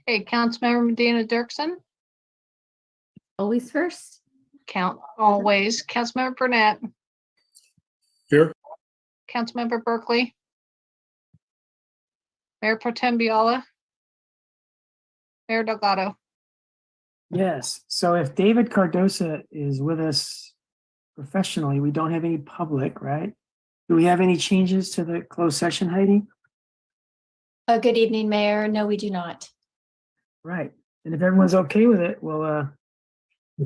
Okay, Councilmember Medina Dirksen, Always first. count always. Councilmember Burnett, Here. Councilmember Berkeley, Mayor Pro Tem Biala, Mayor Delgado. Yes. So if David Cardosa is with us professionally, we don't have any public, right? Do we have any changes to the closed session, Heidi? Good evening, Mayor. No, we do not. Right. And if everyone's okay with it, we'll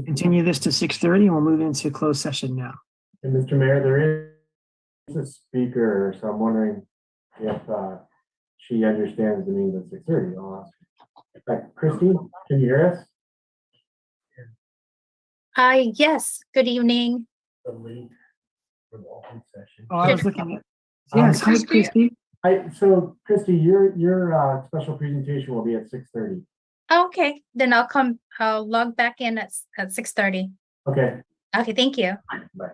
continue this to 6:30 and we'll move into closed session now. And Mr. Mayor, there is a speaker, so I'm wondering if she understands the meaning of 6:30. I'll ask her. Christy, can you hear us? Yes, good evening. The link for the open session. Oh, I was looking at, yes, hi, Christy. So Christy, your special presentation will be at 6:30. Okay, then I'll log back in at 6:30. Okay. Okay, thank you. Bye.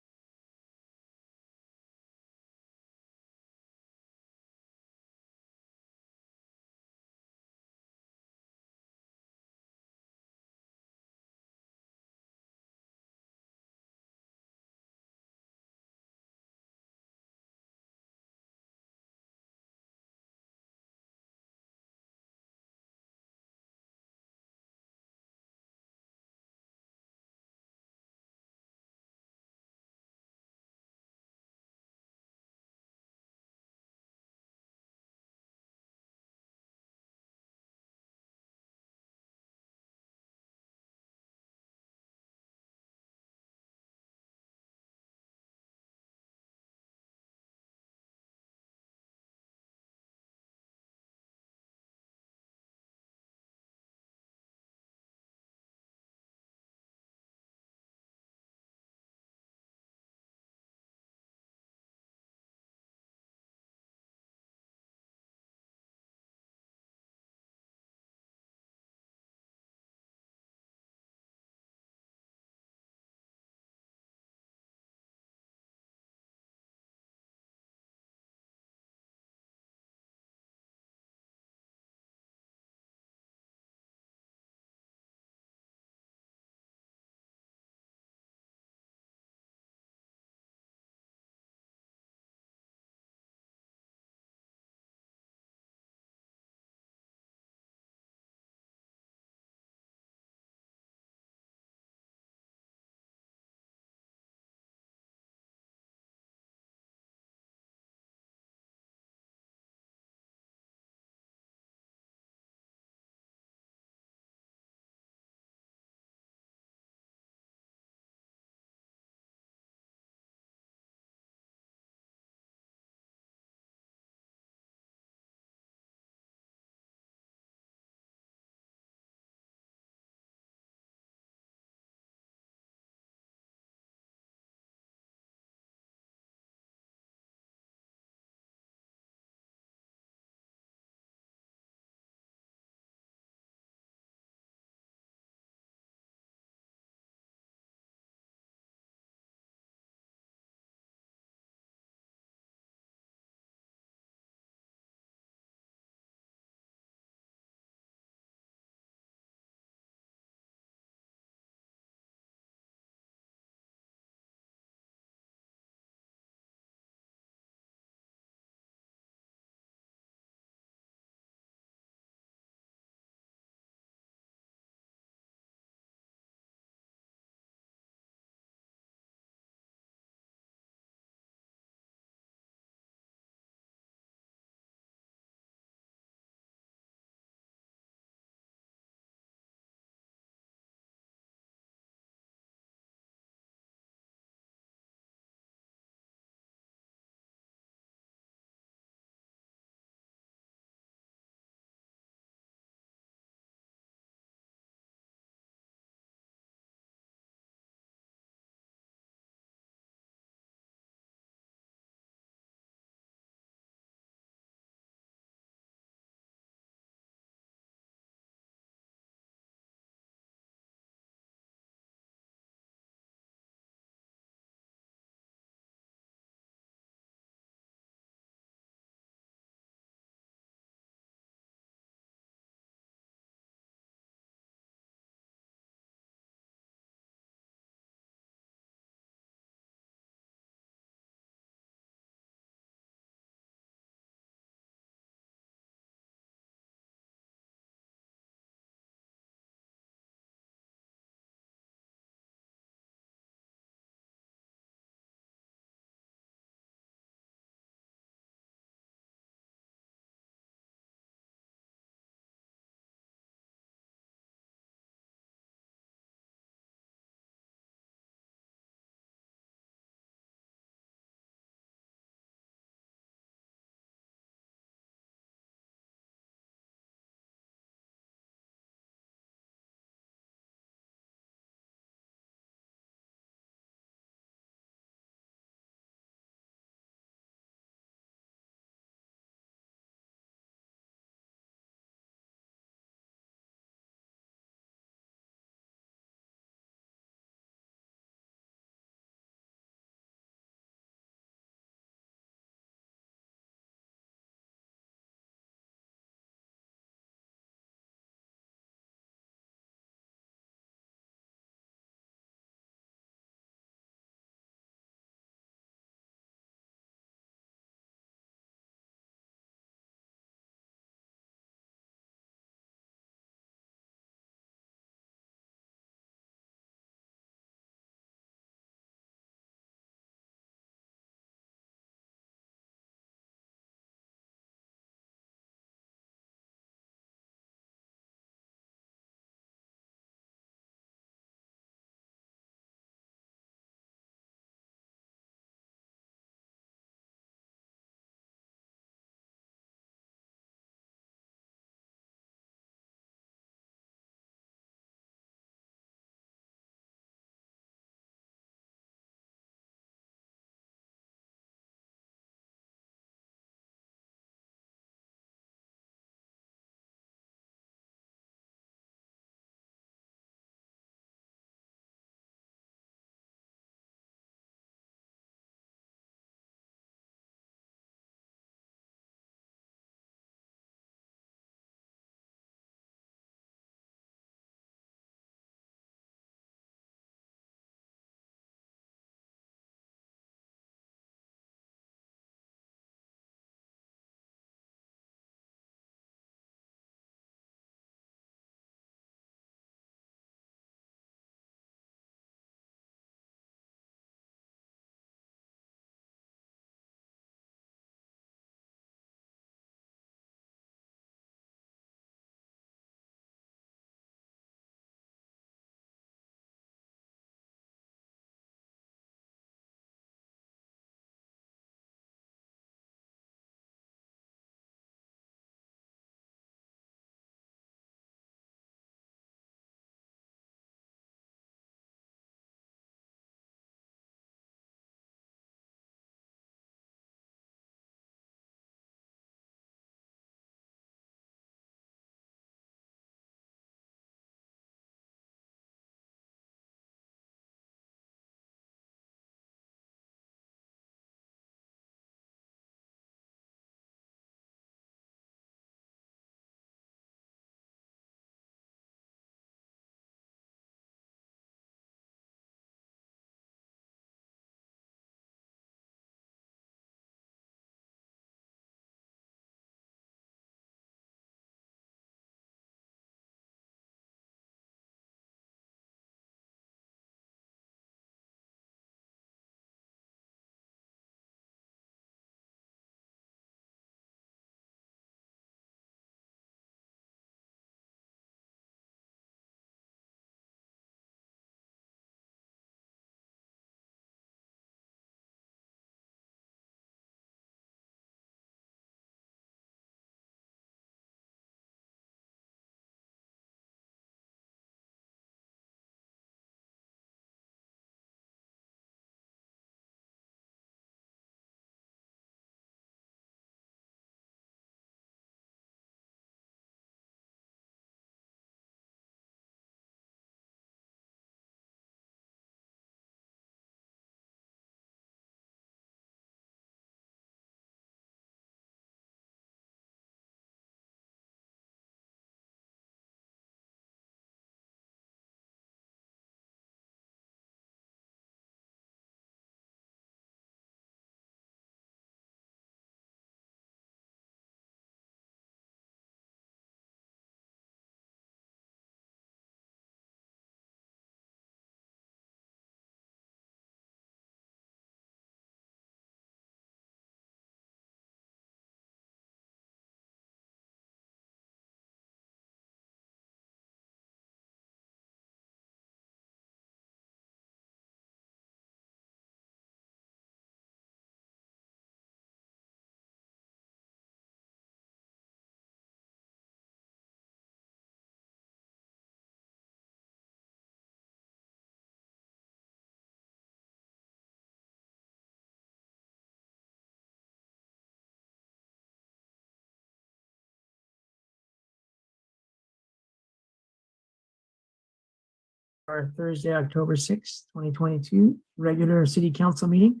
our Thursday, October 6th, 2022, regular city council meeting.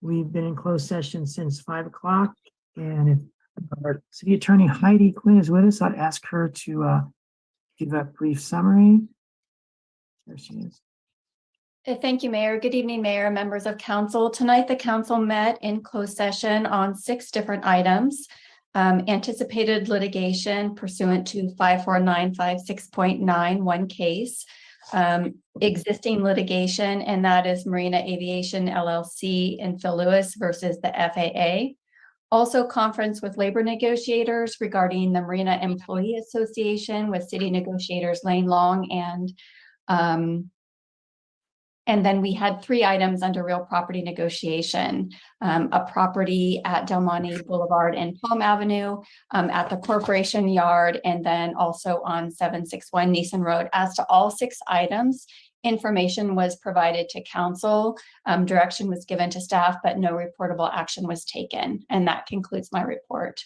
We've been in closed session since 5 o'clock, and if our city attorney Heidi Quinn is with us, I'd ask her to give a brief summary. There she is. Thank you, Mayor. Good evening, Mayor, members of council. Tonight, the council met in closed session on 6 different items. Anticipated litigation pursuant to 54956.9, one case. Existing litigation, and that is Marina Aviation LLC and Phil Lewis versus the FAA. Also conference with labor negotiators regarding the Marina Employee Association with city negotiators Lane Long and then we had 3 items under real property negotiation, a property at Del Monte Boulevard and Palm Avenue, at the corporation yard, and then also on 761 Neeson Road. As to all 6 items, information was provided to council, direction was given to staff, but no reportable action was taken. And that concludes my report.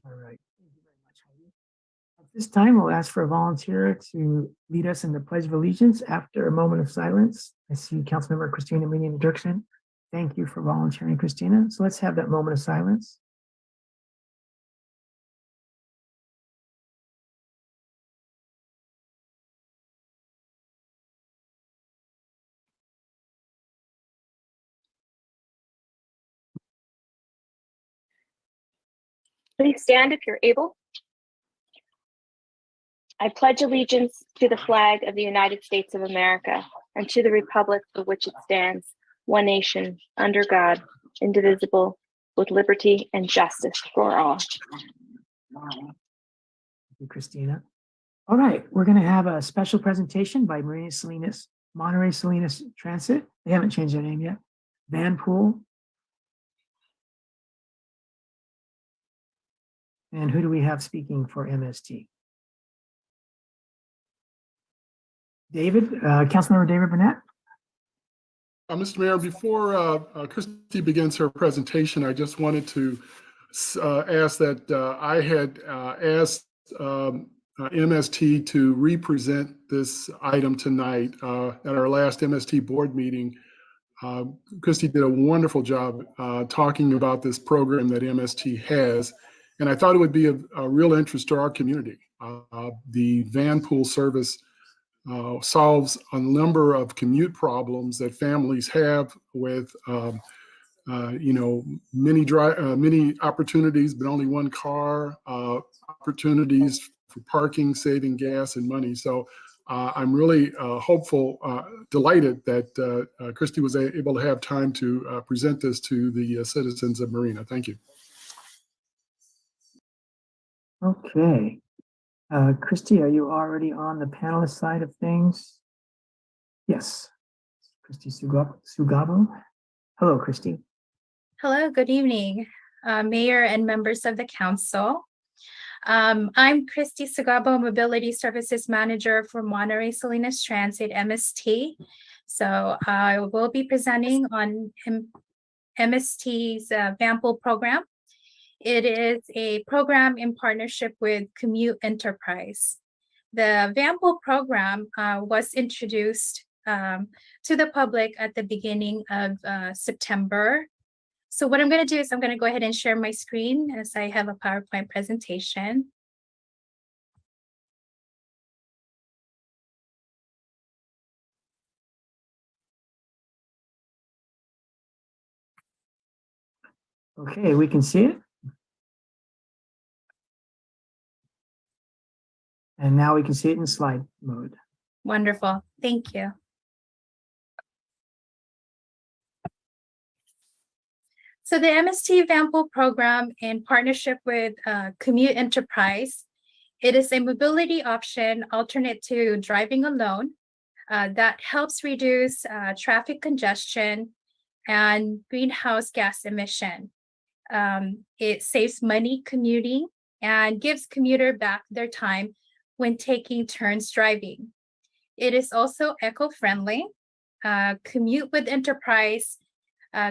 All right. Thank you very much, Heidi. At this time, we'll ask for a volunteer to lead us in the Pledge of Allegiance after a moment of silence. I see Councilmember Christina Minion Dirksen. Thank you for volunteering, Christina. So let's have that moment of silence. Please stand if you're able. I pledge allegiance to the flag of the United States of America and to the republic for which it stands, one nation, under God, indivisible, with liberty and justice for all. Thank you, Christina. All right, we're going to have a special presentation by Monterey Salinas Transit. They haven't changed their name yet. Vanpool. And who do we have speaking for MST? David, Councilmember David Burnett. Mr. Mayor, before Christy begins her presentation, I just wanted to ask that I had asked MST to represent this item tonight at our last MST board meeting. Christy did a wonderful job talking about this program that MST has, and I thought it would be a real interest to our community. The van pool service solves a number of commute problems that families have with, many opportunities, but only one car, opportunities for parking, saving gas and money. So I'm really hopeful, delighted that Christy was able to have time to present this to the citizens of Marina. Thank you. Okay. Christy, are you already on the panelist side of things? Yes. Christy Sugabo. Hello, Christy. Hello, good evening, Mayor and members of the council. I'm Christy Sugabo, Mobility Services Manager for Monterey Salinas Transit, MST. So I will be presenting on MST's Vanpool program. It is a program in partnership with Commute Enterprise. The Vanpool program was introduced to the public at the beginning of September. So what I'm going to do is I'm going to go ahead and share my screen as I have a PowerPoint presentation. Okay, we can see it. And now we can see it in slide mode. Wonderful. Thank you. So the MST Vanpool program in partnership with Commute Enterprise, it is a mobility option alternate to driving alone that helps reduce traffic congestion and greenhouse gas emission. It saves money commuting and gives commuter back their time when taking turns driving. It is also eco-friendly. Commute with Enterprise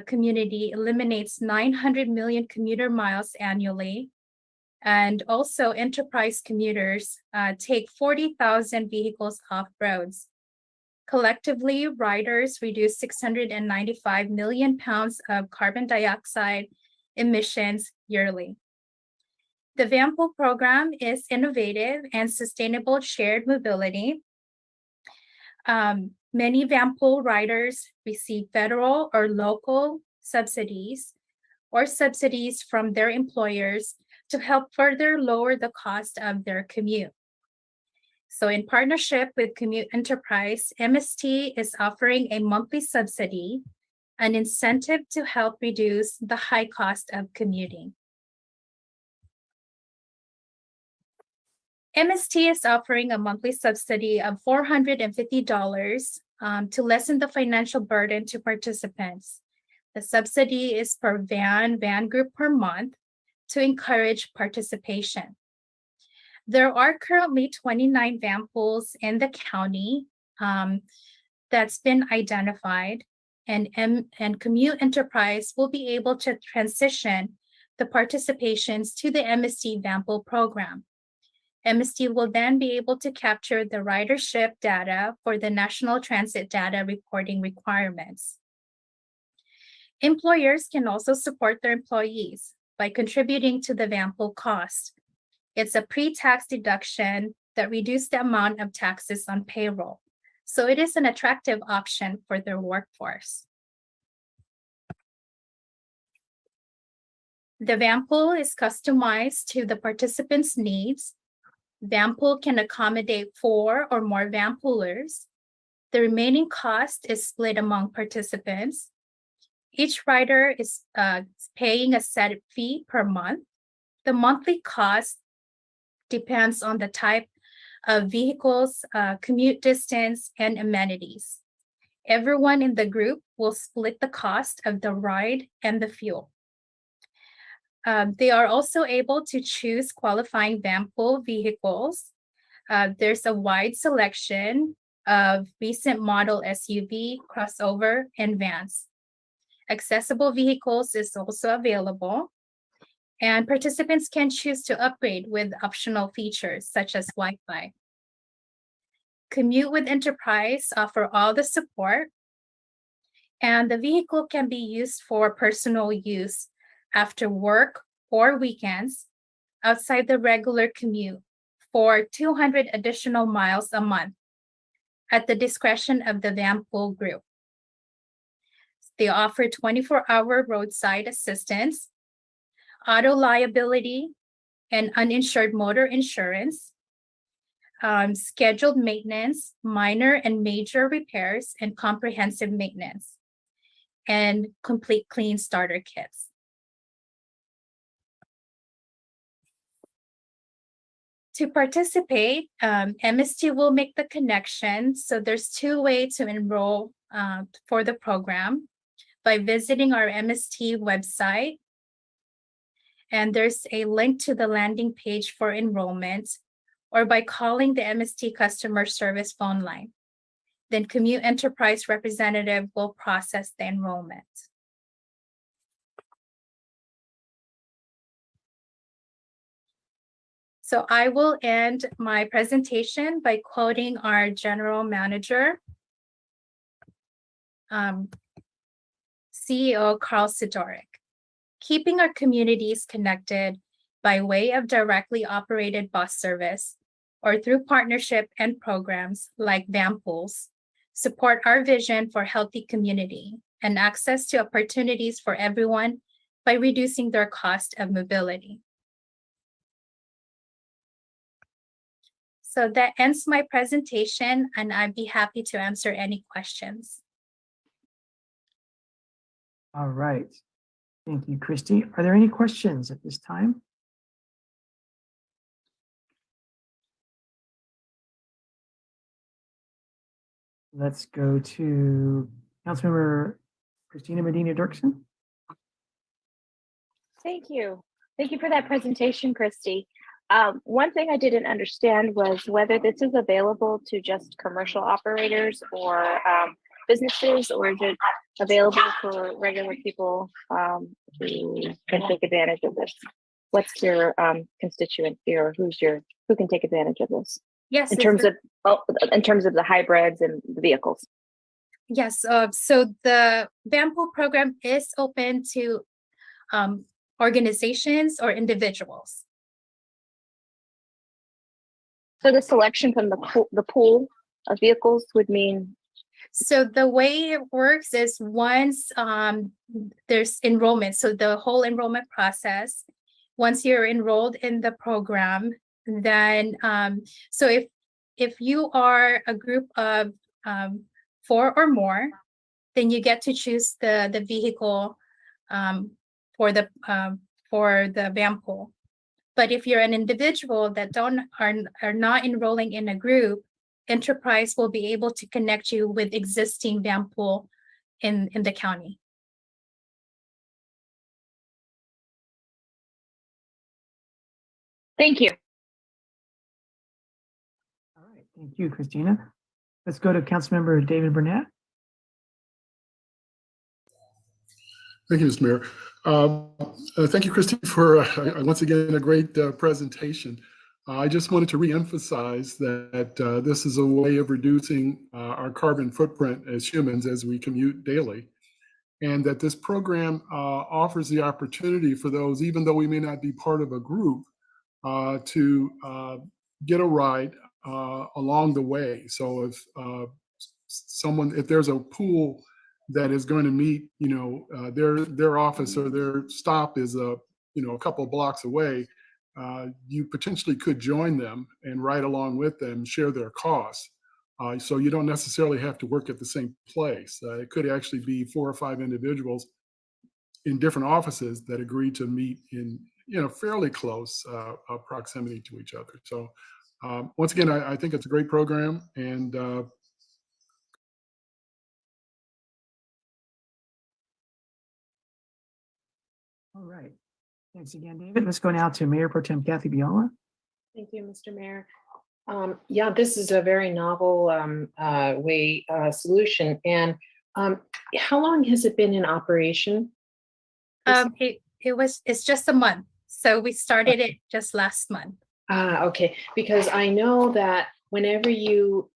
community eliminates 900 million commuter miles annually. And also Enterprise commuters take 40,000 vehicles off roads. Collectively, riders reduce 695 million pounds of carbon dioxide emissions yearly. The van pool program is innovative and sustainable shared mobility. Many van pool riders receive federal or local subsidies or subsidies from their employers to help further lower the cost of their commute. So in partnership with Commute Enterprise, MST is offering a monthly subsidy, an incentive to help reduce the high cost of commuting. MST is offering a monthly subsidy of $450 to lessen the financial burden to participants. The subsidy is per van group per month to encourage participation. There are currently 29 van pools in the county that's been identified, and Commute Enterprise will be able to transition the participations to the MST van pool program. MST will then be able to capture the ridership data for the National Transit Data Reporting requirements. Employers can also support their employees by contributing to the van pool cost. It's a pre-tax deduction that reduces the amount of taxes on payroll. So it is an attractive option for their workforce. The van pool is customized to the participants' needs. Van pool can accommodate 4 or more van poolers. The remaining cost is split among participants. Each rider is paying a set fee per month. The monthly cost depends on the type of vehicles, commute distance, and amenities. Everyone in the group will split the cost of the ride and the fuel. They are also able to choose qualifying van pool vehicles. There's a wide selection of recent model SUV, crossover, and vans. Accessible vehicles is also available, and participants can choose to upgrade with optional features such as Wi-Fi. Commute with Enterprise offer all the support, and the vehicle can be used for personal use after work or weekends outside the regular commute for 200 additional miles a month at the discretion of the van pool group. They offer 24-hour roadside assistance, auto liability, and uninsured motor insurance, scheduled maintenance, minor and major repairs, and comprehensive maintenance, and complete clean starter kits. To participate, MST will make the connection. So there's 2 ways to enroll for the program: by visiting our MST website, and there's a link to the landing page for enrollment, or by calling the MST customer service phone line. Then Commute Enterprise representative will process the enrollment. So I will end my presentation by quoting our general manager, CEO Carl Sidoric. Keeping our communities connected by way of directly operated bus service or through partnership and programs like van pools support our vision for healthy community and access to opportunities for everyone by reducing their cost of mobility. So that ends my presentation, and I'd be happy to answer any questions. All right. Thank you, Christy. Are there any questions at this time? Let's go to Councilmember Christina Medina Dirksen. Thank you. Thank you for that presentation, Christy. One thing I didn't understand was whether this is available to just commercial operators or businesses, or is it available for regular people who can take advantage of this? What's your constituency, or who can take advantage of this? Yes. in terms of the hybrids and the vehicles? Yes, so the van pool program is open to organizations or individuals. So the selection from the pool of vehicles would mean, So the way it works is once there's enrollment, so the whole enrollment process, once you're enrolled in the program, then so if you are a group of 4 or more, then you get to choose the vehicle for the van pool. But if you're an individual that are not enrolling in a group, Enterprise will be able to connect you with existing van pool in the county. thank you. All right, thank you, Christina. Let's go to Councilmember David Burnett. Thank you, Mr. Mayor. Thank you, Christine, for once again a great presentation. I just wanted to reemphasize that this is a way of reducing our carbon footprint as humans as we commute daily, and that this program offers the opportunity for those, even though we may not be part of a group, to get a ride along the way. So if there's a pool that is going to meet, their office or their stop is a couple of blocks away, you potentially could join them and ride along with them, share their costs. So you don't necessarily have to work at the same place. It could actually be 4 or 5 individuals in different offices that agree to meet in fairly close proximity to each other. So once again, I think it's a great program, and All right. Thanks again, David. Let's go now to Mayor Pro Tem Kathy Biala. Thank you, Mr. Mayor. Yeah, this is a very novel solution. And how long has it been in operation? It's just a month. So we started it just last month. Okay, because I know that whenever you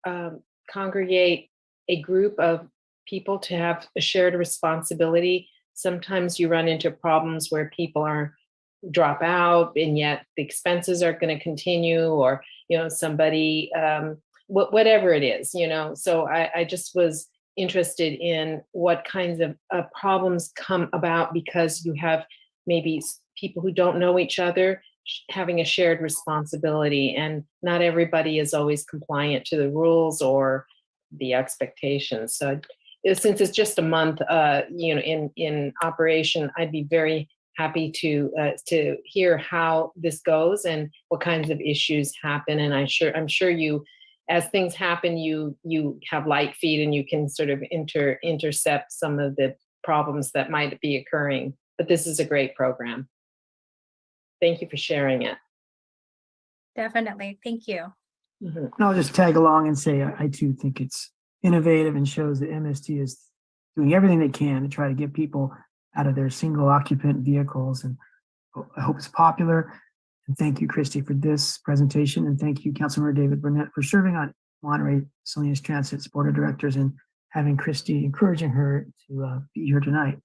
congregate a group of people to have a shared responsibility, sometimes you run into problems where people drop out, and yet the expenses are going to continue, or somebody whatever it is, so I just was interested in what kinds of problems come about because you have maybe people who don't know each other having a shared responsibility, and not everybody is always compliant to the rules or the expectations. So since it's just a month in operation, I'd be very happy to hear how this goes and what kinds of issues happen. And I'm sure you, as things happen, you have light feet and you can sort of intercept some of the problems that might be occurring. But this is a great program. Thank you for sharing it. Definitely. Thank you. And I'll just tag along and say I too think it's innovative and shows that MST is doing everything they can to try to get people out of their single occupant vehicles. And I hope it's popular. And thank you, Christy, for this presentation. And thank you, Councilmember David Burnett, for serving on Monterey Salinas Transit's Board of Directors and having Christy, encouraging her to be here tonight.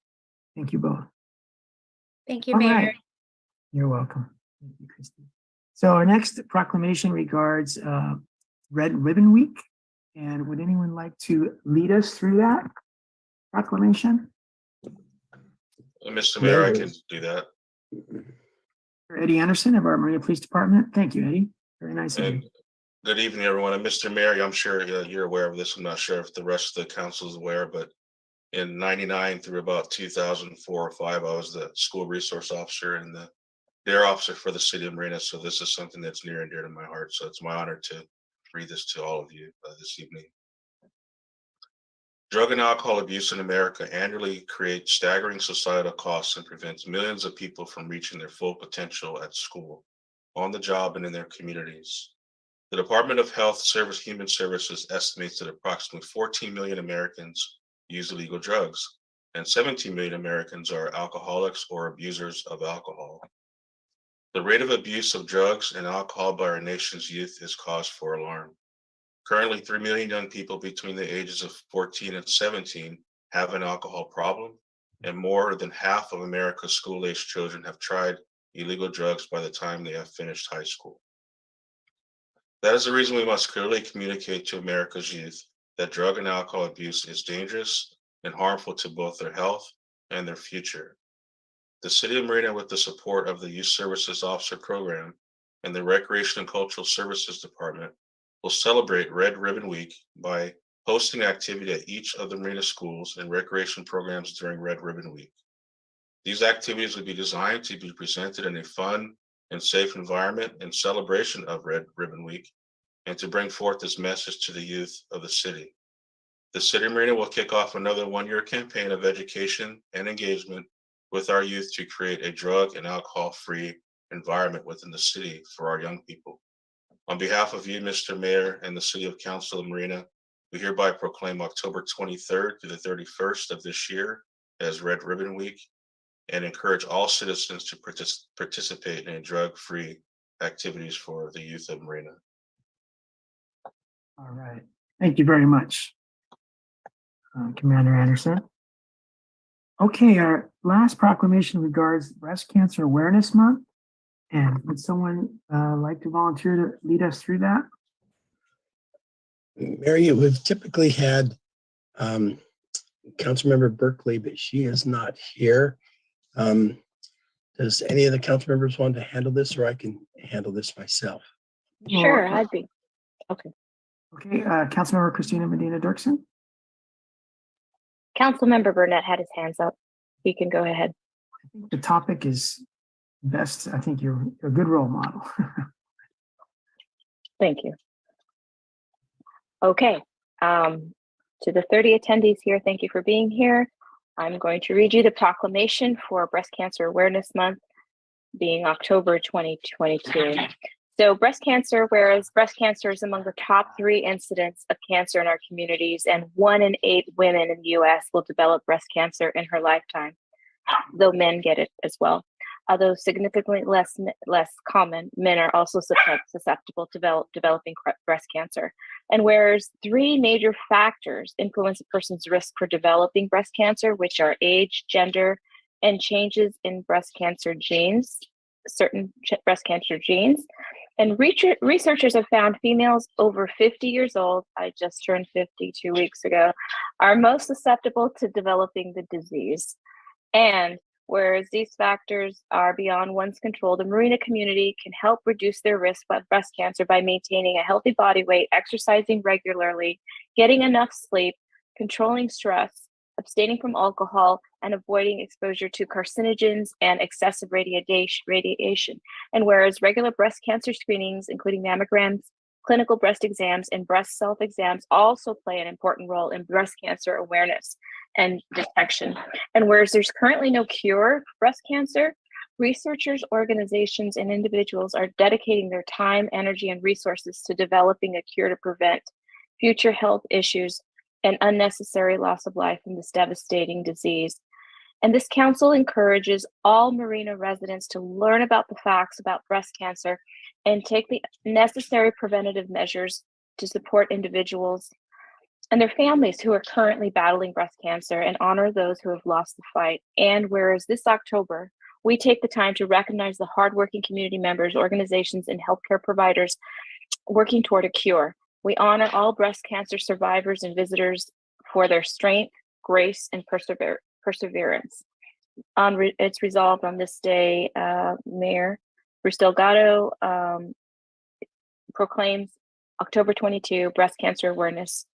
Thank you both. Thank you, All Mayor. right. You're welcome. Thank you, Christy. So our next proclamation regards Red Ribbon Week. And would anyone like to lead us through that proclamation? Mr. Mayor, I can do that. Eddie Anderson of our Marina Police Department. Thank you, Eddie. Very nice of you. And good evening, everyone. And Mr. Mayor, I'm sure you're aware of this. I'm not sure if the rest of the council is aware, but in '99 through about 2004 or 5, I was the school resource officer and the dare officer for the city of Marina. So this is something that's near and dear to my heart. So it's my honor to read this to all of you this evening. Drug and alcohol abuse in America annually creates staggering societal costs and prevents millions of people from reaching their full potential at school, on the job, and in their communities. The Department of Health Human Services estimates that approximately 14 million Americans use illegal drugs, and 17 million Americans are alcoholics or abusers of alcohol. The rate of abuse of drugs and alcohol by our nation's youth is cause for alarm. Currently, 3 million young people between the ages of 14 and 17 have an alcohol problem, and more than half of America's school-aged children have tried illegal drugs by the time they have finished high school. That is the reason we must clearly communicate to America's youth that drug and alcohol abuse is dangerous and harmful to both their health and their future. The City of Marina, with the support of the Youth Services Officer Program and the Recreation and Cultural Services Department, will celebrate Red Ribbon Week by hosting activity at each of the Marina schools and recreation programs during Red Ribbon Week. These activities will be designed to be presented in a fun and safe environment in celebration of Red Ribbon Week and to bring forth this message to the youth of the city. The City of Marina will kick off another one-year campaign of education and engagement with our youth to create a drug and alcohol-free environment within the city for our young people. On behalf of you, Mr. Mayor, and the City of Council of Marina, we hereby proclaim October 23rd to the 31st of this year as Red Ribbon Week and encourage all citizens to participate in drug-free activities for the youth of Marina. All right. Thank you very much, Commander Anderson. Okay, our last proclamation regards Breast Cancer Awareness Month. And would someone like to volunteer to lead us through that? Mary, we've typically had Councilmember Berkeley, but she is not here. Does any of the council members want to handle this, or I can handle this myself? Sure, I'd be. Okay. Okay, Councilmember Christina Medina Dirksen. Councilmember Burnett had his hands up. You can go ahead. I think the topic is best. I think you're a good role model. Thank you. Okay. To the 30 attendees here, thank you for being here. I'm going to read you the proclamation for Breast Cancer Awareness Month, being October 2022. So breast cancer, whereas breast cancer is among the top 3 incidents of cancer in our communities, and 1 in 8 women in the US will develop breast cancer in her lifetime, though men get it as well. Although significantly less common, men are also susceptible to developing breast cancer. And whereas 3 major factors influence a person's risk for developing breast cancer, which are age, gender, and changes in breast cancer genes, certain breast cancer genes. And researchers have found females over 50 years old, I just turned 50 2 weeks ago, are most susceptible to developing the disease. And whereas these factors are beyond one's control, the Marina community can help reduce their risk of breast cancer by maintaining a healthy body weight, exercising regularly, getting enough sleep, controlling stress, abstaining from alcohol, and avoiding exposure to carcinogens and excessive radiation. And whereas regular breast cancer screenings, including mammograms, clinical breast exams, and breast self-exams also play an important role in breast cancer awareness and detection. And whereas there's currently no cure for breast cancer, researchers, organizations, and individuals are dedicating their time, energy, and resources to developing a cure to prevent future health issues and unnecessary loss of life from this devastating disease. And this council encourages all Marina residents to learn about the facts about breast cancer and take the necessary preventative measures to support individuals and their families who are currently battling breast cancer and honor those who have lost the fight. And whereas this October, we take the time to recognize the hardworking community members, organizations, and healthcare providers working toward a cure. We honor all breast cancer survivors and visitors for their strength, grace, and perseverance. It's resolved on this day, Mayor Bruce Delgado proclaims October 22 Breast Cancer Awareness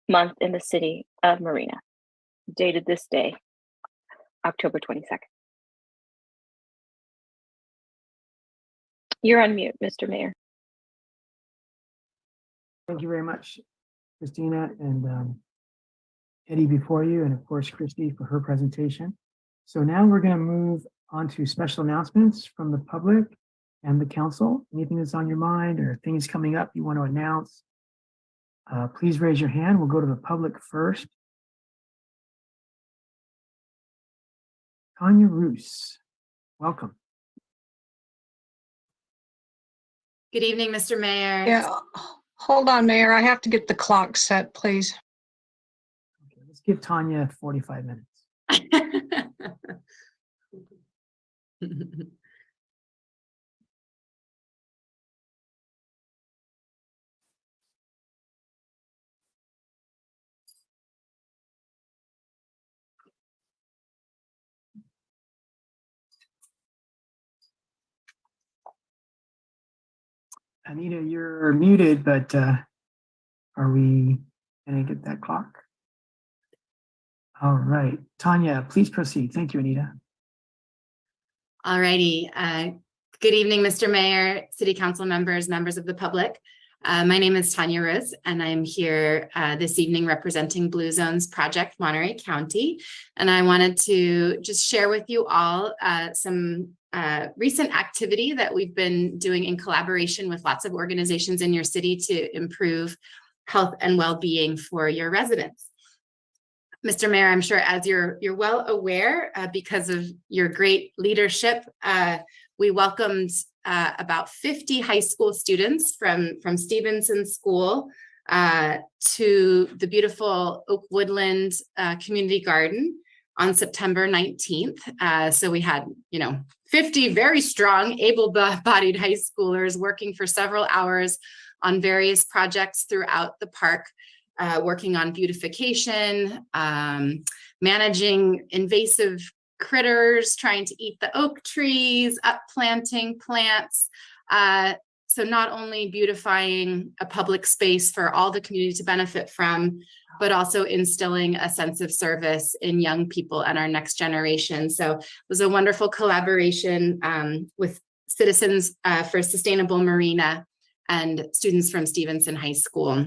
Month in the city of Marina, dated this day, October 22nd. You're on mute, Mr. Mayor. Thank you very much, Christina and Eddie before you, and of course, Christy for her presentation. So now we're going to move on to special announcements from the public and the council. Anything that's on your mind or things coming up you want to announce, please raise your hand. We'll go to the public first. Tanya Roos, welcome. Good evening, Mr. Mayor. Yeah, hold on, Mayor. I have to get the clock set, please. Okay, let's give Tanya 45 minutes. Anita, you're muted, but are we going to get that clock? All right. Tanya, please proceed. Thank you, Anita. All righty. Good evening, Mr. Mayor, City Council members, members of the public. My name is Tanya Rose, and I'm here this evening representing Blue Zones Project Monterey County. And I wanted to just share with you all some recent activity that we've been doing in collaboration with lots of organizations in your city to improve health and well-being for your residents. Mr. Mayor, I'm sure as you're well aware, because of your great leadership, we welcomed about 50 high school students from Stevenson School to the beautiful Oak Woodland Community Garden on September 19th. So we had, 50 very strong, able-bodied high schoolers working for several hours on various projects throughout the park, working on beautification, managing invasive critters, trying to eat the oak trees, planting plants. So not only beautifying a public space for all the community to benefit from, but also instilling a sense of service in young people and our next generation. So it was a wonderful collaboration with Citizens for Sustainable Marina and students from Stevenson High School.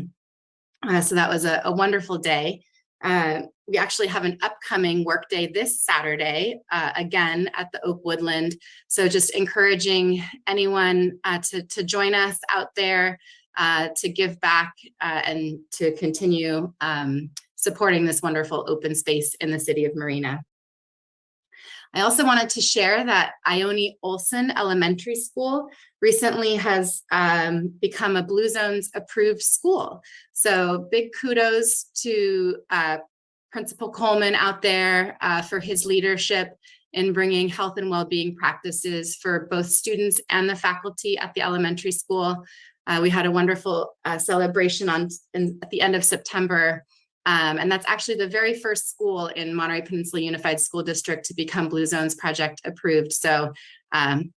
So that was a wonderful day. We actually have an upcoming work day this Saturday, again at the Oak Woodland. So just encouraging anyone to join us out there, to give back and to continue supporting this wonderful open space in the city of Marina. I also wanted to share that Ione Olson Elementary School recently has become a Blue Zones approved school. So big kudos to Principal Coleman out there for his leadership in bringing health and well-being practices for both students and the faculty at the elementary school. We had a wonderful celebration at the end of September. And that's actually the very first school in Monterey Peninsula Unified School District to become Blue Zones Project approved. So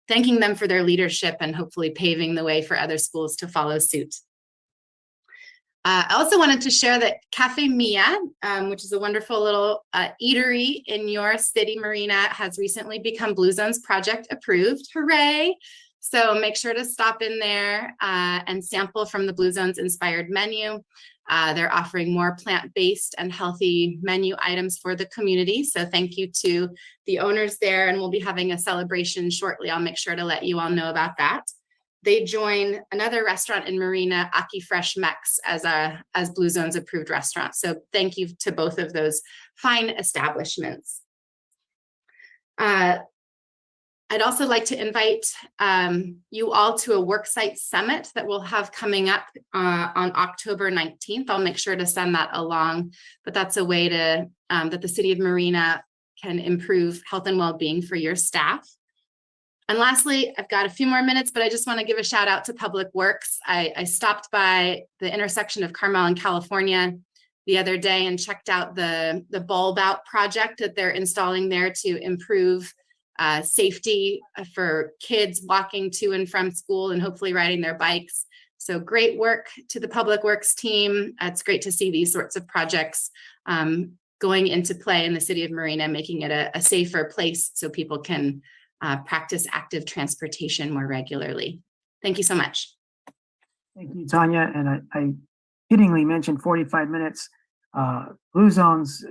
thanking them for their leadership and hopefully paving the way for other schools to follow suit. I also wanted to share that Cafe Mia, which is a wonderful little eatery in your city, Marina, has recently become Blue Zones Project approved. Hooray! So make sure to stop in there and sample from the Blue Zones inspired menu. They're offering more plant-based and healthy menu items for the community. So thank you to the owners there, and we'll be having a celebration shortly. I'll make sure to let you all know about that. They join another restaurant in Marina, Aki Fresh Mex, as Blue Zones approved restaurant. So thank you to both of those fine establishments. I'd also like to invite you all to a worksite summit that we'll have coming up on October 19th. I'll make sure to send that along, but that's a way to that the city of Marina can improve health and well-being for your staff. And lastly, I've got a few more minutes, but I just want to give a shout out to Public Works. I stopped by the intersection of Carmel and California the other day and checked out the bulb out project that they're installing there to improve safety for kids walking to and from school and hopefully riding their bikes. So great work to the Public Works team. It's great to see these sorts of projects going into play in the city of Marina, making it a safer place so people can practice active transportation more regularly. Thank you so much. Thank you, Tanya. And I kiddingly mentioned 45 minutes. Blue Zones,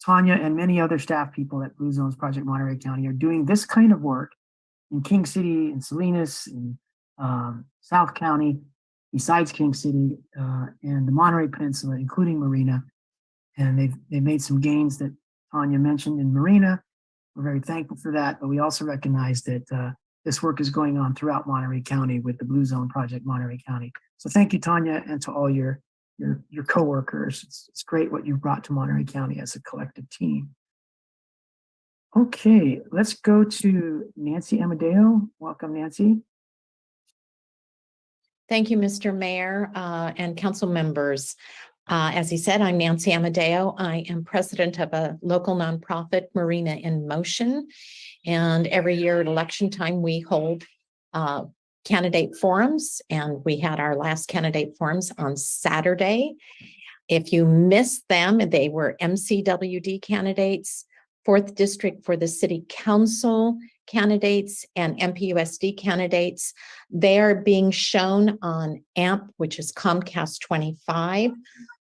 Tanya and many other staff people at Blue Zones Project Monterey County are doing this kind of work in King City, in Salinas, in South County, besides King City, and the Monterey Peninsula, including Marina. And they've made some gains that Tanya mentioned in Marina. We're very thankful for that, but we also recognize that this work is going on throughout Monterey County with the Blue Zone Project, Monterey County. So thank you, Tanya, and to all your coworkers. It's great what you've brought to Monterey County as a collective team. Okay, let's go to Nancy Amadeo. Welcome, Nancy. Thank you, Mr. Mayor and council members. As he said, I'm Nancy Amadeo. I am president of a local nonprofit, Marina in Motion. And every year at election time, we hold candidate forums, and we had our last candidate forums on Saturday. If you missed them, they were MCWD candidates, 4th District for the City Council candidates, and MPUSD candidates. They are being shown on AMP, which is Comcast 25,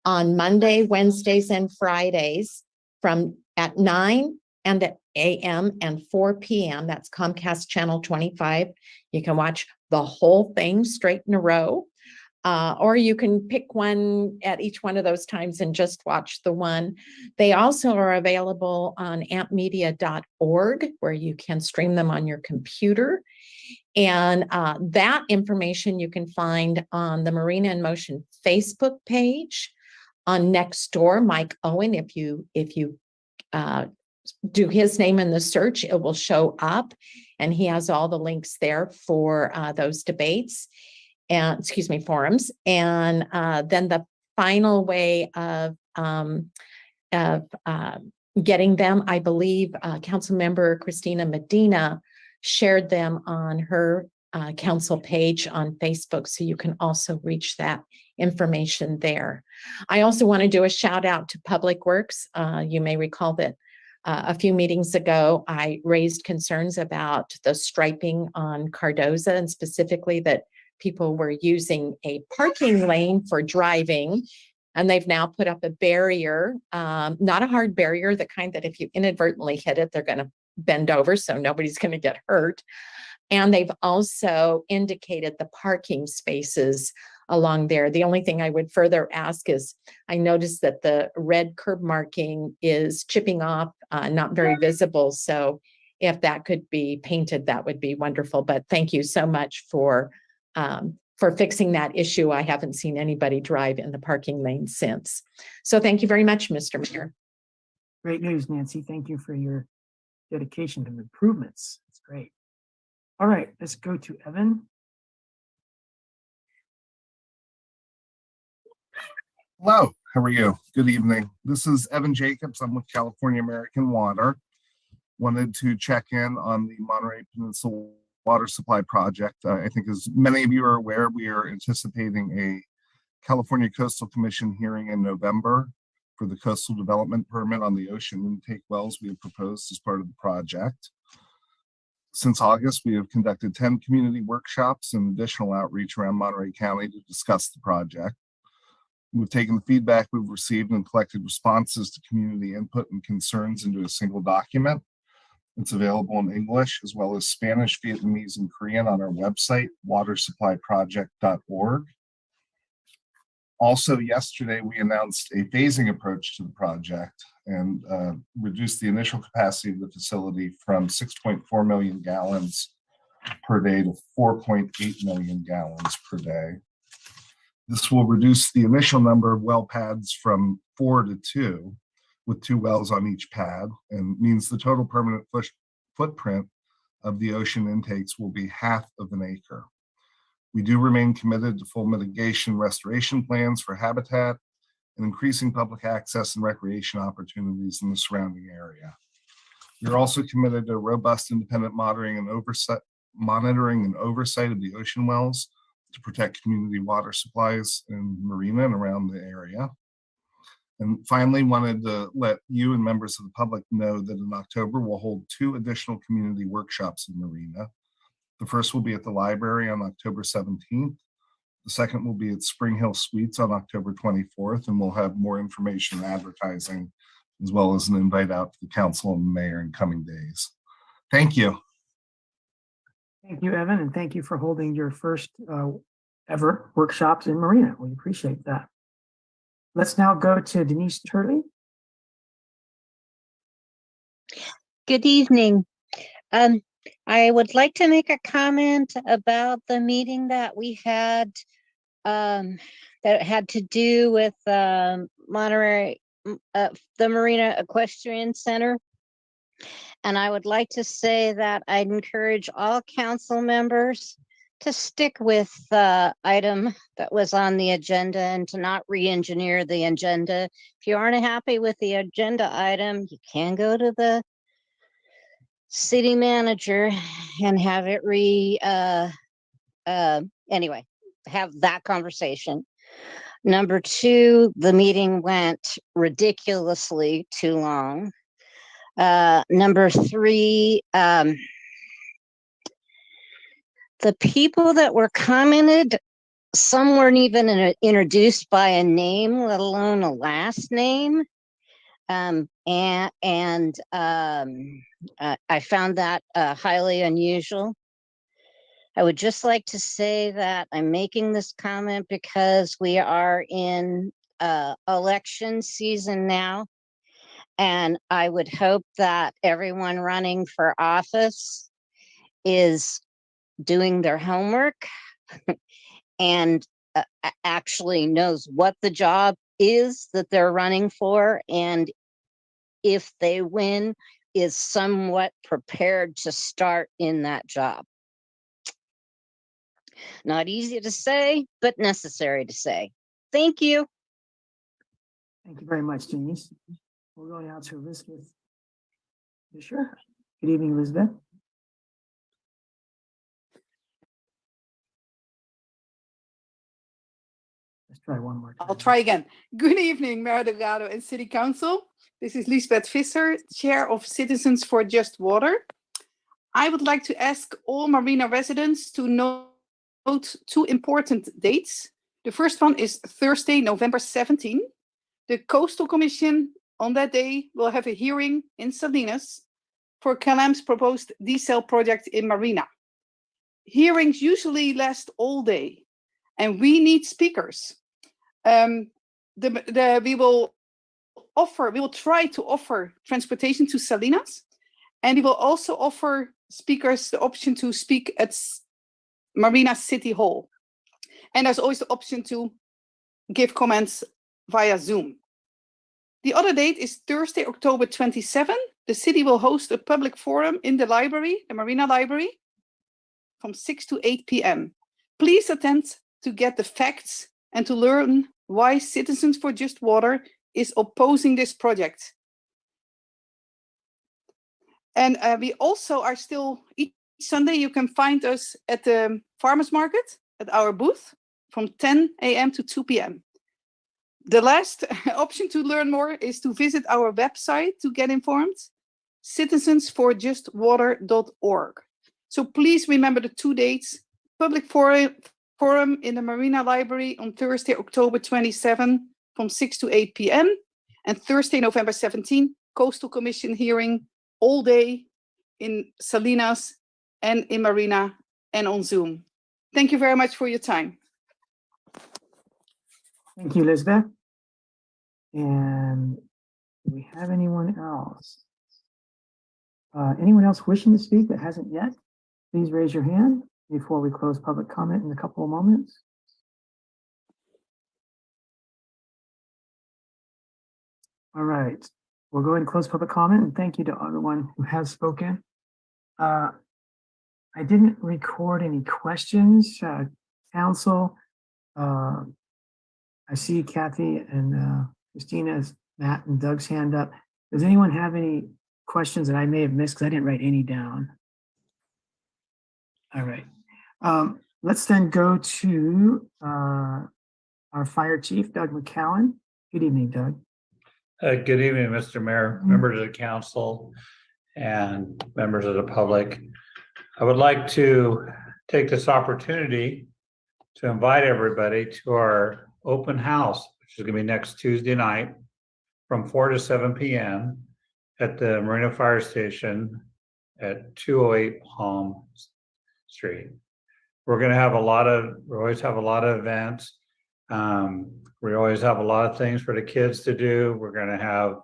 on Monday, Wednesdays, and Fridays from at 9 a.m. and 4 p.m. That's Comcast Channel 25. You can watch the whole thing straight in a row. Or you can pick one at each one of those times and just watch the one. They also are available on ampmedia.org, where you can stream them on your computer. And that information you can find on the Marina in Motion Facebook page, on Nextdoor, Mike Owen. If you do his name in the search, it will show up, and he has all the links there for those debates. And forums. And then the final way of getting them, I believe council member Christina Medina shared them on her council page on Facebook. So you can also reach that information there. I also want to do a shout out to Public Works. You may recall that a few meetings ago, I raised concerns about the striping on Cardoza, and specifically that people were using a parking lane for driving, and they've now put up a barrier, not a hard barrier, the kind that if you inadvertently hit it, they're going to bend over, so nobody's going to get hurt. And they've also indicated the parking spaces along there. The only thing I would further ask is, I noticed that the red curb marking is chipping off, not very visible. So if that could be painted, that would be wonderful. But thank you so much for fixing that issue. I haven't seen anybody drive in the parking lane since. So thank you very much, Mr. Mayor. Great news, Nancy. Thank you for your dedication to improvements. It's great. All right, let's go to Evan. Hello, how are you? Good evening. This is Evan Jacobs. I'm with California American Water. Wanted to check in on the Monterey Peninsula Water Supply Project. I think as many of you are aware, we are anticipating a California Coastal Commission hearing in November for the coastal development permit on the ocean intake wells we have proposed as part of the project. Since August, we have conducted 10 community workshops and additional outreach around Monterey County to discuss the project. We've taken the feedback we've received and collected responses to community input and concerns into a single document. It's available in English as well as Spanish, Vietnamese, and Korean on our website, watersupplyproject.org. Also, yesterday, we announced a phasing approach to the project and reduced the initial capacity of the facility from 6.4 million gallons per day to 4.8 million gallons per day. This will reduce the initial number of well pads from 4 to 2, with 2 wells on each pad, and means the total permanent footprint of the ocean intakes will be half of an acre. We do remain committed to full mitigation restoration plans for habitat and increasing public access and recreation opportunities in the surrounding area. We're also committed to robust independent monitoring and oversight of the ocean wells to protect community water supplies in Marina and around the area. And finally, wanted to let you and members of the public know that in October, we'll hold 2 additional community workshops in Marina. The first will be at the library on October 17th. The second will be at Spring Hill Suites on October 24th, and we'll have more information and advertising, as well as an invite out to the council and the mayor in coming days. Thank you. Thank you, Evan, and thank you for holding your first ever workshops in Marina. We appreciate that. Let's now go to Denise Turley. Good evening. I would like to make a comment about the meeting that we had that had to do with Monterey, the Marina Equestrian Center. And I would like to say that I'd encourage all council members to stick with the item that was on the agenda and to not re-engineer the agenda. If you aren't happy with the agenda item, you can go to the city manager and have it anyway, have that conversation. Number two, the meeting went ridiculously too long. Number three, the people that were commented, some weren't even introduced by a name, let alone a last name. I found that highly unusual. I would just like to say that I'm making this comment because we are in election season now. And I would hope that everyone running for office is doing their homework and actually knows what the job is that they're running for. And if they win, is somewhat prepared to start in that job. Not easy to say, but necessary to say. Thank you. Thank you very much, Denise. We'll go now to Elizabeth Fisher. Good evening, Elizabeth. Let's try one more time. I'll try again. Good evening, Mayor Delgado and City Council. This is Lisbeth Visser, Chair of Citizens for Just Water. I would like to ask all Marina residents to note two important dates. The first one is Thursday, November 17. The Coastal Commission on that day will have a hearing in Salinas for CalAmp's proposed desal project in Marina. Hearings usually last all day, and we need speakers. We will try to offer transportation to Salinas, and we will also offer speakers the option to speak at Marina City Hall. And there's always the option to give comments via Zoom. The other date is Thursday, October 27. The city will host a public forum in the library, the Marina Library, from 6 to 8 p.m. Please attend to get the facts and to learn why Citizens for Just Water is opposing this project. And we also are still, each Sunday you can find us at the farmers market at our booth from 10 a.m. to 2 p.m. The last option to learn more is to visit our website to get informed, citizensforjustwater.org. So please remember the two dates: public forum in the Marina Library on Thursday, October 27 from 6 to 8 p.m. and Thursday, November 17, Coastal Commission hearing all day in Salinas and in Marina and on Zoom. Thank you very much for your time. Thank you, Elizabeth. And do we have anyone else? Anyone else wishing to speak that hasn't yet? Please raise your hand before we close public comment in a couple of moments. All right, we'll go ahead and close public comment, and thank you to everyone who has spoken. I didn't record any questions, council. I see Kathy and Christina's, Matt and Doug's hand up. Does anyone have any questions that I may have missed? Because I didn't write any down. All right. Let's then go to our fire chief, Doug McCowan. Good evening, Doug. Good evening, Mr. Mayor, members of the council, and members of the public. I would like to take this opportunity to invite everybody to our open house, which is going to be next Tuesday night from 4 to 7 p.m. at the Marina Fire Station at 208 Palm Street. We're going to have we always have a lot of events. We always have a lot of things for the kids to do. We're going to have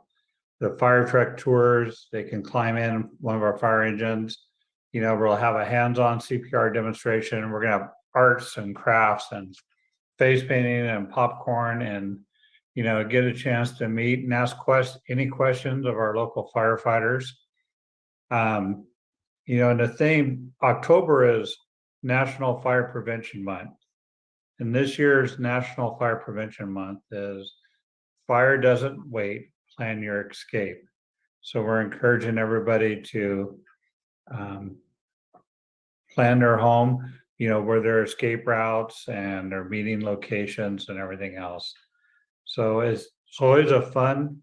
the fire truck tours. They can climb in one of our fire engines. We'll have a hands-on CPR demonstration. We're gonna have arts and crafts and face painting and popcorn and, get a chance to meet and ask any questions of our local firefighters. And the theme, October is National Fire Prevention Month. And this year's National Fire Prevention Month is Fire Doesn't Wait, Plan Your Escape. So we're encouraging everybody to plan their home, where their escape routes and their meeting locations and everything else. So it's always a fun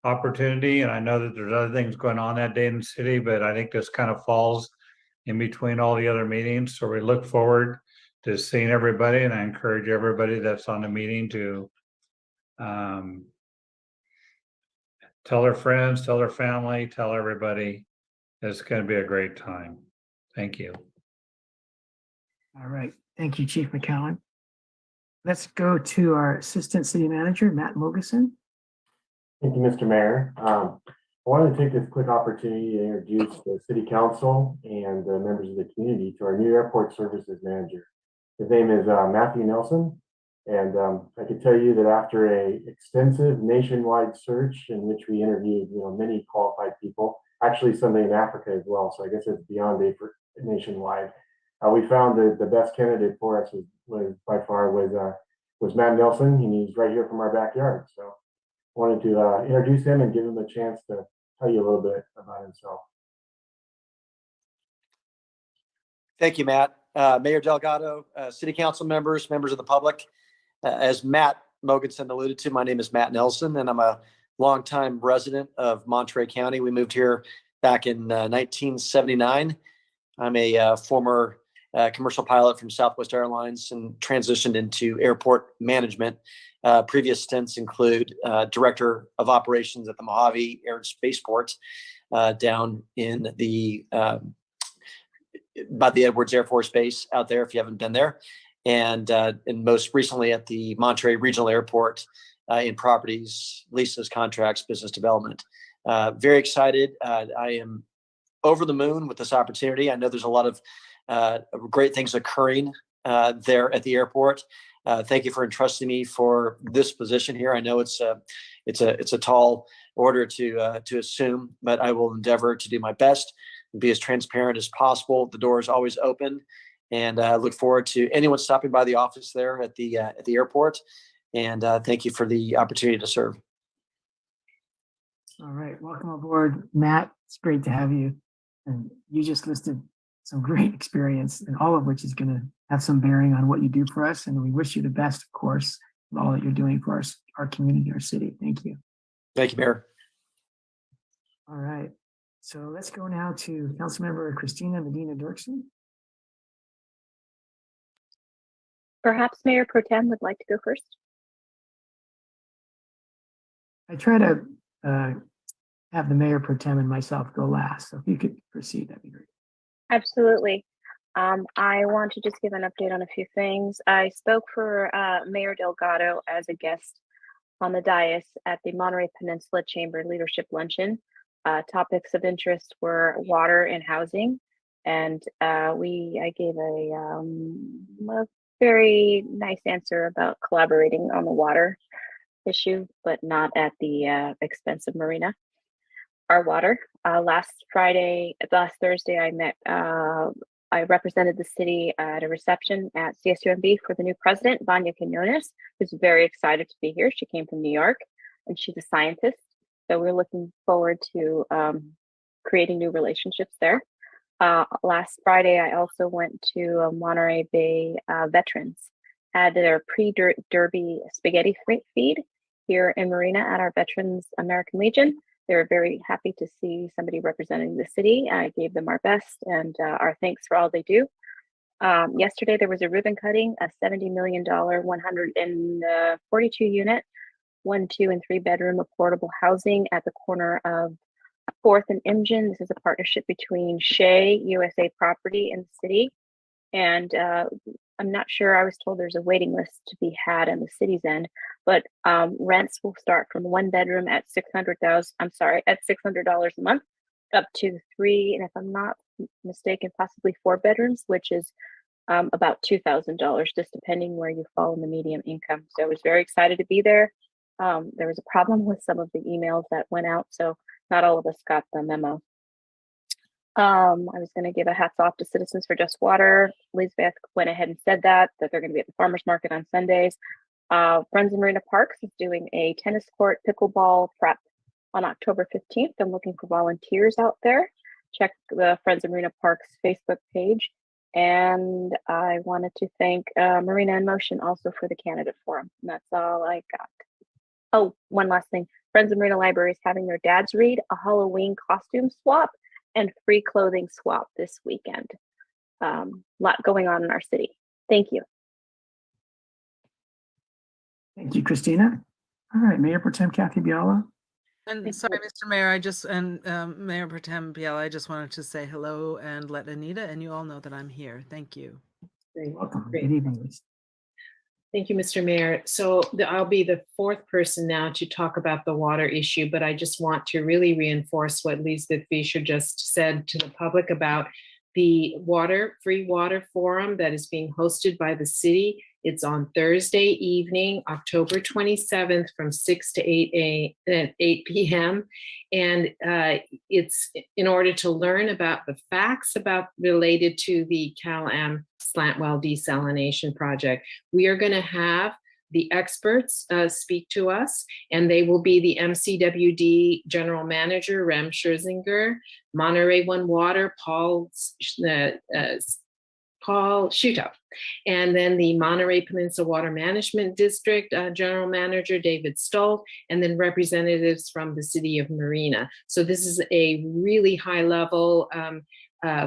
opportunity. And I know that there's other things going on that day in the city, but I think this kind of falls in between all the other meetings. So we look forward to seeing everybody, and I encourage everybody that's on the meeting to tell their friends, tell their family, tell everybody. It's going to be a great time. Thank you. All right. Thank you, Chief McCowan. Let's go to our Assistant City Manager, Matt Mogeson. Thank you, Mr. Mayor. I wanted to take this quick opportunity to introduce the City Council and the members of the community to our new Airport Services Manager. His name is Matthew Nelson, and I can tell you that after a extensive nationwide search in which we interviewed many qualified people, actually somebody in Africa as well, so I guess it's beyond nationwide, we found that the best candidate for us was by far was Matt Nelson, and he's right here from our backyard. So I wanted to introduce him and give him a chance to tell you a little bit about himself. Thank you, Matt. Mayor Delgado, City Council members, members of the public. As Matt Mogensen alluded to, my name is Matt Nelson, and I'm a longtime resident of Monterey County. We moved here back in 1979. I'm a former commercial pilot from Southwest Airlines and transitioned into airport management. Previous stints include Director of Operations at the Mojave Air and Spaceport down in by the Edwards Air Force Base out there, if you haven't been there. And most recently at the Monterey Regional Airport in properties, leases, contracts, business development. Very excited. I am over the moon with this opportunity. I know there's a lot of great things occurring there at the airport. Thank you for entrusting me for this position here. I know it's a tall order to assume, but I will endeavor to do my best and be as transparent as possible. The door is always open, and I look forward to anyone stopping by the office there at the airport. And thank you for the opportunity to serve. All right, welcome aboard, Matt. It's great to have you. And you just listed some great experience, and all of which is going to have some bearing on what you do for us. And we wish you the best, of course, with all that you're doing for our community, our city. Thank you. Thank you, Mayor. All right, so let's go now to Councilmember Christina Medina Dirksen. Perhaps Mayor Pro Tem would like to go first. I try to have the Mayor Pro Tem and myself go last. So if you could proceed, that'd be great. Absolutely. I want to just give an update on a few things. I spoke for Mayor Delgado as a guest on the dais at the Monterey Peninsula Chamber Leadership Luncheon. Topics of interest were water and housing, and I gave a very nice answer about collaborating on the water issue, but not at the expense of Marina. Our water. Last Thursday, I represented the city at a reception at CSUMB for the new president, Vanya Quinones, who's very excited to be here. She came from New York, and she's a scientist. So we're looking forward to creating new relationships there. Last Friday, I also went to Monterey Bay veterans, had their pre-derby spaghetti feed here in Marina at our Veterans American Legion. They were very happy to see somebody representing the city. I gave them our best and our thanks for all they do. Yesterday, there was a ribbon cutting, a $70 million, 142 unit, 1, 2, and 3 bedroom affordable housing at the corner of 4th and Imgen. This is a partnership between Shea USA Property and the city. And I'm not sure, I was told there's a waiting list to be had on the city's end, but rents will start from 1 bedroom at $600 a month up to 3, and if I'm not mistaken, possibly 4 bedrooms, which is about $2,000, just depending where you fall in the median income. So I was very excited to be there. There was a problem with some of the emails that went out, so not all of us got the memo. I was going to give a hats off to Citizens for Just Water. Elizabeth went ahead and said that they're going to be at the farmers market on Sundays. Friends of Marina Parks is doing a tennis court pickleball prep on October 15th. I'm looking for volunteers out there. Check the Friends of Marina Parks Facebook page. And I wanted to thank Marina in Motion also for the candidate forum. And that's all I got. Oh, one last thing. Friends of Marina Library is having their dads read a Halloween costume swap and free clothing swap this weekend. Lot going on in our city. Thank you. Thank you, Christina. All right, Mayor Pro Tem Kathy Biala. And sorry, Mr. Mayor, Mayor Pro Tem Biala, I just wanted to say hello and let Anita and you all know that I'm here. Thank you. You're welcome. Great. Good evening. Thank you, Mr. Mayor. So I'll be the fourth person now to talk about the water issue, but I just want to really reinforce what Lisbeth Fischer just said to the public about the free water forum that is being hosted by the city. It's on Thursday evening, October 27th from 6 to 8 p.m. And it's in order to learn about the facts related to the Cal-Am slant well desalination project. We are going to have the experts speak to us, and they will be the MCWD General Manager, Rem Scherzinger, Monterey One Water, Paul Schuto, and then the Monterey Peninsula Water Management District General Manager, David Stoll, and then representatives from the city of Marina. So this is a really high level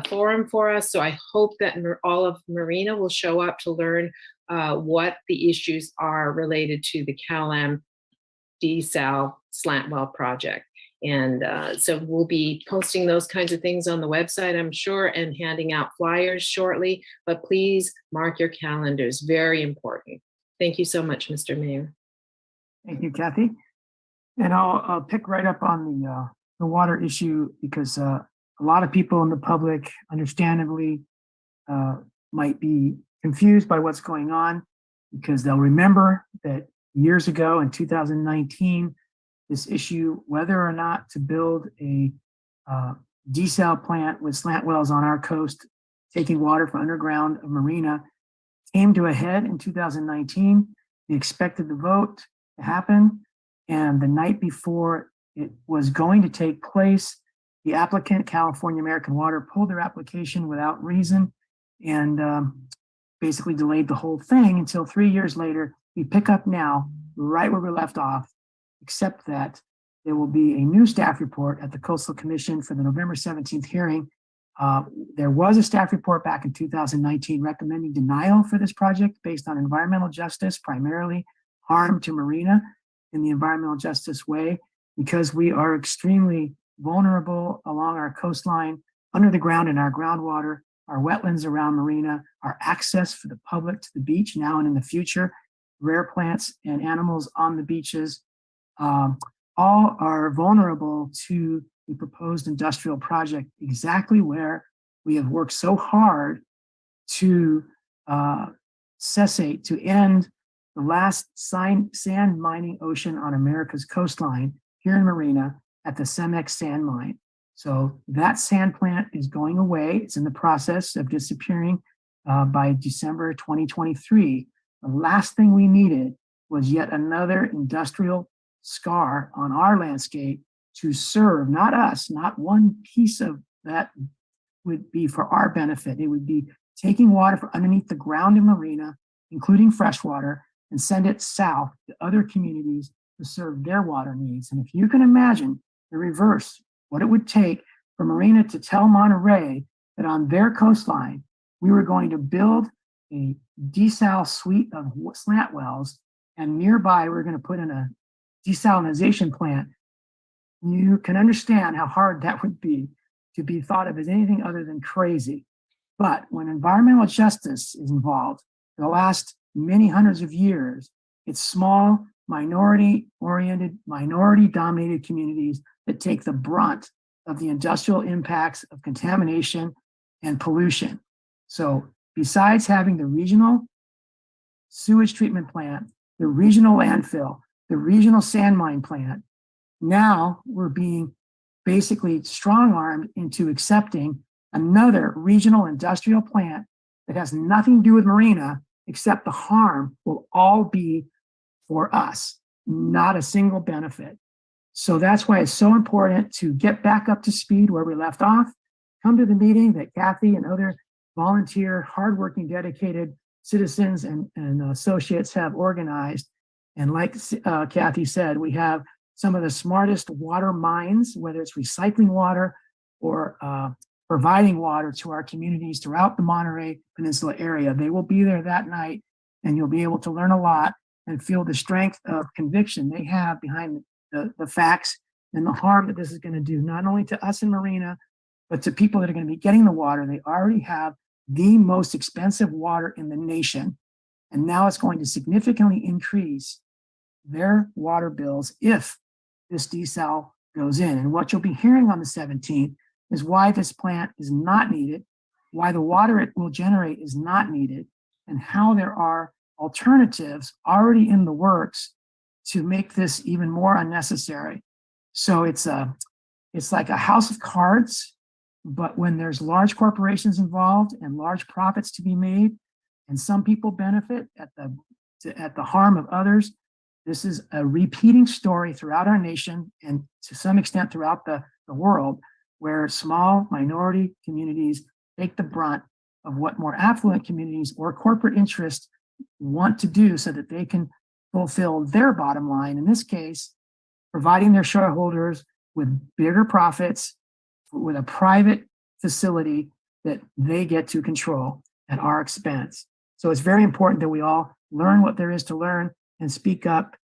forum for us. So I hope that all of Marina will show up to learn what the issues are related to the Cal-Am desal slant well project. And so we'll be posting those kinds of things on the website, I'm sure, and handing out flyers shortly, but please mark your calendars, very important. Thank you so much, Mr. Mayor. Thank you, Kathy. And I'll pick right up on the water issue because a lot of people in the public, understandably, might be confused by what's going on because they'll remember that years ago in 2019, this issue, whether or not to build a desal plant with slant wells on our coast, taking water from underground of Marina, came to a head in 2019. We expected the vote to happen. And the night before it was going to take place, the applicant, California American Water, pulled their application without reason and basically delayed the whole thing until 3 years later. We pick up now right where we left off, except that there will be a new staff report at the Coastal Commission for the November 17th hearing. There was a staff report back in 2019 recommending denial for this project based on environmental justice, primarily harm to Marina in the environmental justice way, because we are extremely vulnerable along our coastline, under the ground in our groundwater, our wetlands around Marina, our access for the public to the beach now and in the future, rare plants and animals on the beaches, all are vulnerable to the proposed industrial project, exactly where we have worked so hard to cessate, to end the last sand mining ocean on America's coastline here in Marina at the Cemex sand mine. So that sand plant is going away. It's in the process of disappearing by December 2023. The last thing we needed was yet another industrial scar on our landscape to serve, not us, not one piece of that would be for our benefit. It would be taking water from underneath the ground in Marina, including freshwater, and send it south to other communities to serve their water needs. And if you can imagine the reverse, what it would take for Marina to tell Monterey that on their coastline, we were going to build a desal suite of slant wells, and nearby we're going to put in a desalinization plant, you can understand how hard that would be to be thought of as anything other than crazy. But when environmental justice is involved, for the last many hundreds of years, it's small, minority-oriented, minority-dominated communities that take the brunt of the industrial impacts of contamination and pollution. So besides having the regional sewage treatment plant, the regional landfill, the regional sand mine plant, now we're being basically strong-armed into accepting another regional industrial plant that has nothing to do with Marina, except the harm will all be for us, not a single benefit. So that's why it's so important to get back up to speed where we left off. Come to the meeting that Kathy and other volunteer, hardworking, dedicated citizens and associates have organized. And like Kathy said, we have some of the smartest water minds, whether it's recycling water or providing water to our communities throughout the Monterey Peninsula area. They will be there that night, and you'll be able to learn a lot and feel the strength of conviction they have behind the facts and the harm that this is going to do, not only to us in Marina, but to people that are going to be getting the water. They already have the most expensive water in the nation, and now it's going to significantly increase their water bills if this desal goes in. And what you'll be hearing on the 17th is why this plant is not needed, why the water it will generate is not needed, and how there are alternatives already in the works to make this even more unnecessary. So it's like a house of cards, but when there's large corporations involved and large profits to be made, and some people benefit at the harm of others, this is a repeating story throughout our nation and to some extent throughout the world, where small minority communities take the brunt of what more affluent communities or corporate interests want to do so that they can fulfill their bottom line. In this case, providing their shareholders with bigger profits with a private facility that they get to control at our expense. So it's very important that we all learn what there is to learn and speak up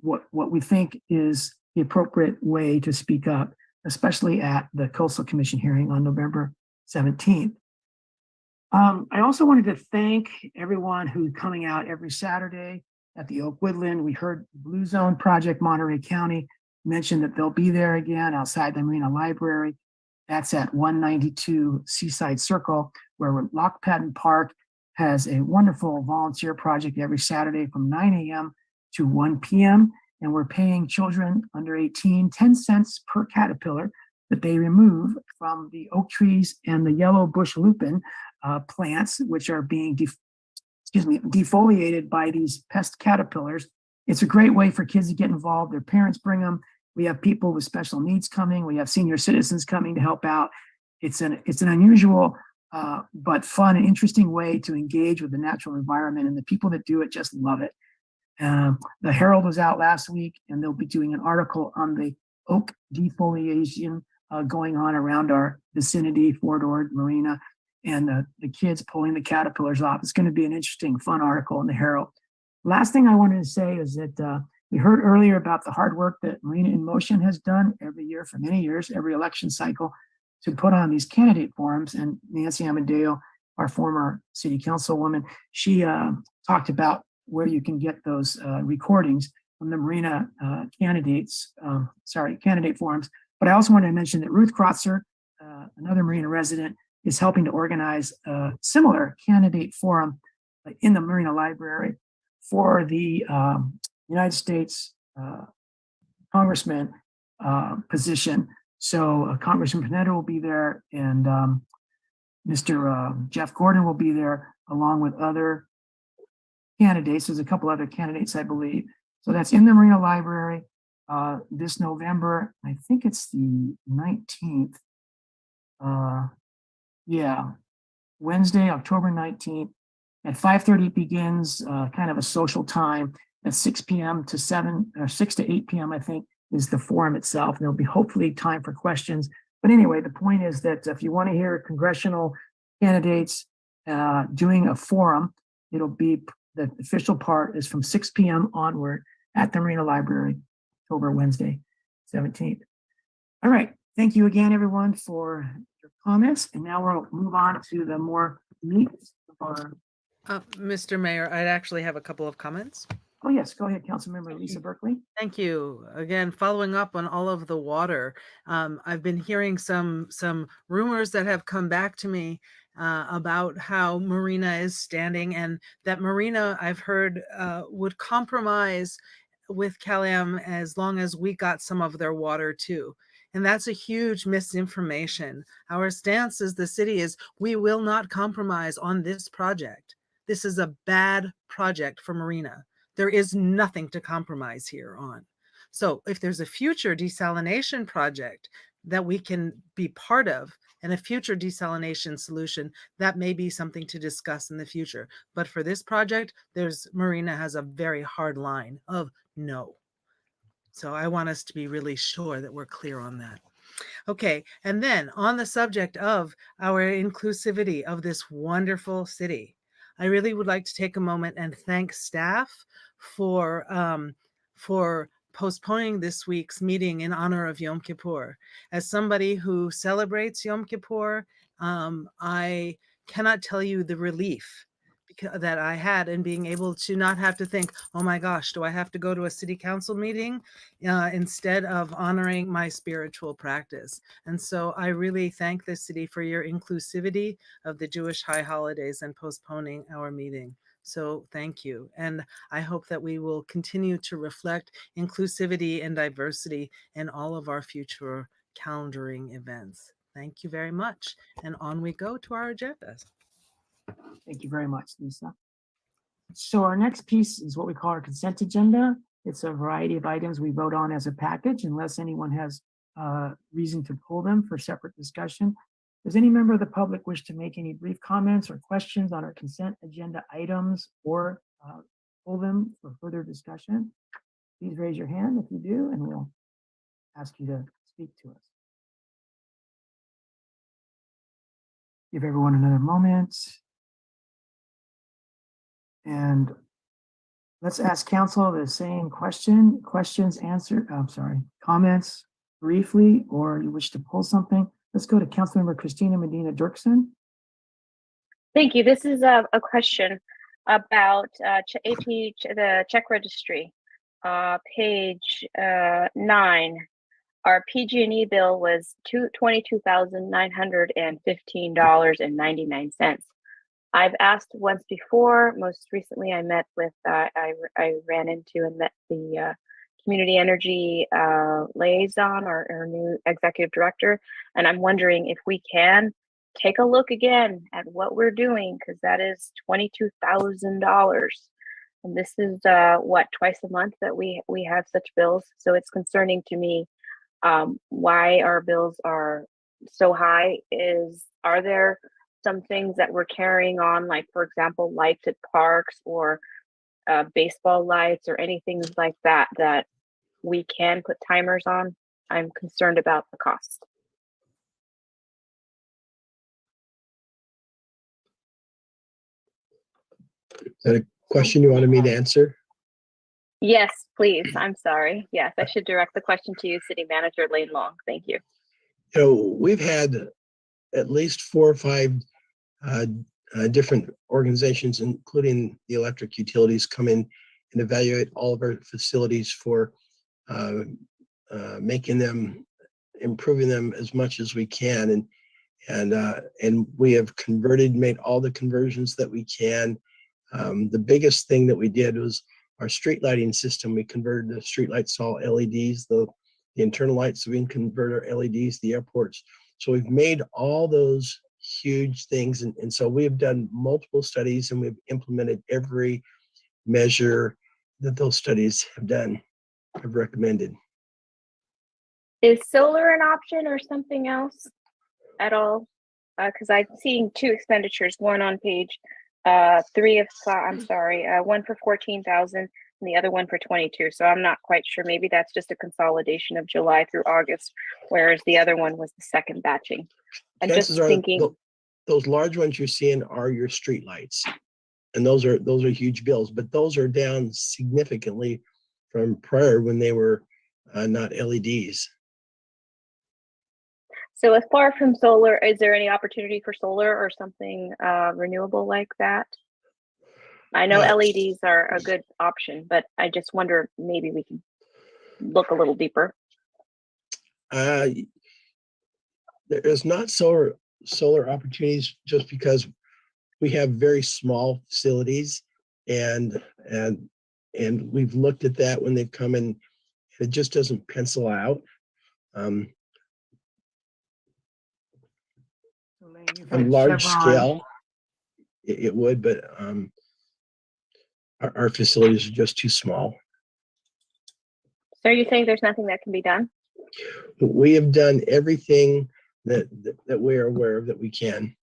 what we think is the appropriate way to speak up, especially at the Coastal Commission hearing on November 17th. I also wanted to thank everyone who's coming out every Saturday at the Oak Woodland. We heard Blue Zone Project Monterey County mention that they'll be there again outside the Marina Library. That's at 192 Seaside Circle, where Lock Patton Park has a wonderful volunteer project every Saturday from 9 a.m. to 1 p.m. And we're paying children under 18 10 cents per caterpillar that they remove from the oak trees and the yellow bush lupin plants, which are being defoliated by these pest caterpillars. It's a great way for kids to get involved. Their parents bring them. We have people with special needs coming. We have senior citizens coming to help out. It's an unusual but fun and interesting way to engage with the natural environment, and the people that do it just love it. The Herald was out last week, and they'll be doing an article on the oak defoliation going on around our vicinity, Fort Ord, Marina, and the kids pulling the caterpillars off. It's going to be an interesting, fun article in the Herald. Last thing I wanted to say is that we heard earlier about the hard work that Marina in Motion has done every year for many years, every election cycle, to put on these candidate forums. And Nancy Amadeo, our former city councilwoman, she talked about where you can get those recordings from the Marina candidate forums. But I also wanted to mention that Ruth Krotzer, another Marina resident, is helping to organize a similar candidate forum in the Marina Library for the United States congressman position. So Congressman Panetta will be there, and Mr. Jeff Gordon will be there, along with other candidates. There's a couple other candidates, I believe. So that's in the Marina Library this November. I think it's the 19th. Wednesday, October 19th at 5:30 begins kind of a social time. At 6 p.m. to 7 or 6 to 8 p.m. I think is the forum itself. And there'll be hopefully time for questions. But anyway, the point is that if you want to hear congressional candidates doing a forum, it'll be the official part is from 6 p.m. onward at the Marina Library, Wednesday, 17th. All right. Thank you again, everyone, for your comments. And now we'll move on to the more meat of our Mr. Mayor, I'd actually have a couple of comments. Oh, yes, go ahead, Councilmember Lisa Berkeley. Thank you. Again, following up on all of the water, I've been hearing some rumors that have come back to me about how Marina is standing, and that Marina, I've heard, would compromise with Caliam as long as we got some of their water too. And that's a huge misinformation. Our stance as the city is we will not compromise on this project. This is a bad project for Marina. There is nothing to compromise here on. So if there's a future desalination project that we can be part of and a future desalination solution, that may be something to discuss in the future. But for this project, Marina has a very hard line of no. So I want us to be really sure that we're clear on that. Okay, and then on the subject of our inclusivity of this wonderful city, I really would like to take a moment and thank staff for postponing this week's meeting in honor of Yom Kippur. As somebody who celebrates Yom Kippur, I cannot tell you the relief that I had in being able to not have to think, oh my gosh, do I have to go to a city council meeting instead of honoring my spiritual practice? And so I really thank the city for your inclusivity of the Jewish high holidays and postponing our meeting. So thank you. And I hope that we will continue to reflect inclusivity and diversity in all of our future calendaring events. Thank you very much. And on we go to our agendas. Thank you very much, Lisa. So our next piece is what we call our consent agenda. It's a variety of items we vote on as a package unless anyone has reason to pull them for separate discussion. Does any member of the public wish to make any brief comments or questions on our consent agenda items or pull them for further discussion? Please raise your hand if you do, and we'll ask you to speak to us. Give everyone another moment. And let's ask council the same questions answered, comments briefly, or you wish to pull something. Let's go to Councilmember Christina Medina Dirksen. Thank you. This is a question about the check registry, page 9. Our PG&E bill was $22,915.99. I've asked once before. Most recently, I met with I ran into and met the community energy liaison, our new executive director, and I'm wondering if we can take a look again at what we're doing, because that is $22,000, and this is what, twice a month that we have such bills. So it's concerning to me why our bills are so high. Are there some things that we're carrying on, like, for example, lights at parks or baseball lights or anything like that, that we can put timers on? I'm concerned about the cost. Is that a question you wanted me to answer? Yes, please. I'm sorry. Yes, I should direct the question to you, City Manager Lane Long. Thank you. You know, we've had at least 4 or 5 different organizations, including the electric utilities, come in and evaluate all of our facilities for making them, improving them as much as we can, and we have made all the conversions that we can. The biggest thing that we did was our street lighting system. We converted the street lights to all LEDs, the internal lights, so we can convert our LEDs, the airports. So we've made all those huge things. And so we have done multiple studies, and we've implemented every measure that those studies have recommended. Is solar an option or something else at all? Because I'm seeing 2 expenditures, one on page 3 of, I'm sorry, one for 14,000 and the other one for 22. So I'm not quite sure. Maybe that's just a consolidation of July through August, whereas the other one was the second batching. And Chances just thinking, those large ones you're seeing are your street lights, and those are huge bills, but those are down significantly from prior when they were not LEDs. so as far from solar, is there any opportunity for solar or something renewable like that? I know LEDs are a good option, but I just wonder maybe we can look a little deeper. There is not solar opportunities just because we have very small facilities, and we've looked at that when they've come in. It just doesn't pencil out. On large scale, it would, but our facilities are just too small. So are you saying there's nothing that can be done? We have done everything that we're aware of that we can.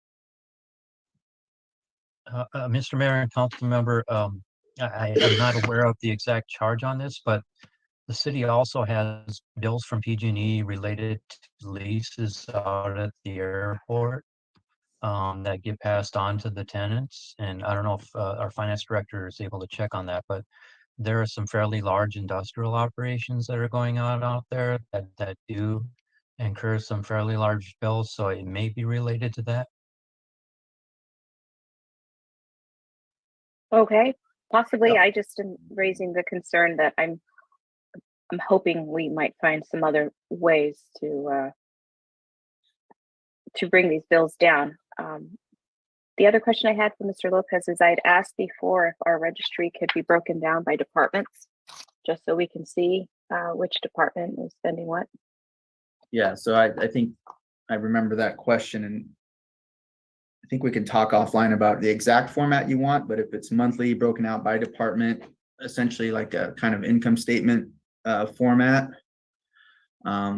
Mr. Mayor and council member, I am not aware of the exact charge on this, but the city also has bills from PG&E related to leases out at the airport that get passed on to the tenants. And I don't know if our finance director is able to check on that, but there are some fairly large industrial operations that are going on out there that do incur some fairly large bills. So it may be related to that. Okay, possibly. I just am raising the concern that I'm hoping we might find some other ways to bring these bills down. The other question I had for Mr. Lopez is I'd asked before if our registry could be broken down by departments, just so we can see which department is spending what. Yeah, so I think I remember that question, and I think we can talk offline about the exact format you want, but if it's monthly broken out by department, essentially like a kind of income statement format,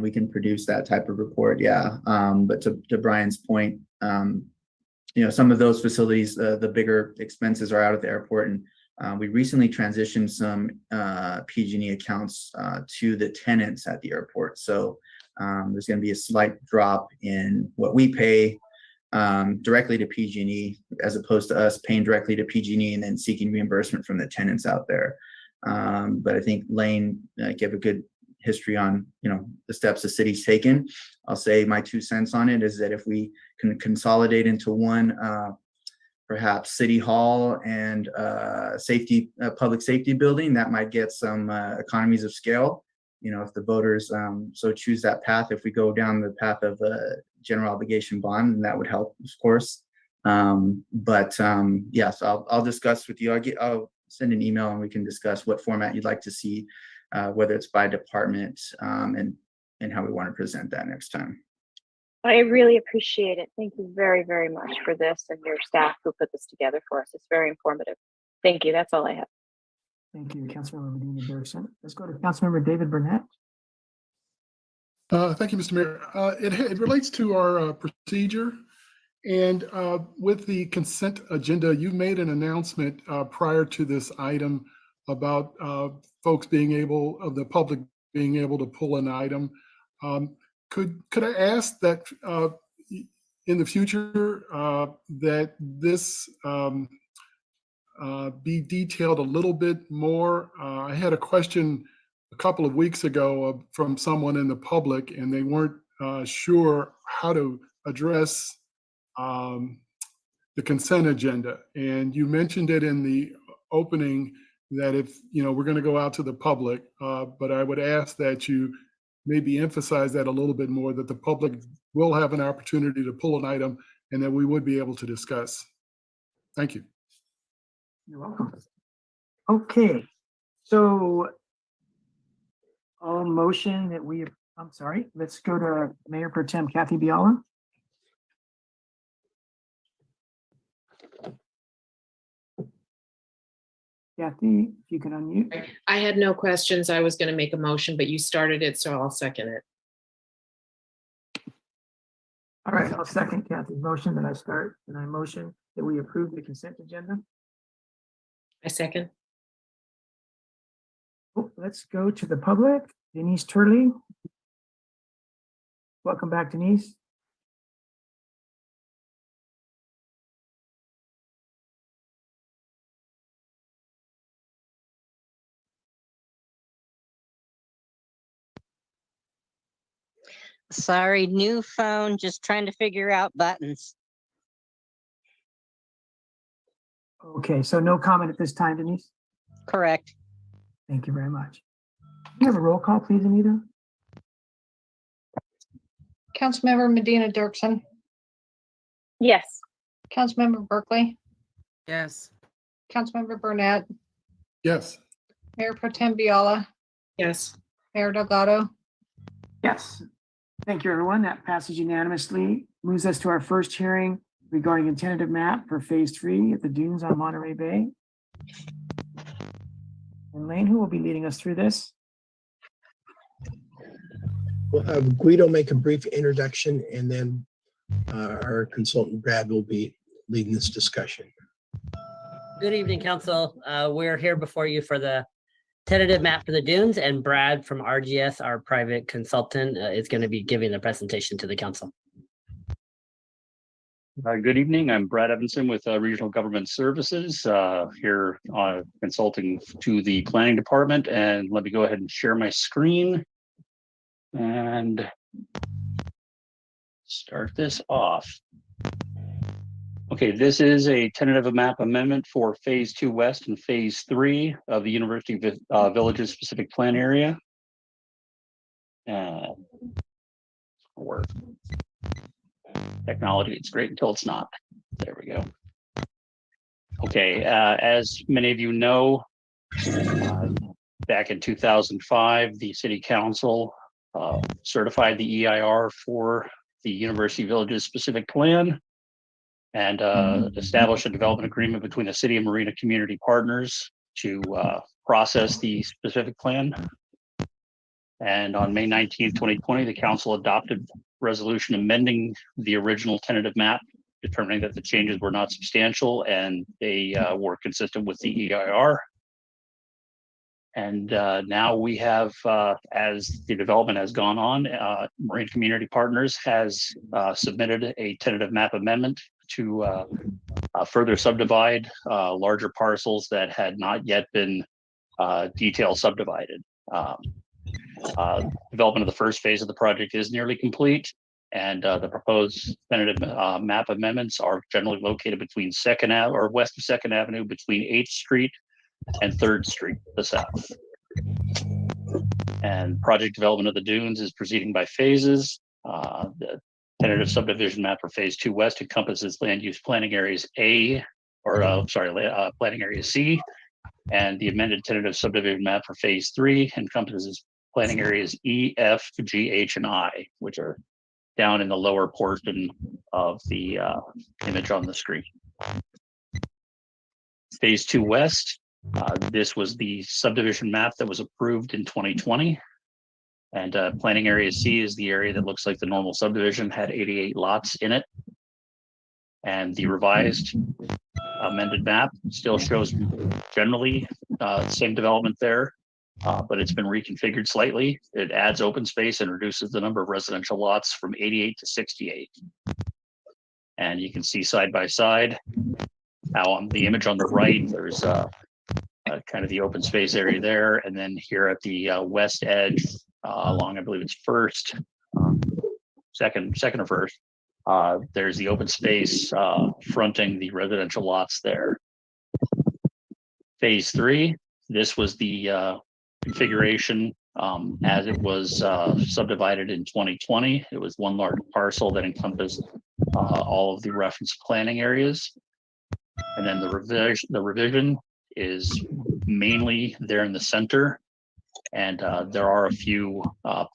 we can produce that type of report. Yeah. But to Brian's point, some of those facilities, the bigger expenses are out at the airport, and we recently transitioned some PG&E accounts to the tenants at the airport. So there's going to be a slight drop in what we pay directly to PG&E, as opposed to us paying directly to PG&E and then seeking reimbursement from the tenants out there. But I think Lane gave a good history on the steps the city's taken. I'll say my 2 cents on it is that if we can consolidate into one, perhaps city hall and public safety building, that might get some economies of scale. If the voters so choose that path, if we go down the path of a general obligation bond, then that would help, of course. Yes, I'll discuss with you. I'll send an email and we can discuss what format you'd like to see, whether it's by department, and how we want to present that next time. I really appreciate it. Thank you very, very much for this and your staff who put this together for us. It's very informative. Thank you. That's all I have. Thank you, Councilmember Medina Dirksen. Let's go to Councilmember David Burnett. Thank you, Mr. Mayor. It relates to our procedure. And with the consent agenda, you made an announcement prior to this item about folks the public being able to pull an item. Could I ask that in the future that this be detailed a little bit more? I had a question a couple of weeks ago from someone in the public, and they weren't sure how to address the consent agenda. And you mentioned it in the opening that if we're going to go out to the public, but I would ask that you maybe emphasize that a little bit more, that the public will have an opportunity to pull an item and that we would be able to discuss. Thank you. You're welcome. Okay, so I'll motion that I'm sorry, let's go to Mayor Pro Tem Kathy Biala. Kathy, if you can unmute. I had no questions. I was going to make a motion, but you started it, so I'll second it. All right, I'll second Kathy's motion that I start, and I motion that we approve the consent agenda. I second. Oh, let's go to the public. Denise Turley. Welcome back, Denise. Sorry, new phone, just trying to figure out buttons. Okay, so no comment at this time, Denise? Correct. Thank you very much. Can you have a roll call, please, Anita? Councilmember Medina Dirksen, Yes. Councilmember Berkeley, Yes. Councilmember Burnett, Yes. Mayor Pro Tem Viola, Yes. Mayor Delgado. Yes. Thank you, everyone. That passes unanimously. Moves us to our first hearing regarding a tentative map for Phase 3 at the dunes on Monterey Bay. And Lane, who will be leading us through this? We'll have Guido make a brief introduction, and then our consultant Brad will be leading this discussion. Good evening, Council. We're here before you for the tentative map for the dunes, and Brad from RGS, our private consultant, is going to be giving the presentation to the Council. Good evening. I'm Brad Evanson with Regional Government Services here consulting to the Planning Department. And let me go ahead and share my screen and start this off. Okay, this is a tentative map amendment for Phase 2 West and Phase 3 of the University Villages Specific Plan Area. Work. Technology, it's great until it's not. There we go. Okay, as many of you know, back in 2005, the City Council certified the EIR for the University Villages Specific Plan and established a development agreement between the City and Marina community partners to process the specific plan. And on May 19th, 2020, the council adopted resolution amending the original tentative map, determining that the changes were not substantial and they were consistent with the EIR. And now we have, as the development has gone on, Marine Community Partners has submitted a tentative map amendment to further subdivide larger parcels that had not yet been detail subdivided. Development of the first phase of the project is nearly complete, and the proposed tentative map amendments are generally located between Second Ave or west of Second Avenue between 8th Street and 3rd Street to the south. And project development of the dunes is proceeding by phases. The tentative subdivision map for Phase 2 West encompasses land use planning areas planning area C, and the amended tentative subdivision map for Phase 3 encompasses planning areas E, F, G, H, and I, which are down in the lower portion of the image on the screen. Phase 2 West, this was the subdivision map that was approved in 2020. And planning area C is the area that looks like the normal subdivision, had 88 lots in it. And the revised amended map still shows generally same development there, but it's been reconfigured slightly. It adds open space and reduces the number of residential lots from 88 to 68. And you can see side by side how on the image on the right, there's kind of the open space area there. And then here at the west edge, along, I believe it's second or first, there's the open space fronting the residential lots there. Phase 3, this was the configuration as it was subdivided in 2020. It was one large parcel that encompassed all of the reference planning areas. And then the revision is mainly there in the center. And there are a few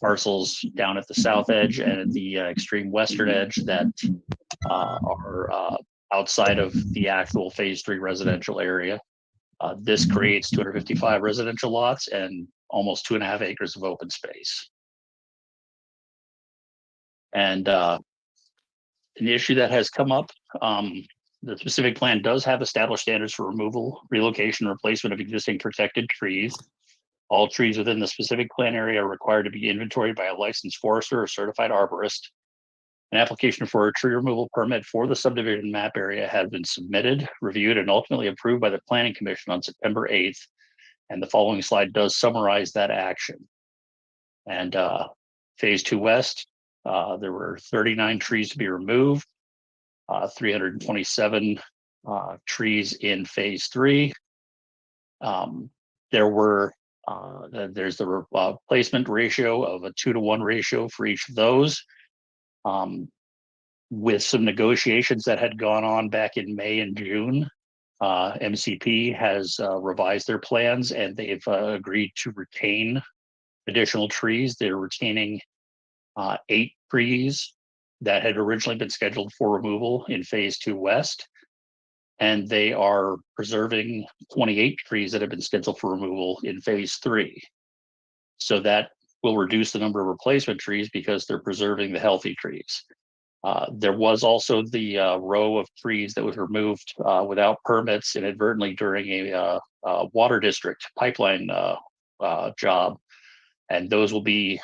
parcels down at the south edge and at the extreme western edge that are outside of the actual Phase 3 residential area. This creates 255 residential lots and almost 2.5 acres of open space. And an issue that has come up, the specific plan does have established standards for removal, relocation, replacement of existing protected trees. All trees within the specific plan area are required to be inventoried by a licensed forester or certified arborist. An application for a tree removal permit for the subdivision map area has been submitted, reviewed, and ultimately approved by the Planning Commission on September 8th. And the following slide does summarize that action. And Phase 2 West, there were 39 trees to be removed, 327 trees in phase 3. There's the replacement ratio of a 2-to-1 ratio for each of those. With some negotiations that had gone on back in May and June, MCP has revised their plans and they've agreed to retain additional trees. They're retaining 8 trees that had originally been scheduled for removal in phase 2 west. And they are preserving 28 trees that have been scheduled for removal in phase 3. So that will reduce the number of replacement trees because they're preserving the healthy trees. There was also the row of trees that was removed without permits inadvertently during a water district pipeline job. And those will be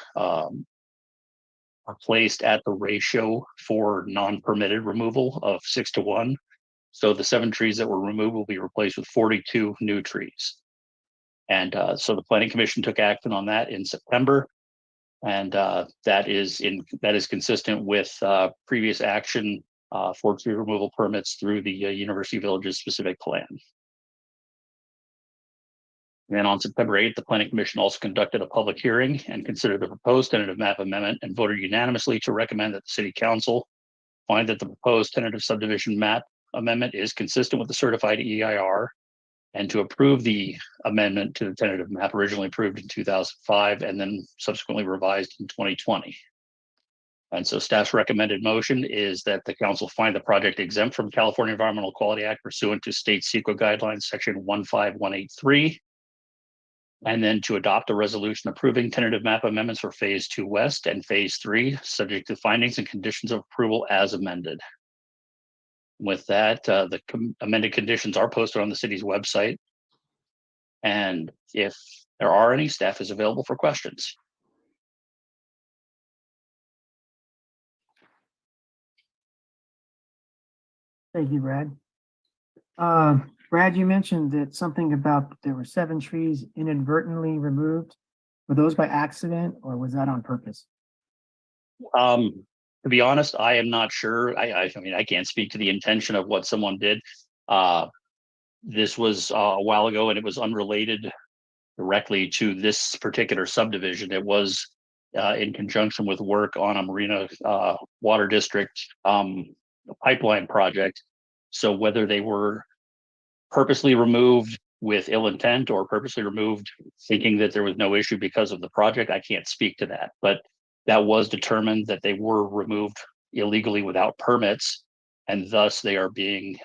placed at the ratio for non-permitted removal of 6-to-1. So the 7 trees that were removed will be replaced with 42 new trees. And so the Planning Commission took action on that in September. And that is consistent with previous action for tree removal permits through the University Villages specific plan. And on September 8th, the Planning Commission also conducted a public hearing and considered the proposed tentative map amendment and voted unanimously to recommend that the City Council find that the proposed tentative subdivision map amendment is consistent with the certified EIR and to approve the amendment to the tentative map originally approved in 2005 and then subsequently revised in 2020. And so staff's recommended motion is that the council find the project exempt from California Environmental Quality Act pursuant to state CEQA guidelines, section 15183. And then to adopt a resolution approving tentative map amendments for phase 2 west and phase 3, subject to findings and conditions of approval as amended. With that, the amended conditions are posted on the city's website. And if there are any, staff is available for questions. Thank you, Brad. Brad, you mentioned that something about there were 7 trees inadvertently removed. Were those by accident or was that on purpose? To be honest, I am not sure. I mean, I can't speak to the intention of what someone did. This was a while ago and it was unrelated directly to this particular subdivision. It was in conjunction with work on a Marina water district pipeline project. So whether they were purposely removed with ill intent or purposely removed thinking that there was no issue because of the project, I can't speak to that. But that was determined that they were removed illegally without permits, and thus they are being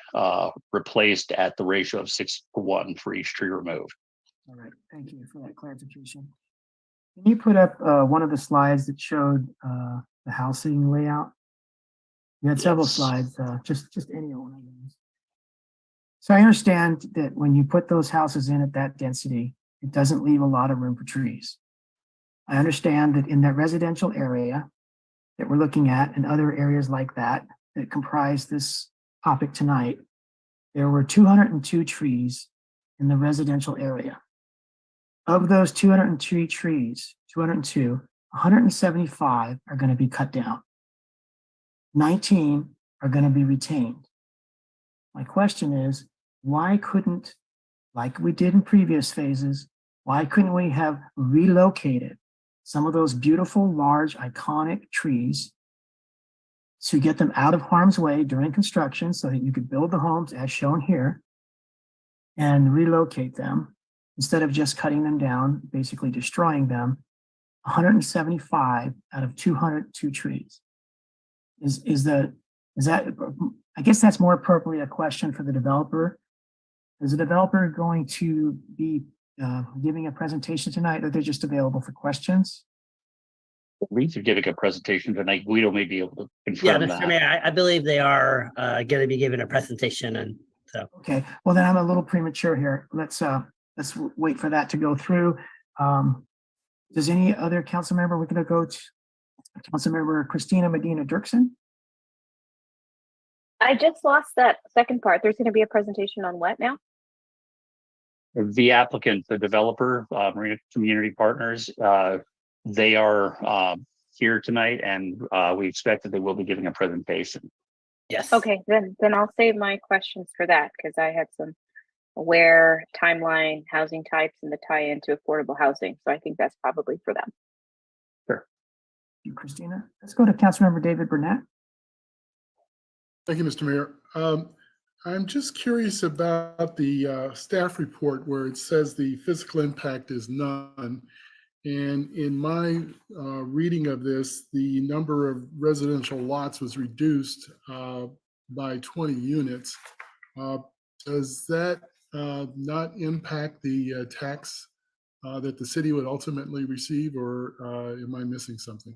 replaced at the ratio of 6-to-1 for each tree removed. All right, thank you for that clarification. Can you put up one of the slides that showed the housing layout? You had several slides, just any one of those. So I understand that when you put those houses in at that density, it doesn't leave a lot of room for trees. I understand that in that residential area that we're looking at and other areas like that that comprise this topic tonight, there were 202 trees in the residential area. Of those 202 trees, 175 are going to be cut down. 19 are going to be retained. My question is, why couldn't, like we did in previous phases, why couldn't we have relocated some of those beautiful, large, iconic trees to get them out of harm's way during construction so that you could build the homes as shown here and relocate them instead of just cutting them down, basically destroying them? 175 out of 202 trees. Is that, I guess that's more appropriately a question for the developer. Is the developer going to be giving a presentation tonight, or they're just available for questions? They're giving a presentation tonight. Guido may be able to Yeah, confirm Mr. that. Mayor, I believe they are going to be giving a presentation, and so. Okay, well then I'm a little premature here. Let's wait for that to go through. Does any other council member, we're going to go to Councilmember Christina Medina Dirksen. I just lost that second part. There's going to be a presentation on what now? The applicant, the developer, Marina Community Partners, they are here tonight, and we expect that they will be giving a presentation. Yes. Okay, then I'll save my questions for that because I had some aware timeline, housing types, and the tie into affordable housing. So I think that's probably for them. Thank you, Christina. Let's go to Councilmember David Burnett. Thank you, Mr. Mayor. I'm just curious about the staff report where it says the physical impact is none. And in my reading of this, the number of residential lots was reduced by 20 units. Does that not impact the tax that the city would ultimately receive, or am I missing something?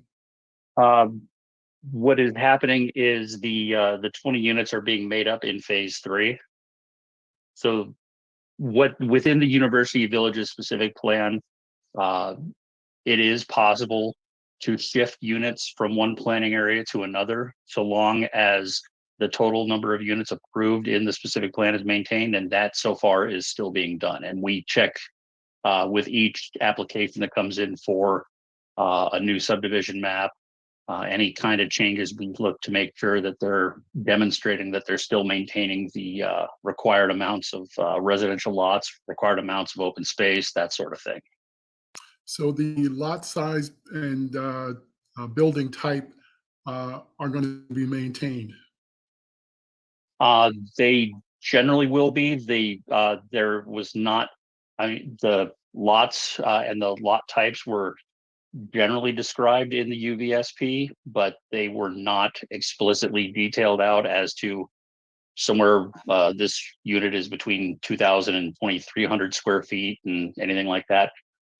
What is happening is the 20 units are being made up in phase 3. So what within the University Villages specific plan, it is possible to shift units from one planning area to another, so long as the total number of units approved in the specific plan is maintained, and that so far is still being done. And we check with each application that comes in for a new subdivision map, any kind of changes, we look to make sure that they're demonstrating that they're still maintaining the required amounts of residential lots, required amounts of open space, that sort of thing. So the lot size and building type are going to be maintained. They generally will be. There was not, I mean, the lots and the lot types were generally described in the UVSP, but they were not explicitly detailed out as to somewhere this unit is between 2,000 and 2,300 square feet and anything like that.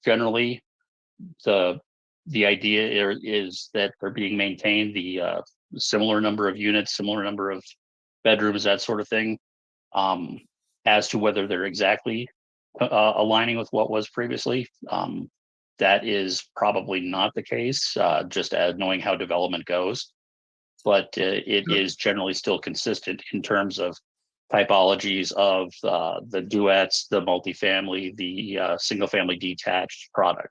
Generally, the idea is that they're being maintained, the similar number of units, similar number of bedrooms, that sort of thing. As to whether they're exactly aligning with what was previously, that is probably not the case, just as knowing how development goes. But it is generally still consistent in terms of typologies of the duets, the multifamily, the single family detached product.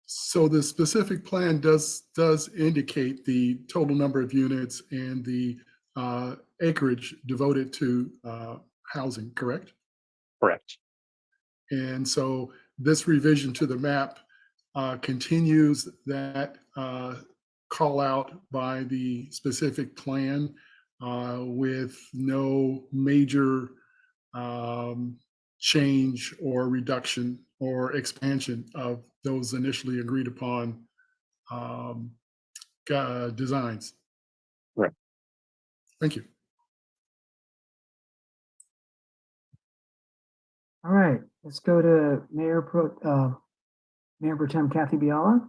So the specific plan does indicate the total number of units and the acreage devoted to housing, correct? Correct. And so this revision to the map continues that call out by the specific plan with no major change or reduction or expansion of those initially agreed upon designs. Right. Thank you. All right, let's go to Mayor Pro Tem Kathy Biala.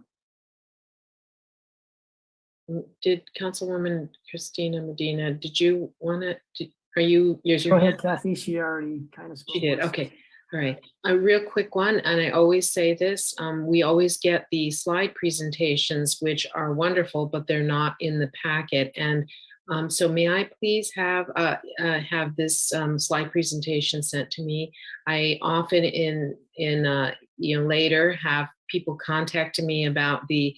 Did Councilwoman Christina Medina, did you want to, are you, here's Go your ahead, hand? Kathy. She already kind of spoke. She did, once. okay. All right, a real quick one, and I always say this, we always get the slide presentations, which are wonderful, but they're not in the packet. And so may I please have this slide presentation sent to me? I often later have people contact me about the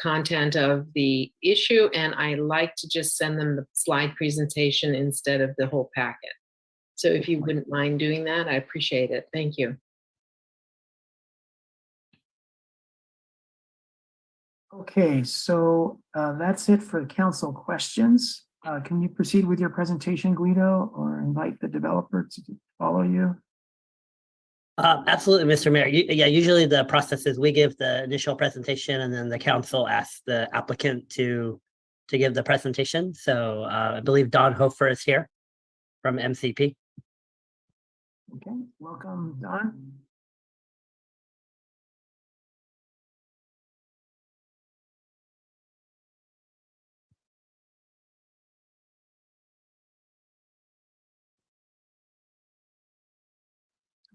content of the issue, and I like to just send them the slide presentation instead of the whole packet. So if you wouldn't mind doing that, I appreciate it. Thank you. Okay, so that's it for council questions. Can you proceed with your presentation, Guido, or invite the developer to follow you? Absolutely, Mr. Mayor. Yeah, usually the process is we give the initial presentation and then the council asks the applicant to give the presentation. So I believe Don Hofer is here from MCP. Okay, welcome, Don.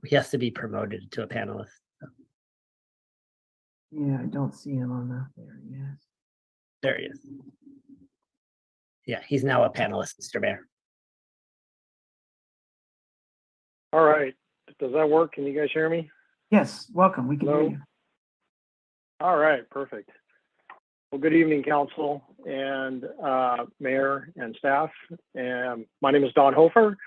He has to be promoted to a panelist. Yeah, I don't see him on that there. Yes. There he is. Yeah, he's now a panelist, Mr. Mayor. All right. Does that work? Can you guys hear me? Yes, welcome. We can hear Hello? you. All right, perfect. Well, good evening, council and mayor and staff. And my name is Don Hofer.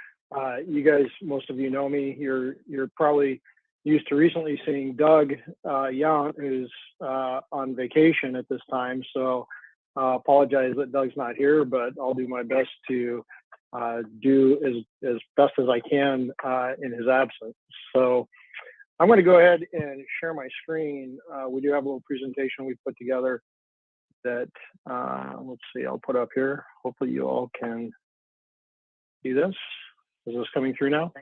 You guys, most of you know me. You're probably used to recently seeing Doug Young, who's on vacation at this time. So apologize that Doug's not here, but I'll do my best to do as best as I can in his absence. So I'm going to go ahead and share my screen. We do have a little presentation we put together that, let's see, I'll put up here. Hopefully you all can see this. Is this coming through now?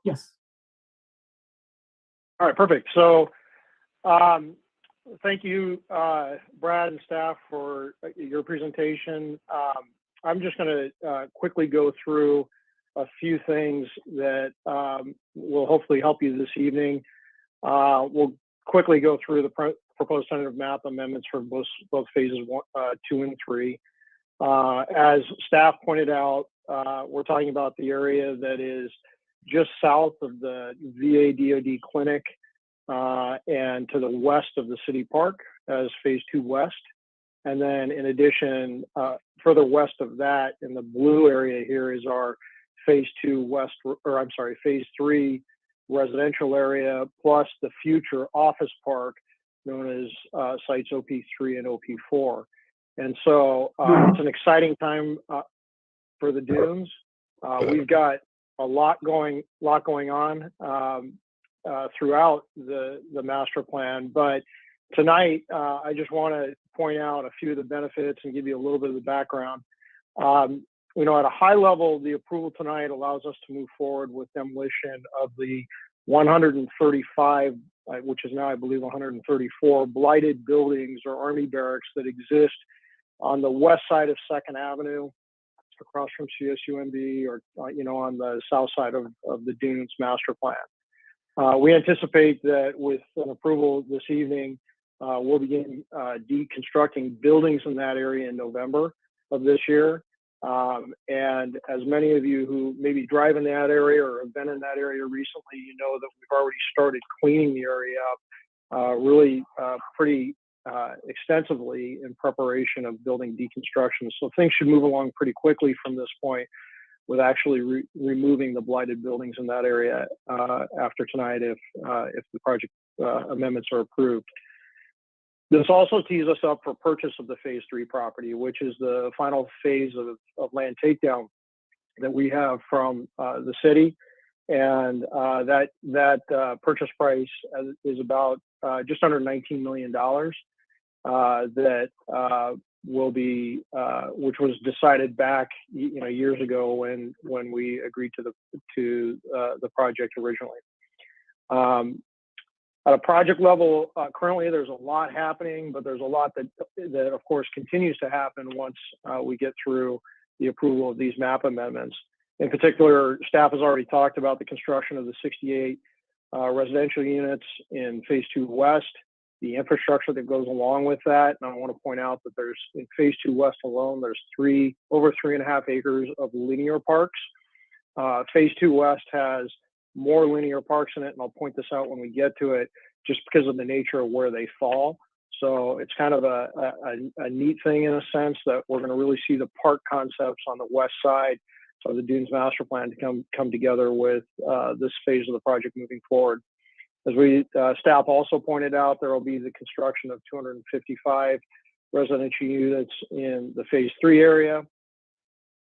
Yes. All right, perfect. So thank you, Brad and staff, for your presentation. I'm just going to quickly go through a few things that will hopefully help you this evening. We'll quickly go through the proposed tentative map amendments for both phases 2 and 3. As staff pointed out, we're talking about the area that is just south of the VA DoD clinic and to the west of the city park as phase 2 west. And then in addition, further west of that in the blue area here is our phase 2 west, or I'm sorry, phase 3 residential area, plus the future office park known as sites OP3 and OP4. And so it's an exciting time for the dunes. We've got a lot going on throughout the master plan, but tonight I just want to point out a few of the benefits and give you a little bit of the background. You know, at a high level, the approval tonight allows us to move forward with demolition of the 135, which is now, I believe, 134 blighted buildings or Army barracks that exist on the west side of 2nd Avenue, across from CSUMB, or you know, on the south side of the Dunes master plan. We anticipate that with an approval this evening, we'll begin deconstructing buildings in that area in November of this year. And as many of you who maybe drive in that area or have been in that area recently, you know that we've already started cleaning the area up really pretty extensively in preparation of building deconstruction. So things should move along pretty quickly from this point with actually removing the blighted buildings in that area after tonight if the project amendments are approved. This also tees us up for purchase of the phase 3 property, which is the final phase of land takedown that we have from the city. And that purchase price is about just under $19 million that will be, which was decided back years ago when we agreed to the project originally. At a project level, currently there's a lot happening, but there's a lot that of course continues to happen once we get through the approval of these map amendments. In particular, staff has already talked about the construction of the 68 residential units in phase 2 west, the infrastructure that goes along with that. And I want to point out that there's, in phase 2 west alone, there's over 3.5 acres of linear parks. Phase 2 west has more linear parks in it, and I'll point this out when we get to it, just because of the nature of where they fall. So it's kind of a neat thing in a sense that we're going to really see the park concepts on the west side of the Dunes master plan to come together with this phase of the project moving forward. As staff also pointed out, there will be the construction of 255 residential units in the phase 3 area.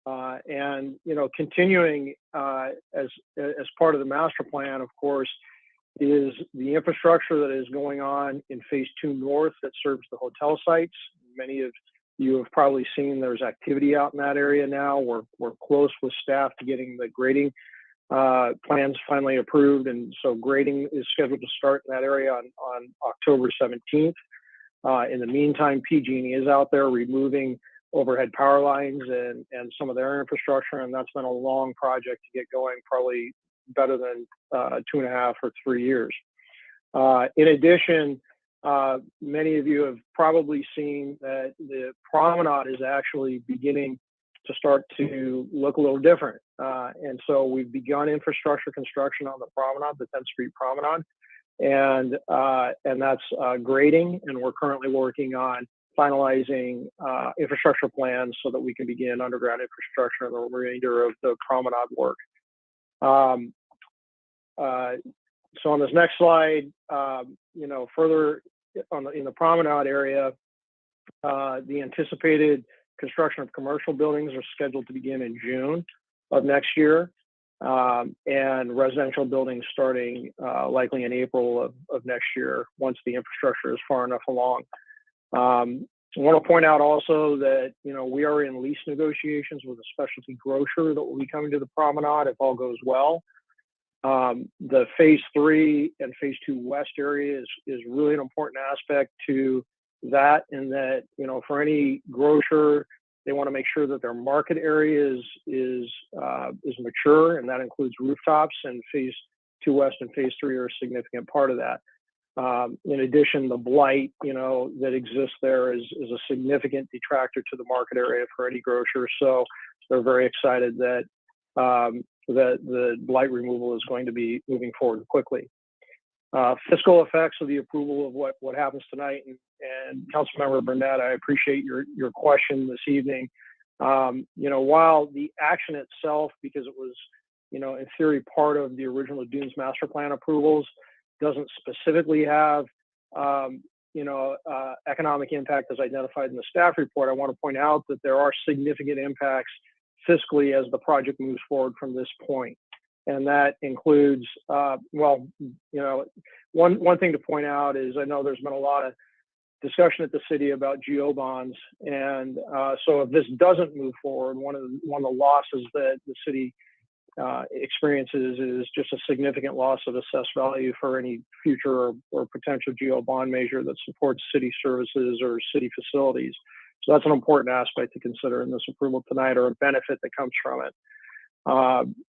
And continuing as part of the master plan, of course, is the infrastructure that is going on in phase 2 north that serves the hotel sites. Many of you have probably seen there's activity out in that area now. We're close with staff to getting the grading plans finally approved, and so grading is scheduled to start in that area on October 17th. In the meantime, PG&E is out there removing overhead power lines and some of their infrastructure, and that's been a long project to get going, probably better than 2.5 or 3 years. In addition, many of you have probably seen that the promenade is actually beginning to start to look a little different. And so we've begun infrastructure construction on the promenade, the 10th Street Promenade, and that's grading, and we're currently working on finalizing infrastructure plans so that we can begin underground infrastructure and the remainder of the promenade work. So on this next slide, further in the promenade area, the anticipated construction of commercial buildings are scheduled to begin in June of next year, and residential buildings starting likely in April of next year once the infrastructure is far enough along. I want to point out also that we are in lease negotiations with a specialty grocer that will be coming to the promenade if all goes well. The phase 3 and phase 2 west area is really an important aspect to that, in that for any grocer, they want to make sure that their market area is mature, and that includes rooftops. And phase 2 west and phase 3 are a significant part of that. In addition, the blight that exists there is a significant detractor to the market area for any grocer. So they're very excited that that the blight removal is going to be moving forward quickly. Fiscal effects of the approval of what happens tonight, and Councilmember Burnett, I appreciate your question this evening. While the action itself, because it was in theory part of the original Dunes master plan approvals, doesn't specifically have economic impact as identified in the staff report, I want to point out that there are significant impacts fiscally as the project moves forward from this point. And that includes, one thing to point out is I know there's been a lot of discussion at the city about GO bonds. And so if this doesn't move forward, one of the losses that the city experiences is just a significant loss of assessed value for any future or potential GO bond measure that supports city services or city facilities. So that's an important aspect to consider in this approval tonight, or a benefit that comes from it.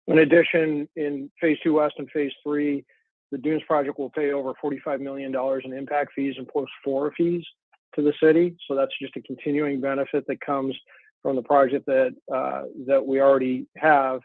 In addition, in phase 2 west and phase 3, the Dunes project will pay over $45 million in impact fees and post-4 fees to the city. So that's just a continuing benefit that comes from the project that we already have.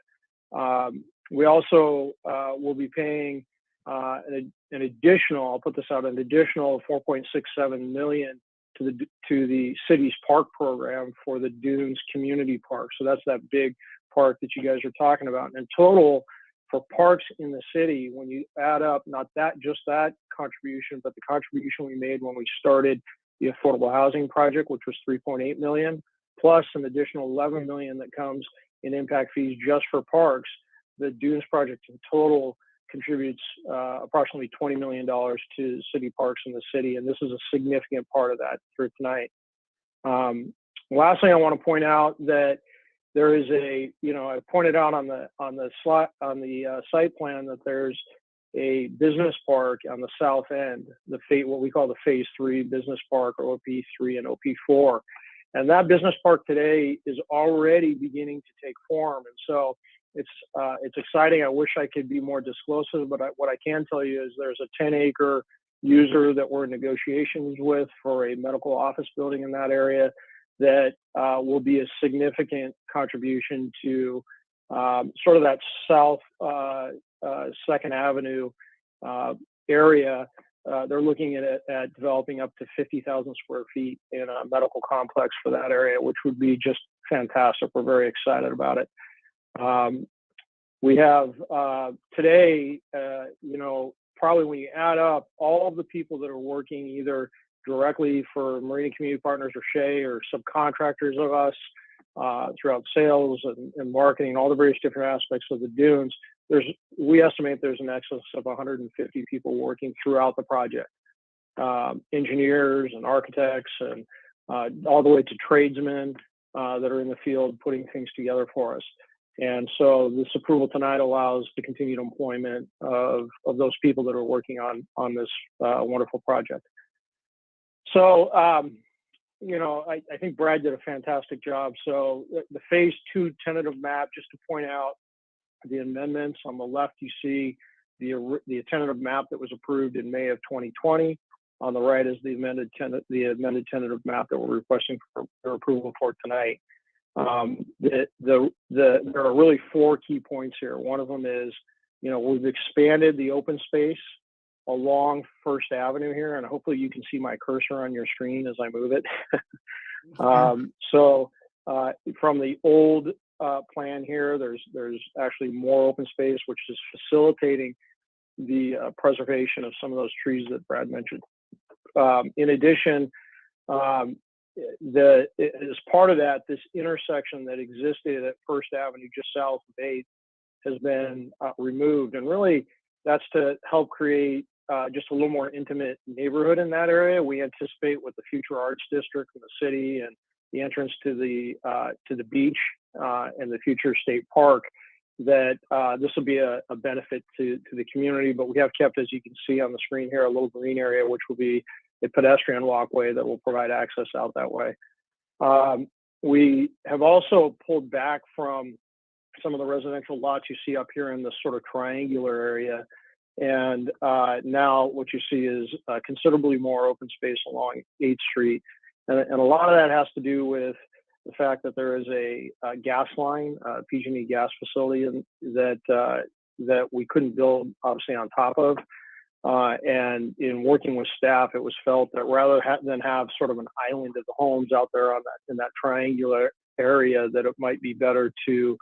We also will be paying an additional, I'll put this out, an additional $4.67 million to the city's park program for the Dunes Community Park. So that's that big park that you guys are talking about. And in total, for parks in the city, when you add up not just that contribution, but the contribution we made when we started the affordable housing project, which was $3.8 million, plus an additional $11 million that comes in impact fees just for parks, the Dunes project in total contributes approximately $20 million to city parks in the city. And this is a significant part of that for tonight. Lastly, I want to point out that there is I pointed out on the site plan that there's a business park on the south end, what we call the phase 3 business park, or OP3 and OP4. And that business park today is already beginning to take form. And so it's exciting. I wish I could be more disclosive, but what I can tell you is there's a 10-acre user that we're in negotiations with for a medical office building in that area that will be a significant contribution to sort of that south 2nd Avenue area. They're looking at developing up to 50,000 square feet in a medical complex for that area, which would be just fantastic. We're very excited about it. We have today, probably when you add up all of the people that are working either directly for Marina Community Partners or Shea, or subcontractors of us throughout sales and marketing, all the various different aspects of the Dunes, we estimate there's an excess of 150 people working throughout the project. Engineers and architects and all the way to tradesmen that are in the field putting things together for us. And so this approval tonight allows the continued employment of those people that are working on this wonderful project. So, I think Brad did a fantastic job. So the phase 2 tentative map, just to point out the amendments on the left, you see the tentative map that was approved in May of 2020. On the right is the amended tentative map that we're requesting for approval for tonight. There are really 4 key points here. One of them is, we've expanded the open space along First Avenue here, and hopefully you can see my cursor on your screen as I move it. From the old plan here, there's actually more open space, which is facilitating the preservation of some of those trees that Brad mentioned. In addition, as part of that, this intersection that existed at First Avenue just south of 8th has been removed, and really that's to help create just a little more intimate neighborhood in that area. We anticipate with the future arts district in the city and the entrance to the beach and the future state park that this will be a benefit to the community. But we have kept, as you can see on the screen here, a little green area, which will be a pedestrian walkway that will provide access out that way. We have also pulled back from some of the residential lots you see up here in this sort of triangular area. And now what you see is considerably more open space along 8th Street. And a lot of that has to do with the fact that there is a gas line, PG&E gas facility that we couldn't build obviously on top of. And in working with staff, it was felt that rather than have sort of an island of the homes out there in that triangular area, that it might be better to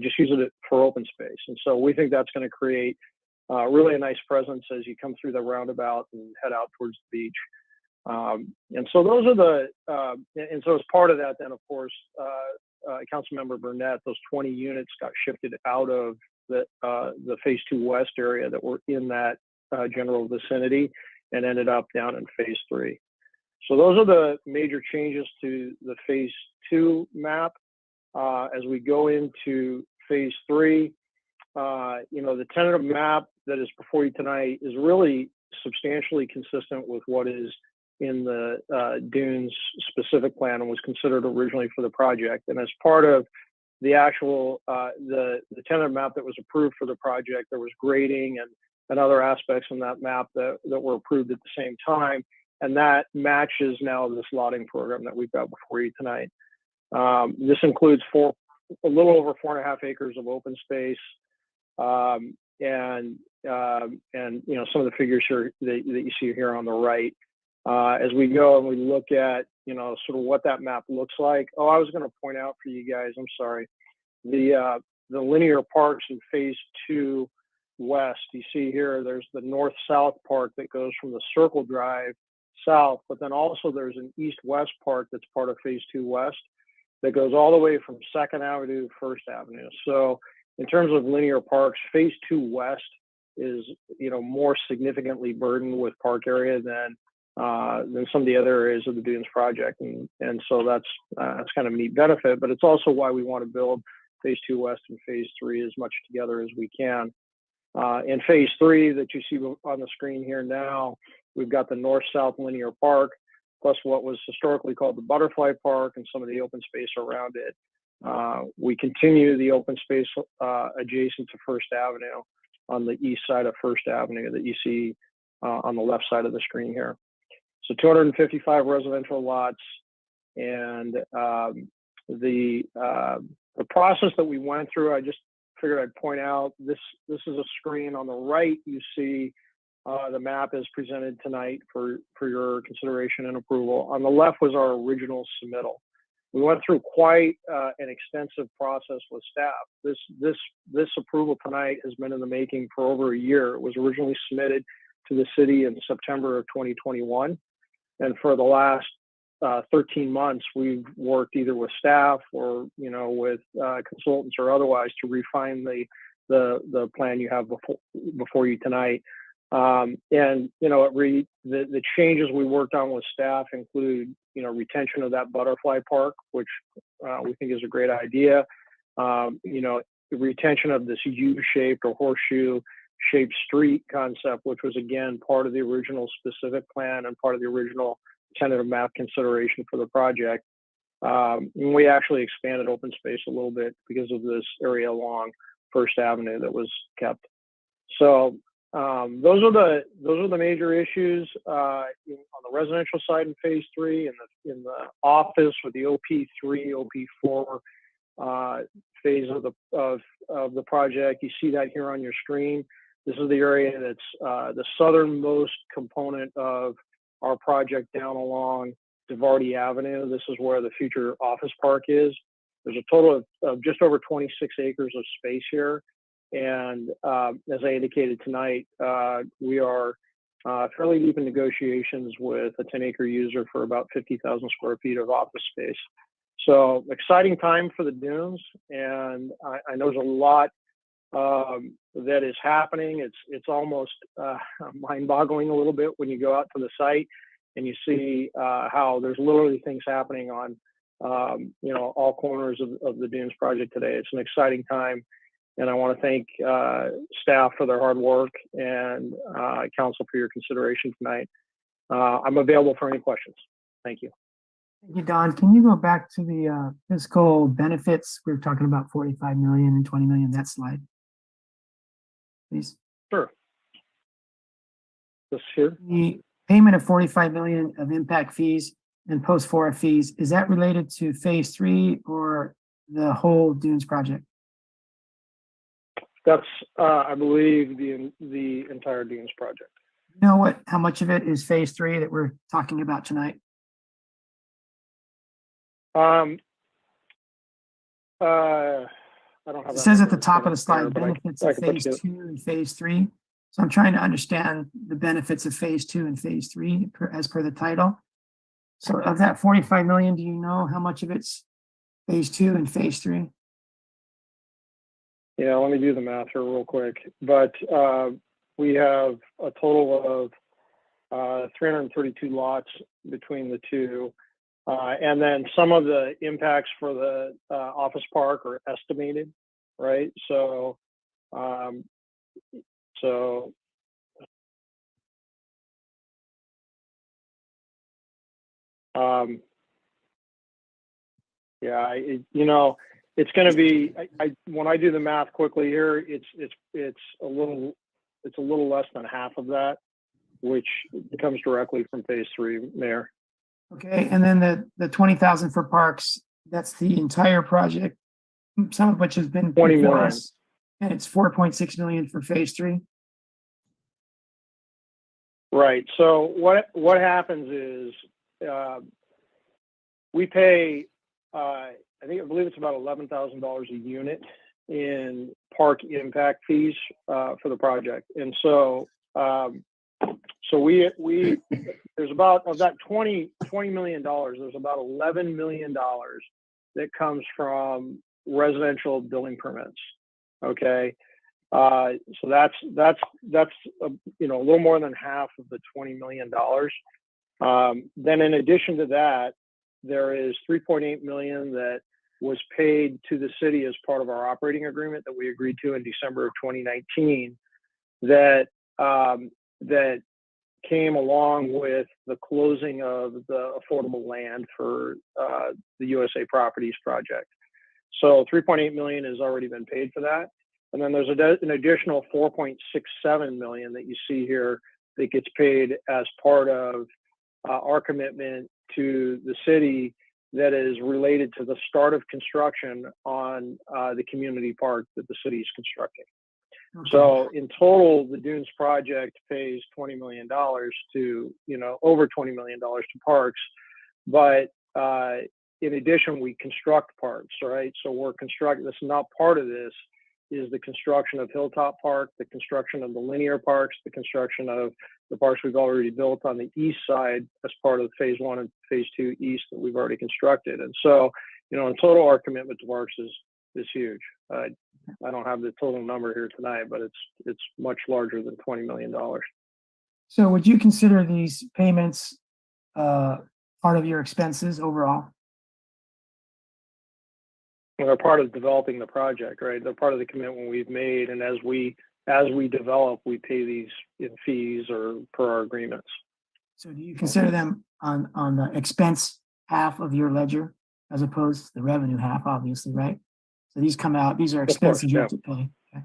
just use it for open space. And so we think that's going to create really a nice presence as you come through the roundabout and head out towards the beach. And so those are and so as part of that, then of course, Councilmember Burnett, those 20 units got shifted out of the Phase 2 West area that were in that general vicinity and ended up down in Phase 3. So those are the major changes to the Phase 2 map. As we go into Phase 3, the tentative map that is before you tonight is really substantially consistent with what is in the Dunes specific plan and was considered originally for the project. And as part of the actual the tentative map that was approved for the project, there was grading and other aspects in that map that were approved at the same time. And that matches now this lotting program that we've got before you tonight. This includes a little over 4.5 acres of open space, and some of the figures here that you see here on the right. As we go and we look at sort of what that map looks like. Oh, I was going to point out for you guys, I'm sorry, the linear parks in Phase 2 West. You see here, there's the north-south park that goes from the Circle Drive south, but then also there's an east-west park that's part of Phase 2 West that goes all the way from 2nd Avenue to 1st Avenue. So in terms of linear parks, Phase 2 West is more significantly burdened with park area than some of the other areas of the Dunes project, and so that's kind of a neat benefit. But it's also why we want to build Phase 2 West and Phase 3 as much together as we can. In Phase 3 that you see on the screen here now, we've got the north-south linear park, plus what was historically called the Butterfly Park and some of the open space around it. We continue the open space adjacent to 1st Avenue on the east side of 1st Avenue that you see on the left side of the screen here. So 255 residential lots, and the process that we went through, I just figured I'd point out, this is a screen on the right. You see the map is presented tonight for your consideration and approval. On the left was our original submittal. We went through quite an extensive process with staff. This approval tonight has been in the making for over a year. It was originally submitted to the city in September of 2021. And for the last 13 months, we've worked either with staff or with consultants or otherwise to refine the plan you have before you tonight. And the changes we worked on with staff include retention of that butterfly park, which we think is a great idea. The retention of this U-shaped or horseshoe-shaped street concept, which was again part of the original specific plan and part of the original tentative map consideration for the project. And we actually expanded open space a little bit because of this area along 1st Avenue that was kept. So those are the major issues on the residential side in Phase 3, and in the office with the OP3, OP4 phase of the project. You see that here on your screen. This is the area that's the southernmost component of our project down along DeVarty Avenue. This is where the future office park is. There's a total of just over 26 acres of space here. And as I indicated tonight, we are fairly deep in negotiations with a 10-acre user for about 50,000 square feet of office space. So exciting time for the dunes. And I know there's a lot that is happening. It's almost mind-boggling a little bit when you go out to the site and you see how there's literally things happening on all corners of the dunes project today. It's an exciting time, and I want to thank staff for their hard work and council for your consideration tonight. I'm available for any questions. Thank you. Thank you, Don. Can you go back to the fiscal benefits? We were talking about 45 million and 20 million, that slide, please. Sure. This here. The payment of 45 million of impact fees and post-FORA fees, is that related to phase 3 or the whole dunes project? That's, I believe, the entire dunes project. You know how much of it is phase 3 that we're talking about tonight? I don't have. It says at the top of the slide, benefits of phase 2 and phase 3. So I'm trying to understand the benefits of phase 2 and phase 3 as per the title. So of that 45 million, do you know how much of it's phase 2 and phase 3? Yeah, let me do the math here real quick. But we have a total of 332 lots between the two. And then some of the impacts for the office park are estimated, right? So, yeah, it's going to be. When I do the math quickly here, it's a little less than half of that, which comes directly from phase 3, Mayor. Okay, and then the 20,000 for parks, that's the entire project, some of which has been 20 million, and it's 4.6 million for phase 3. Right. So what happens is we pay, I believe it's about $11,000 a unit in park impact fees for the project, and so we there's about, of that $20 million, there's about $11 million that comes from residential building permits. Okay. So that's a little more than half of the $20 million. Then in addition to that, there is 3.8 million that was paid to the city as part of our operating agreement that we agreed to in December of 2019 that came along with the closing of the affordable land for the USA Properties project. So 3.8 million has already been paid for that. And then there's an additional 4.67 million that you see here that gets paid as part of our commitment to the city that is related to the start of construction on the community park that the city is constructing. Okay. So in total, the Dunes project pays $20 million to, over $20 million to parks. But in addition, we construct parks, right? So we're constructing, this is not part of this, is the construction of Hilltop Park, the construction of the linear parks, the construction of the parks we've already built on the east side as part of phase 1 and phase 2 east that we've already constructed. And so, in total, our commitment to parks is huge. I don't have the total number here tonight, but it's much larger than $20 million. So would you consider these payments part of your expenses overall? They're part of developing the project, right? They're part of the commitment we've made, and as we develop, we pay these in fees or per our agreements. So do you consider them on the expense half of your ledger as opposed to the revenue half, obviously, right? So these come out, these are expenses you have to pay. Okay.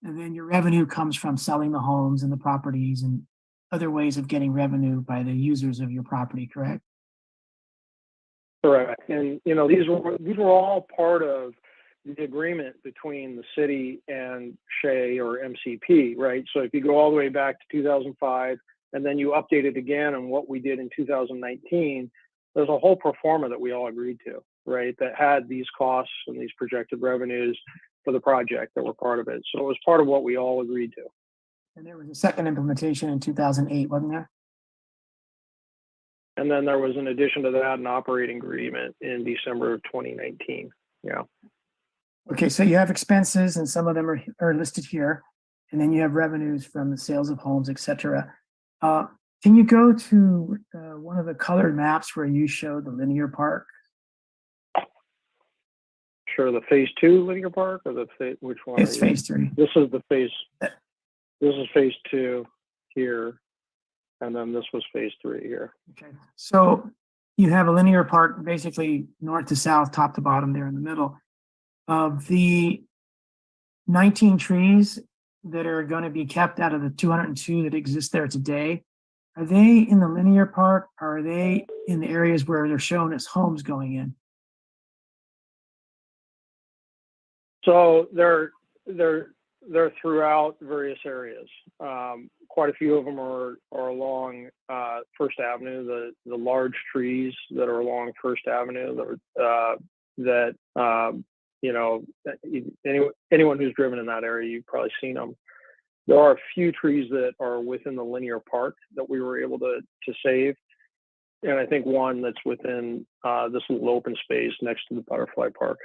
And then your revenue comes from selling the homes and the properties and other ways of getting revenue by the users of your property, correct? Correct. And these were all part of the agreement between the city and Shea or MCP, right? So if you go all the way back to 2005, and then you update it again on what we did in 2019, there's a whole pro forma that we all agreed to, right? That had these costs and these projected revenues for the project that were part of it. So it was part of what we all agreed to. And there was a second implementation in 2008, wasn't there? And then there was, in addition to that, an operating agreement in December of 2019. Yeah. Okay, so you have expenses and some of them are listed here. And then you have revenues from the sales of homes, et cetera. Can you go to one of the colored maps where you showed the linear park? Sure, the phase 2 linear park or which one? It's phase 3. This is the phase. This is phase 2 here. And then this was phase 3 here. Okay, so you have a linear park basically north to south, top to bottom there in the middle. Of the 19 trees that are going to be kept out of the 202 that exist there today, are they in the linear park? Or are they in the areas where they're shown as homes going in? So they're throughout various areas. Quite a few of them are along First Avenue. The large trees that are along First Avenue that you know, anyone who's driven in that area, you've probably seen them. There are a few trees that are within the linear park that we were able to save, and I think one that's within this little open space next to the butterfly park.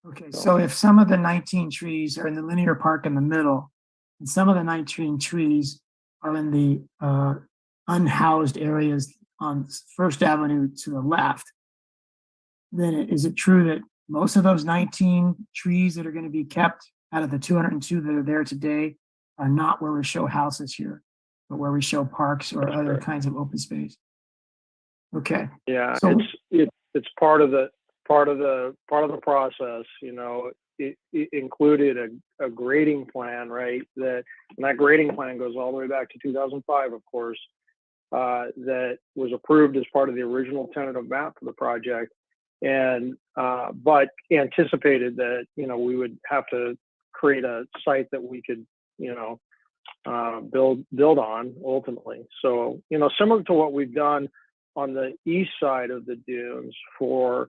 Okay, so if some of the 19 trees are in the linear park in the middle, and some of the 19 trees are in the unhoused areas on First Avenue to the left, then is it true that most of those 19 trees that are going to be kept out of the 202 that are there today are not where we show houses here, but where we show parks or other kinds of open space? Okay. Yeah, so, it's part of the process. You know, it included a grading plan, right? And that grading plan goes all the way back to 2005, of course, that was approved as part of the original tentative map for the project, and but anticipated that, you know, we would have to create a site that we could, you know, build on ultimately. So, you know, similar to what we've done on the east side of the dunes for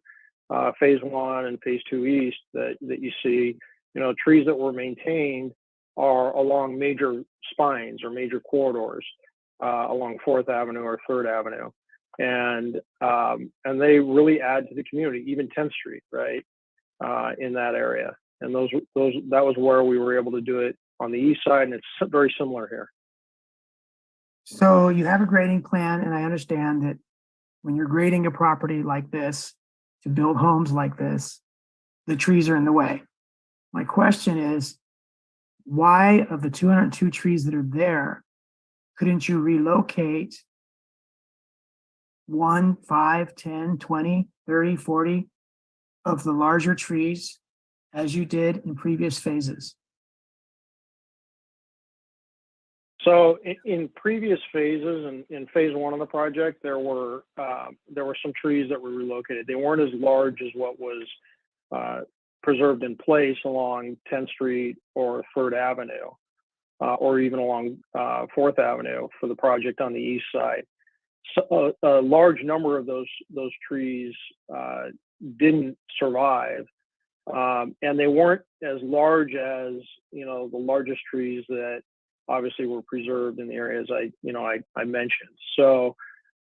phase 1 and phase 2 east that you see, you know, trees that were maintained are along major spines or major corridors along 4th Avenue or 3rd Avenue. And they really add to the community, even 10th Street, right, in that area. And that was where we were able to do it on the east side, and it's very similar here. so you have a grading plan, and I understand that when you're grading a property like this to build homes like this, the trees are in the way. My question is, why of the 202 trees that are there, couldn't you relocate 1, 5, 10, 20, 30, 40 of the larger trees as you did in previous phases? So in previous phases, and in phase 1 of the project, there were some trees that were relocated. They weren't as large as what was preserved in place along 10th Street or 3rd Avenue, or even along 4th Avenue for the project on the east side. So a large number of those trees didn't survive, and they weren't as large as, you know, the largest trees that obviously were preserved in the areas I mentioned. So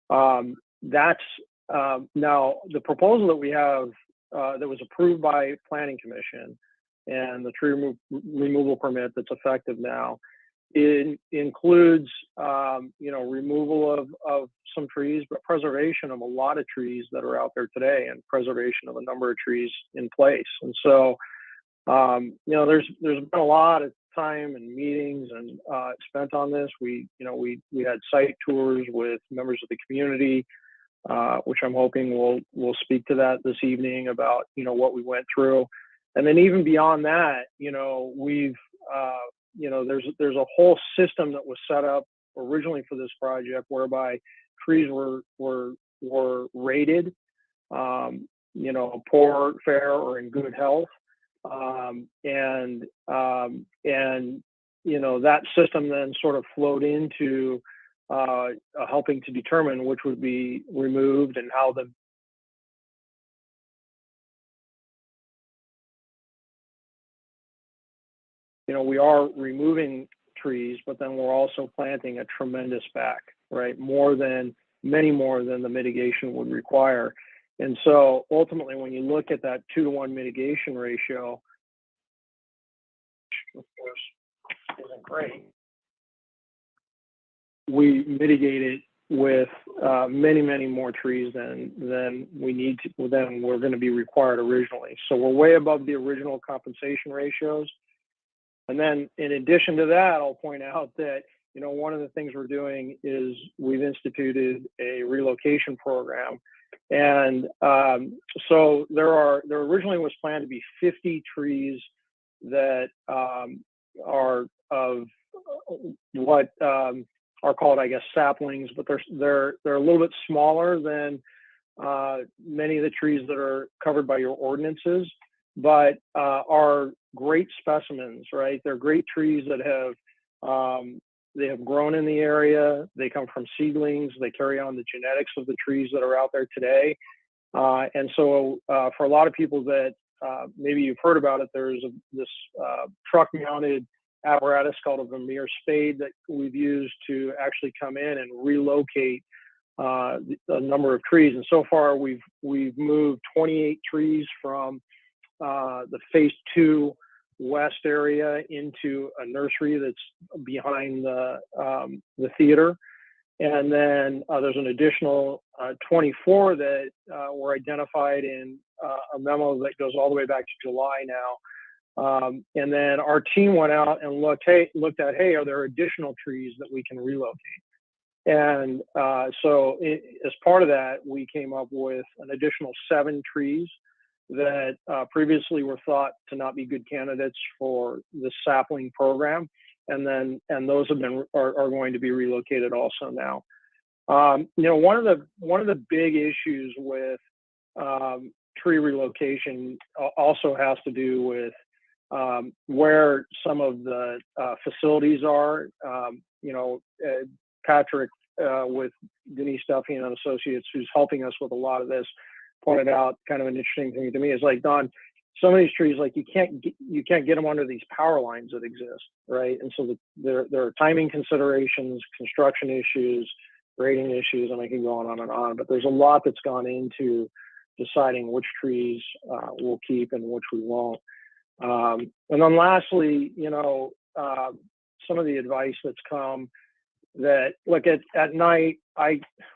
that's now the proposal that we have that was approved by Planning Commission, and the tree removal permit that's effective now, it includes you know, removal of some trees, but preservation of a lot of trees that are out there today, and preservation of a number of trees in place. And so you know, there's been a lot of time and meetings and spent on this. We had site tours with members of the community, which I'm hoping we'll speak to that this evening about, you know, what we went through. And then even beyond that, you know, we've you know, there's a whole system that was set up originally for this project whereby trees were rated, you know, poor, fair, or in good health. And you know, that system then sort of flowed into helping to determine which would be removed and how the we are removing trees, but then we're also planting a tremendous back, right? Many more than the mitigation would require. And so ultimately, when you look at that 2-to-1 mitigation ratio, of course, isn't great, we mitigate it with many more trees than we need to, than we're going to be required originally. So we're way above the original compensation ratios. And then in addition to that, I'll point out that, one of the things we're doing is we've instituted a relocation program. And so there originally was planned to be 50 trees that are of what are called, I guess, saplings, but they're a little bit smaller than many of the trees that are covered by your ordinances, but are great specimens, right? They're great trees that they have grown in the area. They come from seedlings. They carry on the genetics of the trees that are out there today. And so for a lot of people that maybe you've heard about it, there's this truck-mounted apparatus called a Vermeer spade that we've used to actually come in and relocate a number of trees. And so far, we've moved 28 trees from the phase 2 west area into a nursery that's behind the theater. And then there's an additional 24 that were identified in a memo that goes all the way back to July now. And then our team went out and looked at, hey, are there additional trees that we can relocate? And so as part of that, we came up with an additional 7 trees that previously were thought to not be good candidates for the sapling program. And those are going to be relocated also now. One of the big issues with tree relocation also has to do with where some of the facilities are. Patrick with Denise Duffy and Associates, who's helping us with a lot of this, pointed out kind of an interesting thing to me is like, Don, some of these trees, like you can't get them under these power lines that exist, right? And so there are timing considerations, construction issues, grading issues, and I can go on and on. But there's a lot that's gone into deciding which trees we'll keep and which we won't. And then lastly, some of the advice that's come that look at night,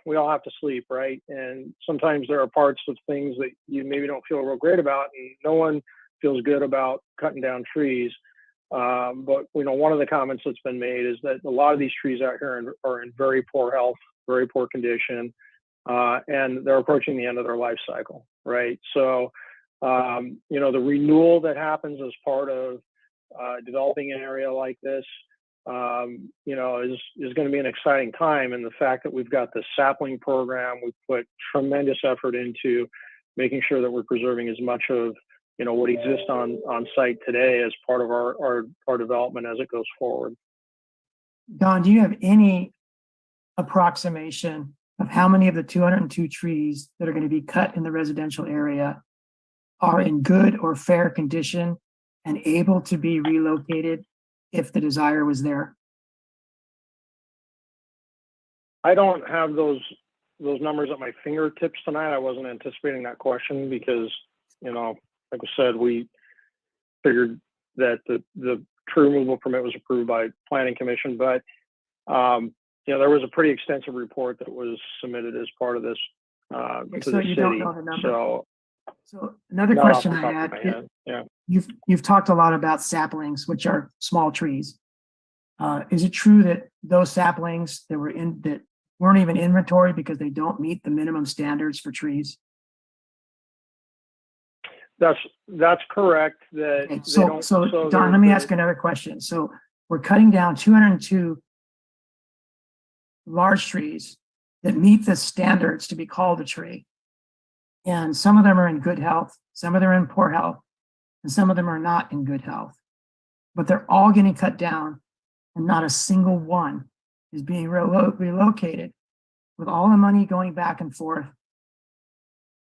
we all have to sleep, right? And sometimes there are parts of things that you maybe don't feel real great about, and no one feels good about cutting down trees. But one of the comments that's been made is that a lot of these trees out here are in very poor health, very poor condition, and they're approaching the end of their life cycle, right? So, the renewal that happens as part of developing an area like this, is going to be an exciting time. And the fact that we've got the sapling program, we've put tremendous effort into making sure that we're preserving as much of, what exists on site today as part of our development as it goes forward. Don, do you have any approximation of how many of the 202 trees that are going to be cut in the residential area are in good or fair condition and able to be relocated if the desire was there? I don't have those numbers at my fingertips tonight. I wasn't anticipating that question because, like I said, we figured that the tree removal permit was approved by Planning Commission, but there was a pretty extensive report that was submitted as part of this to the city. Don't know the number. So another not question off the I top of had, my head. Yeah. you've talked a lot about saplings, which are small trees. Is it true that those saplings that weren't even inventory because they don't meet the minimum standards for trees? That's correct. That Okay, so Don, let me ask another question. So we're cutting down 202 large trees that meet the standards to be called a tree. And some of them are in good health, some of them are in poor health. and some of them are not in good health. But they're all getting cut down, and not a single one is being relocated with all the money going back and forth.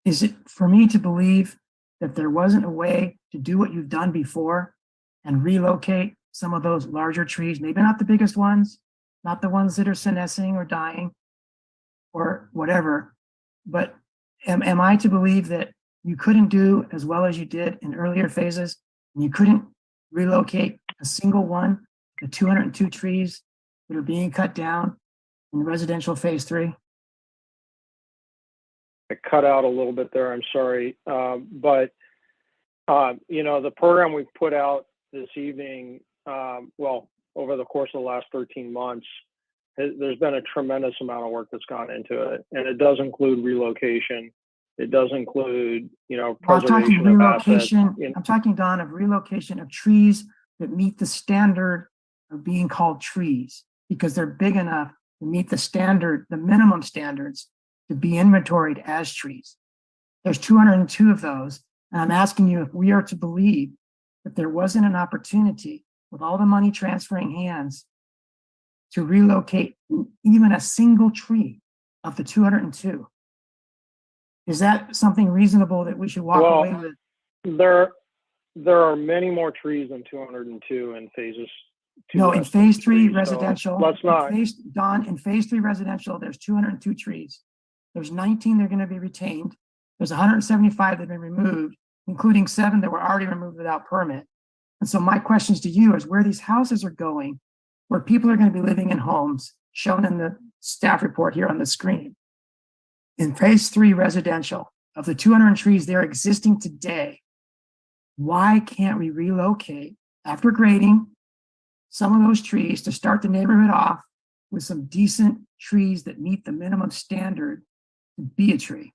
Is it for me to believe that there wasn't a way to do what you've done before and relocate some of those larger trees, maybe not the biggest ones, not the ones that are senescing or dying or whatever, but am I to believe that you couldn't do as well as you did in earlier phases, and you couldn't relocate a single one, the 202 trees that are being cut down in residential phase 3? I cut out a little bit there, I'm sorry. But the program we've put out this evening, over the course of the last 13 months, there's been a tremendous amount of work that's gone into it. And it does include relocation. It does include, preservation of assets. I'm talking, Don, of relocation of trees that meet the standard of being called trees, because they're big enough to meet the standard, the minimum standards to be inventoried as trees. There's 202 of those. And I'm asking you if we are to believe that there wasn't an opportunity with all the money transferring hands to relocate even a single tree of the 202. Is that something reasonable that we should walk away with? There are many more trees than 202 in phases. No, in phase 3 residential. So let's not. Don, in phase 3 residential, there's 202 trees. There's 19 that are going to be retained. There's 175 that have been removed, including 7 that were already removed without permit. And so my questions to you is where these houses are going, where people are going to be living in homes, shown in the staff report here on the screen. In phase 3 residential, of the 200 trees there existing today, why can't we relocate after grading some of those trees to start the neighborhood off with some decent trees that meet the minimum standard to be a tree?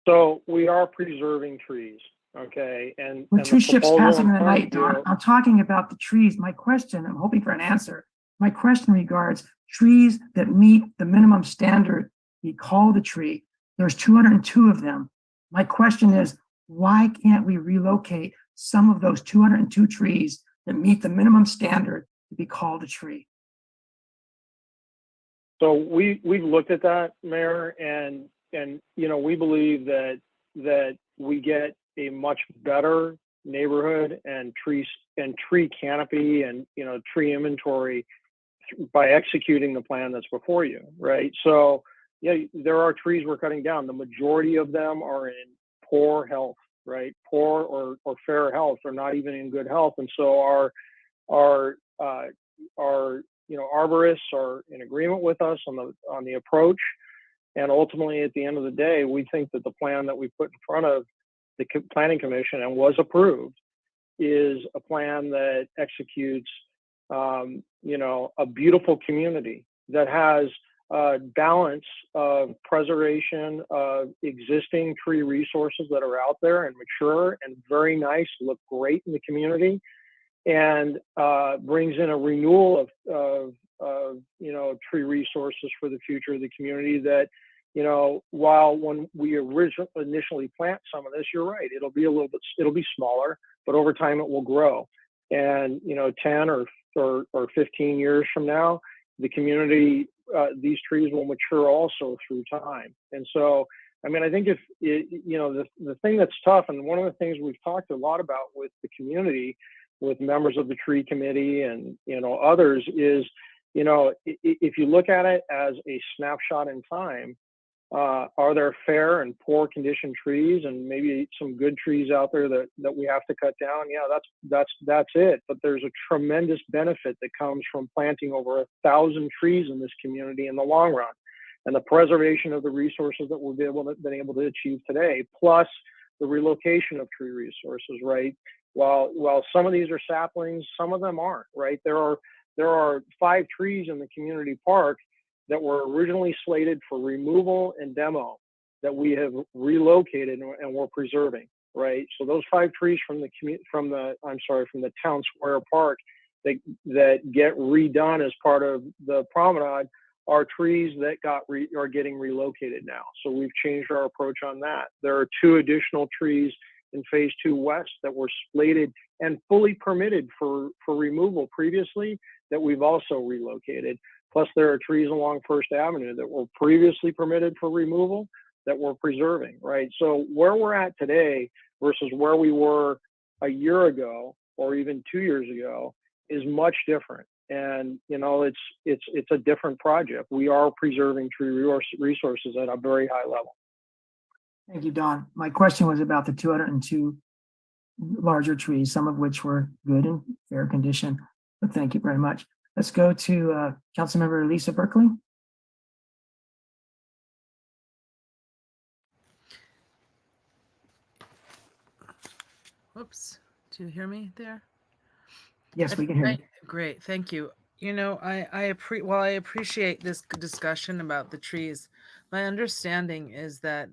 So we are preserving trees, okay? And with 2 ships passing in the night, Don, you, I'm talking about the trees. My question, I'm hoping for an answer. My question regards trees that meet the minimum standard be called a tree. There's 202 of them. My question is, why can't we relocate some of those 202 trees that meet the minimum standard to be called a tree? So we've looked at that, Mayor, and we believe that we get a much better neighborhood and tree canopy and tree inventory by executing the plan that's before you, right? So yeah, there are trees we're cutting down. The majority of them are in poor health, right? Poor or fair health, or not even in good health. And so our arborists are in agreement with us on the approach. And ultimately, at the end of the day, we think that the plan that we put in front of the Planning Commission and was approved is a plan that executes, a beautiful community that has a balance of preservation of existing tree resources that are out there and mature and very nice, look great in the community, and brings in a renewal of tree resources for the future of the community that, while when we initially plant some of this, you're right, it'll be smaller, but over time it will grow. And, 10 or 15 years from now, the community, these trees will mature also through time. And so, I think the thing that's tough, and one of the things we've talked a lot about with the community, with members of the tree committee and, others is, if you look at it as a snapshot in time, are there fair and poor condition trees and maybe some good trees out there that we have to cut down? Yeah, that's it. But there's a tremendous benefit that comes from planting over 1,000 trees in this community in the long run, and the preservation of the resources that we've been able to achieve today, plus the relocation of tree resources, right? While some of these are saplings, some of them aren't, right? There are 5 trees in the community park that were originally slated for removal and demo that we have relocated and we're preserving, right? So those 5 trees from the town square park that get redone as part of the promenade are trees that are getting relocated now. So we've changed our approach on that. There are 2 additional trees in phase 2 west that were slated and fully permitted for removal previously that we've also relocated. Plus there are trees along First Avenue that were previously permitted for removal that we're preserving, right? So where we're at today versus where we were a year ago or even 2 years ago is much different. And you know, it's a different project. We are preserving tree resources at a very high level. Thank you, Don. My question was about the 202 larger trees, some of which were good and fair condition. But thank you very much. Let's go to Councilmember Lisa Berkeley. Whoops, do you hear me there? Yes, we can hear you. Great, thank you. You know, while I appreciate this discussion about the trees, my understanding is that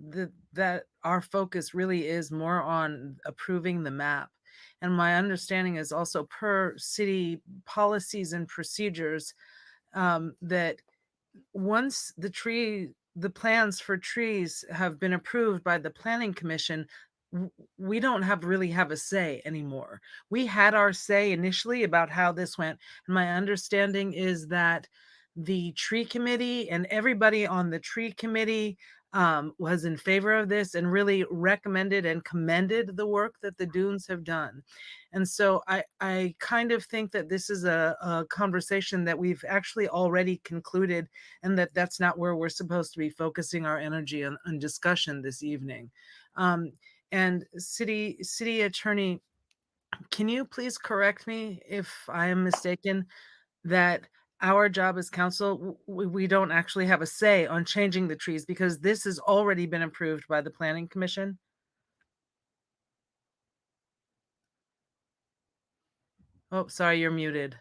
that our focus really is more on approving the map. And my understanding is also per city policies and procedures that once the plans for trees have been approved by the Planning Commission, we don't really have a say anymore. We had our say initially about how this went. And my understanding is that the tree committee and everybody on the tree committee was in favor of this and really recommended and commended the work that the Dunes have done. And so I kind of think that this is a conversation that we've actually already concluded, and that's not where we're supposed to be focusing our energy on discussion this evening. And city attorney, can you please correct me if I am mistaken that our job as council, we don't actually have a say on changing the trees because this has already been approved by the Planning Commission? Oh, sorry, you're muted.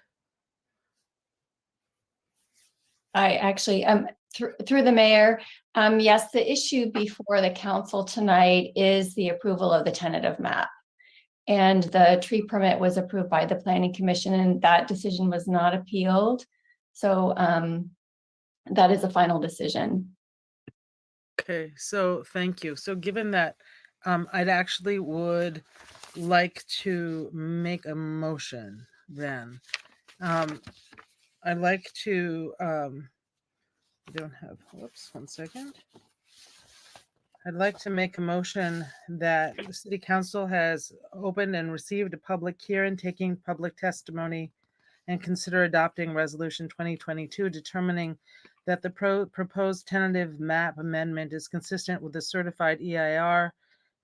I actually, through the mayor, yes, the issue before the council tonight is the approval of the tentative map. And the tree permit was approved by the Planning Commission and that decision was not appealed. So that is a final decision. Okay, so thank you. So given that, I'd actually would like to make a motion then. I'd like to, I don't have, whoops, 1 second. I'd like to make a motion that the city council has opened and received a public hearing, taking public testimony and consider adopting resolution 2022, determining that the proposed tentative map amendment is consistent with the certified EIR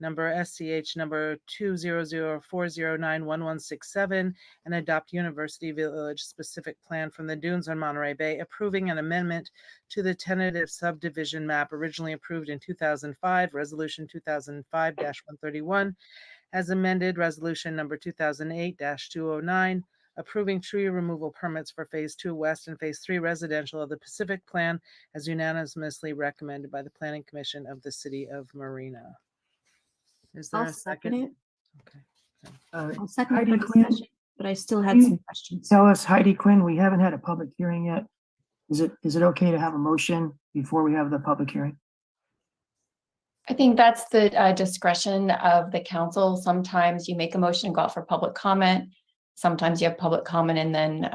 number SCH number 20040911167 and adopt University Village specific plan from the Dunes on Monterey Bay, approving an amendment to the tentative subdivision map originally approved in 2005, resolution 2005-131, as amended resolution number 2008-209, approving tree removal permits for phase 2 west and phase 3 residential of the Pacific Plan as unanimously recommended by the Planning Commission of the City of Marina. Is there I'll a second it. Okay. I'll second Heidi for Quinn. discussion, but I still had some questions. Tell us, Heidi Quinn, we haven't had a public hearing yet. Is it okay to have a motion before we have the public hearing? I think that's the discretion of the council. Sometimes you make a motion, go out for public comment. Sometimes you have public comment and then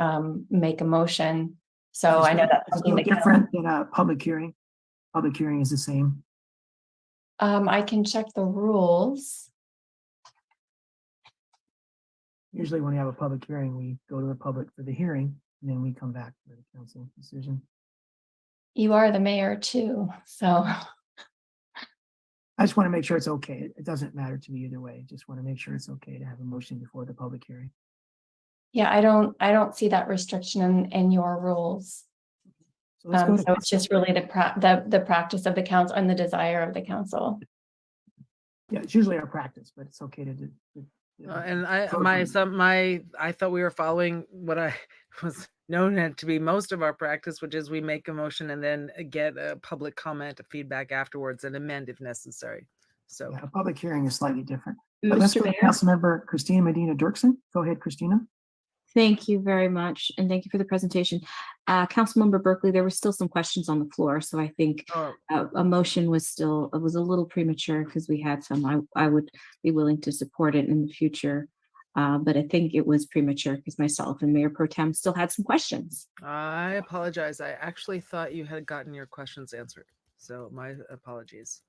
make a motion. So I know that's something that different than a public hearing. Public hearing is the same. I can check the rules. Usually when we have a public hearing, we go to the public for the hearing, and then we come back for the council decision. You are the mayor too, so. I just want to make sure it's okay. It doesn't matter to me either way. Just want to make sure it's okay to have a motion before the public hearing. Yeah, I don't see that restriction in your rules. So let's go to So it's just really the practice of the council and the desire of the council. Yeah, it's usually our practice, but it's okay to do. And I thought we were following what I was known to be most of our practice, which is we make a motion and then get a public comment, a feedback afterwards, and amend if necessary. So yeah, a public hearing is slightly different. But let's go to Mayor? Councilmember Christina Medina Dirksen. Go ahead, Christina. Thank you very much, and thank you for the presentation. Councilmember Berkeley, there were still some questions on the floor, so I think Oh, a motion was still, it was a little premature because we had some. I would be willing to support it in the future, but I think it was premature because myself and Mayor Pro Tem still had some questions. I apologize. I actually thought you had gotten your questions answered. So my apologies.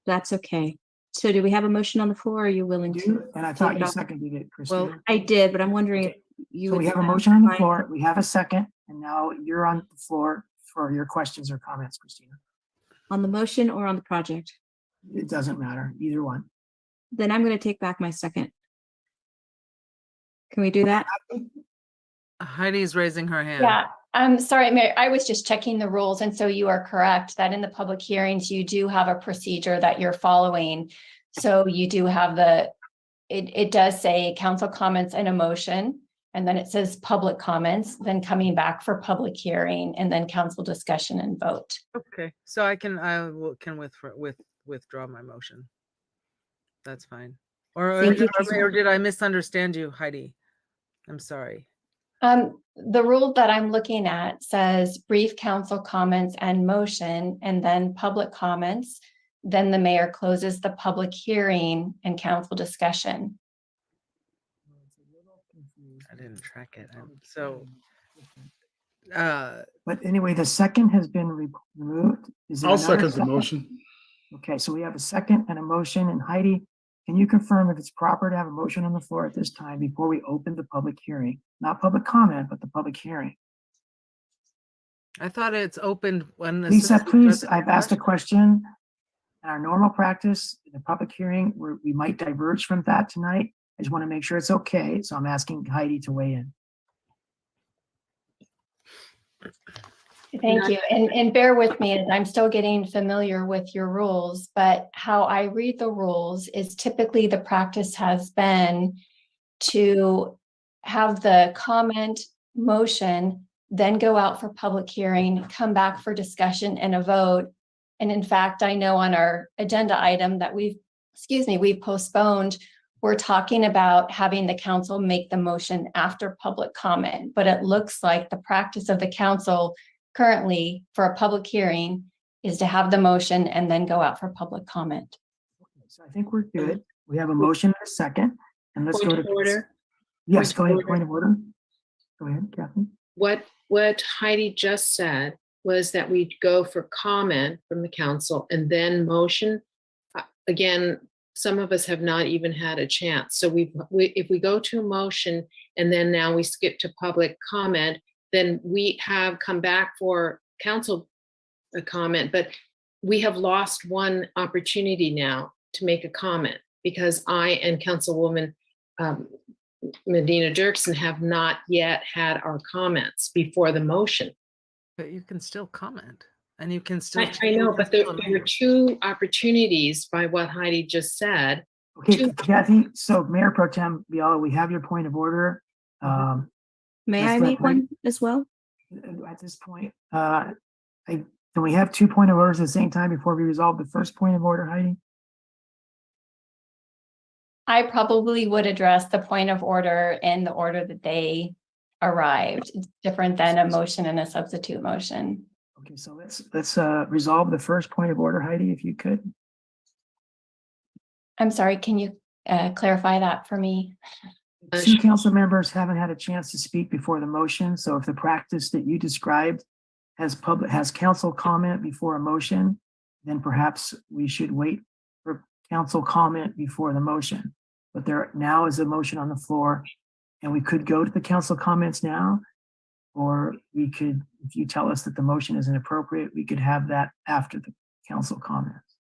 That's okay. So do we have a motion on the floor? Are you willing to? And I take thought it you off? seconded it, Well, Christina. I did, but I'm wondering if you So would. we have a motion on the floor. We have a second, and now you're on the floor for your questions or comments, Christina. On the motion or on the project? It doesn't matter, either one. Then I'm going to take back my second. Can we do that? Heidi's raising her hand. Yeah, I'm sorry, Mary, I was just checking the rules, and so you are correct that in the public hearings, you do have a procedure that you're following. So you do have it does say council comments and a motion, and then it says public comments, then coming back for public hearing, and then council discussion and vote. Okay, so I can withdraw my motion. That's fine. Or did I misunderstand you, Heidi? I'm sorry. The rule that I'm looking at says brief council comments and motion, and then public comments. Then the mayor closes the public hearing and council discussion. I didn't track it. But anyway, the second has been removed. Is there I'll another second the motion. Okay, so we have a second and a motion. And Heidi, can you confirm if it's proper to have a motion on the floor at this time before we open the public hearing? Not public comment, but the public hearing. I thought it's opened when the. Lisa, please, I've asked a question. In our normal practice, in the public hearing, we might diverge from that tonight. I just want to make sure it's okay. So I'm asking Heidi to weigh in. Thank you. And bear with me, as I'm still getting familiar with your rules, but how I read the rules is typically the practice has been to have the comment motion, then go out for public hearing, come back for discussion and a vote. And in fact, I know on our agenda item that we've postponed, we're talking about having the council make the motion after public comment, but it looks like the practice of the council currently for a public hearing is to have the motion and then go out for public comment. So I think we're good. We have a motion and a second, and let's go to order. Yes, go ahead. Order. Point of order. Go ahead, Kathy. What Heidi just said was that we go for comment from the council and then motion. Again, some of us have not even had a chance. So if we go to a motion and then now we skip to public comment, then we have come back for council comment, but we have lost one opportunity now to make a comment because I and Councilwoman Medina Dirksen have not yet had our comments before the motion. But you can still comment and you can still. I know, but there were two opportunities by what Heidi just said. Okay, Kathy, so Mayor Pro Tem Biala, we have your point of order. May I make one as well? At this point, can we have 2 point of orders at the same time before we resolve the first point of order, Heidi? I probably would address the point of order in the order that they arrived. It's different than a motion and a substitute motion. Okay, so let's resolve the first point of order, Heidi, if you could. I'm sorry, can you clarify that for me? 2 council members haven't had a chance to speak before the motion. So if the practice that you described has council comment before a motion, then perhaps we should wait for council comment before the motion. But there now is a motion on the floor, and we could go to the council comments now, or we could, if you tell us that the motion isn't appropriate, we could have that after the council comments.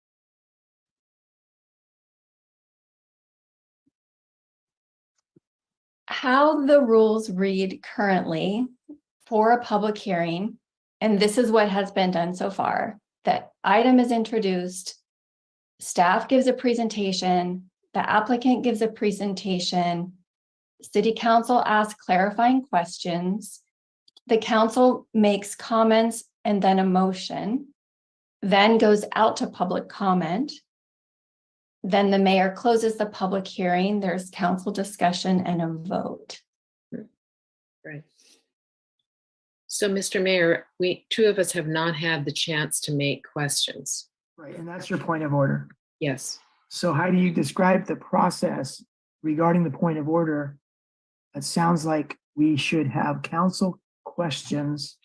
How the rules read currently for a public hearing, and this is what has been done so far, that item is introduced, staff gives a presentation, the applicant gives a presentation, city council asks clarifying questions, the council makes comments and then a motion, then goes out to public comment. Then the mayor closes the public hearing, there's council discussion and a vote. Right. So, Mr. Mayor, two of us have not had the chance to make questions. Right, and that's your point of order. Yes. So how do you describe the process regarding the point of order? It sounds like we should have council questions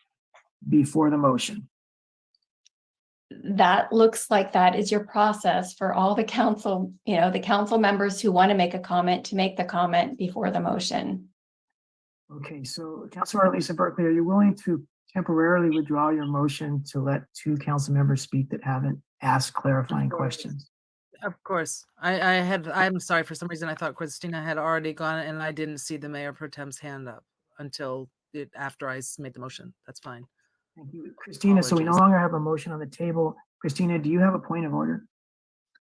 before the motion. That looks like that is your process for all the council, the council members who want to make a comment to make the comment before the motion. Okay, so Councilor Lisa Berkeley, are you willing to temporarily withdraw your motion to let two council members speak that haven't asked clarifying questions? Of course. I'm sorry, for some reason I thought Christina had already gone and I didn't see the Mayor Pro Tem's hand up until after I made the motion. That's fine. Thank you, Christina. So we no Apologies. longer have a motion on the table. Christina, do you have a point of order?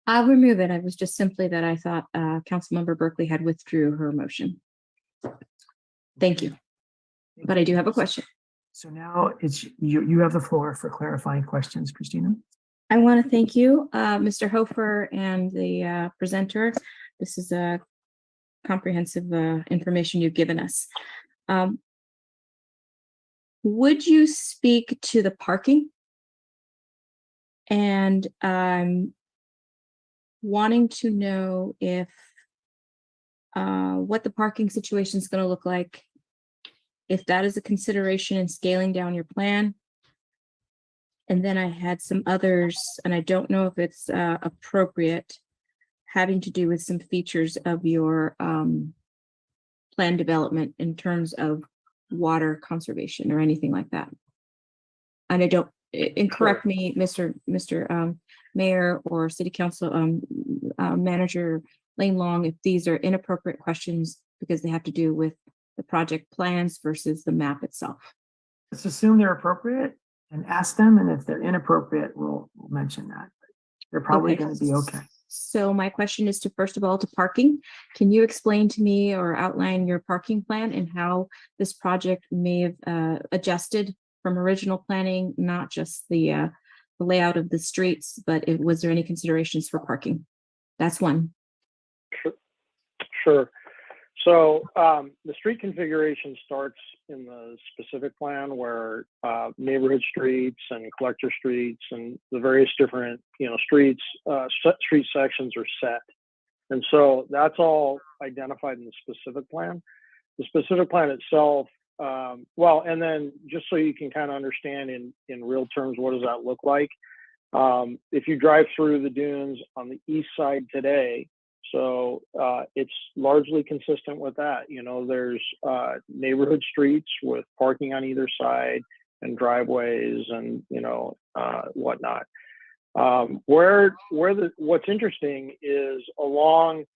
I'll remove it. I was just simply that I thought Councilmember Berkeley had withdrew her motion. Thank you. But I do have a question. So now it's you have the floor for clarifying questions, Christina. I want to thank you, Mr. Hofer and the presenter. This is a comprehensive information you've given us. Would you speak to the parking? And I'm wanting to know if what the parking situation is going to look like, if that is a consideration in scaling down your plan. And then I had some others, and I don't know if it's appropriate, having to do with some features of your plan development in terms of water conservation or anything like that. And I don't, and correct me, Mr. Mayor or City Council Manager Lane Long, if these are inappropriate questions because they have to do with the project plans versus the map itself. Let's assume they're appropriate and ask them, and if they're inappropriate, we'll mention that. They're probably going to be okay. So my question is to, first of all, to parking. Can you explain to me or outline your parking plan and how this project may have adjusted from original planning, not just the layout of the streets, but was there any considerations for parking? That's one. Sure. So the street configuration starts in the specific plan where neighborhood streets and collector streets and the various different, streets, street sections are set. And so that's all identified in the specific plan. The specific plan itself, well, and then just so you can kind of understand in real terms, what does that look like? If you drive through the dunes on the east side today, so it's largely consistent with that. There's neighborhood streets with parking on either side and driveways and, whatnot. What's interesting is along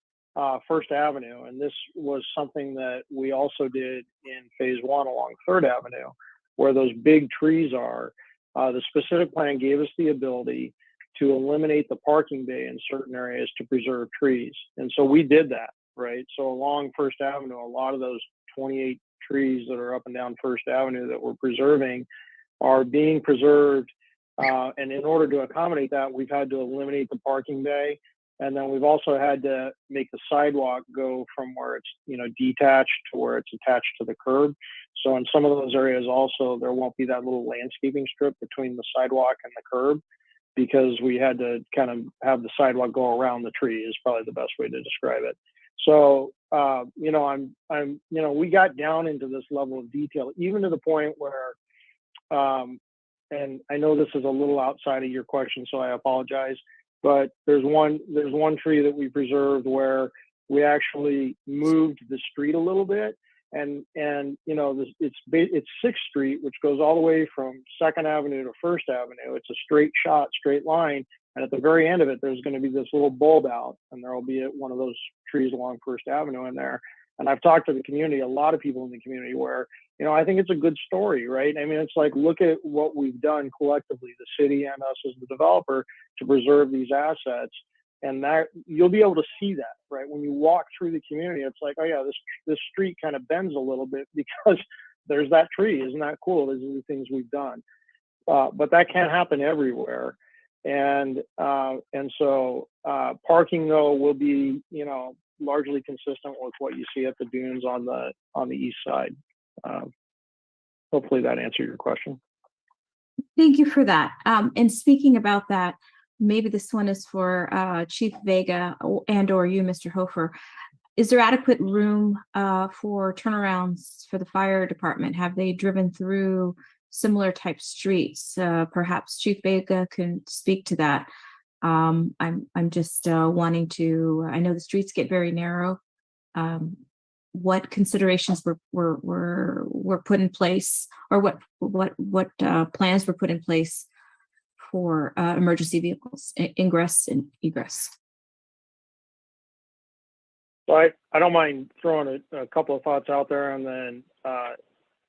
First Avenue, and this was something that we also did in phase one along Third Avenue, where those big trees are. The specific plan gave us the ability to eliminate the parking bay in certain areas to preserve trees. And so we did that, right? So along First Avenue, a lot of those 28 trees that are up and down First Avenue that we're preserving are being preserved. And in order to accommodate that, we've had to eliminate the parking bay. And then we've also had to make the sidewalk go from where it's, detached to where it's attached to the curb. So in some of those areas also, there won't be that little landscaping strip between the sidewalk and the curb, because we had to kind of have the sidewalk go around the tree is probably the best way to describe it. So, we got down into this level of detail, even to the point where, and I know this is a little outside of your question, so I apologize, but there's one tree that we preserved where we actually moved the street a little bit. And it's 6th Street, which goes all the way from 2nd Avenue to 1st Avenue. It's a straight shot, straight line. And at the very end of it, there's going to be this little bulb out, and there will be one of those trees along 1st Avenue in there. And I've talked to the community, a lot of people in the community, where, I think it's a good story, right? I mean, it's like, look at what we've done collectively, the city and us as the developer, to preserve these assets. And that you'll be able to see that, right? When you walk through the community, it's like, oh yeah, this street kind of bends a little bit because there's that tree. Isn't that cool? These are the things we've done. But that can't happen everywhere. And so parking though will be, largely consistent with what you see at the dunes on the east side. Hopefully that answered your question. Thank you for that. And speaking about that, maybe this one is for Chief Vega and or you, Mr. Hofer. Is there adequate room for turnarounds for the fire department? Have they driven through similar type streets? Perhaps Chief Vega can speak to that. I'm just wanting to. I know the streets get very narrow. What considerations were put in place, or what plans were put in place for emergency vehicles ingress and egress? So I don't mind throwing a couple of thoughts out there, and then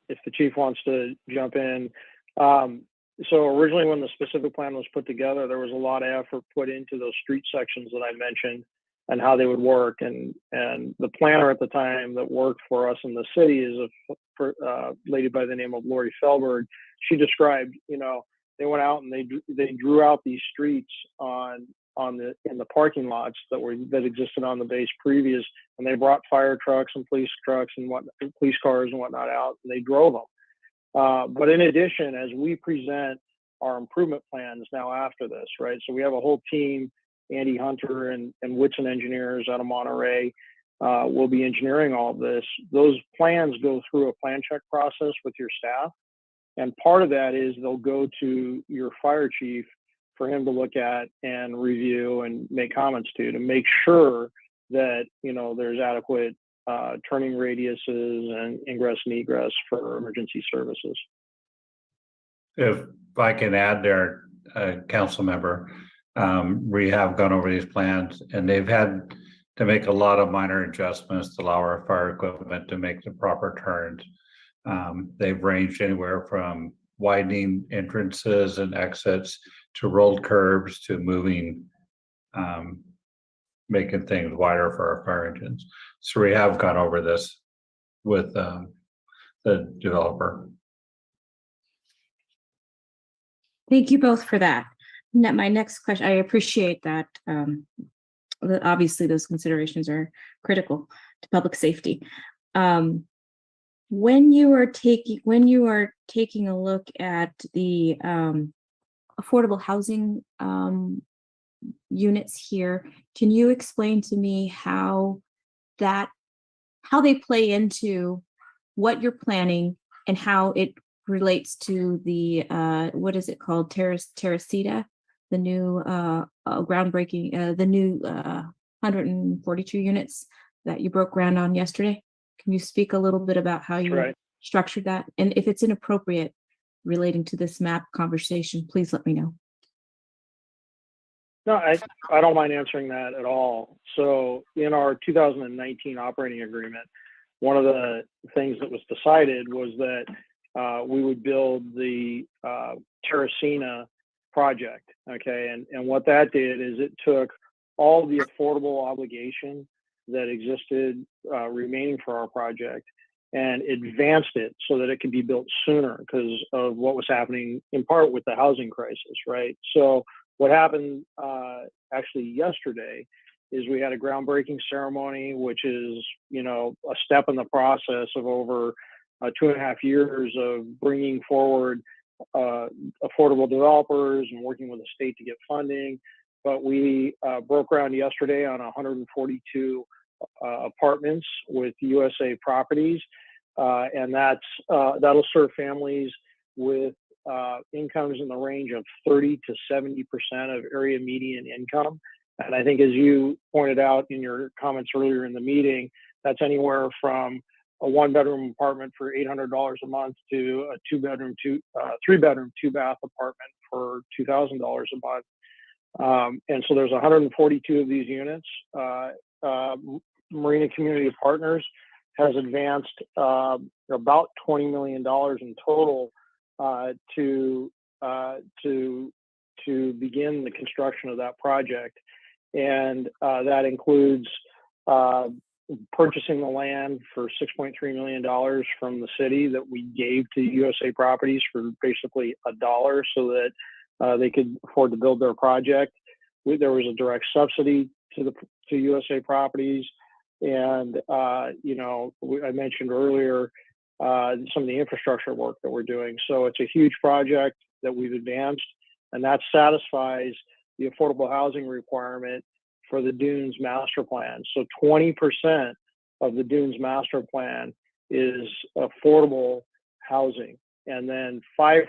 if the chief wants to jump in. So originally when the specific plan was put together, there was a lot of effort put into those street sections that I mentioned and how they would work. And the planner at the time that worked for us in the city is a lady by the name of Lori Felberg. She described, they went out and they drew out these streets in the parking lots that existed on the base previous, and they brought fire trucks and police trucks and police cars and whatnot out, and they drove them. But in addition, as we present our improvement plans now after this, right? So we have a whole team, Andy Hunter and Whitson engineers out of Monterey will be engineering all of this. Those plans go through a plan check process with your staff. And part of that is they'll go to your fire chief for him to look at and review and make comments to make sure that, there's adequate turning radiuses and ingress and egress for emergency services. If I can add there, council member, we have gone over these plans and they've had to make a lot of minor adjustments to allow our fire equipment to make the proper turns. They've ranged anywhere from widening entrances and exits to rolled curbs to moving, making things wider for our fire engines. So we have gone over this with the developer. Thank you both for that. My next question, I appreciate that. Obviously, those considerations are critical to public safety. When you are taking a look at the affordable housing units here, can you explain to me how they play into what you're planning and how it relates to the what is it called, Terracita, the new groundbreaking, the new 142 units that you broke ground on yesterday? Can you speak a little bit about how you structured that, and if it's inappropriate relating to this map conversation, please let me know. No, I don't mind answering that at all. So in our 2019 operating agreement, one of the things that was decided was that we would build the Terracina project, okay? And what that did is it took all the affordable obligation that existed remaining for our project and advanced it so that it could be built sooner because of what was happening in part with the housing crisis, right? So what happened actually yesterday is we had a groundbreaking ceremony, which is, a step in the process of over 2.5 years of bringing forward affordable developers and working with the state to get funding. But we broke ground yesterday on 142 apartments with USA Properties, and that'll serve families with incomes in the range of 30 to 70% of area median income. And I think, as you pointed out in your comments earlier in the meeting, that's anywhere from a 1-bedroom apartment for $800 a month to a 2-bedroom, 3-bedroom, 2-bath apartment for $2,000 a month. And so there's 142 of these units. Marina Community Partners has advanced about $20 million in total to begin the construction of that project, and that includes purchasing the land for $6.3 million from the city that we gave to USA Properties for basically $1 so that they could afford to build their project. There was a direct subsidy to USA Properties, and I mentioned earlier some of the infrastructure work that we're doing. So it's a huge project that we've advanced, and that satisfies the affordable housing requirement for the Dunes master plan. So 20% of the Dunes master plan is affordable housing, and then 5%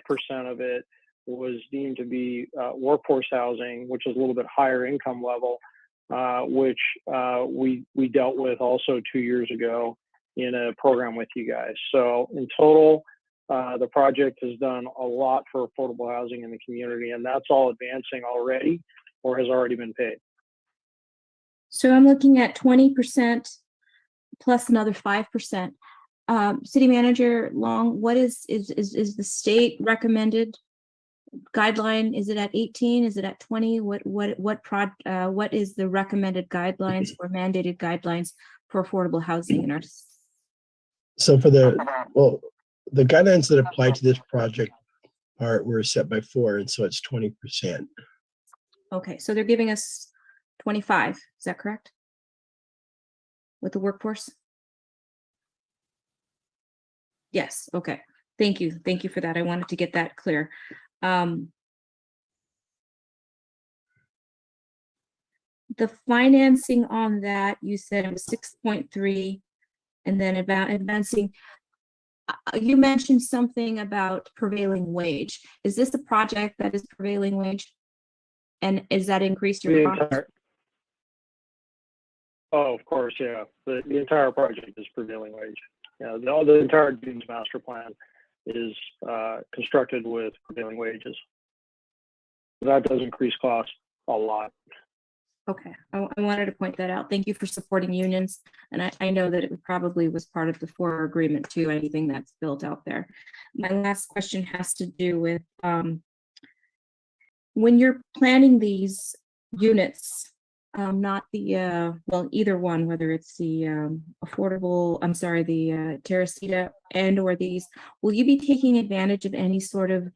of it was deemed to be workforce housing, which is a little bit higher income level, which we dealt with also 2 years ago in a program with you guys. So in total, the project has done a lot for affordable housing in the community, and that's all advancing already or has already been paid. So I'm looking at 20% plus another 5%. City Manager Long, what is the state recommended guideline? Is it at 18? Is it at 20? What is the recommended guidelines or mandated guidelines for affordable housing in our? So for the guidelines that apply to this project were set by 4, and so it's 20%. Okay, so they're giving us 25. Is that correct? With the workforce? Yes. Okay. Thank you. Thank you for that. I wanted to get that clear. The financing on that, you said it was 6.3, and then about advancing. You mentioned something about prevailing wage. Is this a project that is prevailing wage? And is that increased your cost? Oh, of course, yeah. The entire project is prevailing wage. Yeah, the entire Dunes master plan is constructed with prevailing wages. That does increase costs a lot. Okay, I wanted to point that out. Thank you for supporting unions. And I know that it probably was part of the 4 agreement too, anything that's built out there. My last question has to do with when you're planning these units, not the, well, either one, whether it's the affordable, I'm sorry, the Teresita and or these, will you be taking advantage of any sort of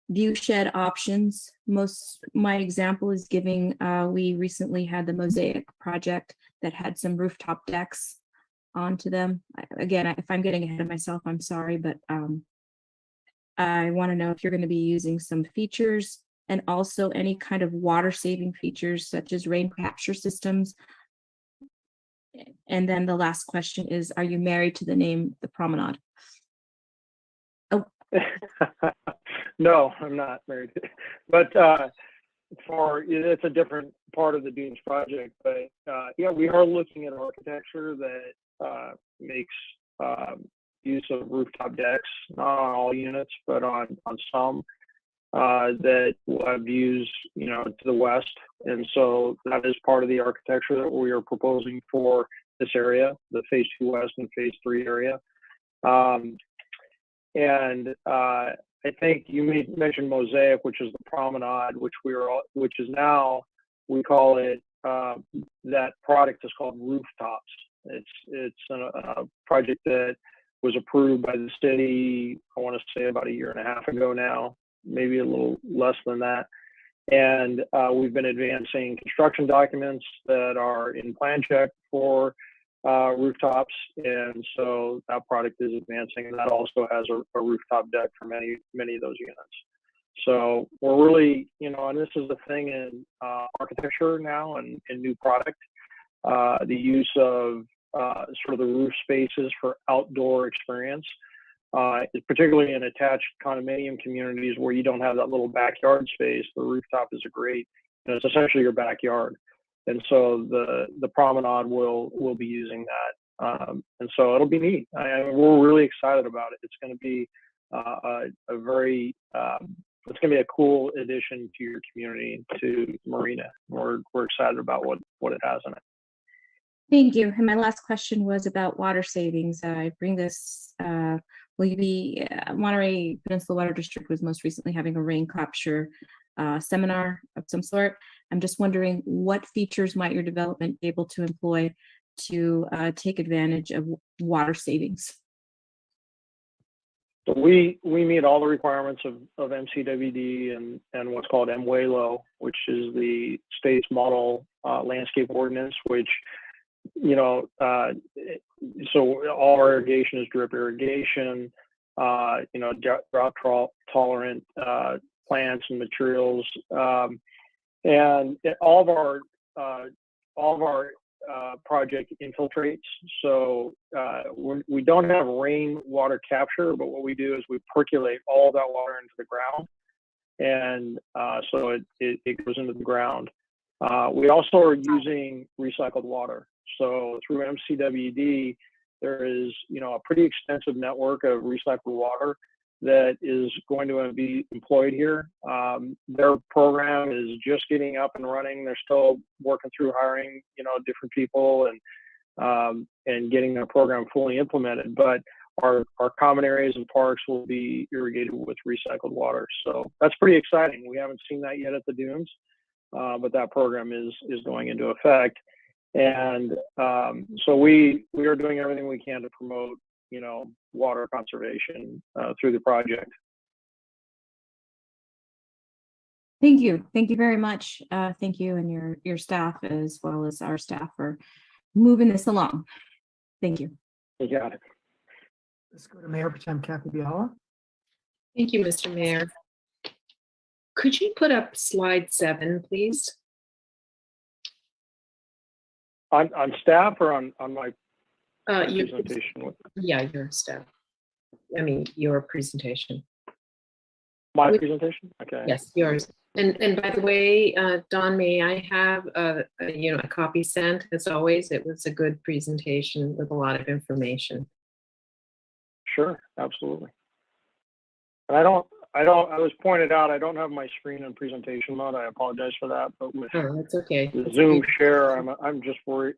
view shed options? My example is giving, we recently had the Mosaic project that had some rooftop decks onto them. Again, if I'm getting ahead of myself, I'm sorry, but I want to know if you're going to be using some features and also any kind of water saving features such as rain capture systems. And then the last question is, are you married to the name The Promenade? Oh. No, I'm not married. But it's a different part of the Dunes project. But yeah, we are looking at architecture that makes use of rooftop decks, not on all units, but on some that will have views, to the west. And so that is part of the architecture that we are proposing for this area, the Phase 2 West and Phase 3 area. I think you mentioned Mosaic, which is the Promenade, which is now, we call it, that product is called Rooftops. It's a project that was approved by the city, I want to say about 1.5 years ago now, maybe a little less than that. And we've been advancing construction documents that are in plan check for rooftops, and so that product is advancing, and that also has a rooftop deck for many of those units. So we're really, and this is the thing in architecture now and in new product, the use of sort of the roof spaces for outdoor experience, particularly in attached condominium communities where you don't have that little backyard space. The rooftop is it's essentially your backyard. And so the Promenade will be using that, and so it'll be neat. We're really excited about it. It's going to be it's going to be a cool addition to your community, to Marina. We're excited about what it has in it. Thank you. And my last question was about water savings. I bring this. Will you be Monterey Peninsula Water District was most recently having a rain capture seminar of some sort. I'm just wondering what features might your development be able to employ to take advantage of water savings? So we meet all the requirements of MCWD and what's called MWALO, which is the state's model landscape ordinance, which so all our irrigation is drip irrigation, drought tolerant plants and materials, and all of our project infiltrates. So we don't have rain water capture, but what we do is we percolate all that water into the ground, and so it goes into the ground. We also are using recycled water. So through MCWD, there is a pretty extensive network of recycled water that is going to be employed here. Their program is just getting up and running. They're still working through hiring different people and getting their program fully implemented. But our common areas and parks will be irrigated with recycled water. So that's pretty exciting. We haven't seen that yet at the dunes, but that program is going into effect. And so we are doing everything we can to promote water conservation through the project. Thank you. Thank you very much. Thank you and your staff as well as our staff for moving this along. Thank you. You got it. Let's go to Mayor Pro Tem Kathy Biala. Thank you, Mr. Mayor. Could you put up slide 7, please? On staff or on my Your presentation? Yeah, your staff. I mean, your presentation. My presentation? Okay. Yes, yours. And by the way, Don, may I have a copy sent? As always, it was a good presentation with a lot of information. Sure, absolutely. And I was pointed out, I don't have my screen in presentation mode. I apologize for that, but with that's okay. the Zoom share, I'm just worried.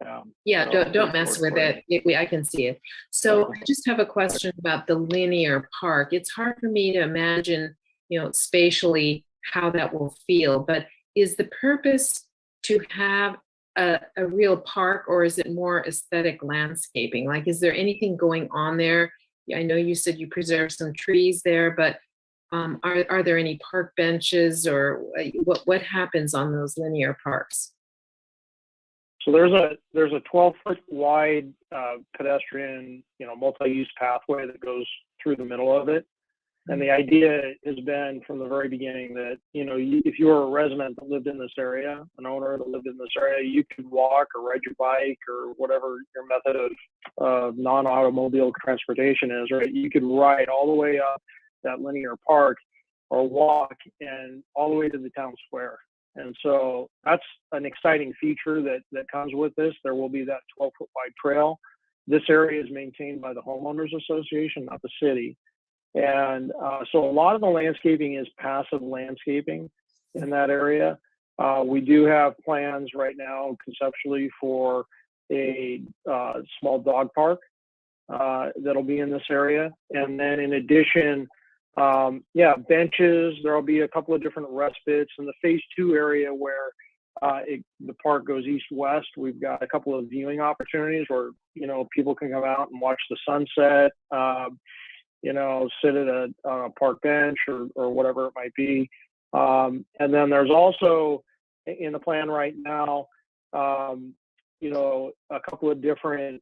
Don't mess with it. I can see it. So I just have a question about the linear park. It's hard for me to imagine, spatially how that will feel, but is the purpose to have a real park, or is it more aesthetic landscaping? Like, is there anything going on there? I know you said you preserved some trees there, but are there any park benches, or what happens on those linear parks? So there's a 12-foot wide pedestrian, multi-use pathway that goes through the middle of it. And the idea has been from the very beginning that, if you were a resident that lived in this area, an owner that lived in this area, you could walk or ride your bike or whatever your method of non-automobile transportation is, right? You could ride all the way up that linear park or walk and all the way to the town square. And so that's an exciting feature that comes with this. There will be that 12-foot wide trail. This area is maintained by the homeowners association, not the city. And so a lot of the landscaping is passive landscaping in that area. We do have plans right now conceptually for a small dog park that'll be in this area. And then in addition, benches, there'll be a couple of different respites. In the phase 2 area where the park goes east-west, we've got a couple of viewing opportunities where, people can come out and watch the sunset, sit at a park bench or whatever it might be. And then there's also in the plan right now, a couple of different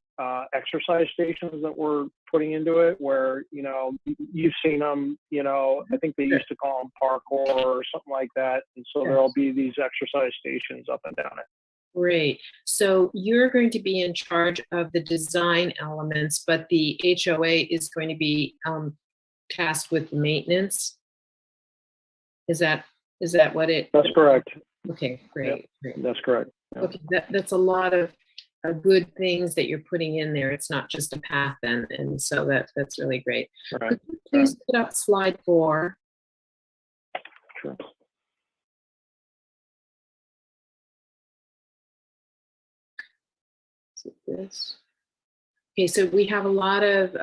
exercise stations that we're putting into it where, you've seen them, I think they used to call them parkour or something like that. And so there'll be these exercise stations up and down it. Great. So you're going to be in charge of the design elements, but the HOA is going to be tasked with maintenance. Is that what it? That's correct. Okay, great. Yep, great. that's correct. Yeah. Okay, that's a lot of good things that you're putting in there. It's not just a path, and so that's really great. Right. Could you please put up slide 4? Sure. This. Okay, so we have a lot of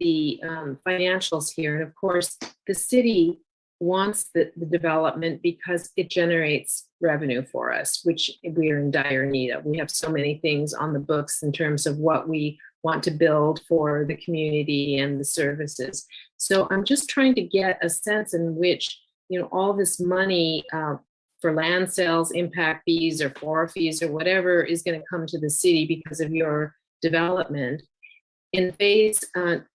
the financials here, and of course the city wants the development because it generates revenue for us, which we are in dire need of. We have so many things on the books in terms of what we want to build for the community and the services. So I'm just trying to get a sense in which all this money for land sales, impact fees or FORA fees or whatever is going to come to the city because of your development. In phase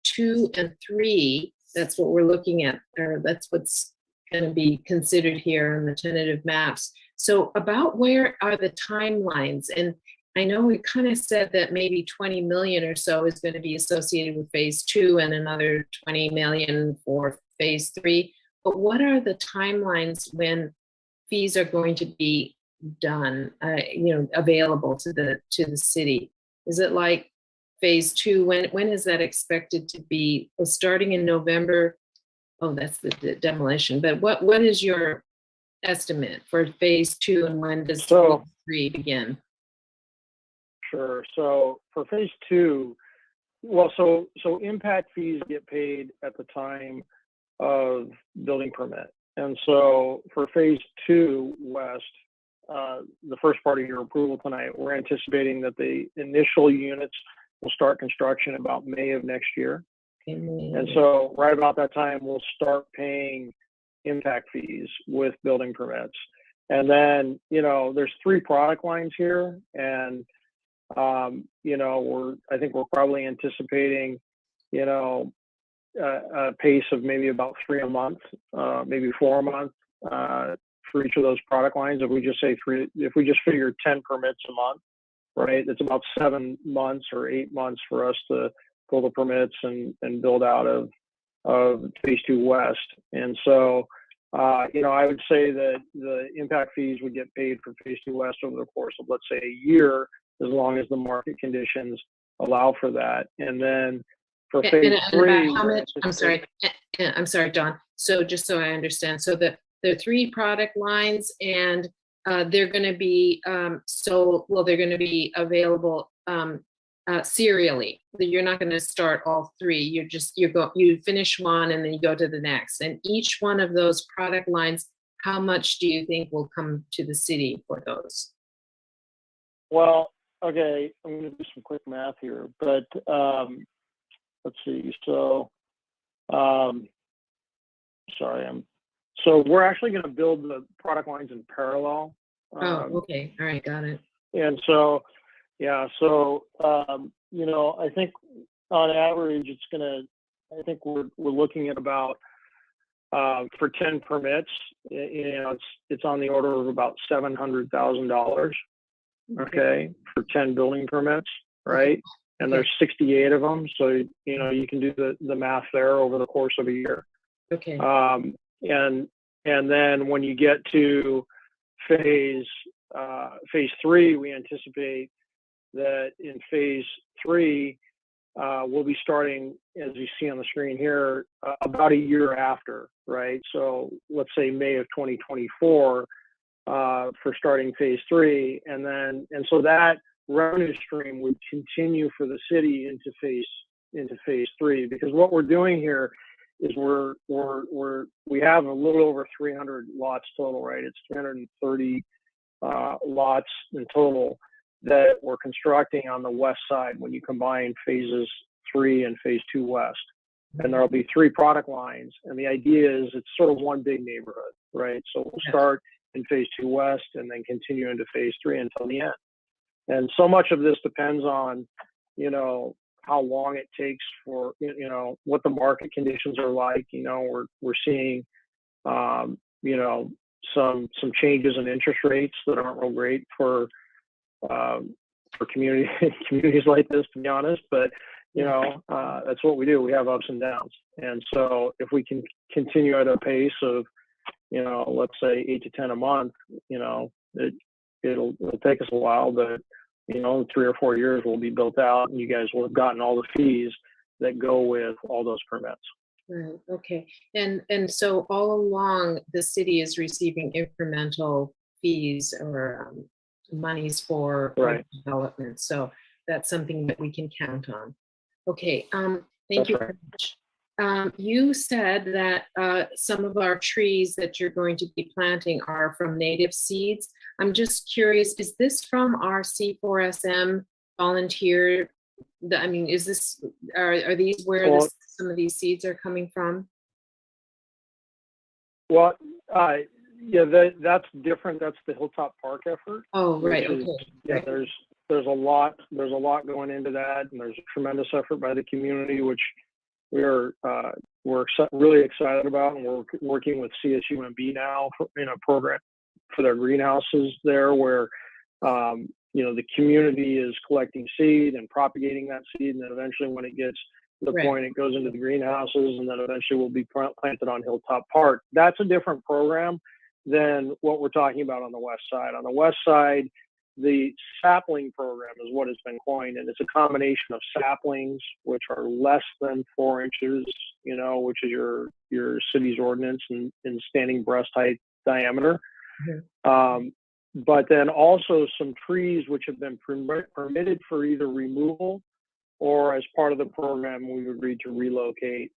2 and 3, that's what we're looking at, or that's what's going to be considered here on the tentative maps. So about where are the timelines? And I know we kind of said that maybe 20 million or so is going to be associated with phase 2 and another 20 million for phase 3. But what are the timelines when fees are going to be done, available to the city? Is it like phase 2? When is that expected to be? Well, starting in November. Oh, that's the demolition. But what is your estimate for phase 2, and when does phase 3 begin? Sure. So for phase 2, well, so impact fees get paid at the time of building permit. And so for phase 2 west, the first part of your approval tonight, we're anticipating that the initial units will start construction about May of next year. And so right about that time, we'll start paying impact fees with building permits. And then, there's 3 product lines here. And, I think we're probably anticipating, a pace of maybe about 3 a month, maybe 4 a month for each of those product lines. If we just say 3, if we just figure 10 permits a month, right, it's about 7 months or 8 months for us to pull the permits and build out of phase 2 west. And so, I would say that the impact fees would get paid for phase 2 west over the course of, let's say, a year, as long as the market conditions allow for that. And then for phase 3, how much, I'm sorry, Don. So just so I understand, so the 3 product lines, and they're going to be they're going to be available serially. You're not going to start all 3. You finish one and then you go to the next. And each one of those product lines, how much do you think will come to the city for those? Well, okay, I'm going to do some quick math here, but let's see. So, so we're actually going to build the product lines in parallel. Okay. All right. Got it. And so, yeah, so, I think on average, I think we're looking at about, for 10 permits, it's on the order of about $700,000, okay, for 10 building permits, right? And there's 68 of them. So, you can do the math there over the course of a year. Okay. And then when you get to phase 3, we anticipate that in phase 3, we'll be starting, as you see on the screen here, about a year after, right? So let's say May of 2024 for starting phase 3, and so that revenue stream would continue for the city into phase 3, because what we're doing here is we have a little over 300 lots total, right? It's 330 lots in total that we're constructing on the west side when you combine phases 3 and phase 2 west. And there'll be 3 product lines. And the idea is it's sort of one big neighborhood, right? So we'll start in phase 2 west and then continue into phase 3 until the end. And so much of this depends on, how long it takes for, what the market conditions are like. We're seeing, some changes in interest rates that aren't real great for communities like this, to be honest. But that's what we do. We have ups and downs. And so if we can continue at a pace of, let's say 8 to 10 a month, it'll take us a while, but in 3 or 4 years we'll be built out, and you guys will have gotten all the fees that go with all those permits. Right. Okay. And so all along the city is receiving incremental fees or monies for development. So that's something that we can count on. Okay. Thank you very much. You said that some of our trees that you're going to be planting are from native seeds. I'm just curious, is this from our C4SM volunteer? Is this, are these where some of these seeds are coming from? Well, Yeah, that's different. That's the Hilltop Park effort. Oh, right, which is- okay. Yeah, Right. there's a lot going into that, and there's a tremendous effort by the community, which we're really excited about, and we're working with CSUMB now in a program for their greenhouses there, where the community is collecting seed and propagating that seed, and then eventually when it gets to the Right. point, it goes into the greenhouses, and then eventually will be planted on Hilltop Park. That's a different program than what we're talking about on the west side. On the west side, the sapling program is what has been coined, and it's a combination of saplings, which are less than 4 inches, which is your city's ordinance in standing breast height diameter. But then also some trees which have been permitted for either removal or as part of the program we've agreed to relocate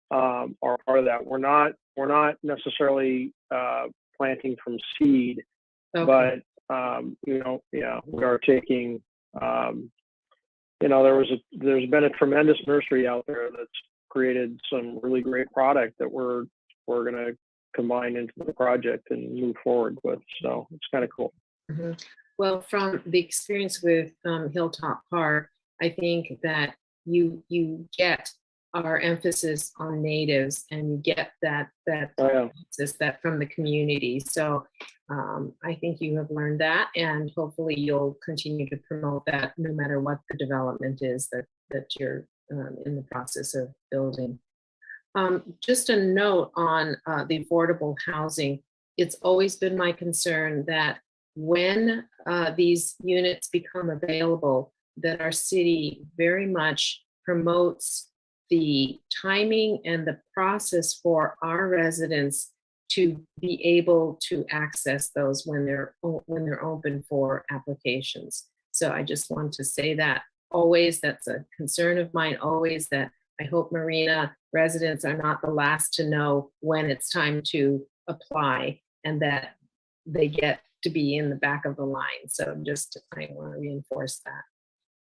are part of that. We're not necessarily planting from seed, Okay. but we are taking there's been a tremendous nursery out there that's created some really great product that we're going to combine into the project and move forward with. So it's kind of cool. Mhm. Well, from the experience with Hilltop Park, I think that you get our emphasis on natives, and you get that emphasis that from the community. So I think you have learned that, and hopefully you'll continue to promote that no matter what the development is that you're in the process of building. Just a note on the affordable housing. It's always been my concern that when these units become available, that our city very much promotes the timing and the process for our residents to be able to access those when they're open for applications. So I just want to say that always, that's a concern of mine always, that I hope Marina residents are not the last to know when it's time to apply, and that they get to be in the back of the line. So I want to reinforce that.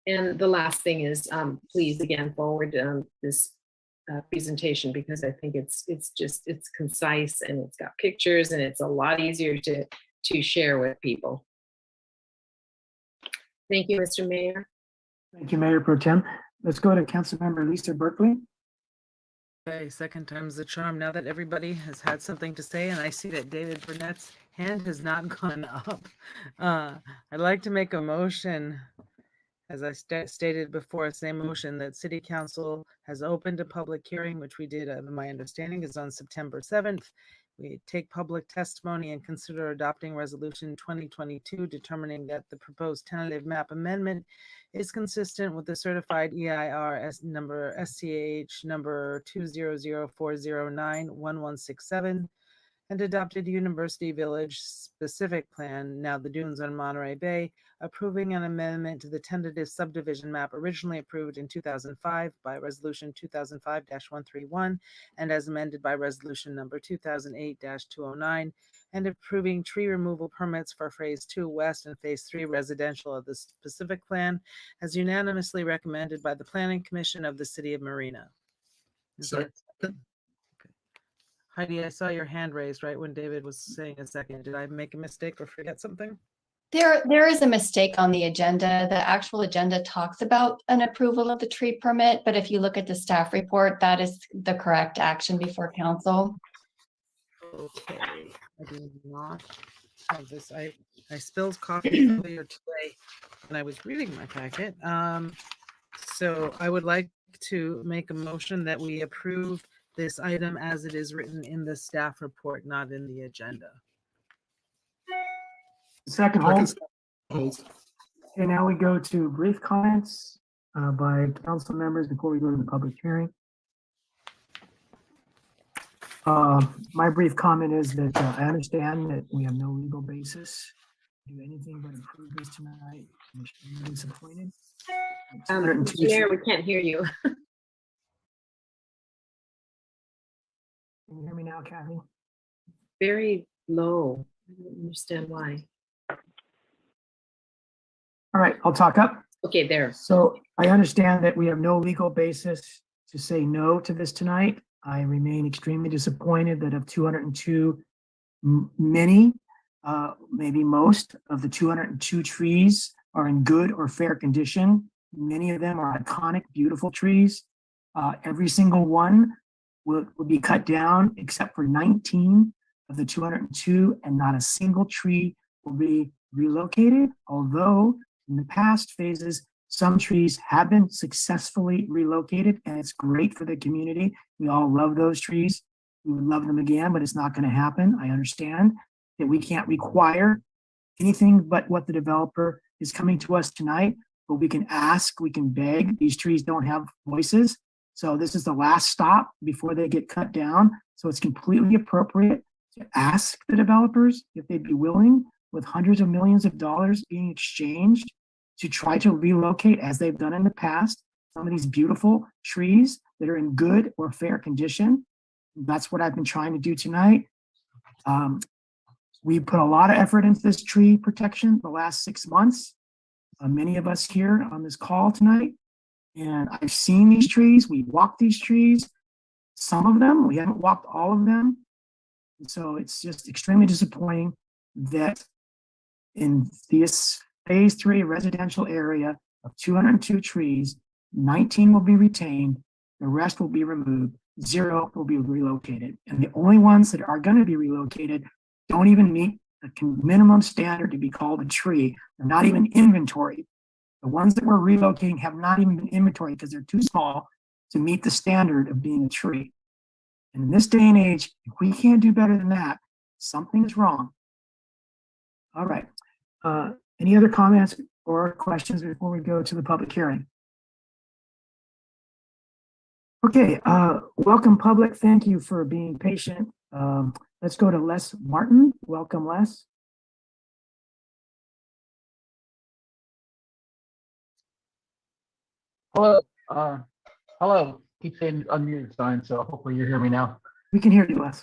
And the last thing is, please again forward this presentation, because I think it's concise, and it's got pictures, and it's a lot easier to share with people. Thank you, Mr. Mayor. Thank you, Mayor Pro Tem. Let's go to Councilmember Lisa Berkeley. Okay, second time's the charm. Now that everybody has had something to say, and I see that David Burnett's hand has not gone up, I'd like to make a motion, as I stated before, same motion, that City Council has opened a public hearing, which we did, my understanding is on September 7th. We take public testimony and consider adopting Resolution 2022, determining that the proposed tentative map amendment is consistent with the certified EIR number SCH number 20040911167 and adopted University Village specific plan, now the Dunes on Monterey Bay, approving an amendment to the tentative subdivision map originally approved in 2005 by Resolution 2005-131 and as amended by Resolution number 2008-209, and approving tree removal permits for Phase 2 West and Phase 3 residential of the specific plan as unanimously recommended by the Planning Commission of the City of Marina. Heidi, I saw your hand raised right when David was saying a second. Did I make a mistake or forget something? There is a mistake on the agenda. The actual agenda talks about an approval of the tree permit, but if you look at the staff report, that is the correct action before council. Okay, I do not have this. I spilled coffee earlier today when I was reading my packet. So I would like to make a motion that we approve this item as it is written in the staff report, not in the agenda. Second hold. Holds. Okay, now we go to brief comments by council members before we go to the public hearing. My brief comment is that I understand that we have no legal basis to do anything but approve this tonight. I'm disappointed. Mr. Mayor, we can't hear you. Can you hear me now, Kathy? Very low. I don't understand why. All right, I'll talk up. Okay, there. So I understand that we have no legal basis to say no to this tonight. I remain extremely disappointed that of 202 Many, maybe most of the 202 trees are in good or fair condition. Many of them are iconic, beautiful trees. Every single one will be cut down except for 19 of the 202, and not a single tree will be relocated. Although in the past phases, some trees have been successfully relocated, and it's great for the community. We all love those trees. We would love them again, but it's not going to happen. I understand that we can't require anything but what the developer is coming to us tonight, but we can ask, we can beg. These trees don't have voices. So this is the last stop before they get cut down. So it's completely appropriate to ask the developers if they'd be willing, with hundreds of millions of dollars being exchanged, to try to relocate, as they've done in the past, some of these beautiful trees that are in good or fair condition. That's what I've been trying to do tonight. We put a lot of effort into this tree protection the last 6 months. Many of us here on this call tonight, and I've seen these trees. We walked these trees, some of them. We haven't walked all of them. And so it's just extremely disappointing that in this phase 3 residential area of 202 trees, 19 will be retained, the rest will be removed, 0 will be relocated. And the only ones that are going to be relocated don't even meet the minimum standard to be called a tree. They're not even inventory. The ones that we're relocating have not even been inventory because they're too small to meet the standard of being a tree. And in this day and age, if we can't do better than that, something's wrong. All right. Any other comments or questions before we go to the public hearing? Okay, welcome public. Thank you for being patient. Let's go to Les Martin. Welcome, Les. Hello. Hello. Keep saying unmuted sign, so hopefully you hear me now. We can hear you, Les.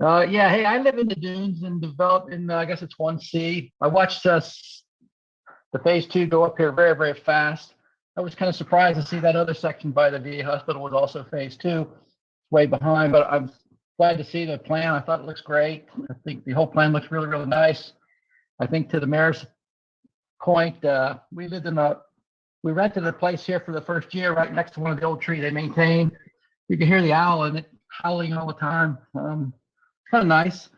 Yeah. Hey, I live in the dunes and develop in, I guess it's 1C. I watched the phase 2 go up here very, very fast. I was kind of surprised to see that other section by the VA hospital was also phase 2, way behind, but I'm glad to see the plan. I thought it looks great. I think the whole plan looks really, really nice. I think to the mayor's point, we rented a place here for the first year right next to one of the old trees they maintain. You can hear the owl in it howling all the time. It's kind of nice.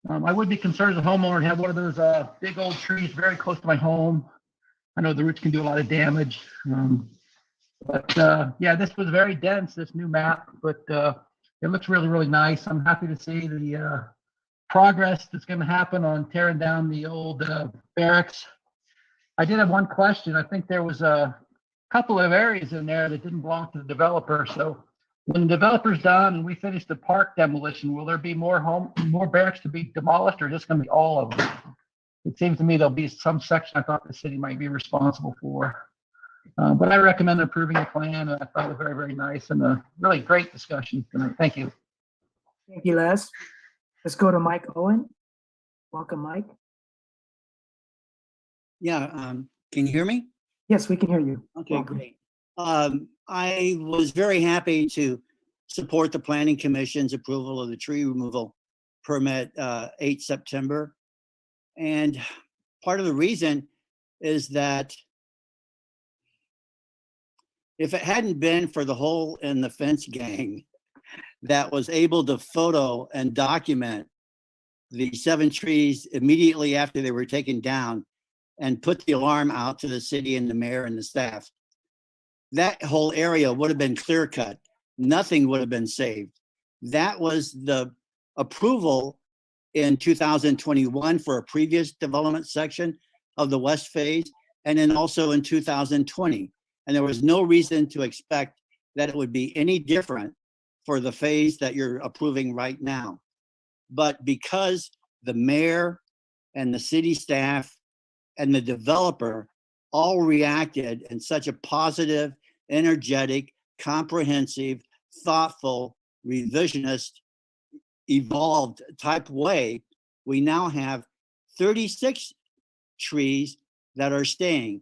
I would be concerned as a homeowner to have one of those big old trees very close to my home. I know the roots can do a lot of damage. Yeah, this was very dense, this new map, but it looks really, really nice. I'm happy to see the progress that's going to happen on tearing down the old barracks. I did have one question. I think there was a couple of areas in there that didn't belong to the developer. So when the developer's done and we finish the park demolition, will there be more barracks to be demolished, or just going to be all of them? It seems to me there'll be some section I thought the city might be responsible for. But I recommend approving the plan. I thought it was very, very nice and a really great discussion tonight. Thank you. Thank you, Les. Let's go to Mike Owen. Welcome, Mike. Yeah, can you hear me? Yes, we can hear you. Okay, Welcome. great. I was very happy to support the Planning Commission's approval of the tree removal permit 8 September. And part of the reason is that if it hadn't been for the hole in the fence gang that was able to photo and document the 7 trees immediately after they were taken down and put the alarm out to the city and the mayor and the staff, that whole area would have been clear cut. Nothing would have been saved. That was the approval in 2021 for a previous development section of the west phase, and then also in 2020. And there was no reason to expect that it would be any different for the phase that you're approving right now. But because the mayor and the city staff and the developer all reacted in such a positive, energetic, comprehensive, thoughtful, revisionist, evolved type way, we now have 36 trees that are staying.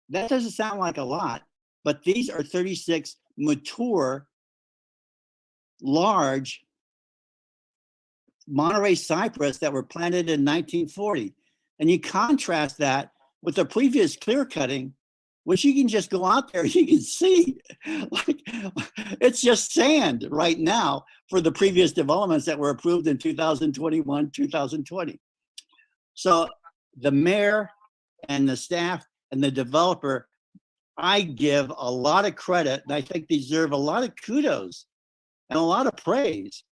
That doesn't sound like a lot, but these are 36 mature, large Monterey cypress that were planted in 1940. And you contrast that with the previous clear cutting, which you can just go out there, you can see, like, it's just sand right now for the previous developments that were approved in 2021, 2020. So the mayor and the staff and the developer, I give a lot of credit, and I think they deserve a lot of kudos and a lot of praise,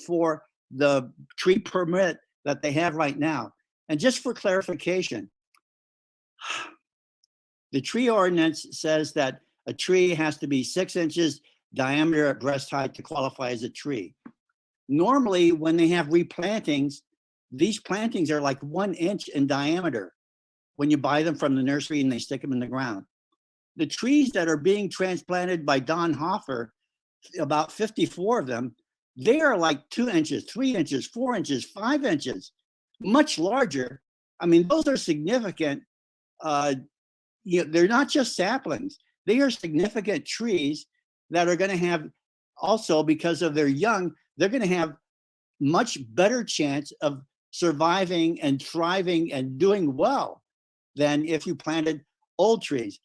for the tree permit that they have right now. And just for clarification, the tree ordinance says that a tree has to be 6 inches diameter at breast height to qualify as a tree. Normally, when they have replantings, these plantings are like 1 inch in diameter when you buy them from the nursery and they stick them in the ground. The trees that are being transplanted by Don Hoffer, about 54 of them, they are like 2 inches, 3 inches, 4 inches, 5 inches, much larger. I mean, those are significant. They're not just saplings. They are significant trees that are going to have, also because of their young, they're going to have much better chance of surviving and thriving and doing well than if you planted old trees.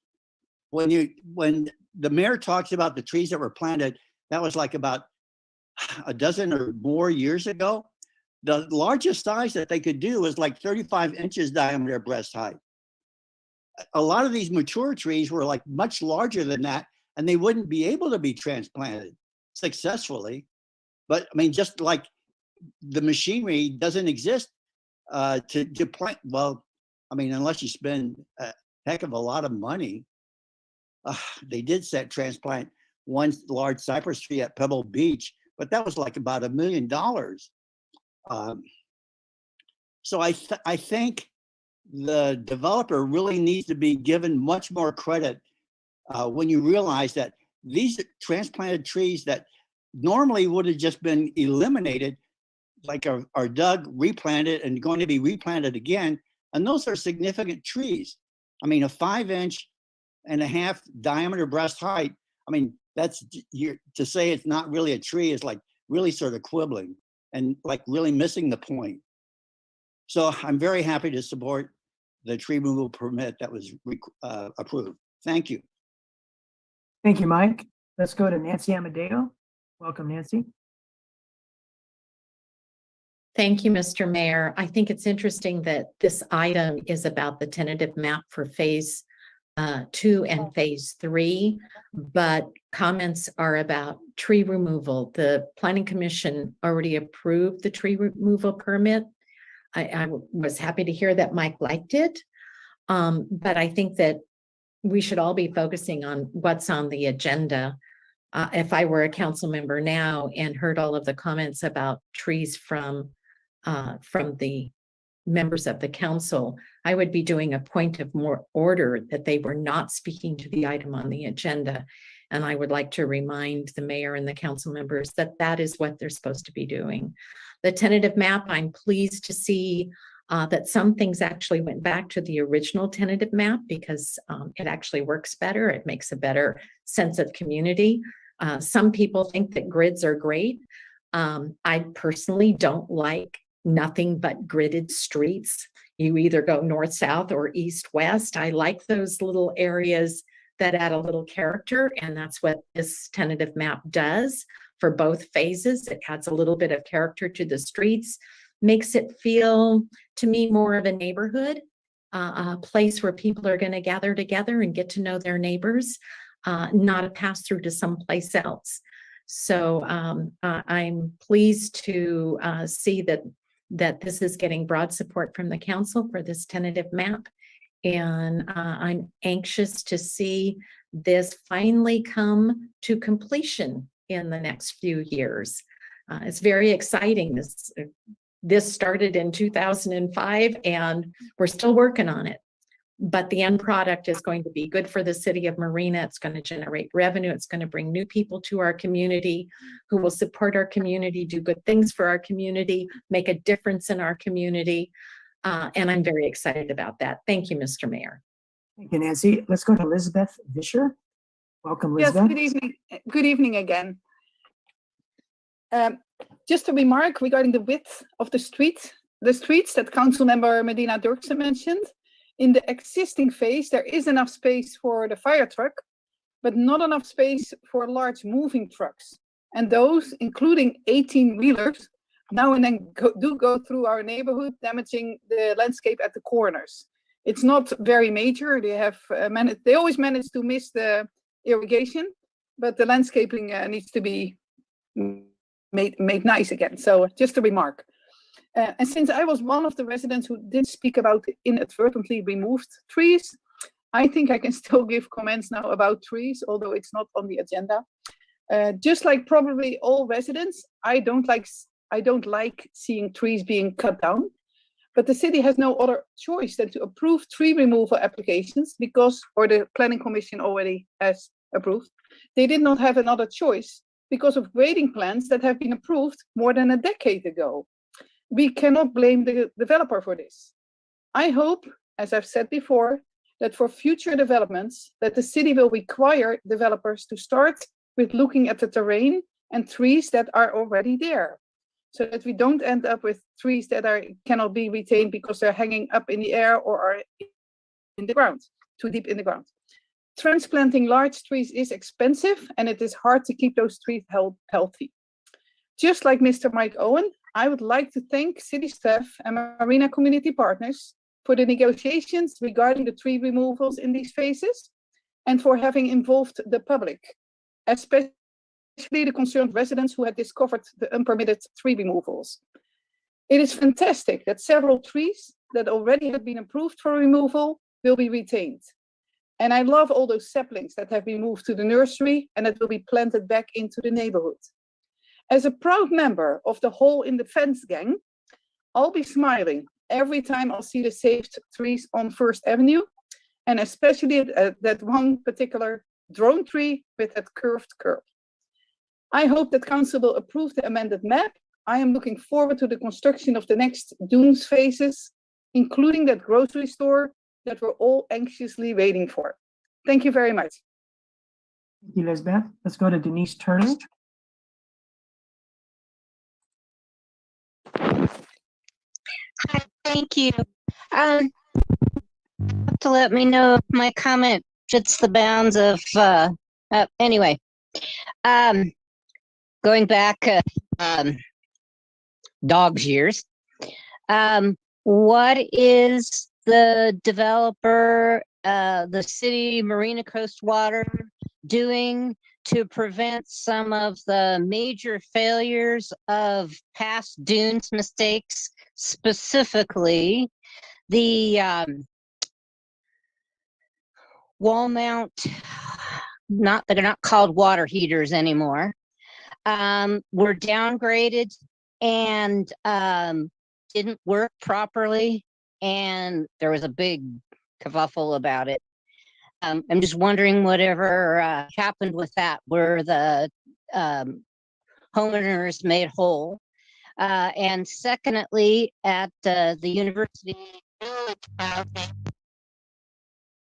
When the mayor talks about the trees that were planted, that was like about a dozen or more years ago. The largest size that they could do was like 35 inches diameter breast height. A lot of these mature trees were like much larger than that, and they wouldn't be able to be transplanted successfully. But I mean, just like the machinery doesn't exist to plant. Well, I mean, unless you spend a heck of a lot of money. They did transplant one large cypress tree at Pebble Beach, but that was like about $1 million. So I think the developer really needs to be given much more credit when you realize that these transplanted trees that normally would have just been eliminated, like are dug, replanted, and going to be replanted again. And those are significant trees. I mean, a 5.5-inch diameter breast height. I mean, that's to say it's not really a tree is like really sort of quibbling and like really missing the point. So I'm very happy to support the tree removal permit that was approved. Thank you. Thank you, Mike. Let's go to Nancy Amadeo. Welcome, Nancy. Thank you, Mr. Mayor. I think it's interesting that this item is about the tentative map for phase 2 and phase 3, but comments are about tree removal. The Planning Commission already approved the tree removal permit. I was happy to hear that Mike liked it, but I think that we should all be focusing on what's on the agenda. If I were a council member now and heard all of the comments about trees from the members of the council, I would be doing a point of more order that they were not speaking to the item on the agenda. And I would like to remind the mayor and the council members that that is what they're supposed to be doing. The tentative map, I'm pleased to see that some things actually went back to the original tentative map because it actually works better. It makes a better sense of community. Some people think that grids are great. I personally don't like nothing but gridded streets. You either go north, south, or east, west. I like those little areas that add a little character, and that's what this tentative map does for both phases. It adds a little bit of character to the streets, makes it feel, to me, more of a neighborhood, a place where people are going to gather together and get to know their neighbors, not a pass through to someplace else. So I'm pleased to see that this is getting broad support from the council for this tentative map. And I'm anxious to see this finally come to completion in the next few years. It's very exciting. This started in 2005 and we're still working on it. But the end product is going to be good for the city of Marina. It's going to generate revenue. It's going to bring new people to our community who will support our community, do good things for our community, make a difference in our community. And I'm very excited about that. Thank you, Mr. Mayor. Thank you, Nancy. Let's go to Elizabeth Vischer. Welcome, Elizabeth. Yes, good evening. Good evening again. Just a remark regarding the width of the streets that Councilmember Medina Dirksen mentioned. In the existing phase, there is enough space for the fire truck, but not enough space for large moving trucks. And those, including 18-wheelers, now and then do go through our neighborhood, damaging the landscape at the corners. It's not very major. They have they always manage to miss the irrigation, but the landscaping needs to be made nice again. So just a remark. And since I was one of the residents who did speak about inadvertently removed trees, I think I can still give comments now about trees, although it's not on the agenda. Just like probably all residents, I don't like seeing trees being cut down, but the city has no other choice than to approve tree removal applications or the planning commission already has approved. They did not have another choice because of grading plans that have been approved more than a decade ago. We cannot blame the developer for this. I hope, as I've said before, that for future developments, that the city will require developers to start with looking at the terrain and trees that are already there, so that we don't end up with trees that cannot be retained because they're hanging up in the air or are in the ground, too deep in the ground. Transplanting large trees is expensive, and it is hard to keep those trees healthy. Just like Mr. Mike Owen, I would like to thank city staff and Marina community partners for the negotiations regarding the tree removals in these phases and for having involved the public, especially the concerned residents who had discovered the unpermitted tree removals. It is fantastic that several trees that already had been approved for removal will be retained. And I love all those saplings that have been moved to the nursery and that will be planted back into the neighborhood. As a proud member of the Hole in the Fence gang, I'll be smiling every time I'll see the saved trees on First Avenue, and especially that one particular drone tree with that curved curb. I hope that council will approve the amended map. I am looking forward to the construction of the next dunes phases, including that grocery store that we're all anxiously waiting for. Thank you very much. Thank you, Lisbeth. Let's go to Denise Turner. Hi, thank you. Have to let me know if my comment fits the bounds of, anyway. Going back dog's years, what is the developer, the city Marina Coast Water doing to prevent some of the major failures of past dunes mistakes, specifically the wall mount, they're not called water heaters anymore, were downgraded and didn't work properly, and there was a big kerfuffle about it. I'm just wondering whatever happened with that. Were the homeowners made whole? And secondly, at the University Village project,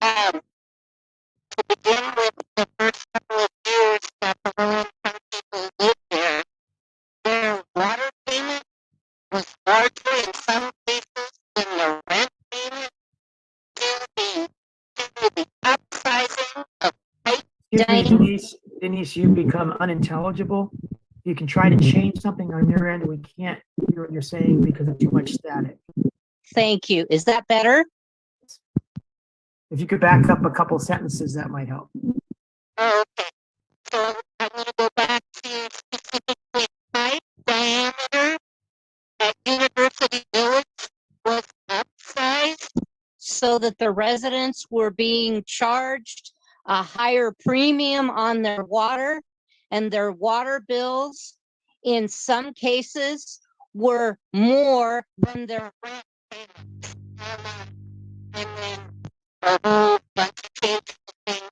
to begin with, the first couple of years that the low-income people lived there, their water payment was largely, in some cases, in the rent payment to the upsizing of pipe dining. Denise, you've become unintelligible. You can try to change something on your end. We can't hear what you're saying because of too much static. Thank you. Is that better? If you could back up a couple sentences, that might help. Oh, okay. So I'm going to go back to specifically pipe diameter at University Village was upsized so that the residents were being charged a higher premium on their water, and their water bills in some cases were more than their rent payments. And then a whole bunch of changes to things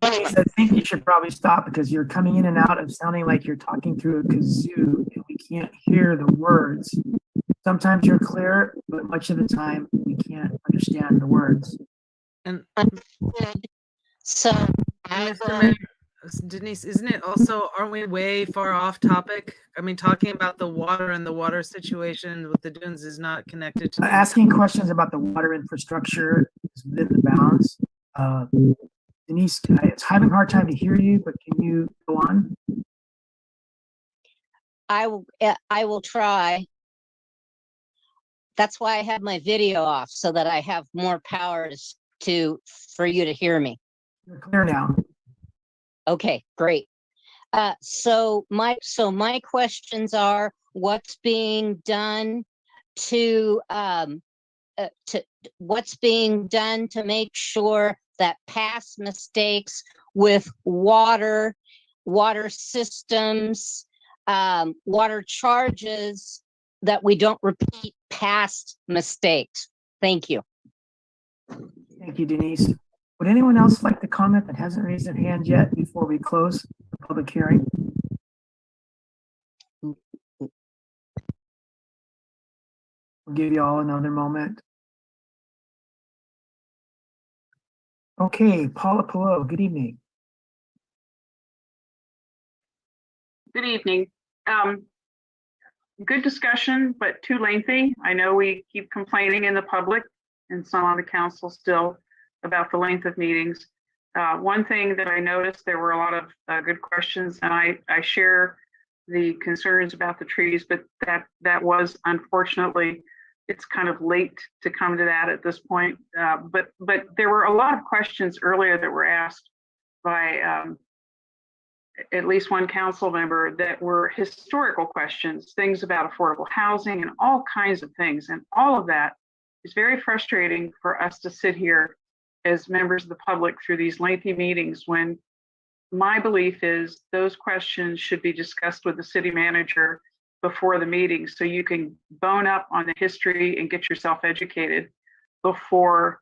Denise, I think you should probably stop because you're coming in and out of sounding like you're talking through a kazoo and we can't hear the words. Sometimes you're clear, but much of the time we can't understand the words. And so Mr. Mayor, Denise, isn't it also, aren't we way far off topic? I mean, talking about the water and the water situation with the dunes is not connected to. Asking questions about the water infrastructure is within the bounds. Denise, it's having a hard time to hear you, but can you go on? I will try. That's why I have my video off, so that I have more power for you to hear me. You're clear now. Okay, great. So my questions are: what's being done to make sure that past mistakes with water systems, water charges, that we don't repeat past mistakes? Thank you. Thank you, Denise. Would anyone else like to comment that hasn't raised their hand yet before we close the public hearing? We'll give you all another moment. Okay, Paula Pillow, good evening. Good evening. Good discussion, but too lengthy. I know we keep complaining in the public and some on the council still about the length of meetings. One thing that I noticed, there were a lot of good questions, and I share the concerns about the trees, but that was, unfortunately, it's kind of late to come to that at this point. But there were a lot of questions earlier that were asked by at least one council member that were historical questions, things about affordable housing and all kinds of things. And all of that is very frustrating for us to sit here as members of the public through these lengthy meetings, when my belief is those questions should be discussed with the city manager before the meeting, so you can bone up on the history and get yourself educated before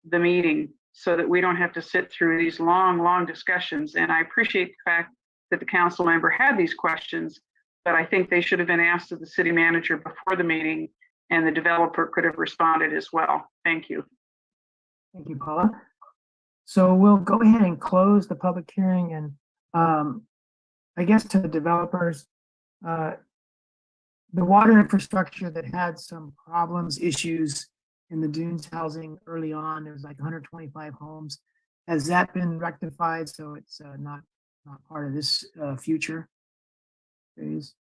the meeting, so that we don't have to sit through these long discussions. And I appreciate the fact that the council member had these questions, but I think they should have been asked of the city manager before the meeting, and the developer could have responded as well. Thank you. Thank you, Paula. So we'll go ahead and close the public hearing, and I guess to the developers, the water infrastructure that had some problems, issues in the Dunes housing early on, there was like 125 homes. Has that been rectified, so it's not part of this future phase?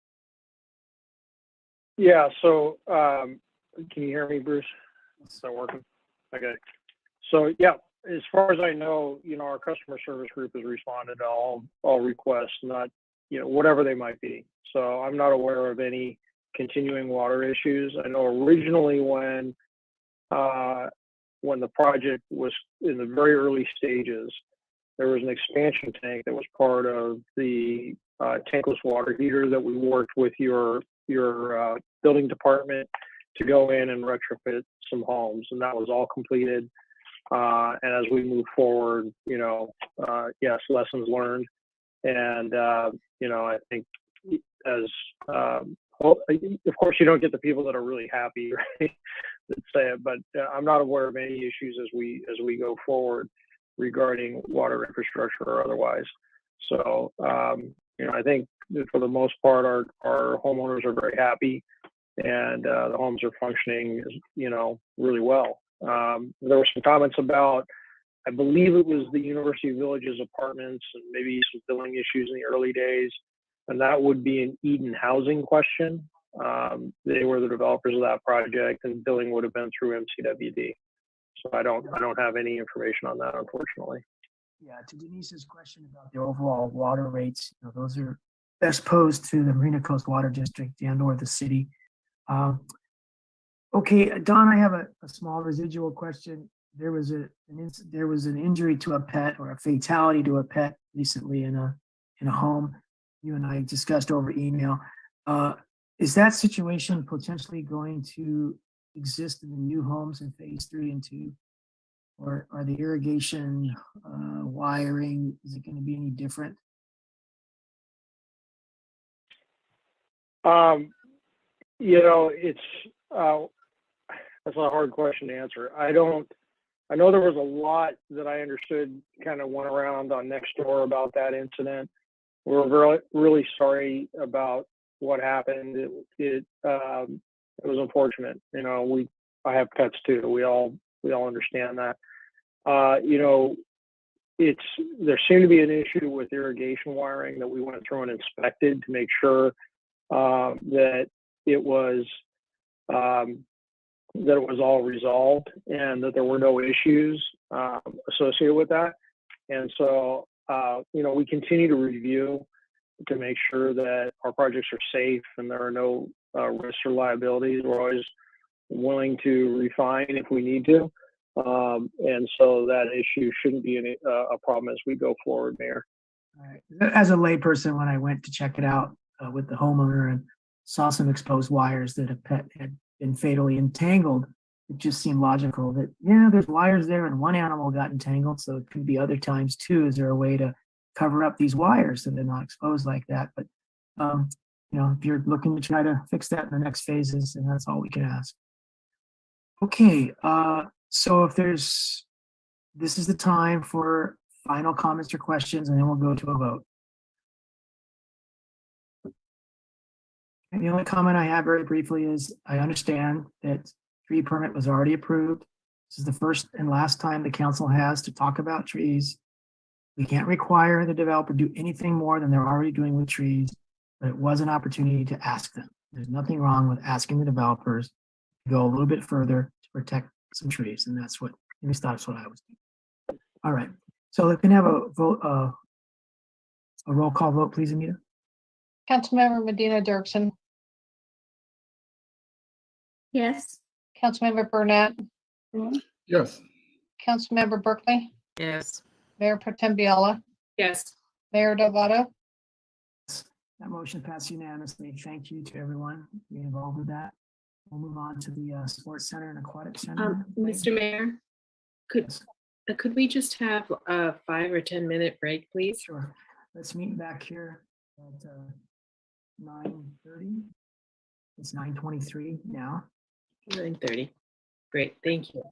Yeah, so can you hear me, Bruce? Is that working? Okay. So yeah, as far as I know, our customer service group has responded to all requests, not, whatever they might be. So I'm not aware of any continuing water issues. I know originally when the project was in the very early stages, there was an expansion tank that was part of the tankless water heater that we worked with your building department to go in and retrofit some homes, and that was all completed. And as we move forward, yes, lessons learned. And, I think of course, you don't get the people that are really happy, right, that say it, but I'm not aware of any issues as we go forward regarding water infrastructure or otherwise. So, I think that for the most part, our homeowners are very happy, and the homes are functioning, really well. There were some comments about, I believe it was the University Villages apartments and maybe some billing issues in the early days, and that would be an Eden housing question. They were the developers of that project, and billing would have been through MCWD. So I don't have any information on that, unfortunately. Yeah, to Denise's question about the overall water rates, those are best posed to the Marina Coast Water District and or the city. Okay, Don, I have a small residual question. There was an injury to a pet, or a fatality to a pet recently in a home. You and I discussed over email. Is that situation potentially going to exist in the new homes in phase 3 and 2? Or are the irrigation wiring, is it going to be any different? It's that's a hard question to answer. I don't I know there was a lot that I understood kind of went around on Nextdoor about that incident. We're really sorry about what happened. It was unfortunate. You know, I have pets too. We all understand that. You know, there seemed to be an issue with irrigation wiring that we went through and inspected to make sure that it was all resolved and that there were no issues associated with that. And so, you know, we continue to review to make sure that our projects are safe and there are no risks or liabilities. We're always willing to refine if we need to. And so that issue shouldn't be a problem as we go forward, Mayor. All right. As a layperson, when I went to check it out with the homeowner and saw some exposed wires that a pet had been fatally entangled, it just seemed logical that, yeah, there's wires there and one animal got entangled. So it could be other times too. Is there a way to cover up these wires so they're not exposed like that? But, you know, if you're looking to try to fix that in the next phases, then that's all we can ask. Okay. So if this is the time for final comments or questions, and then we'll go to a vote. And the only comment I have very briefly is I understand that tree permit was already approved. This is the first and last time the council has to talk about trees. We can't require the developer to do anything more than they're already doing with trees, but it was an opportunity to ask them. There's nothing wrong with asking the developers to go a little bit further to protect some trees, and that's what, at least that's what I was doing. All right, so we can have a vote, a roll call vote, please, Anita. Councilmember Medina Dirksen, Yes. Councilmember Burnett, Yes. Councilmember Berkeley, Yes. Mayor Pro Tem Biella, Yes. Mayor Delgado. That motion passed unanimously. Thank you to everyone being involved with that. We'll move on to the Sports Center and Aquatic Center. Mr. Mayor, could we just have a 5 or 10 minute break, please? Sure. Let's meet back here at 9:30. It's 9:23 now. 9:30. Great, thank you.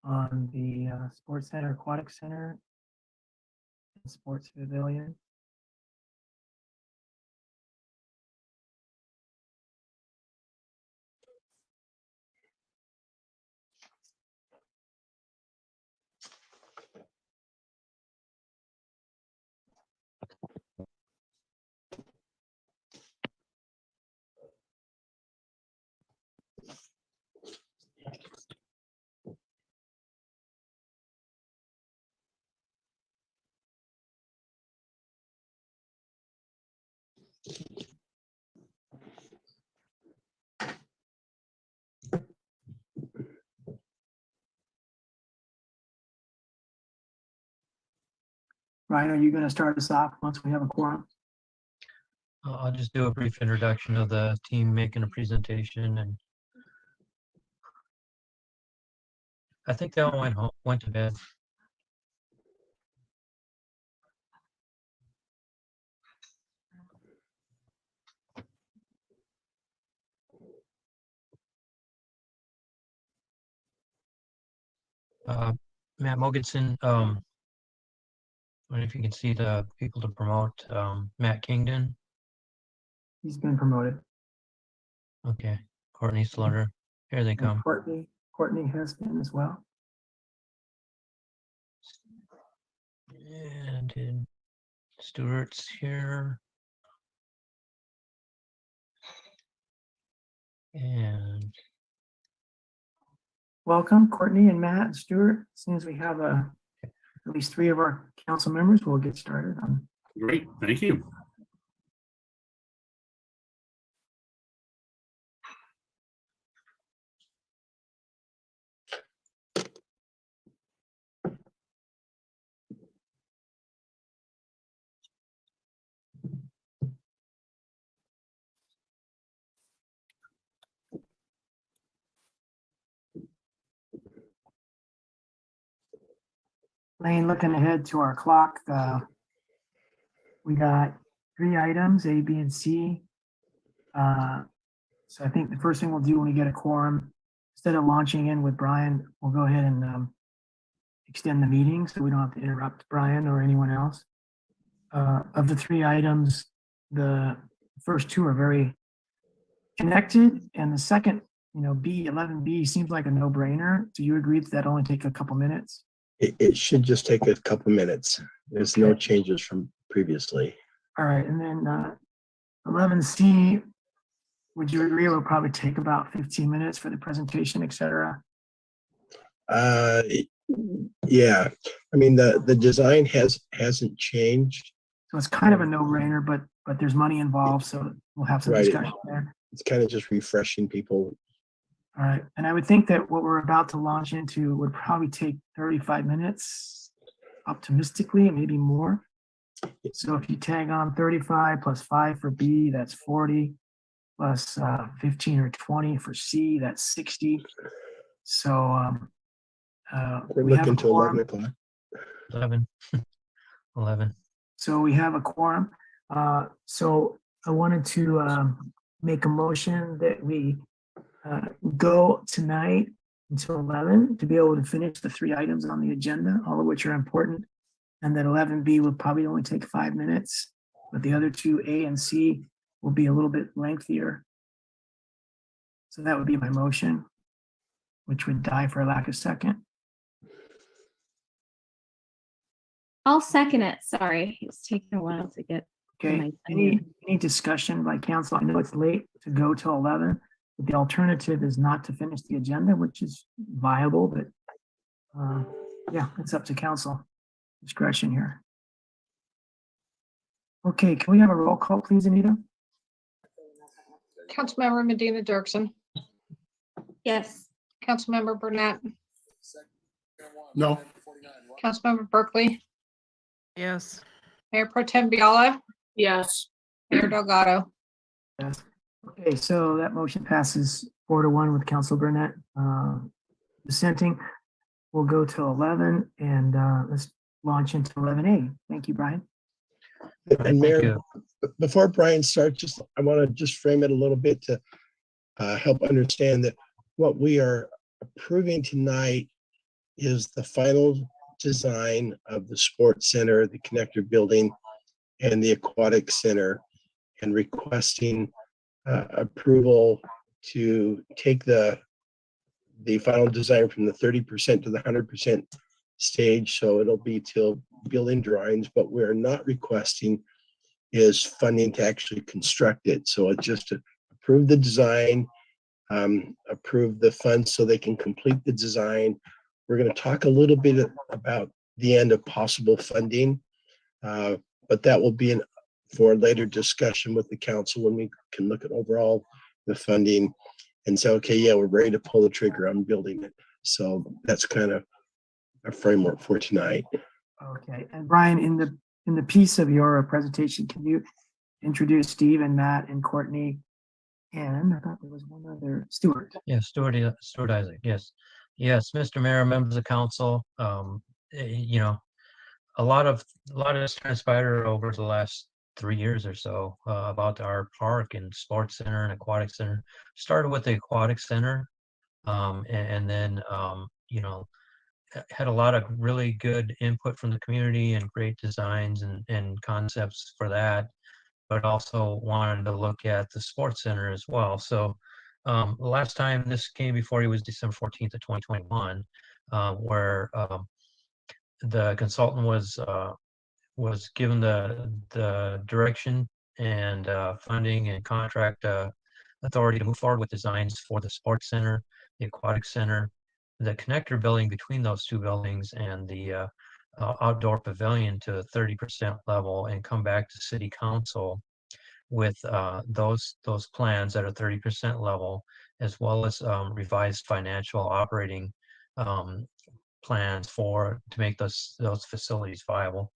on the Sports Center, Aquatic Center, and Sports Pavilion. Ryan, are you going to start us off once we have a quorum? I'll just do a brief introduction of the team making a presentation, and I think they all went to bed. Matt Mogensen, I don't know if you can see the people to promote. Matt Kingdon. He's been promoted. Okay. Courtney Slaughter. Here they And come. Courtney has been as well. And Stewart's here. And Welcome, Courtney and Matt and Stuart. As soon as we have at least 3 of our council members, we'll get started on. Great, thank you. Lane, looking ahead to our clock, we got 3 items, A, B, and C. So I think the first thing we'll do when we get a quorum, instead of launching in with Brian, we'll go ahead and extend the meeting so we don't have to interrupt Brian or anyone else. Of the 3 items, the first 2 are very connected, and the second, B, 11B seems like a no-brainer. Do you agree that only take a couple minutes? It should just take a couple minutes. There's no changes from previously. All right, and then 11C, would you agree it will probably take about 15 minutes for the presentation, et cetera? Yeah, I mean, the design hasn't changed. So it's kind of a no-brainer, but there's money involved, so we'll have some Right. discussion there. It's kind of just refreshing people. All right, and I would think that what we're about to launch into would probably take 35 minutes, optimistically, maybe more. So if you tag on 35 plus 5 for B, that's 40, plus 15 or 20 for C, that's 60. So We're we have a looking to quorum. 11 o'clock. 11. 11. So we have a quorum. So I wanted to make a motion that we go tonight until 11 to be able to finish the 3 items on the agenda, all of which are important. And that 11B will probably only take 5 minutes, but the other 2, A and C, will be a little bit lengthier. So that would be my motion, which would die for lack of second. I'll second it. Sorry, it's taking a while to get. Okay, any discussion by council? I know it's late to go till 11, but the alternative is not to finish the agenda, which is viable, but yeah, it's up to council discretion here. Okay, can we have a roll call, please, Anita? Councilmember Medina Dirksen, Yes. Councilmember Burnett, No. Councilmember Berkeley, Yes. Mayor Pro Tem Biala, Yes. Mayor Delgado. Yes. Okay, so that motion passes 4-1 with Council Burnett dissenting. We'll go to 11 and let's launch into 11A. Thank you, Brian. And Mayor, before Brian starts, I want to just frame it a little bit to help understand that what we are approving tonight is the final design of the sports center, the connector building, and the aquatic center, and requesting approval to take the final design from the 30% to the 100% stage. So it'll be till building drawings, but we're not requesting is funding to actually construct it. So it's just to approve the design, approve the funds so they can complete the design. We're going to talk a little bit about the end of possible funding, but that will be for later discussion with the council when we can look at overall the funding and say, okay, yeah, we're ready to pull the trigger on building it. So that's kind of a framework for tonight. Okay, and Brian, in the piece of your presentation, can you introduce Steve and Matt and Courtney? And I thought there was one other, Stuart. Yeah, Stuart Isaac. Yes, Mr. Mayor, members of council. You know, a lot of this transpired over the last 3 years or so about our park and sports center and aquatic center. Started with the aquatic center, and then you know, had a lot of really good input from the community and great designs and concepts for that, but also wanted to look at the sports center as well. So the last time this came before you was December 14th of 2021, where the consultant was given the direction and funding and contract authority to move forward with designs for the sports center, the aquatic center, the connector building between those two buildings, and the outdoor pavilion to a 30% level, and come back to city council with those plans at a 30% level, as well as revised financial operating plans to make those facilities viable.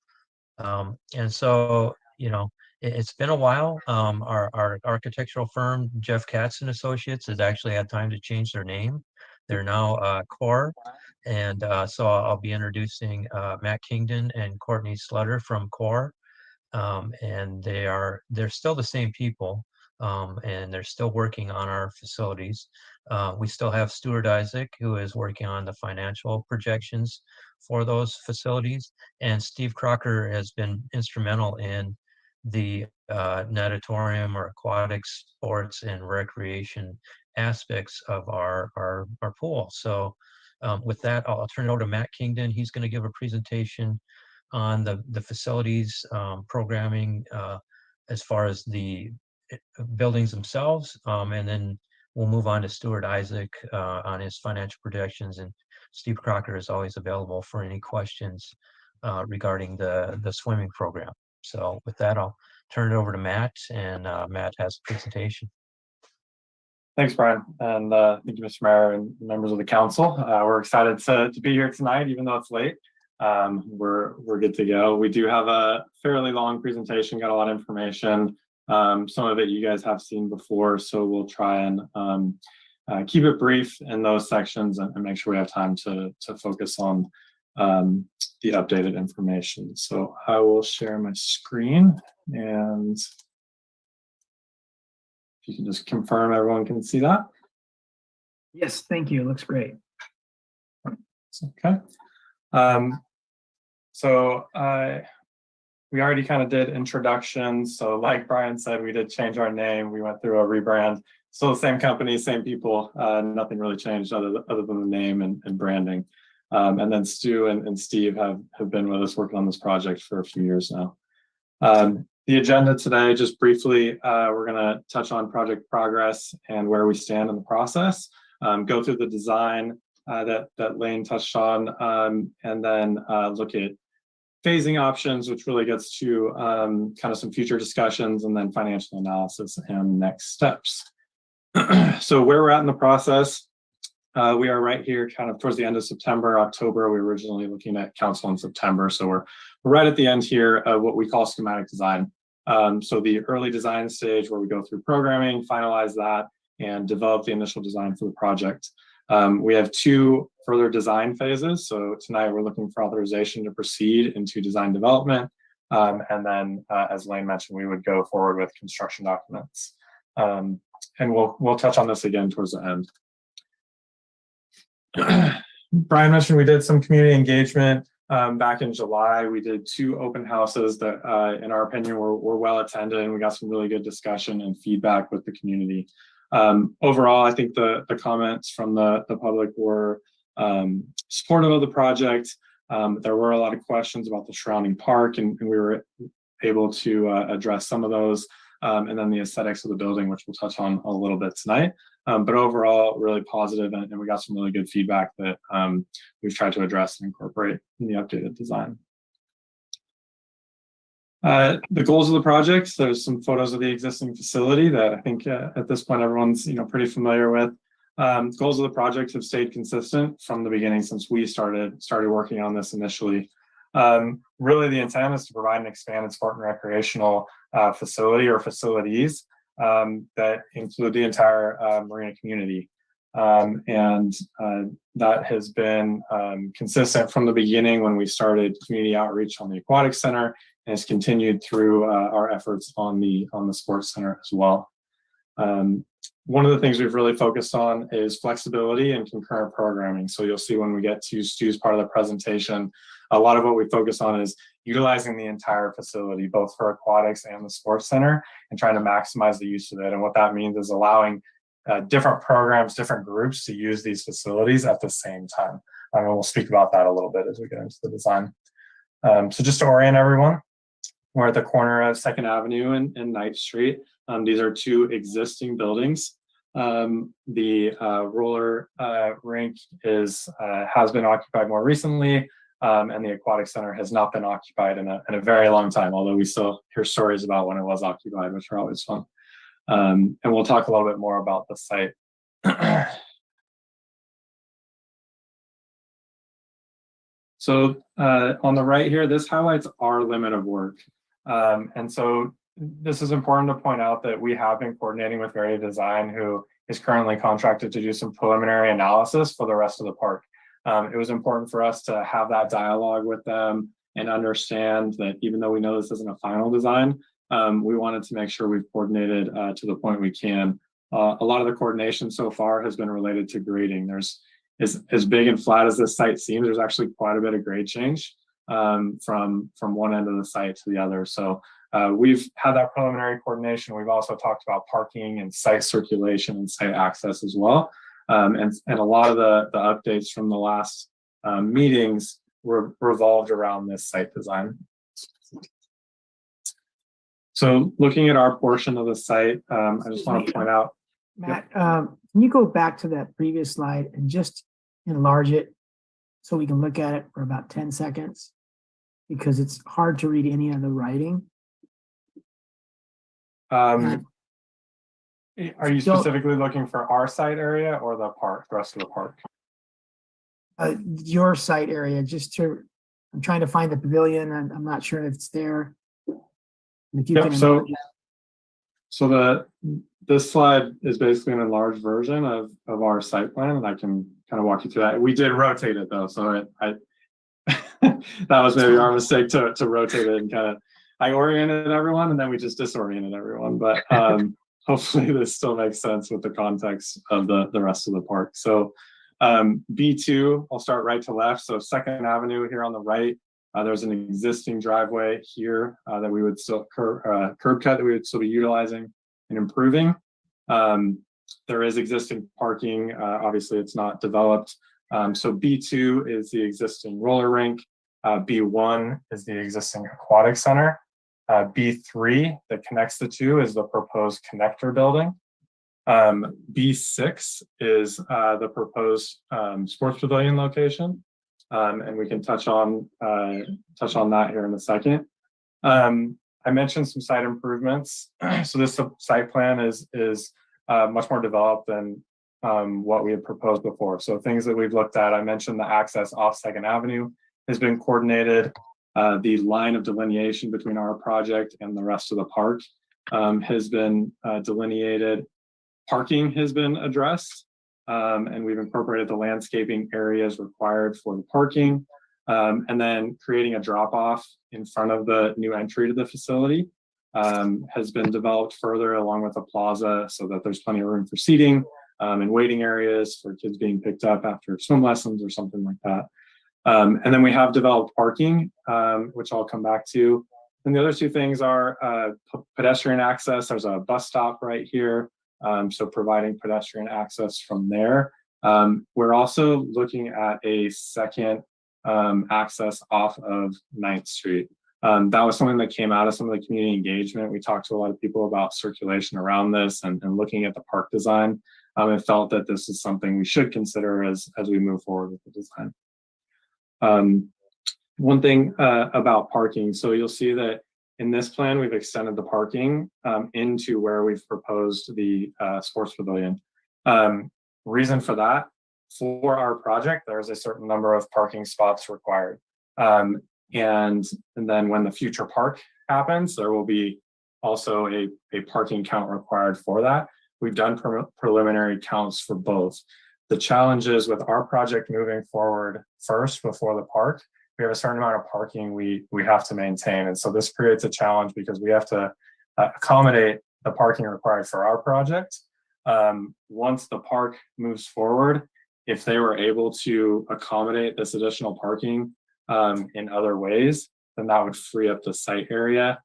And so, you know, it's been a while. Our architectural firm, Jeff Katz and Associates, has actually had time to change their name. They're now Core. And so I'll be introducing Matt Kingdon and Courtney Slutter from Core. And they're still the same people, and they're still working on our facilities. We still have Stuart Isaac, who is working on the financial projections for those facilities, and Steve Crocker has been instrumental in the natatorium or aquatic sports and recreation aspects of our pool. So with that, I'll turn it over to Matt Kingdon. He's going to give a presentation on the facilities programming as far as the buildings themselves, and then we'll move on to Stuart Isaac on his financial projections, and Steve Crocker is always available for any questions regarding the swimming program. So with that, I'll turn it over to Matt, and Matt has a presentation. Thanks, Brian, and thank you, Mr. Mayor and members of the council. We're excited to be here tonight, even though it's late. We're good to go. We do have a fairly long presentation, got a lot of information. Some of it you guys have seen before, so we'll try and keep it brief in those sections and make sure we have time to focus on the updated information. So I will share my screen, and if you can just confirm everyone can see that. Yes, thank you. It looks great. Okay. So we already kind of did introductions. So like Brian said, we did change our name. We went through a rebrand. Still the same company, same people. Nothing really changed other than the name and branding. And then Stu and Steve have been with us working on this project for a few years now. The agenda today, just briefly, we're going to touch on project progress and where we stand in the process, go through the design that Lane touched on, and then look at phasing options, which really gets to kind of some future discussions, and then financial analysis and next steps. So where we're at in the process, we are right here kind of towards the end of September, October. We were originally looking at council in September. So we're right at the end here of what we call schematic design. So the early design stage where we go through programming, finalize that, and develop the initial design for the project. We have 2 further design phases. So tonight we're looking for authorization to proceed into design development. And then as Lane mentioned, we would go forward with construction documents. And we'll touch on this again towards the end. Brian mentioned we did some community engagement back in July. We did 2 open houses that, in our opinion, were well attended, and we got some really good discussion and feedback with the community. Overall, I think the comments from the public were supportive of the project. There were a lot of questions about the surrounding park, and we were able to address some of those, and then the aesthetics of the building, which we'll touch on a little bit tonight. But overall, really positive, and we got some really good feedback that we've tried to address and incorporate in the updated design. The goals of the project, there's some photos of the existing facility that I think at this point everyone's pretty familiar with. Goals of the project have stayed consistent from the beginning since we started working on this initially. Really, the intent is to provide an expanded sport and recreational facility or facilities that include the entire marina community. That has been consistent from the beginning when we started community outreach on the aquatic center, and has continued through our efforts on the sports center as well. One of the things we've really focused on is flexibility and concurrent programming. So you'll see when we get to Stu's part of the presentation, a lot of what we focus on is utilizing the entire facility, both for aquatics and the sports center, and trying to maximize the use of it. And what that means is allowing different programs, different groups to use these facilities at the same time. And we'll speak about that a little bit as we get into the design. So just to orient everyone, we're at the corner of 2nd Avenue and 9th Street. These are 2 existing buildings. The roller rink has been occupied more recently, and the aquatic center has not been occupied in a very long time, although we still hear stories about when it was occupied, which are always fun. And we'll talk a little bit more about the site. So on the right here, this highlights our limit of work. And so this is important to point out that we have been coordinating with Very Design, who is currently contracted to do some preliminary analysis for the rest of the park. It was important for us to have that dialogue with them and understand that even though we know this isn't a final design, we wanted to make sure we've coordinated to the point we can. A lot of the coordination so far has been related to grading. There's as big and flat as this site seems, there's actually quite a bit of grade change from one end of the site to the other. So we've had that preliminary coordination. We've also talked about parking and site circulation and site access as well. And a lot of the updates from the last meetings revolved around this site design. So looking at our portion of the site, I just want to point out. Matt, can you go back to that previous slide and just enlarge it so we can look at it for about 10 seconds? Because it's hard to read any of the writing. Are you specifically looking for our site area or the park, the rest of the park? Your site area, I'm trying to find the pavilion, and I'm not sure if it's there. If you can So this slide is basically an enlarged version of our site plan, and I can kind of walk you through that. We did rotate it though, so that was maybe our mistake to rotate it, and kind of I oriented everyone and then we just disoriented everyone. But hopefully this still makes sense with the context of the rest of the park. So B2, I'll start right to left. So 2nd Avenue here on the right. There's an existing driveway here that we would still curb cut that we would still be utilizing and improving. There is existing parking. Obviously, it's not developed. So B2 is the existing roller rink. B1 is the existing aquatic center. B3 that connects the two is the proposed connector building. B6 is the proposed sports pavilion location. And we can touch on that here in a second. I mentioned some site improvements. So this site plan is much more developed than what we had proposed before. So things that we've looked at, I mentioned the access off 2nd Avenue has been coordinated. The line of delineation between our project and the rest of the park has been delineated. Parking has been addressed. And we've incorporated the landscaping areas required for the parking, and then creating a drop-off in front of the new entry to the facility has been developed further, along with a plaza, so that there's plenty of room for seating, and waiting areas for kids being picked up after swim lessons or something like that. And then we have developed parking, which I'll come back to. And the other two things are pedestrian access. There's a bus stop right here, so providing pedestrian access from there. We're also looking at a second access off of 9th Street. That was something that came out of some of the community engagement. We talked to a lot of people about circulation around this and looking at the park design, and felt that this is something we should consider as we move forward with the design. One thing about parking, so you'll see that in this plan, we've extended the parking into where we've proposed the sports pavilion. Reason for that, for our project, there's a certain number of parking spots required. And then when the future park happens, there will be also a parking count required for that. We've done preliminary counts for both. The challenge is with our project moving forward first before the park, we have a certain amount of parking we have to maintain. And so this creates a challenge because we have to accommodate the parking required for our project. Once the park moves forward, if they were able to accommodate this additional parking in other ways, then that would free up the site area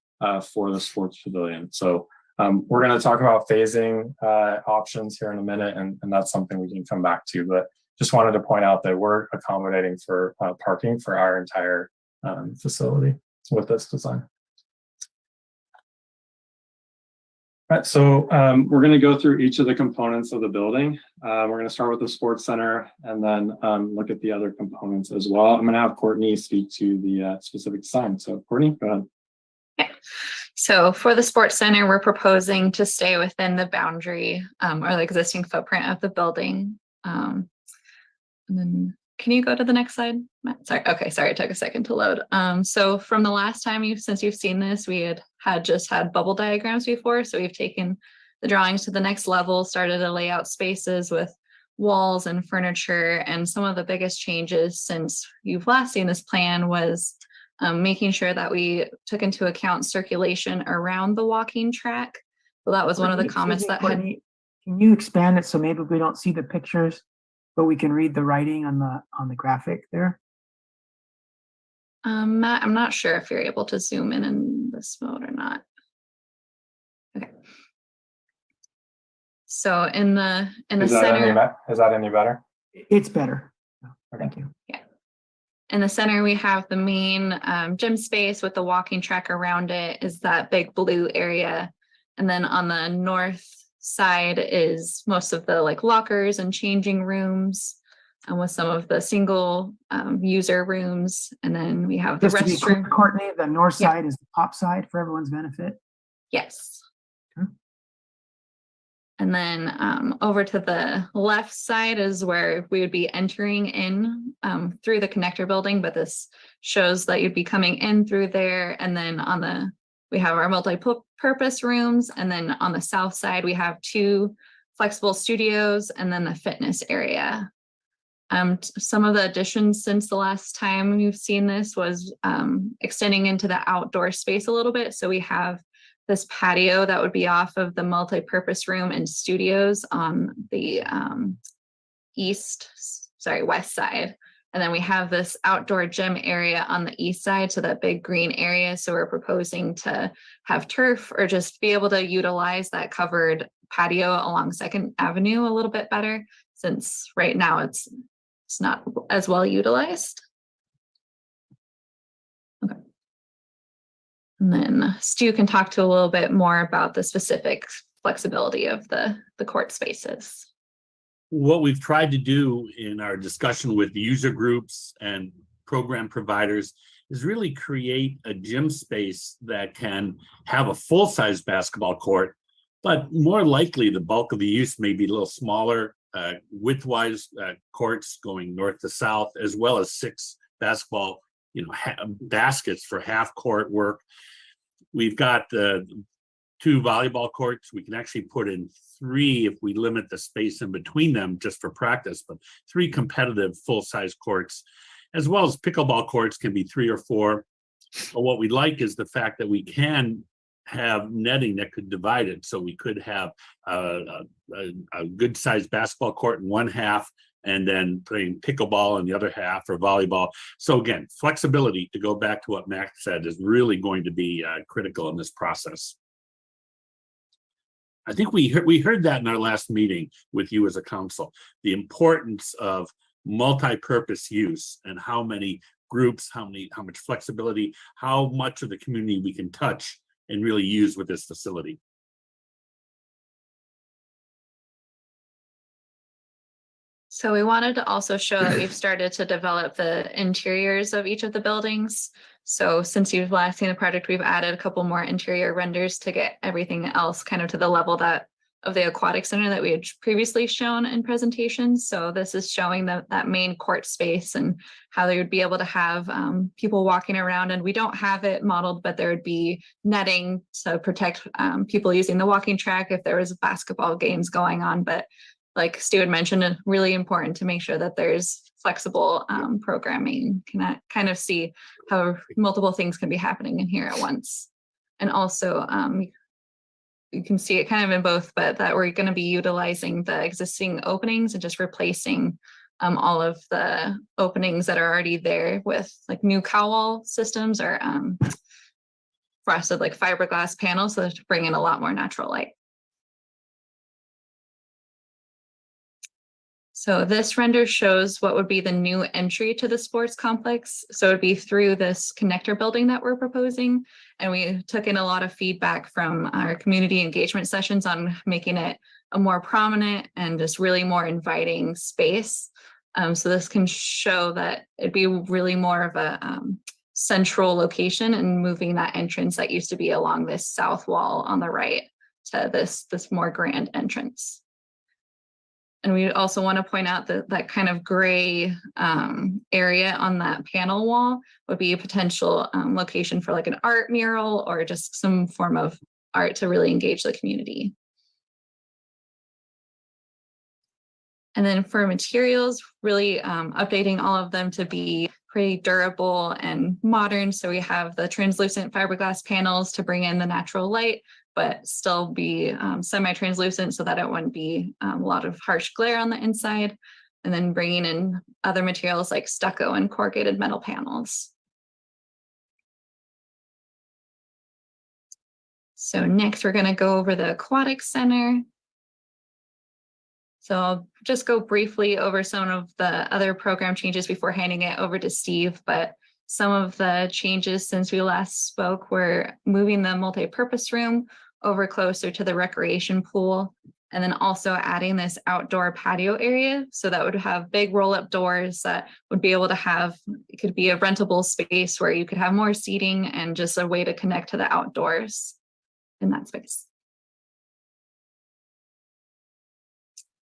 for the sports pavilion. So we're going to talk about phasing options here in a minute, and that's something we can come back to. But just wanted to point out that we're accommodating for parking for our entire facility with this design. All right, so we're going to go through each of the components of the building. We're going to start with the sports center and then look at the other components as well. I'm going to have Courtney speak to the specific design. So Courtney, go ahead. Okay. So for the sports center, we're proposing to stay within the boundary or the existing footprint of the building. And then can you go to the next slide, Matt? Sorry. Okay. Sorry. It took a second to load. So from the last time since you've seen this, we had just had bubble diagrams before. So we've taken the drawings to the next level, started to lay out spaces with walls and furniture. And some of the biggest changes since you've last seen this plan was making sure that we took into account circulation around the walking track. So that was one of the comments that had. Can you expand it so maybe we don't see the pictures, but we can read the writing on the graphic there? Matt, I'm not sure if you're able to zoom in this mode or not. Okay. So in the center. Is that any better? It's better. Okay. Thank you. Yeah. In the center, we have the main gym space with the walking track around it is that big blue area. And then on the north side is most of the like lockers and changing rooms and with some of the single user rooms. And then we have the Just to be clear, restroom. Courtney, the north side is the pop side for everyone's benefit. Yes. Okay. And then over to the left side is where we would be entering in through the connector building, but this shows that you'd be coming in through there. And then we have our multi-purpose rooms. And then on the south side, we have 2 flexible studios and then the fitness area. Some of the additions since the last time you've seen this was extending into the outdoor space a little bit. So we have this patio that would be off of the multi-purpose room and studios on the west side. And then we have this outdoor gym area on the east side, so that big green area. So we're proposing to have turf or just be able to utilize that covered patio along 2nd Avenue a little bit better, since right now it's not as well utilized. Okay. And then Stu can talk to a little bit more about the specific flexibility of the court spaces. What we've tried to do in our discussion with user groups and program providers is really create a gym space that can have a full-size basketball court, but more likely the bulk of the use may be a little smaller, width-wise courts going north to south, as well as 6 basketball, baskets for half-court work. We've got 2 volleyball courts. We can actually put in 3 if we limit the space in between them just for practice, but 3 competitive full-size courts, as well as pickleball courts can be 3 or 4. But what we like is the fact that we can have netting that could divide it. So we could have a good sized basketball court in one half and then playing pickleball in the other half or volleyball. So again, flexibility, to go back to what Max said, is really going to be critical in this process. I think we heard that in our last meeting with you as a council, the importance of multi-purpose use and how many groups, how much flexibility, how much of the community we can touch and really use with this facility. So we wanted to also show that we've started to develop the interiors of each of the buildings. So since you've last seen the project, we've added a couple more interior renders to get everything else kind of to the level that of the aquatic center that we had previously shown in presentations. So this is showing that main court space and how they would be able to have people walking around. And we don't have it modeled, but there would be netting to protect people using the walking track if there was basketball games going on. But like Stu had mentioned, it's really important to make sure that there's flexible programming. Can kind of see how multiple things can be happening in here at once. And also you can see it kind of in both, but that we're going to be utilizing the existing openings and just replacing all of the openings that are already there with like new cowl systems or frosted like fiberglass panels, so to bring in a lot more natural light. So this render shows what would be the new entry to the sports complex. So it'd be through this connector building that we're proposing. And we took in a lot of feedback from our community engagement sessions on making it a more prominent and just really more inviting space. So this can show that it'd be really more of a central location and moving that entrance that used to be along this south wall on the right to this more grand entrance. And we also want to point out that that kind of gray area on that panel wall would be a potential location for like an art mural or just some form of art to really engage the community. And then for materials, really updating all of them to be pretty durable and modern. So we have the translucent fiberglass panels to bring in the natural light, but still be semi-translucent so that it wouldn't be a lot of harsh glare on the inside. And then bringing in other materials like stucco and corrugated metal panels. So next we're going to go over the aquatic center. So I'll just go briefly over some of the other program changes before handing it over to Steve, but some of the changes since we last spoke were moving the multi-purpose room over closer to the recreation pool, and then also adding this outdoor patio area. So that would have big roll-up doors that would be able to have, it could be a rentable space where you could have more seating and just a way to connect to the outdoors in that space.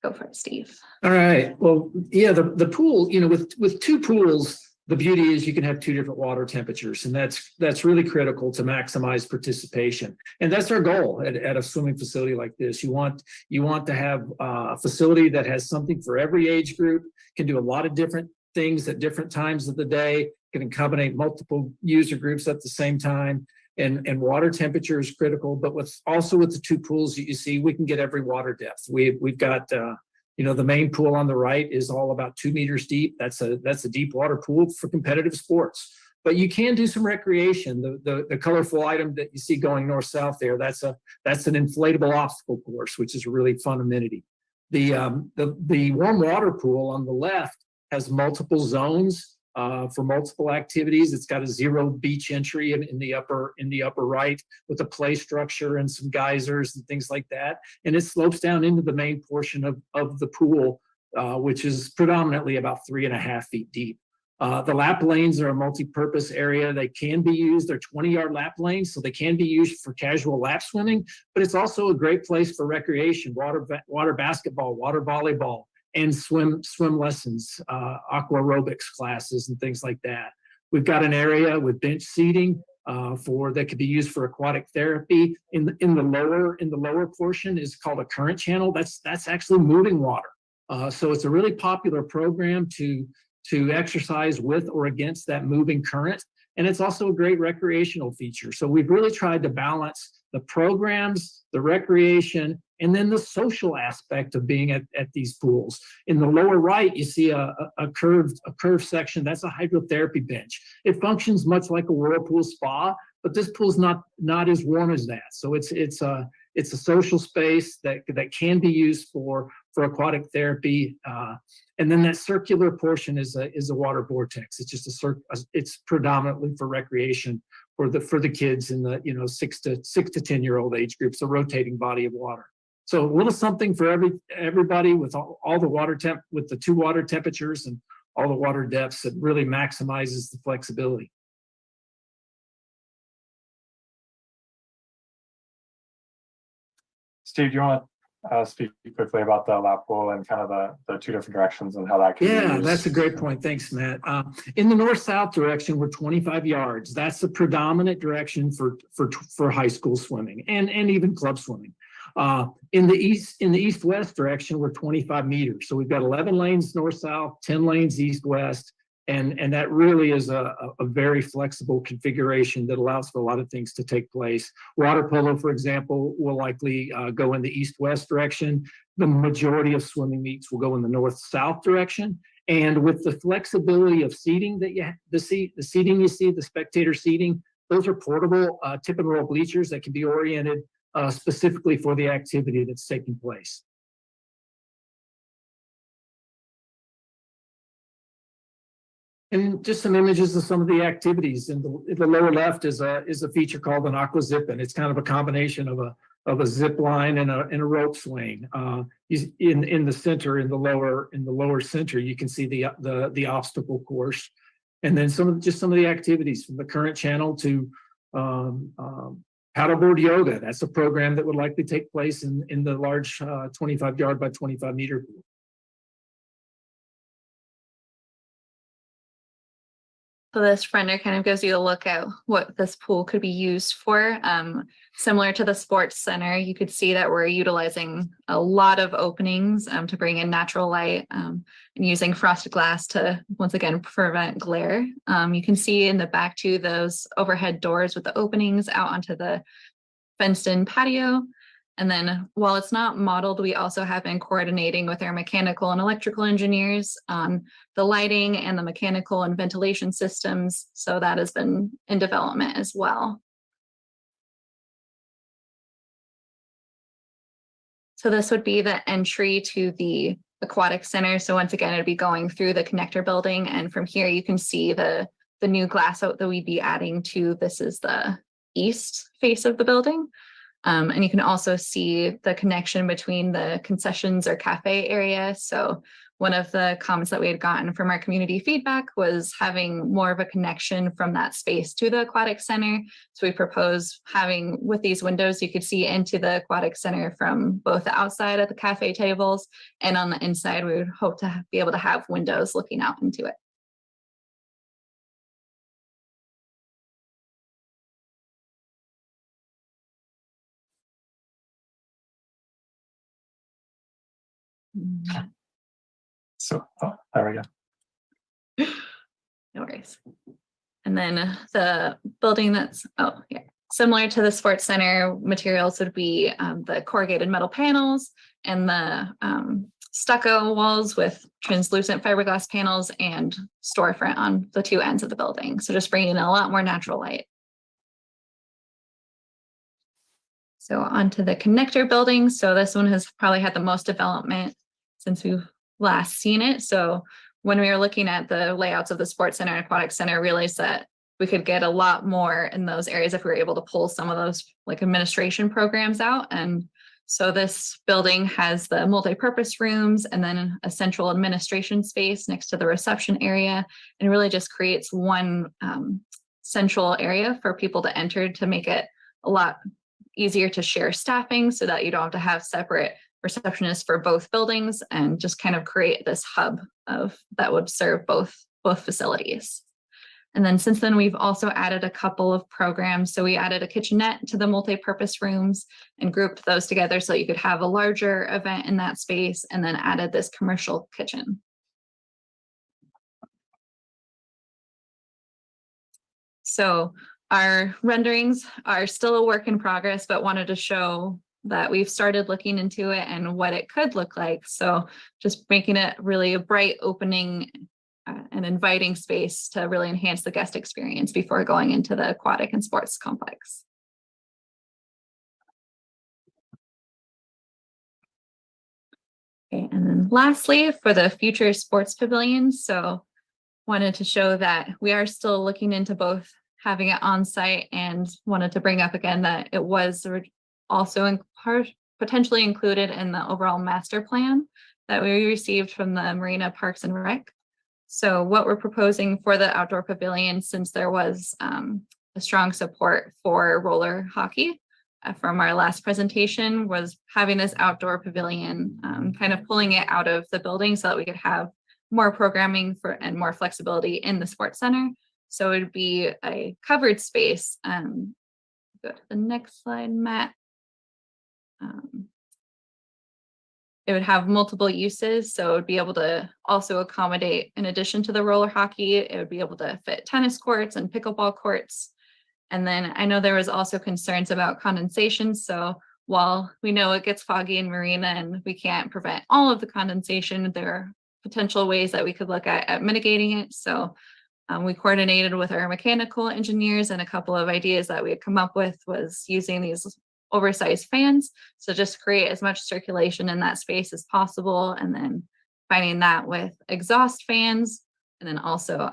Go for it, Steve. All right. Well, yeah, the pool, you know, with two pools, the beauty is you can have two different water temperatures, and that's really critical to maximize participation. And that's our goal at a swimming facility like this. You want to have a facility that has something for every age group, can do a lot of different things at different times of the day, can accommodate multiple user groups at the same time. And water temperature is critical, but with the two pools that you see, we can get every water depth. We've got you know, the main pool on the right is all about 2 meters deep. That's a deep water pool for competitive sports. But you can do some recreation. The colorful item that you see going north-south there, that's an inflatable obstacle course, which is a really fun amenity. The warm water pool on the left has multiple zones for multiple activities. It's got a 0 beach entry in the upper right with a play structure and some geysers and things like that. And it slopes down into the main portion of the pool, which is predominantly about 3.5 feet deep. The lap lanes are a multi-purpose area. They can be used. They're 20-yard lap lanes, so they can be used for casual lap swimming, but it's also a great place for recreation, water basketball, water volleyball, and swim lessons, aqua aerobics classes and things like that. We've got an area with bench seating that could be used for aquatic therapy. In the lower portion is called a current channel. That's actually moving water. So it's a really popular program to exercise with or against that moving current. And it's also a great recreational feature. So we've really tried to balance the programs, the recreation, and then the social aspect of being at these pools. In the lower right, you see a curved section. That's a hydrotherapy bench. It functions much like a whirlpool spa, but this pool's not as warm as that. So it's a social space that can be used for aquatic therapy. And then that circular portion is a water vortex. It's just it's predominantly for recreation for the kids in the 6 to 10-year-old age groups, a rotating body of water. So a little something for everybody with all the water temp, with the 2 water temperatures and all the water depths. It really maximizes the flexibility. Steve, do you want to speak quickly about the lap pool and kind of the 2 different directions and how that can be used? That's a great point. Thanks, Matt. In the north-south direction, we're 25 yards. That's the predominant direction for high school swimming and even club swimming. In the east-west direction, we're 25 meters. So we've got 11 lanes north-south, 10 lanes east-west, and that really is a very flexible configuration that allows for a lot of things to take place. Water polo, for example, will likely go in the east-west direction. The majority of swimming meets will go in the north-south direction. And with the flexibility of seating the seating you see, the spectator seating, those are portable tip and roll bleachers that can be oriented specifically for the activity that's taking place. And just some images of some of the activities. In the lower left is a feature called an aqua zip, and it's kind of a combination of a zip line and a rope swing. In the center, in the lower center, you can see the obstacle course, and then some of the activities from the current channel to paddleboard yoga. That's a program that would likely take place in the large 25 yard by 25 meter pool. So this render kind of gives you a look at what this pool could be used for. Similar to the sports center, you could see that we're utilizing a lot of openings to bring in natural light and using frosted glass to, once again, prevent glare. You can see in the back too, those overhead doors with the openings out onto the fenced-in patio. And then while it's not modeled, we also have been coordinating with our mechanical and electrical engineers on the lighting and the mechanical and ventilation systems. So that has been in development as well. So this would be the entry to the aquatic center. So once again, it'd be going through the connector building. And from here, you can see the new glass out that we'd be adding to. This is the east face of the building. And you can also see the connection between the concessions or cafe area. So one of the comments that we had gotten from our community feedback was having more of a connection from that space to the aquatic center. So we propose having, with these windows, you could see into the aquatic center from both the outside of the cafe tables and on the inside, we would hope to be able to have windows looking out into it. So, there we go. No worries. And then the building that's, similar to the sports center, materials would be the corrugated metal panels and the stucco walls with translucent fiberglass panels and storefront on the 2 ends of the building. So just bringing in a lot more natural light. So onto the connector building. So this one has probably had the most development since we've last seen it. So when we were looking at the layouts of the sports center and aquatic center, realized that we could get a lot more in those areas if we were able to pull some of those like administration programs out. And so this building has the multi-purpose rooms and then a central administration space next to the reception area, and really just creates one central area for people to enter to make it a lot easier to share staffing so that you don't have to have separate receptionists for both buildings, and just kind of create this hub that would serve both facilities. And then since then, we've also added a couple of programs. So we added a kitchenette to the multi-purpose rooms and grouped those together so you could have a larger event in that space, and then added this commercial kitchen. So our renderings are still a work in progress, but wanted to show that we've started looking into it and what it could look like. So just making it really a bright, opening, and inviting space to really enhance the guest experience before going into the aquatic and sports complex. Okay, and then lastly, for the future sports pavilions, so wanted to show that we are still looking into both having it on site, and wanted to bring up again that it was also potentially included in the overall master plan that we received from the Marina Parks and Rec. So what we're proposing for the outdoor pavilion, since there was a strong support for roller hockey from our last presentation, was having this outdoor pavilion, kind of pulling it out of the building so that we could have more programming and more flexibility in the sports center. So it would be a covered space. Go to the next slide, Matt. It would have multiple uses, so it would be able to also accommodate, in addition to the roller hockey, it would be able to fit tennis courts and pickleball courts. And then I know there was also concerns about condensation. So while we know it gets foggy in Marina and we can't prevent all of the condensation, there are potential ways that we could look at mitigating it. So we coordinated with our mechanical engineers, and a couple of ideas that we had come up with was using these oversized fans. So just create as much circulation in that space as possible, and then finding that with exhaust fans, and then also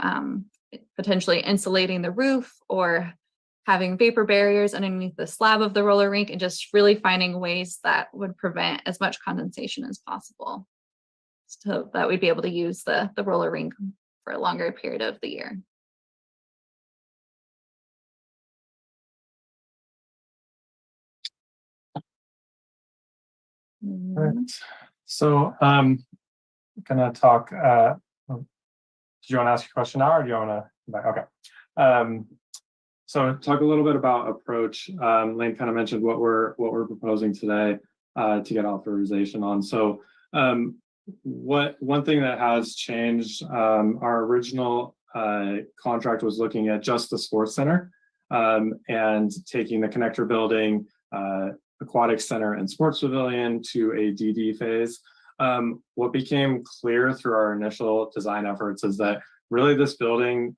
potentially insulating the roof or having vapor barriers underneath the slab of the roller rink, and just really finding ways that would prevent as much condensation as possible, so that we'd be able to use the roller rink for a longer period of the year. Right. So gonna talk, did you want to ask a question now, or do you want to, okay. So talk a little bit about approach. Lane kind of mentioned what we're proposing today to get authorization on. So one thing that has changed, our original contract was looking at just the sports center and taking the connector building, aquatic center and sports pavilion to a DD phase. What became clear through our initial design efforts is that really this building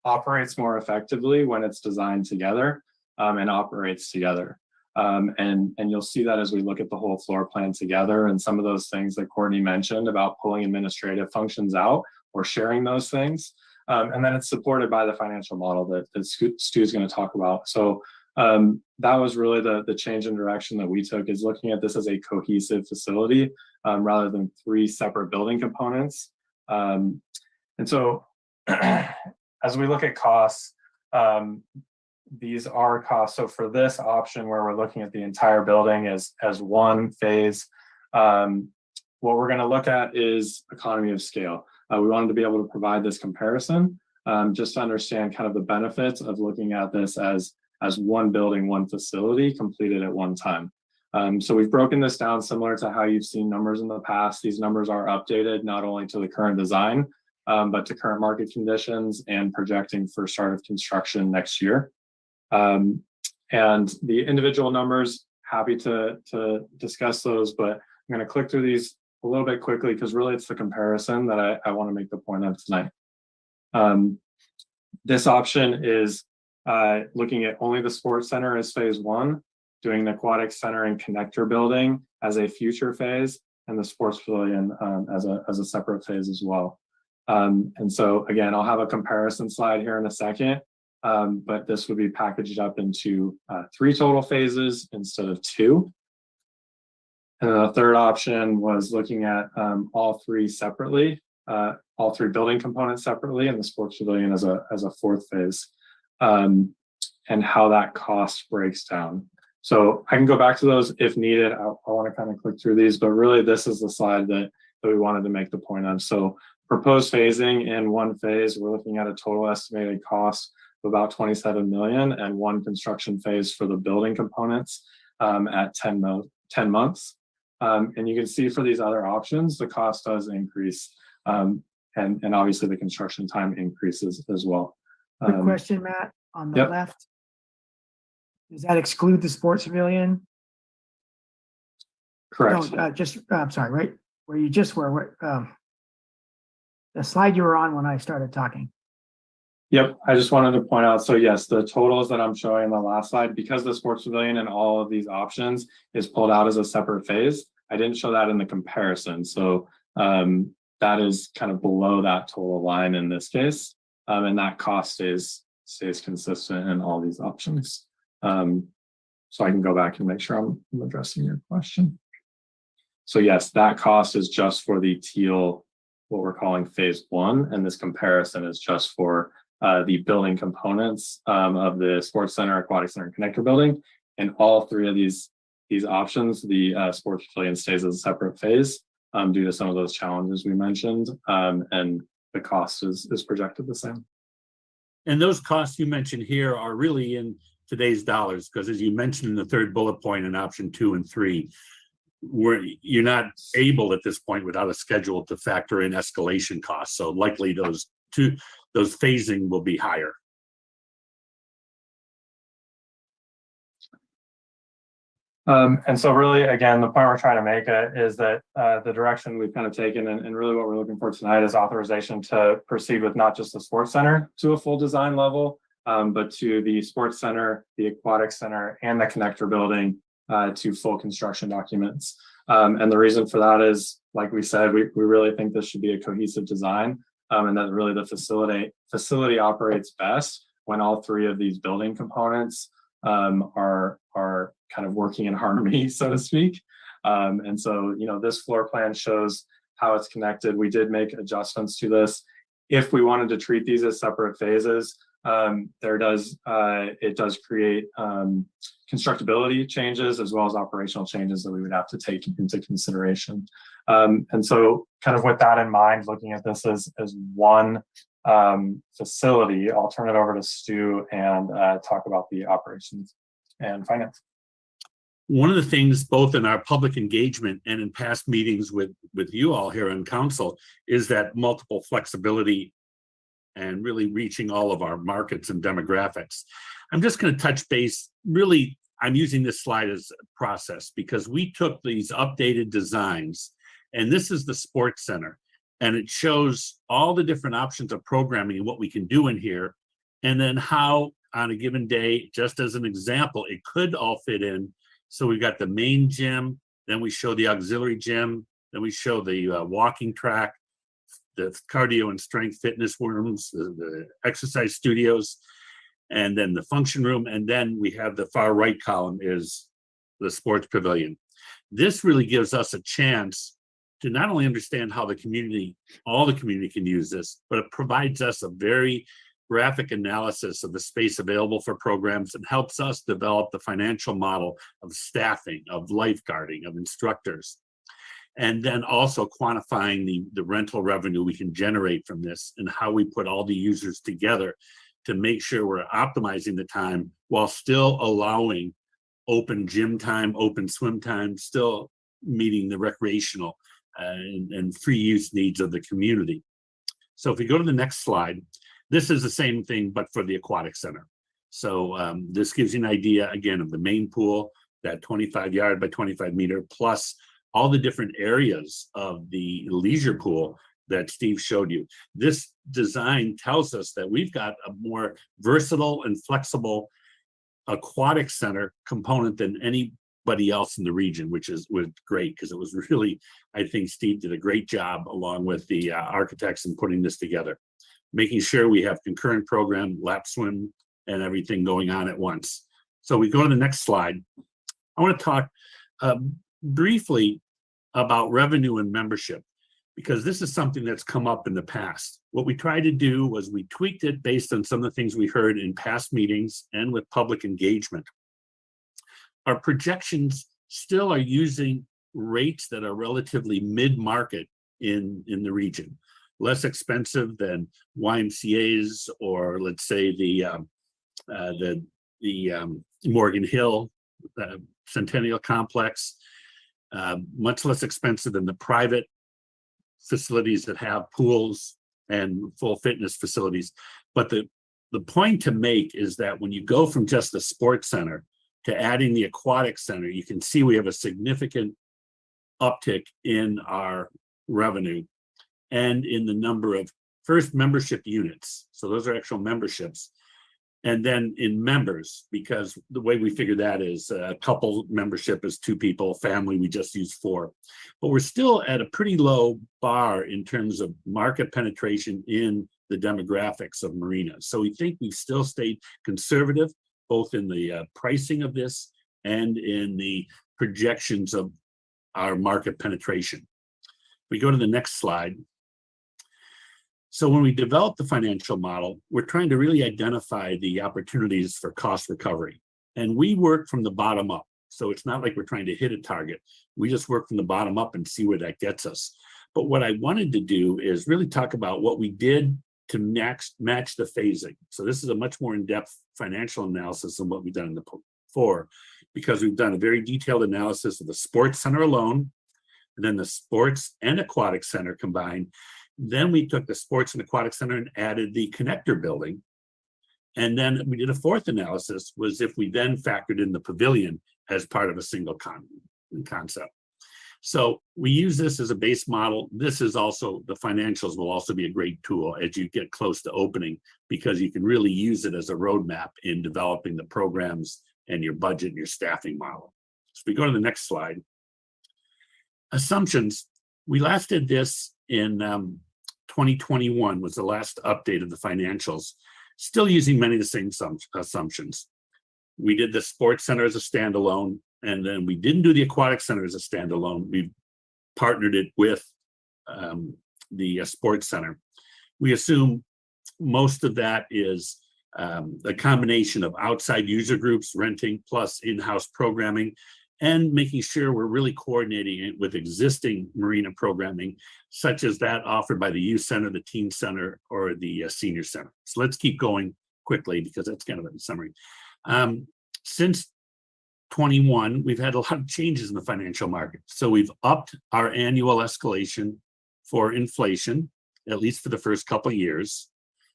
operates more effectively when it's designed together and operates together. And you'll see that as we look at the whole floor plan together, and some of those things that Courtney mentioned about pulling administrative functions out or sharing those things. And then it's supported by the financial model that Stu's going to talk about. So that was really the change in direction that we took, is looking at this as a cohesive facility rather than three separate building components. And so as we look at costs, these are costs. So for this option where we're looking at the entire building as one phase, what we're going to look at is economy of scale. We wanted to be able to provide this comparison just to understand kind of the benefits of looking at this as one building, one facility completed at one time. So we've broken this down similar to how you've seen numbers in the past. These numbers are updated not only to the current design, but to current market conditions and projecting for start of construction next year. And the individual numbers, happy to discuss those, but I'm going to click through these a little bit quickly because really it's the comparison that I want to make the point of tonight. This option is looking at only the sports center as phase one, doing the aquatic center and connector building as a future phase, and the sports pavilion as a separate phase as well. And so again, I'll have a comparison slide here in a second, but this would be packaged up into 3 total phases instead of 2. And then the third option was looking at all 3 separately, all 3 building components separately, and the sports pavilion as a fourth phase, and how that cost breaks down. So I can go back to those if needed. I want to kind of click through these, but really this is the slide that we wanted to make the point of. So proposed phasing in one phase, we're looking at a total estimated cost of about 27 million, and one construction phase for the building components at 10 months. And you can see for these other options, the cost does increase, and obviously the construction time increases as well. Quick question, Matt. on the Yep. left. Does that exclude the sports pavilion? Correct. No, I'm sorry, right where you just were, the slide you were on when I started talking. Yep, I just wanted to point out, so yes, the totals that I'm showing in the last slide, because the sports pavilion and all of these options is pulled out as a separate phase, I didn't show that in the comparison. So that is kind of below that total line in this case. And that cost stays consistent in all these options. So I can go back and make sure I'm addressing your question. So yes, that cost is just for the teal, what we're calling phase one, and this comparison is just for the building components of the sports center, aquatic center, and connector building. And all three of these options, the sports pavilion stays as a separate phase due to some of those challenges we mentioned, and the cost is projected the same. And those costs you mentioned here are really in today's dollars, because as you mentioned in the third bullet point in option 2 and 3, you're not able at this point without a schedule to factor in escalation costs. So likely those phasing will be higher. And so really, again, the point we're trying to make is that the direction we've kind of taken and really what we're looking for tonight is authorization to proceed with not just the sports center to a full design level, but to the sports center, the aquatic center, and the connector building to full construction documents. And the reason for that is, like we said, we really think this should be a cohesive design, and that really the facility operates best when all three of these building components are kind of working in harmony, so to speak. And so, this floor plan shows how it's connected. We did make adjustments to this. If we wanted to treat these as separate phases, it does create constructibility changes as well as operational changes that we would have to take into consideration. And so kind of with that in mind, looking at this as one facility, I'll turn it over to Stu and talk about the operations and finance. One of the things, both in our public engagement and in past meetings with you all here on council, is that multiple flexibility and really reaching all of our markets and demographics. I'm just going to touch base. Really, I'm using this slide as a process because we took these updated designs, and this is the sports center, and it shows all the different options of programming and what we can do in here, and then how on a given day, just as an example, it could all fit in. So we've got the main gym, then we show the auxiliary gym, then we show the walking track, the cardio and strength fitness rooms, the exercise studios, and then the function room. And then we have the far right column is the sports pavilion. This really gives us a chance to not only understand how the community, all the community can use this, but it provides us a very graphic analysis of the space available for programs and helps us develop the financial model of staffing, of lifeguarding, of instructors. And then also quantifying the rental revenue we can generate from this and how we put all the users together to make sure we're optimizing the time while still allowing open gym time, open swim time, still meeting the recreational and free use needs of the community. So if we go to the next slide, this is the same thing, but for the aquatic center. So this gives you an idea, again, of the main pool, that 25 yard by 25 meter, plus all the different areas of the leisure pool that Steve showed you. This design tells us that we've got a more versatile and flexible aquatic center component than anybody else in the region, which was great, because it was really, I think Steve did a great job along with the architects in putting this together, making sure we have concurrent program, lap swim, and everything going on at once. So we go to the next slide. I want to talk briefly about revenue and membership, because this is something that's come up in the past. What we tried to do was we tweaked it based on some of the things we heard in past meetings and with public engagement. Our projections still are using rates that are relatively mid-market in the region, less expensive than YMCA's, or let's say the Morgan Hill Centennial Complex, much less expensive than the private facilities that have pools and full fitness facilities. But the the point to make is that when you go from just the sports center to adding the aquatic center, you can see we have a significant uptick in our revenue and in the number of first membership units. So those are actual memberships. And then in members, because the way we figure that is a couple membership is 2 people, family, we just use 4. But we're still at a pretty low bar in terms of market penetration in the demographics of Marina. So we think we've still stayed conservative, both in the pricing of this and in the projections of our market penetration. We go to the next slide. So when we develop the financial model, we're trying to really identify the opportunities for cost recovery. And we work from the bottom up. So it's not like we're trying to hit a target. We just work from the bottom up and see where that gets us. But what I wanted to do is really talk about what we did to match the phasing. So this is a much more in-depth financial analysis than what we've done in the before, because we've done a very detailed analysis of the sports center alone, and then the sports and aquatic center combined. Then we took the sports and aquatic center and added the connector building. And then we did a fourth analysis, was if we then factored in the pavilion as part of a single concept. So we use this as a base model. This is also, the financials will also be a great tool as you get close to opening, because you can really use it as a roadmap in developing the programs and your budget and your staffing model. So we go to the next slide. Assumptions. We last did this in 2021 was the last update of the financials, still using many of the same assumptions. We did the sports center as a standalone, and then we didn't do the aquatic center as a standalone. We partnered it with the sports center. We assume most of that is a combination of outside user groups renting plus in-house programming, and making sure we're really coordinating it with existing Marina programming, such as that offered by the youth center, the teen center, or the senior center. So let's keep going quickly, because that's kind of a summary. Since 21, we've had a lot of changes in the financial market. So we've upped our annual escalation for inflation, at least for the first couple of years.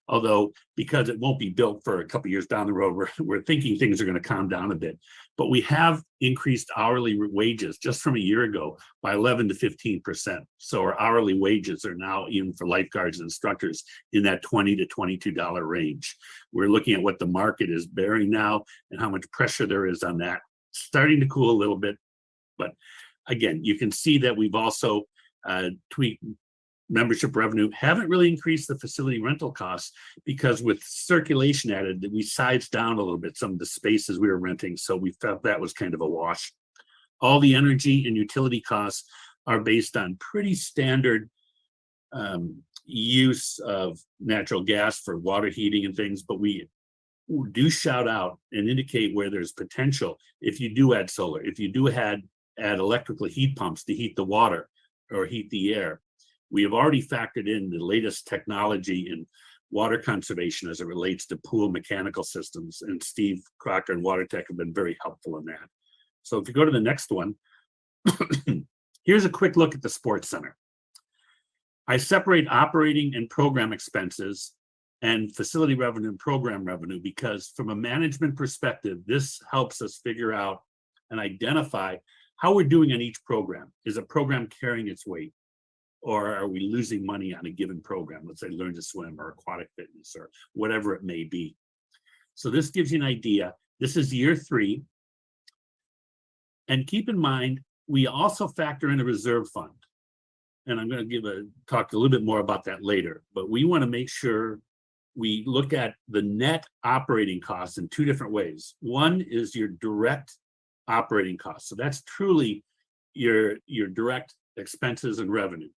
Although, because it won't be built for a couple of years down the road, we're thinking things are going to calm down a bit. But we have increased hourly wages just from a year ago by 11 to 15%. So our hourly wages are now, even for lifeguards and instructors, in that $20 to $22 range. We're looking at what the market is bearing now and how much pressure there is on that. Starting to cool a little bit. But again, you can see that we've also tweaked membership revenue. Haven't really increased the facility rental costs, because with circulation added, we sized down a little bit some of the spaces we were renting. So we felt that was kind of a wash. All the energy and utility costs are based on pretty standard use of natural gas for water heating and things, but we do shout out and indicate where there's potential. If you do add solar, if you do add electrical heat pumps to heat the water or heat the air, we have already factored in the latest technology in water conservation as it relates to pool mechanical systems, and Steve Crocker and WaterTech have been very helpful in that. So if you go to the next one, here's a quick look at the sports center. I separate operating and program expenses and facility revenue and program revenue, because from a management perspective, this helps us figure out and identify how we're doing on each program. Is a program carrying its weight? Or are we losing money on a given program? Let's say Learn to Swim or Aquatic Fitness or whatever it may be. So this gives you an idea. This is year 3. And keep in mind, we also factor in a reserve fund. And I'm going to talk a little bit more about that later. But we want to make sure we look at the net operating costs in 2 different ways. One is your direct operating costs. So that's truly your direct expenses and revenue.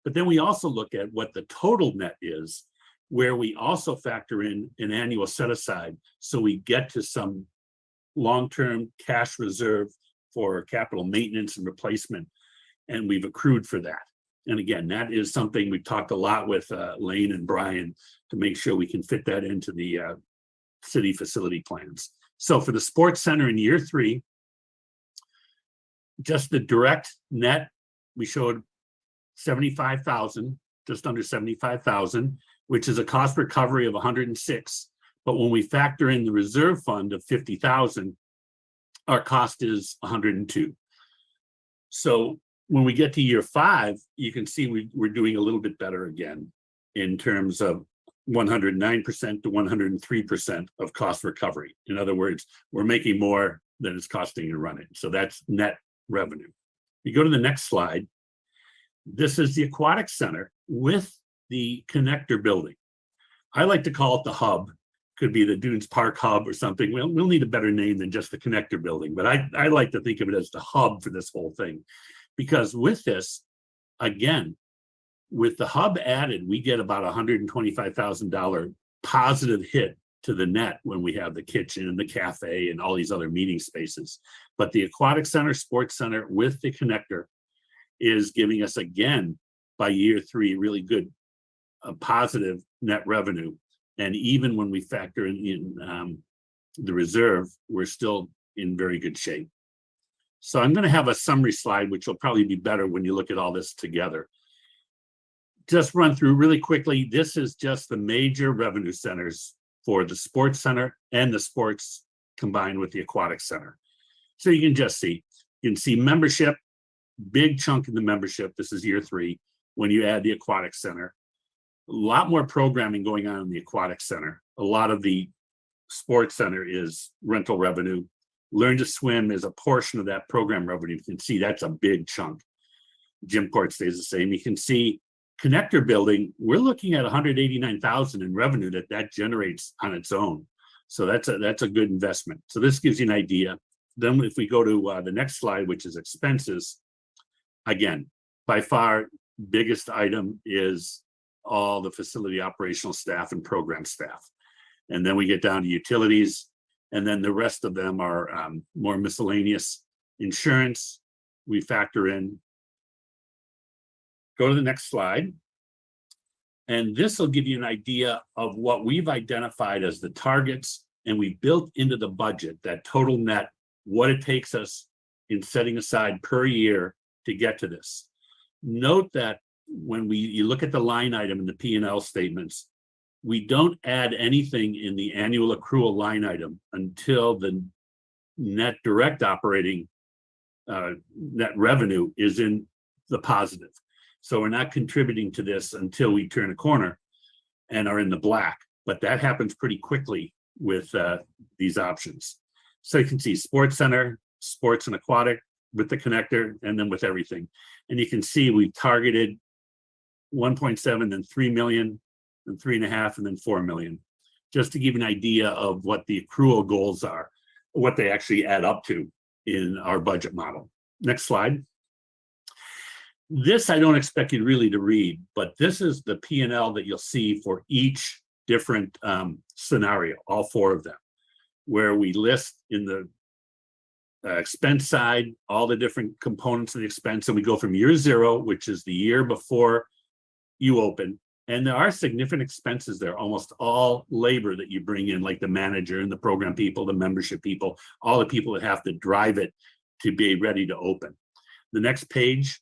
But then we also look at what the total net is, where we also factor in an annual set aside, so we get to some long-term cash reserve for capital maintenance and replacement, and we've accrued for that. And again, that is something we've talked a lot with Lane and Brian to make sure we can fit that into the city facility plans. So for the sports center in year 3, just the direct net, we showed 75,000, just under 75,000, which is a cost recovery of 106. But when we factor in the reserve fund of 50,000, our cost is 102. So when we get to year 5, you can see we're doing a little bit better again in terms of 109% to 103% of cost recovery. In other words, we're making more than it's costing to run it. So that's net revenue. You go to the next slide. This is the aquatic center with the connector building. I like to call it the hub. Could be the Dunes Park hub or something. We'll need a better name than just the connector building, but I like to think of it as the hub for this whole thing. Because with this, again, with the hub added, we get about $125,000 positive hit to the net when we have the kitchen and the cafe and all these other meeting spaces. But the aquatic center, sports center with the connector is giving us, again, by year 3, really good positive net revenue. And even when we factor in the reserve, we're still in very good shape. So I'm going to have a summary slide, which will probably be better when you look at all this together. Just run through really quickly. This is just the major revenue centers for the sports center and the sports combined with the aquatic center. So you can just see, you can see membership, big chunk in the membership. This is year 3 when you add the aquatic center. A lot more programming going on in the aquatic center. A lot of the sports center is rental revenue. Learn to swim is a portion of that program revenue. You can see that's a big chunk. Gym court stays the same. You can see connector building, we're looking at 189,000 in revenue that generates on its own. So that's a good investment. So this gives you an idea. Then if we go to the next slide, which is expenses, again, by far biggest item is all the facility operational staff and program staff. And then we get down to utilities, and then the rest of them are more miscellaneous. Insurance, we factor in. Go to the next slide. And this will give you an idea of what we've identified as the targets, and we built into the budget that total net, what it takes us in setting aside per year to get to this. Note that when you look at the line item in the P&L statements, we don't add anything in the annual accrual line item until the net direct operating net revenue is in the positive. So we're not contributing to this until we turn a corner and are in the black, but that happens pretty quickly with these options. So you can see sports center, sports and aquatic with the connector, and then with everything. And you can see we've targeted 1.7, then 3 million, and 3.5, and then 4 million, just to give an idea of what the accrual goals are, what they actually add up to in our budget model. Next slide. This I don't expect you really to read, but this is the P&L that you'll see for each different scenario, all 4 of them, where we list in the expense side all the different components of the expense, and we go from year 0, which is the year before you open, and there are significant expenses there, almost all labor that you bring in, like the manager and the program people, the membership people, all the people that have to drive it to be ready to open. The next page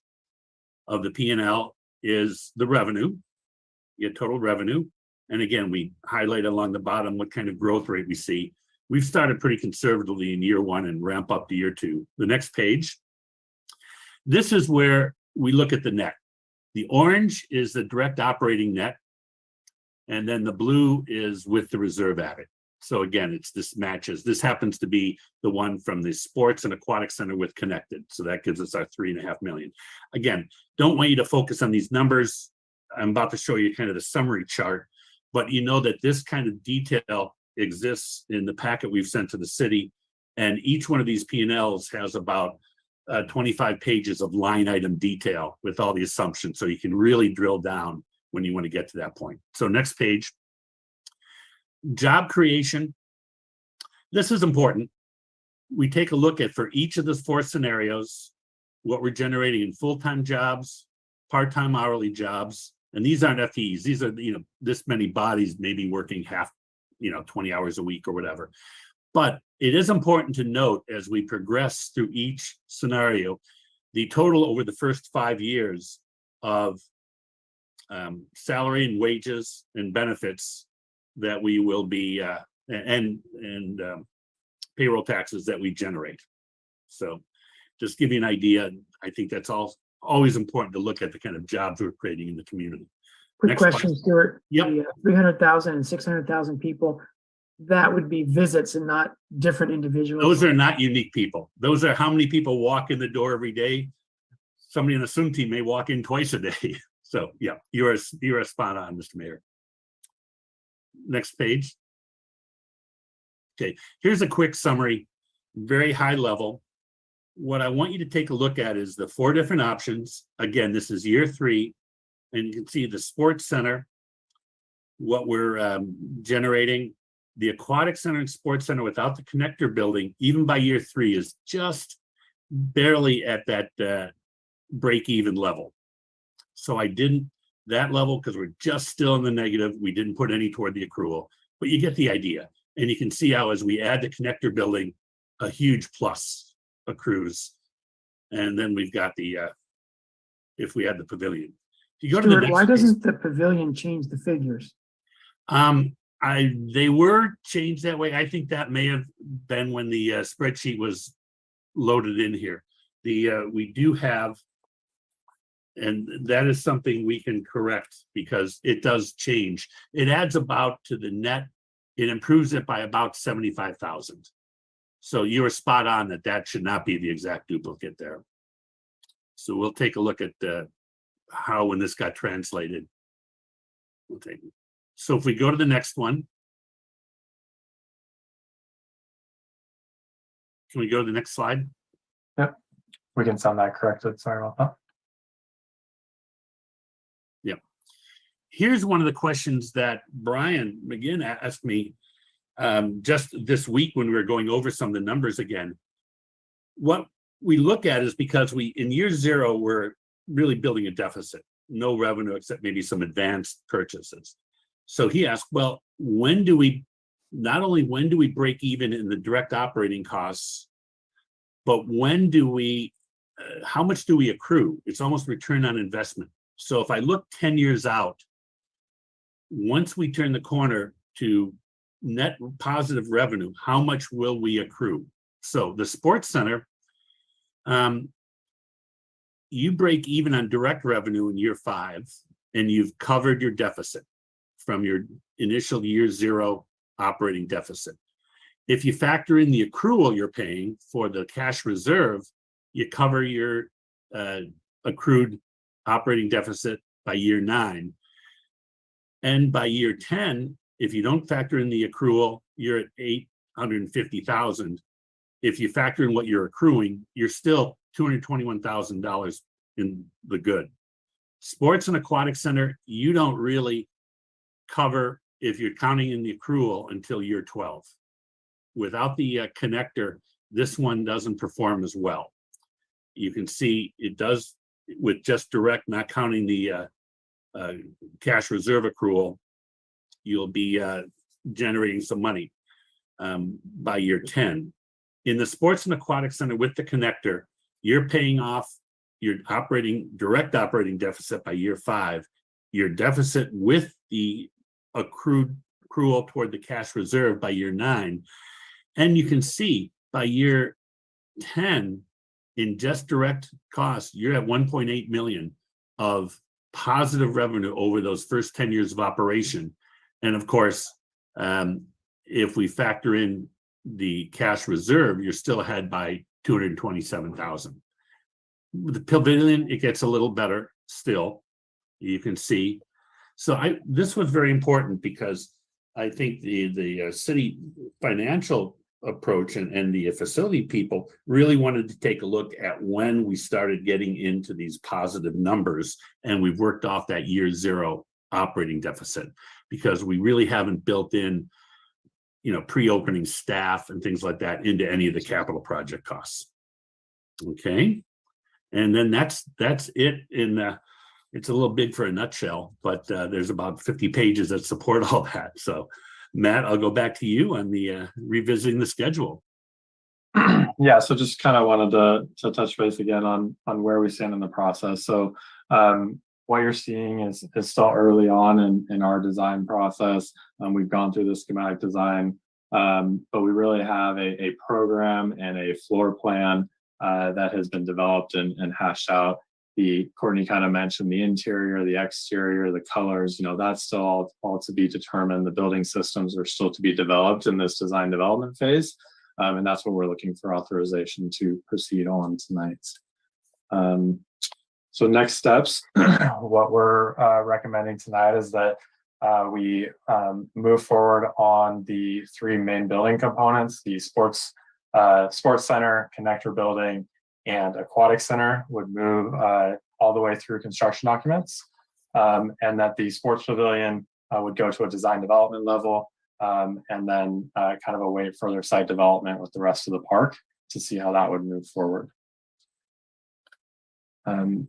of the P&L is the revenue, you get total revenue. And again, we highlight along the bottom what kind of growth rate we see. We've started pretty conservatively in year 1 and ramp up to year 2. The next page, this is where we look at the net. The orange is the direct operating net, and then the blue is with the reserve added. So again, this matches. This happens to be the one from the sports and aquatic center with connected. So that gives us our 3.5 million. Again, don't want you to focus on these numbers. I'm about to show you kind of the summary chart, but you know that this kind of detail exists in the packet we've sent to the city. And each one of these P&Ls has about 25 pages of line item detail with all the assumptions. So you can really drill down when you want to get to that point. So next page. Job creation. This is important. We take a look at, for each of the 4 scenarios, what we're generating in full-time jobs, part-time hourly jobs, and these aren't FTEs. These are, this many bodies maybe working 20 hours a week or whatever. But it is important to note as we progress through each scenario, the total over the first 5 years of salary and wages and benefits that we will be, and payroll taxes that we generate. So just give you an idea. I think that's always important to look at the kind of jobs we're creating in the community. Quick Next question, slide. Stuart. Yep. The 300,000 and 600,000 people, that would be visits and not different individuals. Those are not unique people. Those are how many people walk in the door every day. Somebody in the swim team may walk in twice a day. So yeah, you are spot on, Mr. Mayor. Next page. Okay, here's a quick summary, very high level. What I want you to take a look at is the 4 different options. Again, this is year 3, and you can see the sports center, what we're generating. The aquatic center and sports center without the connector building, even by year 3, is just barely at that break-even level. So I didn't that level because we're just still in the negative. We didn't put any toward the accrual, but you get the idea. And you can see how as we add the connector building, a huge plus accrues. And then we've got the, if we add the pavilion. If you go to the Stuart, next why page, doesn't the pavilion change the figures? they were changed that way. I think that may have been when the spreadsheet was loaded in here. We do have, and that is something we can correct because it does change. It adds about to the net, it improves it by about 75,000. So you were spot on that should not be the exact duplicate there. So we'll take a look at how when this got translated. We'll take it. So if we go to the next one, can we go to the next slide? Yep, we can sound that corrected. Sorry about that. Yep. Here's one of the questions that Brian McGinn asked me just this week when we were going over some of the numbers again. What we look at is because in year 0, we're really building a deficit, no revenue except maybe some advanced purchases. So he asked, well, not only when do we break even in the direct operating costs, but when do we, how much do we accrue? It's almost return on investment. So if I look 10 years out, once we turn the corner to net positive revenue, how much will we accrue? So the sports center, you break even on direct revenue in year 5, and you've covered your deficit from your initial year 0 operating deficit. If you factor in the accrual you're paying for the cash reserve, you cover your accrued operating deficit by year 9. And by year 10, if you don't factor in the accrual, you're at 850,000. If you factor in what you're accruing, you're still $221,000 in the good. Sports and aquatic center, you don't really cover if you're counting in the accrual until year 12. Without the connector, this one doesn't perform as well. You can see it does with just direct, not counting the cash reserve accrual, you'll be generating some money by year 10. In the sports and aquatic center with the connector, you're paying off your direct operating deficit by year 5. Your deficit with the accrual toward the cash reserve by year 9. And you can see by year 10, in just direct costs, you're at 1.8 million of positive revenue over those first 10 years of operation. And of course, if we factor in the cash reserve, you're still ahead by 227,000. With the pavilion, it gets a little better still, you can see. So this was very important because I think the city financial approach and the facility people really wanted to take a look at when we started getting into these positive numbers, and we've worked off that year 0 operating deficit because we really haven't built in, pre-opening staff and things like that into any of the capital project costs. Okay, and then that's it. It's a little big for a nutshell, but there's about 50 pages that support all that. So Matt, I'll go back to you on the revisiting the schedule. Yeah, so just kind of wanted to touch base again on where we stand in the process. So what you're seeing is still early on in our design process. We've gone through the schematic design, but we really have a program and a floor plan that has been developed and hashed out. Courtney kind of mentioned the interior, the exterior, the colors, that's still all to be determined. The building systems are still to be developed in this design development phase. And that's what we're looking for authorization to proceed on tonight. So next steps, what we're recommending tonight is that we move forward on the 3 main building components. The sports center, connector building, and aquatic center would move all the way through construction documents, and that the sports pavilion would go to a design development level, and then kind of await further site development with the rest of the park to see how that would move forward. And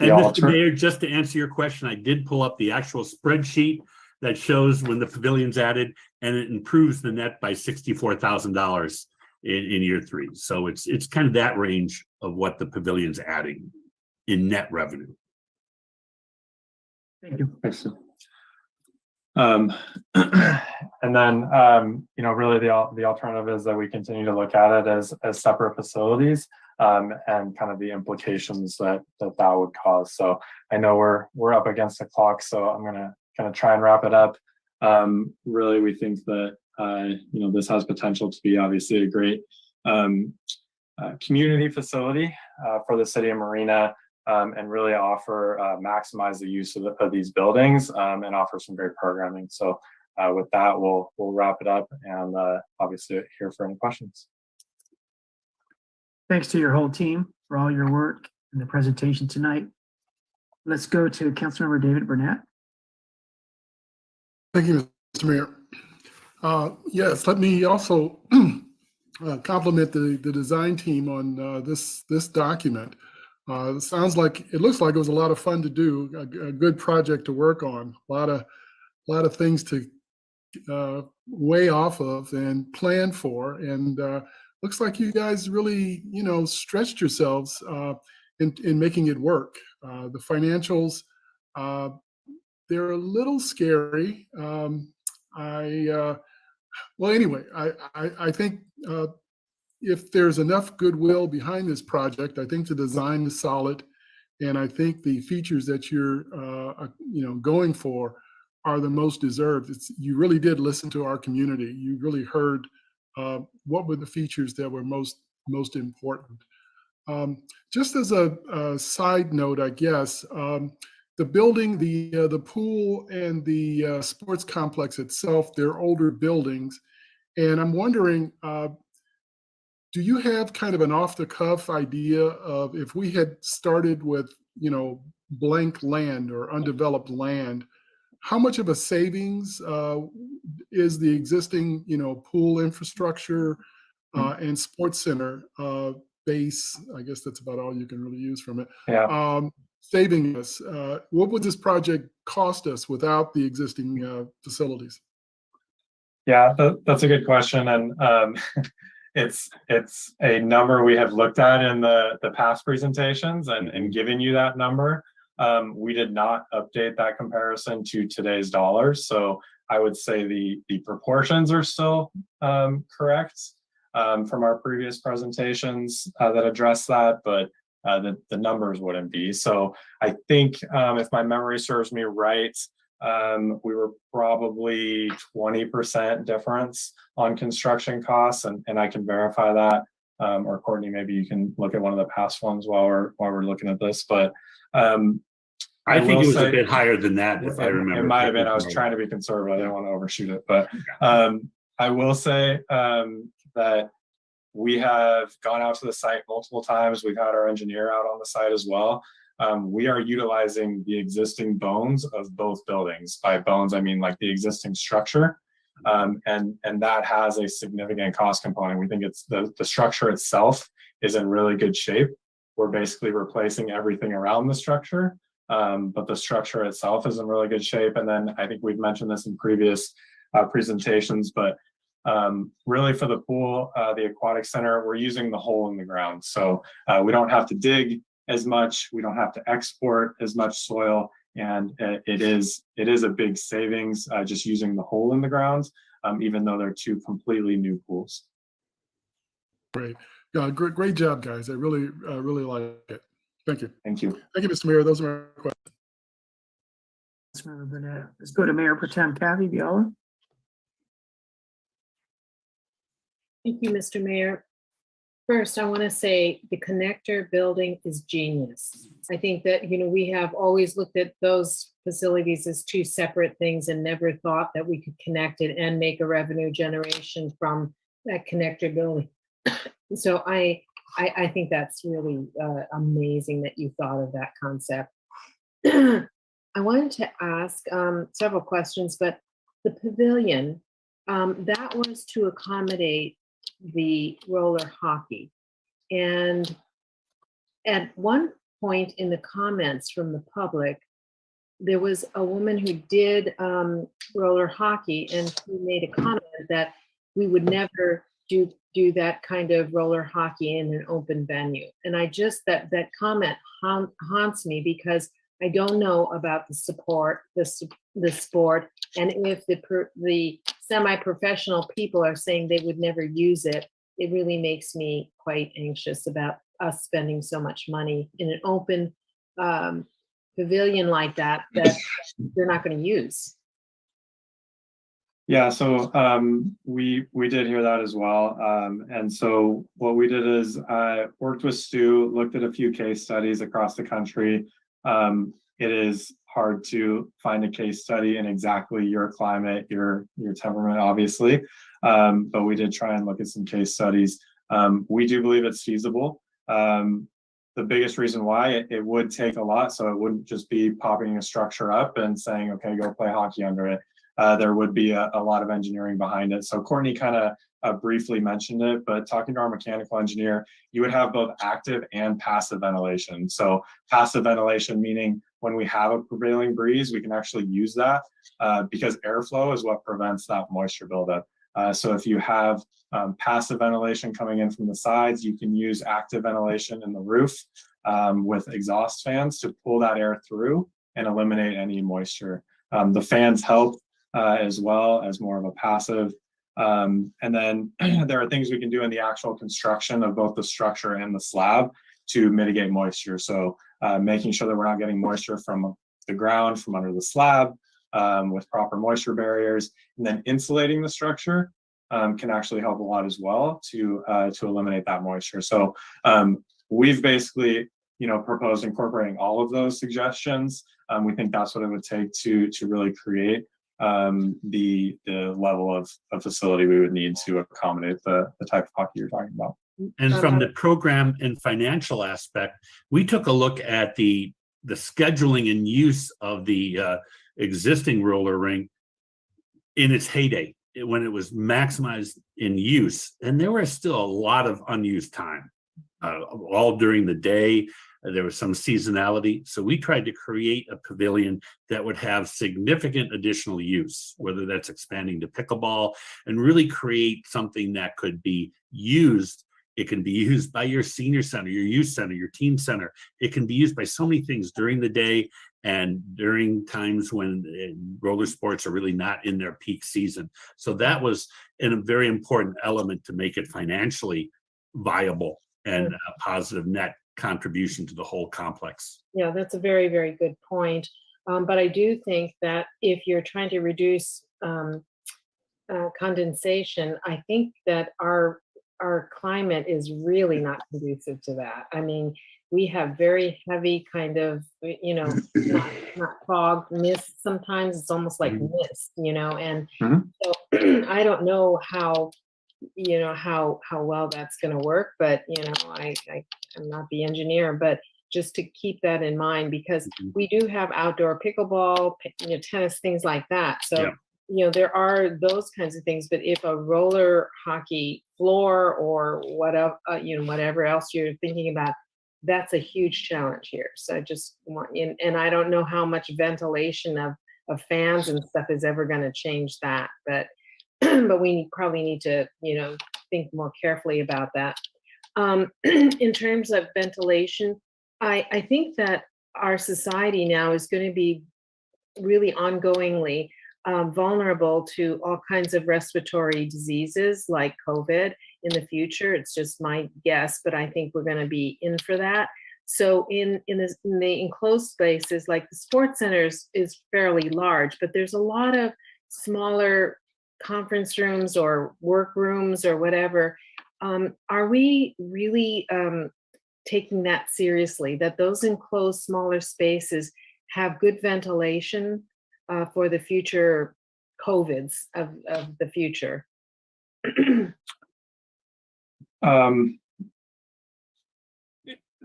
Mr. Mayor, just to answer your question, I did pull up the actual spreadsheet that shows when the pavilion's added, and it improves the net by $64,000 in year 3. So it's kind of that range of what the pavilion's adding in net revenue. Thank you. Thanks. And then, really the alternative is that we continue to look at it as separate facilities, and kind of the implications that would cause. So I know we're up against the clock, so I'm gonna kind of try and wrap it up. Really, we think that this has potential to be obviously a great community facility for the city of Marina, and really maximize the use of these buildings, and offer some great programming. So with that, we'll wrap it up, and obviously here for any questions. Thanks to your whole team for all your work and the presentation tonight. Let's go to Councilmember David Burnett. Thank you, Mr. Mayor. Yes, let me also compliment the design team on this document. It looks like it was a lot of fun to do, a good project to work on, a lot of things to weigh off of and plan for, and looks like you guys really stretched yourselves in making it work. The financials, they're a little scary. Anyway, I think if there's enough goodwill behind this project, I think the design is solid, and I think the features that you're going for are the most deserved. You really did listen to our community. You really heard what were the features that were most important. Just as a side note, I guess, the building, the pool and the sports complex itself, they're older buildings. And I'm wondering, do you have kind of an off-the-cuff idea of if we had started with, blank land or undeveloped land, how much of a savings is the existing, pool infrastructure and sports center base? I guess that's about all you can really use from it. Yeah. Saving us. What would this project cost us without the existing facilities? Yeah, that's a good question, and it's a number we have looked at in the past presentations and given you that number. We did not update that comparison to today's dollars, so I would say the proportions are still correct from our previous presentations that address that, but the numbers wouldn't be. So I think if my memory serves me right, we were probably 20% difference on construction costs, and I can verify that. Or Courtney, maybe you can look at one of the past ones while we're looking at this. But I think it was a bit higher than that, if I remember. It might have been. I was trying to be conservative. I didn't want to overshoot it, but I will say that we have gone out to the site multiple times. We've had our engineer out on the site as well. We are utilizing the existing bones of both buildings. By bones, I mean like the existing structure, and that has a significant cost component. We think it's the structure itself is in really good shape. We're basically replacing everything around the structure, but the structure itself is in really good shape. And then I think we've mentioned this in previous presentations, but really for the pool, the aquatic center, we're using the hole in the ground. So we don't have to dig as much. We don't have to export as much soil, and it is a big savings just using the hole in the ground, even though they're two completely new pools. Great. Yeah, great job, guys. I really like it. Thank you. Thank you. Thank you, Mr. Mayor. Those are my questions. Let's go to Mayor Pro Tem Kathy Viola. Thank you, Mr. Mayor. First, I want to say the connector building is genius. I think that, we have always looked at those facilities as two separate things and never thought that we could connect it and make a revenue generation from that connector building. So I think that's really amazing that you thought of that concept. I wanted to ask several questions, but the pavilion, that was to accommodate the roller hockey. And at one point in the comments from the public, there was a woman who did roller hockey, and who made a comment that we would never do that kind of roller hockey in an open venue. And I just, that comment haunts me, because I don't know about the sport, and if the semi-professional people are saying they would never use it, it really makes me quite anxious about us spending so much money in an open pavilion like that they're not going to use. Yeah, so we did hear that as well. And so what we did is worked with Stu, looked at a few case studies across the country. It is hard to find a case study in exactly your climate, your temperament, obviously. But we did try and look at some case studies. We do believe it's feasible. The biggest reason why it would take a lot, so it wouldn't just be popping a structure up and saying, okay, go play hockey under it. There would be a lot of engineering behind it. So Courtney kind of briefly mentioned it, but talking to our mechanical engineer, you would have both active and passive ventilation. So passive ventilation, meaning when we have a prevailing breeze, we can actually use that because airflow is what prevents that moisture buildup. So if you have passive ventilation coming in from the sides, you can use active ventilation in the roof with exhaust fans to pull that air through and eliminate any moisture. The fans help as well as more of a passive. And then there are things we can do in the actual construction of both the structure and the slab to mitigate moisture. So making sure that we're not getting moisture from the ground, from under the slab, with proper moisture barriers, and then insulating the structure can actually help a lot as well to eliminate that moisture. So we've basically, proposed incorporating all of those suggestions. We think that's what it would take to really create the level of facility we would need to accommodate the type of hockey you're talking about. And from the program and financial aspect, we took a look at the scheduling and use of the existing roller rink in its heyday, when it was maximized in use. And there was still a lot of unused time, all during the day. There was some seasonality. So we tried to create a pavilion that would have significant additional use, whether that's expanding to pickleball, and really create something that could be used. It can be used by your senior center, your youth center, your teen center. It can be used by so many things during the day and during times when roller sports are really not in their peak season. So that was a very important element to make it financially viable and a positive net contribution to the whole complex. Yeah, that's a very, very good point. But I do think that if you're trying to reduce condensation, I think that our climate is really not conducive to that. I mean, we have very heavy kind of, not fog, mist. Sometimes it's almost like mist, and so I don't know how well that's going to work, but I'm not the engineer, but just to keep that in mind, because we do have outdoor pickleball, tennis, things like that. So, there are those kinds of things, but if a roller hockey floor or whatever, whatever else you're thinking about, that's a huge challenge here. So I just want, and I don't know how much ventilation of fans and stuff is ever going to change that, but we probably need to, think more carefully about that. In terms of ventilation, I think that our society now is going to be really ongoingly vulnerable to all kinds of respiratory diseases like COVID in the future. It's just my guess, but I think we're going to be in for that. So in the enclosed spaces, like the sports centers is fairly large, but there's a lot of smaller conference rooms or work rooms or whatever. Are we really taking that seriously, that those enclosed smaller spaces have good ventilation for the future COVIDs of the future?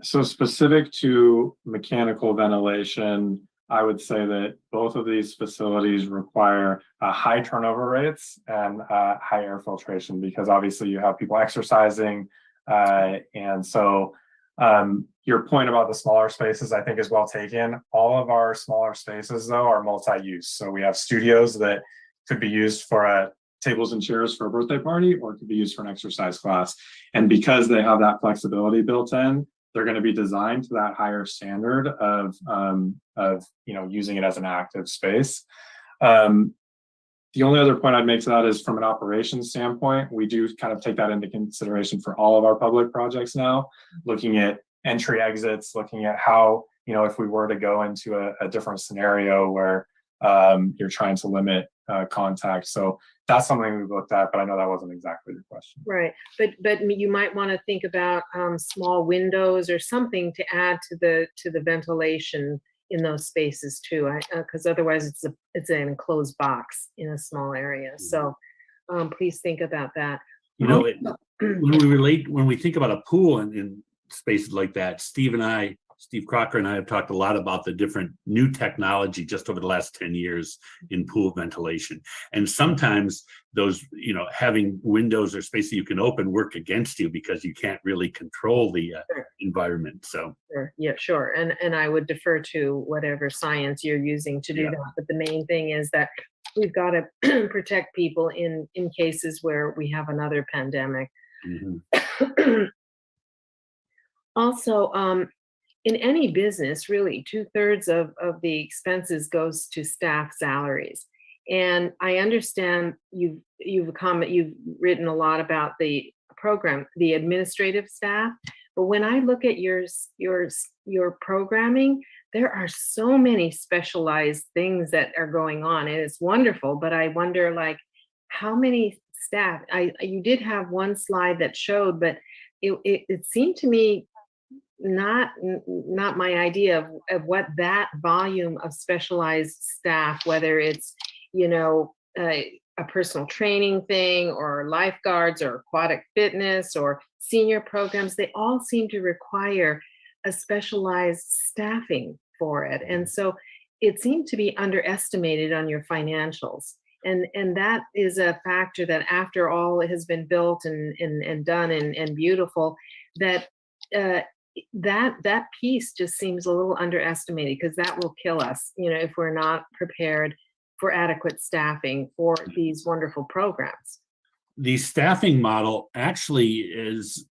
So specific to mechanical ventilation, I would say that both of these facilities require high turnover rates and high air filtration, because obviously you have people exercising. And so your point about the smaller spaces, I think, is well taken. All of our smaller spaces, though, are multi-use. So we have studios that could be used for tables and chairs for a birthday party, or it could be used for an exercise class. And because they have that flexibility built in, they're going to be designed to that higher standard of using it as an active space. The only other point I'd make to that is, from an operations standpoint, we do kind of take that into consideration for all of our public projects now, looking at entry exits, looking at how, if we were to go into a different scenario where you're trying to limit contact. So that's something we've looked at, but I know that wasn't exactly your question. Right, but you might want to think about small windows or something to add to the ventilation in those spaces too, because otherwise it's an enclosed box in a small area. So please think about that. When we think about a pool in spaces like that, Steve Crocker and I have talked a lot about the different new technology just over the last 10 years in pool ventilation. And sometimes those, having windows or space that you can open work against you, because you can't really control the environment. So sure. Yeah, sure. And I would defer to whatever science you're using to do that. But the main thing is that we've got to protect people in cases where we have another pandemic. Mm-hmm. Also, in any business, really, 2/3 of the expenses goes to staff salaries. And I understand you've written a lot about the program, the administrative staff. But when I look at your programming, there are so many specialized things that are going on. And it's wonderful, but I wonder, like, how many staff? You did have one slide that showed, but it seemed to me not my idea of what that volume of specialized staff, whether it's a personal training thing or lifeguards or aquatic fitness or senior programs, they all seem to require a specialized staffing for it. And so it seemed to be underestimated on your financials. And that is a factor that, after all it has been built and done and beautiful, that that piece just seems a little underestimated, because that will kill us, if we're not prepared for adequate staffing for these wonderful programs. The staffing model actually is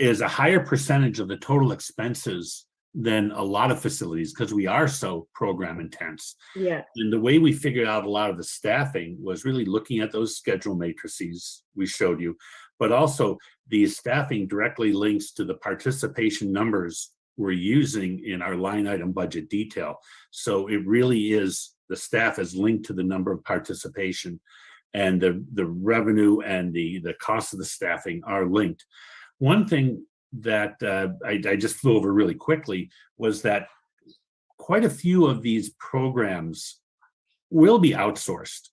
a higher percentage of the total expenses than a lot of facilities, because we are so program intense. Yeah. And the way we figured out a lot of the staffing was really looking at those schedule matrices we showed you, but also the staffing directly links to the participation numbers we're using in our line item budget detail. So it really is, the staff is linked to the number of participation, and the revenue and the cost of the staffing are linked. One thing that I just flew over really quickly was that quite a few of these programs will be outsourced.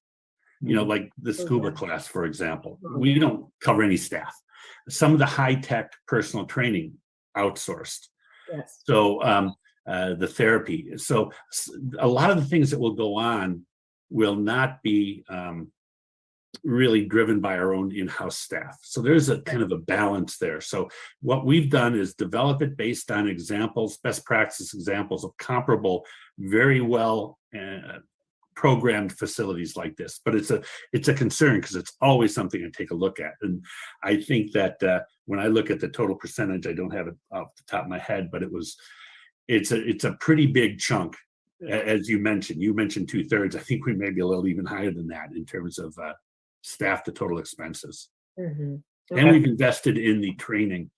Like the scuba class, for example, we don't cover any staff. Some of the high-tech personal training outsourced. Yes. So the therapy. So a lot of the things that will go on will not be really driven by our own in-house staff. So there's a kind of a balance there. So what we've done is develop it based on examples, best practice examples of comparable, very well programmed facilities like this. But it's a concern, because it's always something to take a look at. And I think that when I look at the total percentage, I don't have it off the top of my head, but it was it's a pretty big chunk. As you mentioned 2/3. I think we may be a little even higher than that in terms of staff to total expenses. Mhm. And Okay. we've invested in the training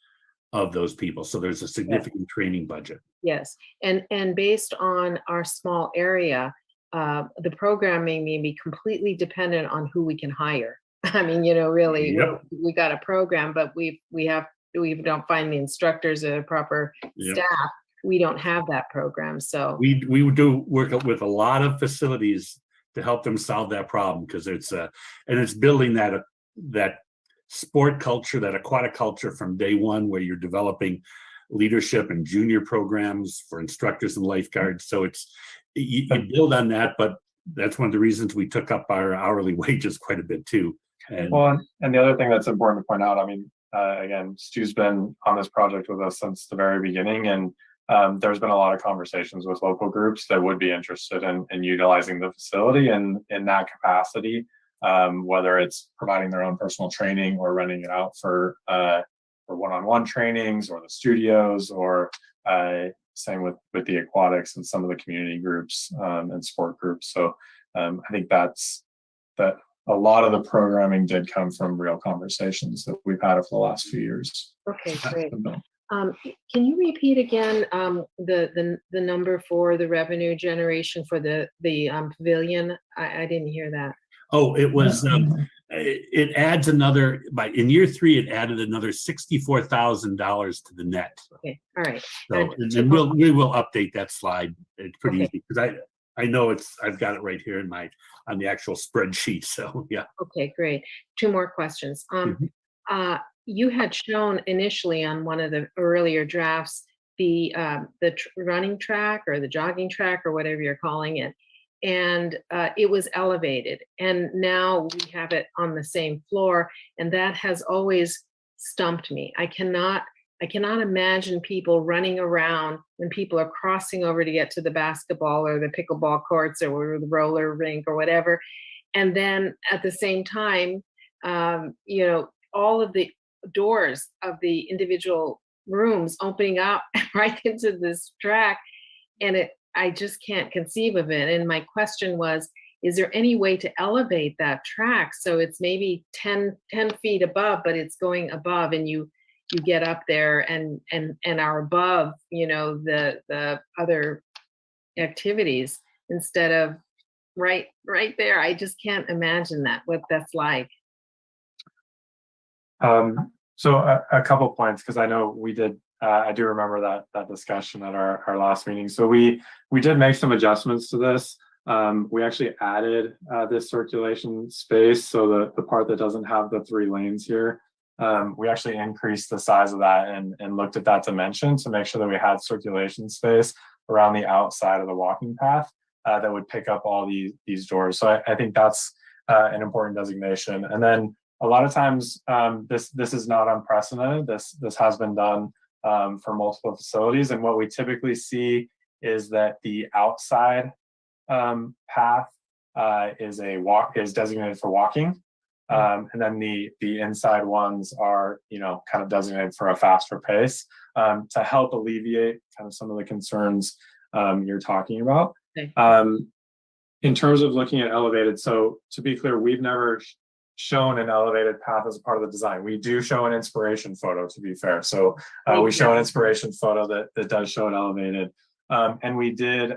of those people. So there's a significant training budget. Yes, and based on our small area, the programming may be completely dependent on who we can hire. I mean, really, Yep. we got a program, but we don't find the instructors or the proper Yep. staff. We don't have that program, so. We do work with a lot of facilities to help them solve that problem, because it's building that sport culture, that aquatic culture from day one, where you're developing leadership and junior programs for instructors and lifeguards. So you build on that, but that's one of the reasons we took up our hourly wages quite a bit too. And the other thing that's important to point out, I mean, again, Stu's been on this project with us since the very beginning, and there's been a lot of conversations with local groups that would be interested in utilizing the facility in that capacity, whether it's providing their own personal training or renting it out for one-on-one trainings, or the studios, or same with the aquatics and some of the community groups and sport groups. So I think that a lot of the programming did come from real conversations that we've had for the last few years. Okay, great. Can you repeat again the number for the revenue generation for the pavilion? I didn't hear that. Oh, it was it adds another, in year 3, it added another $64,000 to the net. Okay, all right. So and we will update that slide. It's pretty easy, because I know I've got it right here on the actual spreadsheet. So yeah. Okay, great. 2 more questions. You had shown initially on one of the earlier drafts the running track or the jogging track or whatever you're calling it, and it was elevated, and now we have it on the same floor, and that has always stumped me. I cannot imagine people running around when people are crossing over to get to the basketball or the pickleball courts or the roller rink or whatever, and then at the same time, all of the doors of the individual rooms opening up right into this track, and I just can't conceive of it. And my question was, is there any way to elevate that track so it's maybe 10 feet above, but it's going above, and you get up there and are above the other activities instead of right there? I just can't imagine what that's like. So a couple points, because I know we did. I do remember that discussion at our last meeting. So we did make some adjustments to this. We actually added this circulation space. So the part that doesn't have the 3 lanes here, we actually increased the size of that and looked at that dimension to make sure that we had circulation space around the outside of the walking path that would pick up all these doors. So I think that's an important designation. And then a lot of times, this is not unprecedented. This has been done for multiple facilities, and what we typically see is that the outside path is designated for walking, and then the inside ones are kind of designated for a faster pace to help alleviate kind of some of the concerns you're talking about. Okay. In terms of looking at elevated, so to be clear, we've never shown an elevated path as a part of the design. We do show an inspiration photo, to be fair. So we show an inspiration photo that does show it elevated. And we did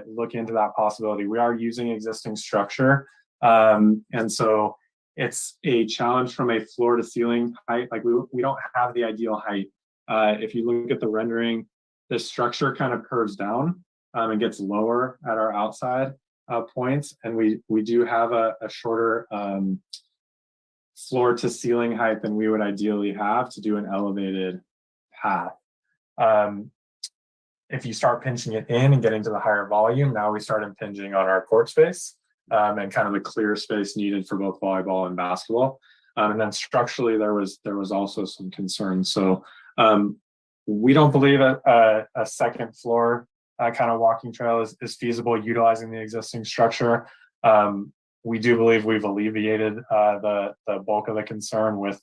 look into that possibility. We are using existing structure. And so it's a challenge from a floor to ceiling height. Like we don't have the ideal height. If you look at the rendering, the structure kind of curves down and gets lower at our outside points. And we do have a shorter floor to ceiling height than we would ideally have to do an elevated path. If you start pinching it in and getting to the higher volume, now we start impinging on our court space and kind of the clear space needed for both volleyball and basketball. And then structurally, there was also some concerns. So we don't believe a second floor kind of walking trail is feasible utilizing the existing structure. We do believe we've alleviated the bulk of the concern with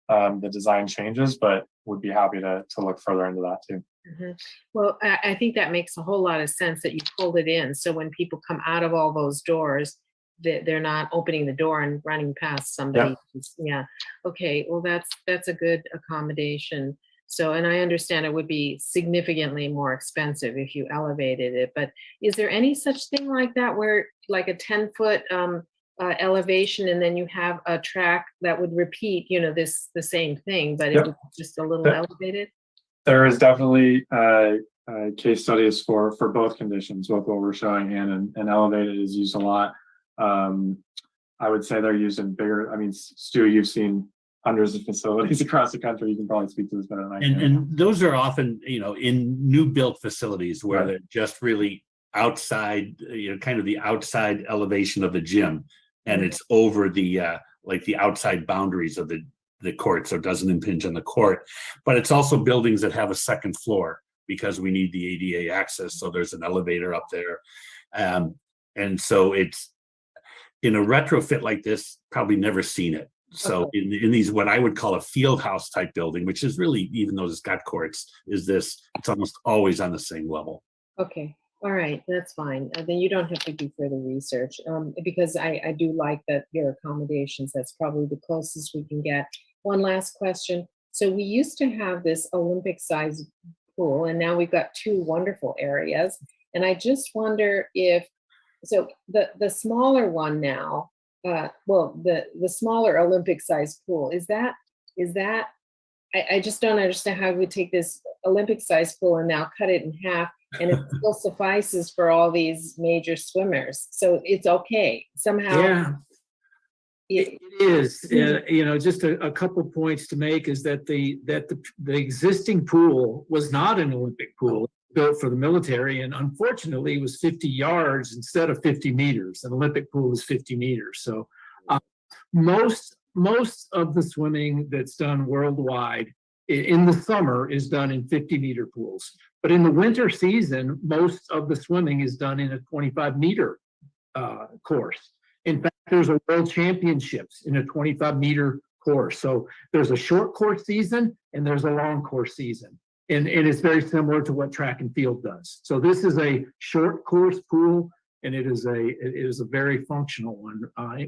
the design changes, but would be happy to look further into that too. Mhm. Well, I think that makes a whole lot of sense that you pulled it in. So when people come out of all those doors, they're not opening the door and running past somebody. Yeah. Okay. Well, that's a good accommodation. So, and I understand it would be significantly more expensive if you elevated it, but is there any such thing like that where like a 10-foot elevation and then you have a track that would repeat, the same thing, but it Yep. was just a little Yep. elevated? There is definitely case studies for both conditions, both what we're showing and elevated is used a lot. I would say they're used in bigger. I mean, Stu, you've seen hundreds of facilities across the country. You can probably speak to this better than I can. And those are often, in new built facilities where they're just really outside, kind of the outside elevation of the gym, and it's over the like the outside boundaries of the court, so it doesn't impinge on the court. But it's also buildings that have a second floor because we need the ADA access. So there's an elevator up there, and so it's in a retrofit like this, probably never seen it. So in these, what I would call a field house type building, which is really, even though it's got courts, it's almost always on the same level. Okay. All right. That's fine. Then you don't have to do further research because I do like that your accommodations. That's probably the closest we can get. One last question. So we used to have this Olympic sized pool and now we've got two wonderful areas. And I just wonder so the smaller one now, the smaller Olympic sized pool, is that I just don't understand how we take this Olympic sized pool and now cut it in half and it still suffices for all these major swimmers. So it's okay somehow. Yeah. It is, just a couple points to make is that the existing pool was not an Olympic pool built for the military, and unfortunately it was 50 yards instead of 50 meters. An Olympic pool is 50 meters. So most of the swimming that's done worldwide in the summer is done in 50-meter pools. But in the winter season, most of the swimming is done in a 25-meter course. In fact, there's a world championships in a 25-meter course. So there's a short course season and there's a long course season. And it's very similar to what track and field does. So this is a short course pool, and it is a very functional one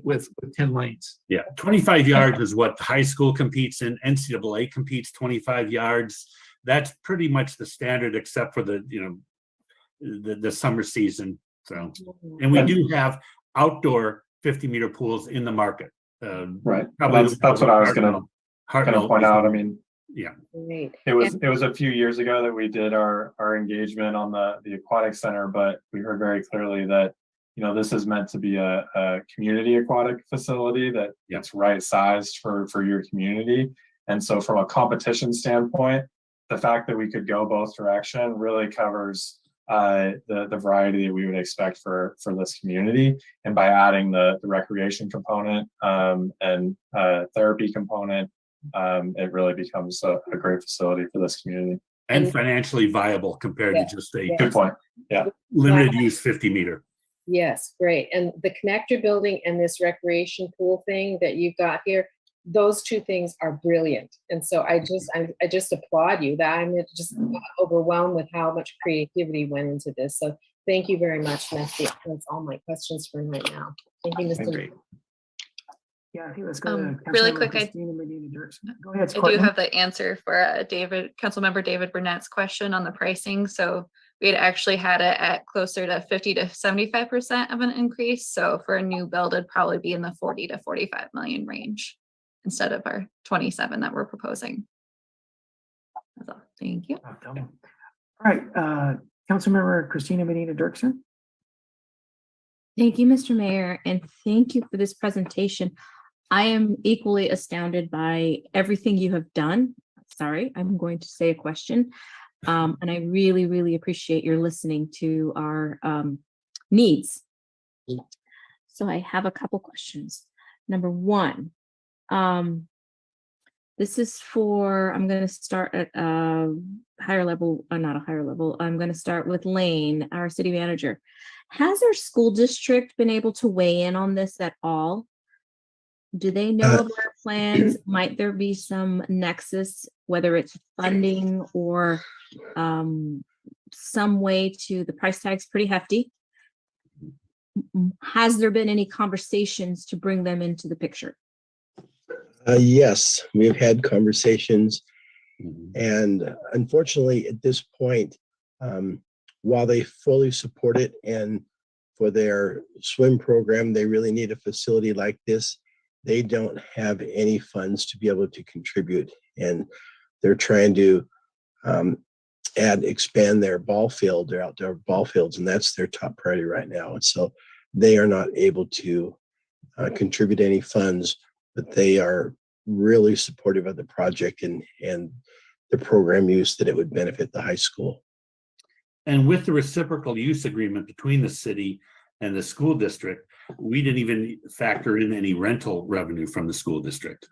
with 10 lanes. Yeah, 25 yards is what high school competes in. NCAA competes 25 yards. That's pretty much the standard, except for the summer season. So, and we do have outdoor 50-meter pools in the market. Right. That's what I was going to point out. I mean, yeah. Great. It was a few years ago that we did our engagement on the aquatic center, but we heard very clearly that this is meant to be a community aquatic facility that it's right sized for your community. And so from a competition standpoint, the fact that we could go both direction really covers the variety that we would expect for this community. And by adding the recreation component and therapy component, it really becomes a great facility for this community. And financially viable compared to just a good point. Yeah. Limited use 50-meter. Yes, great. And the connector building and this recreation pool thing that you've got here, those two things are brilliant. And so I just applaud you. That I'm just overwhelmed with how much creativity went into this. So thank you very much, Messi. That's all my questions for right now. Thank you, Mr. Mayor. Yeah, I think let's go to really Councilmember quick, Christina Medina Dirksen. Go ahead, I do Courtney. have the answer for Councilmember David Burnett's question on the pricing. So we had actually had it at closer to 50 to 75% of an increase. So for a new build, it'd probably be in the 40 to 45 million range instead of our 27 that we're proposing. That's all. Thank you. All right, Councilmember Christina Medina Dirksen. Thank you, Mr. Mayor, and thank you for this presentation. I am equally astounded by everything you have done. Sorry, I'm going to say a question. And I really, really appreciate your listening to our needs. So I have a couple questions. Number one, this is for, I'm going to start at a higher level, not a higher level. I'm going to start with Lane, our city manager. Has our school district been able to weigh in on this at all? Do they know of our plans, might there be some nexus, whether it's funding or some way to, the price tag's pretty hefty. Has there been any conversations to bring them into the picture? Yes, we've had conversations, and unfortunately, at this point, while they fully support it, and for their swim program, they really need a facility like this, they don't have any funds to be able to contribute, and they're trying to expand their ball field, their outdoor ball fields, and that's their top priority right now. And so they are not able to contribute any funds, but they are really supportive of the project and the program use, that it would benefit the high school. And with the reciprocal use agreement between the city and the school district, we didn't even factor in any rental revenue from the school district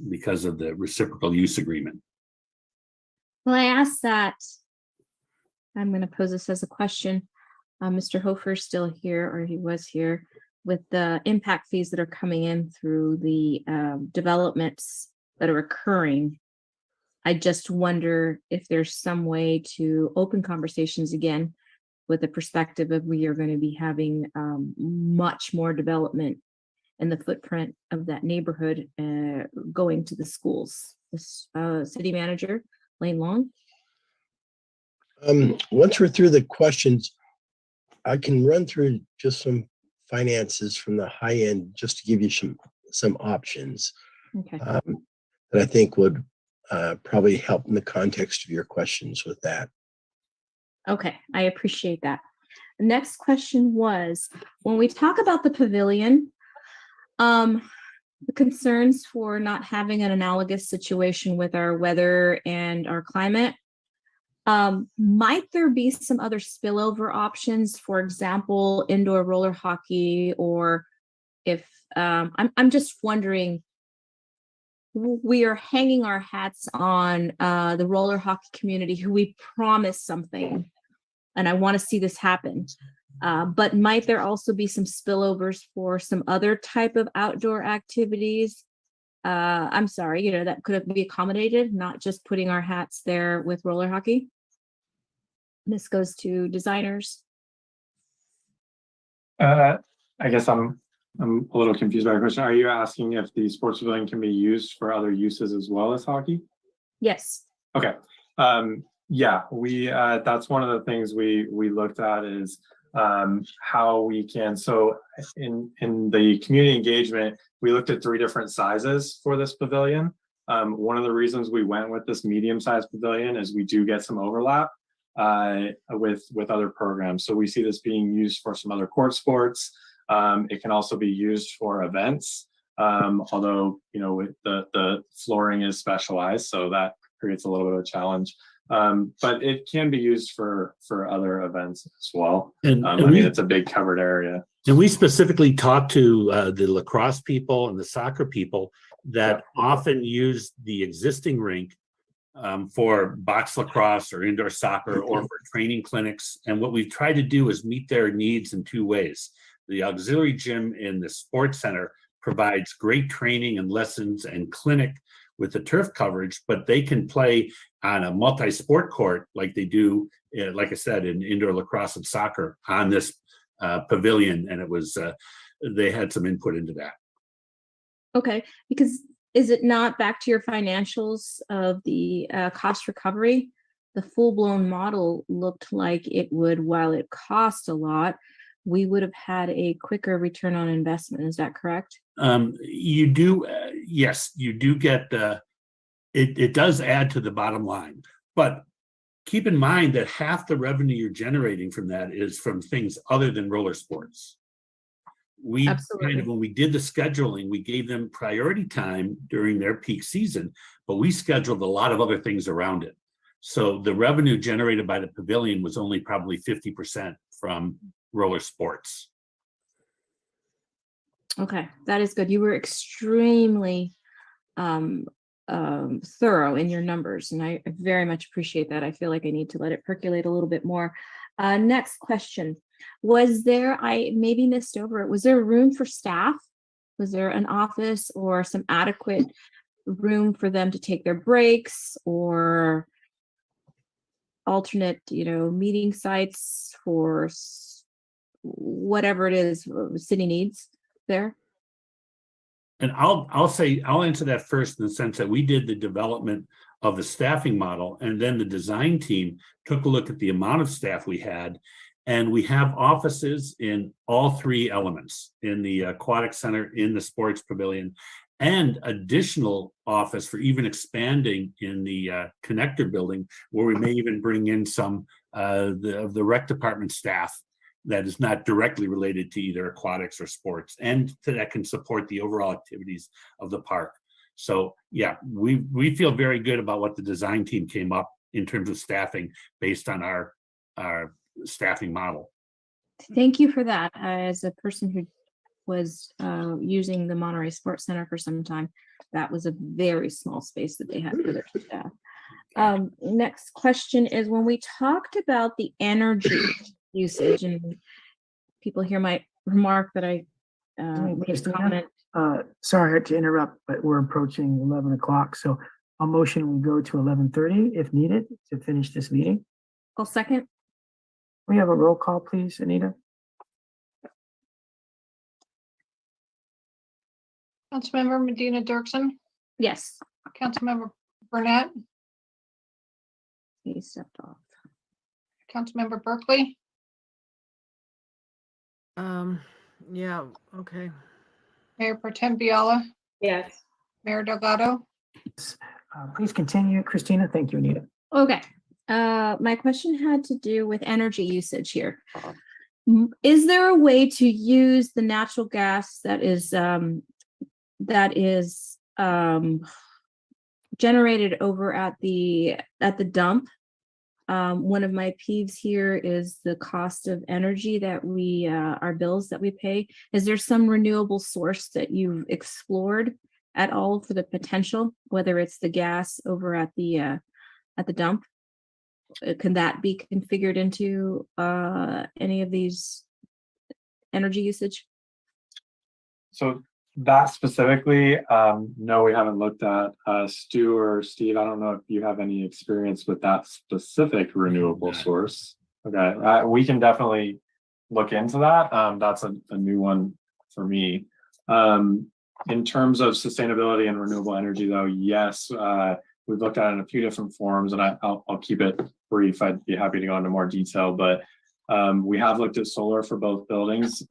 because of the reciprocal use agreement. Well, I asked that, I'm going to pose this as a question. Mr. Hofer's still here, or he was here, with the impact fees that are coming in through the developments that are occurring. I just wonder if there's some way to open conversations again with the perspective of we are going to be having much more development in the footprint of that neighborhood going to the schools. This city manager, Lane Long. Once we're through the questions, I can run through just some finances from the high end, just to give you some options Okay. that I think would probably help in the context of your questions with that. Okay, I appreciate that. The next question was, when we talk about the pavilion, the concerns for not having an analogous situation with our weather and our climate, might there be some other spillover options? For example, indoor roller hockey, or if I'm just wondering, we are hanging our hats on the roller hockey community, who we promised something, and I want to see this happen. But might there also be some spillovers for some other type of outdoor activities? I'm sorry, that could be accommodated, not just putting our hats there with roller hockey. This goes to designers. I guess I'm a little confused by the question. Are you asking if the sports pavilion can be used for other uses as well as hockey? Yes. Okay. Yeah, that's one of the things we looked at is how we can. So in the community engagement, we looked at 3 different sizes for this pavilion. One of the reasons we went with this medium-sized pavilion is we do get some overlap with other programs. So we see this being used for some other court sports. It can also be used for events, although the flooring is specialized, so that creates a little bit of a challenge. But it can be used for other events as well. And I mean, it's a big covered area. And we specifically talked to the lacrosse people and the soccer people that often use the existing rink for box lacrosse or indoor soccer or for training clinics. And what we've tried to do is meet their needs in 2 ways. The auxiliary gym in the sports center provides great training and lessons and clinic with the turf coverage, but they can play on a multi-sport court like they do, like I said, in indoor lacrosse and soccer on this pavilion. And it was, they had some input into that. Okay, because is it not, back to your financials of the cost recovery? The full-blown model looked like it would, while it cost a lot, we would have had a quicker return on investment. Is that correct? You do, yes, you do get, it does add to the bottom line, but keep in mind that half the revenue you're generating from that is from things other than roller sports. We kind of, when we did the scheduling, we gave them priority time during their peak season, but we scheduled a lot of other things around it. So the revenue generated by the pavilion was only probably 50% from roller sports. Okay, that is good. You were extremely thorough in your numbers, and I very much appreciate that. I feel like I need to let it percolate a little bit more. Next question. Was there, I maybe missed over it, was there room for staff? Was there an office or some adequate room for them to take their breaks, or alternate, meeting sites for whatever it is the city needs there? And I'll answer that first in the sense that we did the development of the staffing model, and then the design team took a look at the amount of staff we had. And we have offices in all three elements, in the aquatic center, in the sports pavilion, and additional office for even expanding in the connector building, where we may even bring in some of the rec department staff that is not directly related to either aquatics or sports, and that can support the overall activities of the park. So yeah, we feel very good about what the design team came up in terms of staffing based on our staffing model. Thank you for that. As a person who was using the Monterey Sports Center for some time, that was a very small space that they had for their staff. Next question is, when we talked about the energy usage, and people here might remark that I made a Christina, comment. sorry to interrupt, but we're approaching 11 o'clock. So I'll motion we go to 11:30 if needed to finish this meeting. I'll second. We have a roll call, please, Anita. Councilmember Medina Dirksen, Yes. Councilmember Burnett, He stepped off. Councilmember Berkeley, Yeah, okay. Mayor Pro Tem Biala, Yes. Mayor Delgado. Please continue, Christina. Thank you, Anita. Okay. My question had to do with energy usage here. Is there a way to use the natural gas that is generated over at the dump? One of my peeves here is the cost of energy that our bills that we pay. Is there some renewable source that you've explored at all for the potential, whether it's the gas over at the dump? Can that be configured into any of these energy usage? So that specifically, no, we haven't looked at. Stu or Steve, I don't know if you have any experience with that specific renewable source. Okay, we can definitely look into that. That's a new one for me. In terms of sustainability and renewable energy, though, yes, we've looked at it in a few different forms, and I'll keep it brief. I'd be happy to go into more detail, but we have looked at solar for both buildings.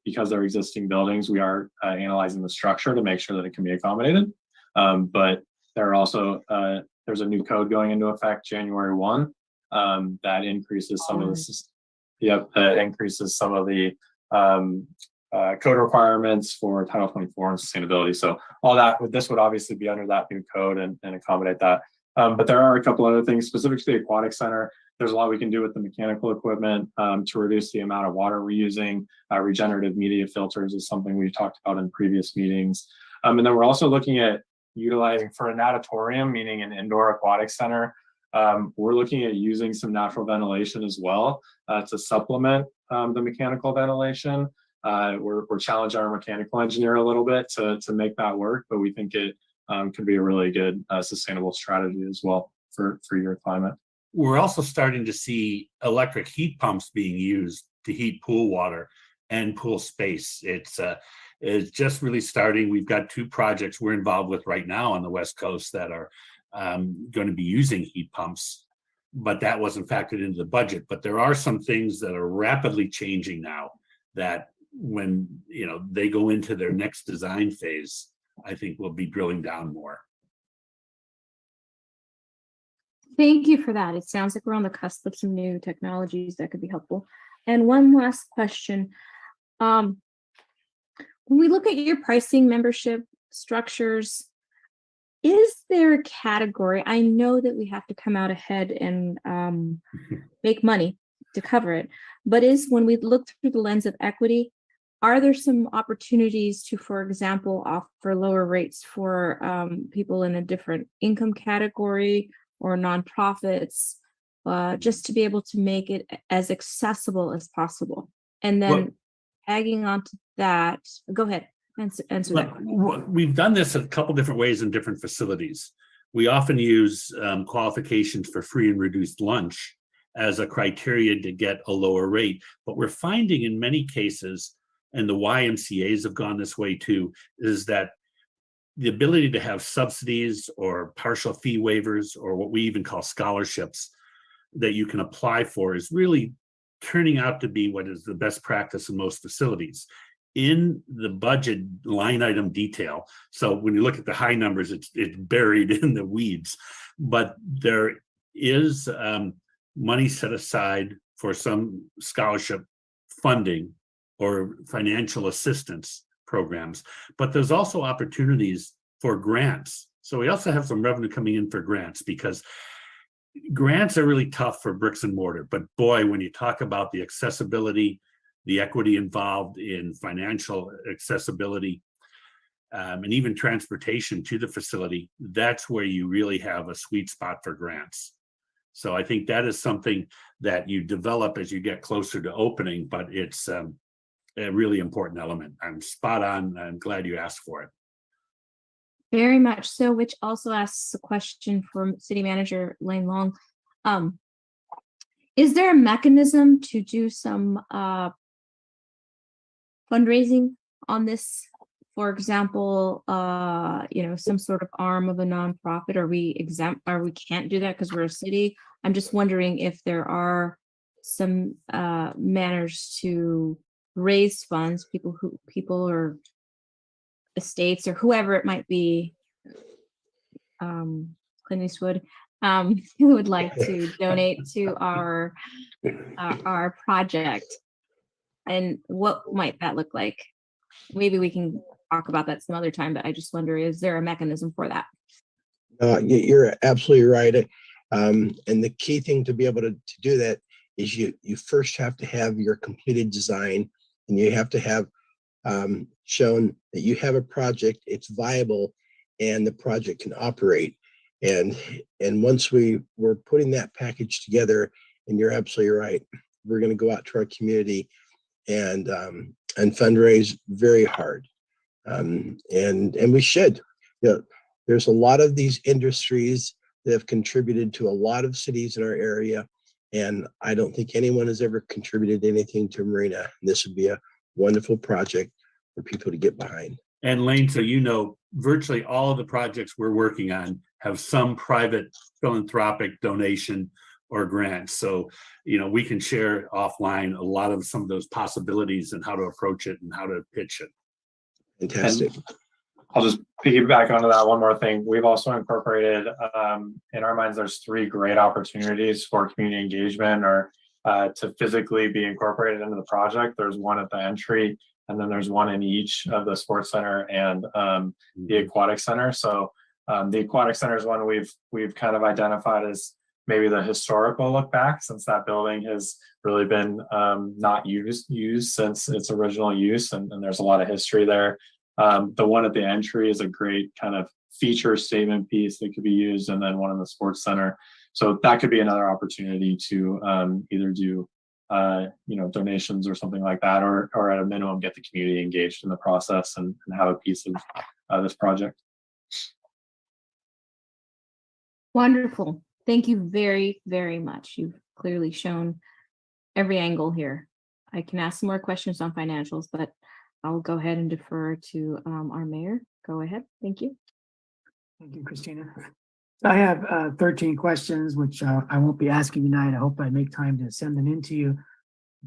Because they're existing buildings, we are analyzing the structure to make sure that it can be accommodated. But there are also there's a new code going into effect January 1 that increases some of the code requirements for Title 24 and sustainability. So all that, this would obviously be under that new code and accommodate that. But there are a couple other things specific to the aquatic center. There's a lot we can do with the mechanical equipment to reduce the amount of water we're using. Regenerative media filters is something we've talked about in previous meetings. And then we're also looking at utilizing for a natatorium, meaning an indoor aquatic center. We're looking at using some natural ventilation as well to supplement the mechanical ventilation. We're challenging our mechanical engineer a little bit to make that work, but we think it can be a really good sustainable strategy as well for your climate. We're also starting to see electric heat pumps being used to heat pool water and pool space. It's just really starting. We've got 2 projects we're involved with right now on the West Coast that are going to be using heat pumps, but that wasn't factored into the budget. But there are some things that are rapidly changing now that when they go into their next design phase, I think we'll be drilling down more. Thank you for that. It sounds like we're on the cusp of some new technologies that could be helpful. And one last question. When we look at your pricing membership structures, is there a category? I know that we have to come out ahead and make money to cover it, but when we look through the lens of equity, are there some opportunities to, for example, offer lower rates for people in a different income category or nonprofits, just to be able to make it as accessible as possible? And then tagging on to that, go ahead. Answer But that. we've done this a couple different ways in different facilities. We often use qualifications for free and reduced lunch as a criteria to get a lower rate. But we're finding in many cases, and the YMCA's have gone this way too, is that the ability to have subsidies or partial fee waivers, or what we even call scholarships, that you can apply for is really turning out to be what is the best practice in most facilities. In the budget line item detail, so when you look at the high numbers, it's buried in the weeds, but there is money set aside for some scholarship funding or financial assistance programs, but there's also opportunities for grants. So we also have some revenue coming in for grants, because grants are really tough for bricks and mortar. But boy, when you talk about the accessibility, the equity involved in financial accessibility, and even transportation to the facility, that's where you really have a sweet spot for grants. So I think that is something that you develop as you get closer to opening, but it's a really important element. I'm spot on. I'm glad you asked for it. Very much so, which also asks a question from City Manager Lane Long. Is there a mechanism to do some fundraising on this? For example, some sort of arm of a nonprofit? Are we exempt, or we can't do that because we're a city? I'm just wondering if there are some manners to raise funds, people or estates or whoever it might be, Clint Eastwood, who would like to donate to our project, and what might that look like? Maybe we can talk about that some other time, but I just wonder, is there a mechanism for that? You're absolutely right. And the key thing to be able to do that is you first have to have your completed design, and you have to have shown that you have a project, it's viable, and the project can operate. And once we're putting that package together, and you're absolutely right, we're going to go out to our community and fundraise very hard. And we should. There's a lot of these industries that have contributed to a lot of cities in our area, and I don't think anyone has ever contributed anything to Marina. This would be a wonderful project for people to get behind. And Lane, so you know, virtually all of the projects we're working on have some private philanthropic donation or grants. So, we can share offline a lot of some of those possibilities and how to approach it and how to pitch it. Fantastic. And I'll just piggyback onto that one more thing. We've also incorporated, in our minds, there's 3 great opportunities for community engagement or to physically be incorporated into the project. There's one at the entry, and then there's one in each of the sports center and the aquatic center. So the aquatic center is one we've kind of identified as maybe the historical look back, since that building has really been not used since its original use, and there's a lot of history there. The one at the entry is a great kind of feature statement piece that could be used, and then one in the sports center. So that could be another opportunity to either do donations or something like that, or at a minimum get the community engaged in the process and have a piece of this project. Wonderful. Thank you very, very much. You've clearly shown every angle here. I can ask some more questions on financials, but I'll go ahead and defer to our mayor. Go ahead. Thank you. Thank you, Christina. I have 13 questions, which I won't be asking tonight. I hope I make time to send them in to you.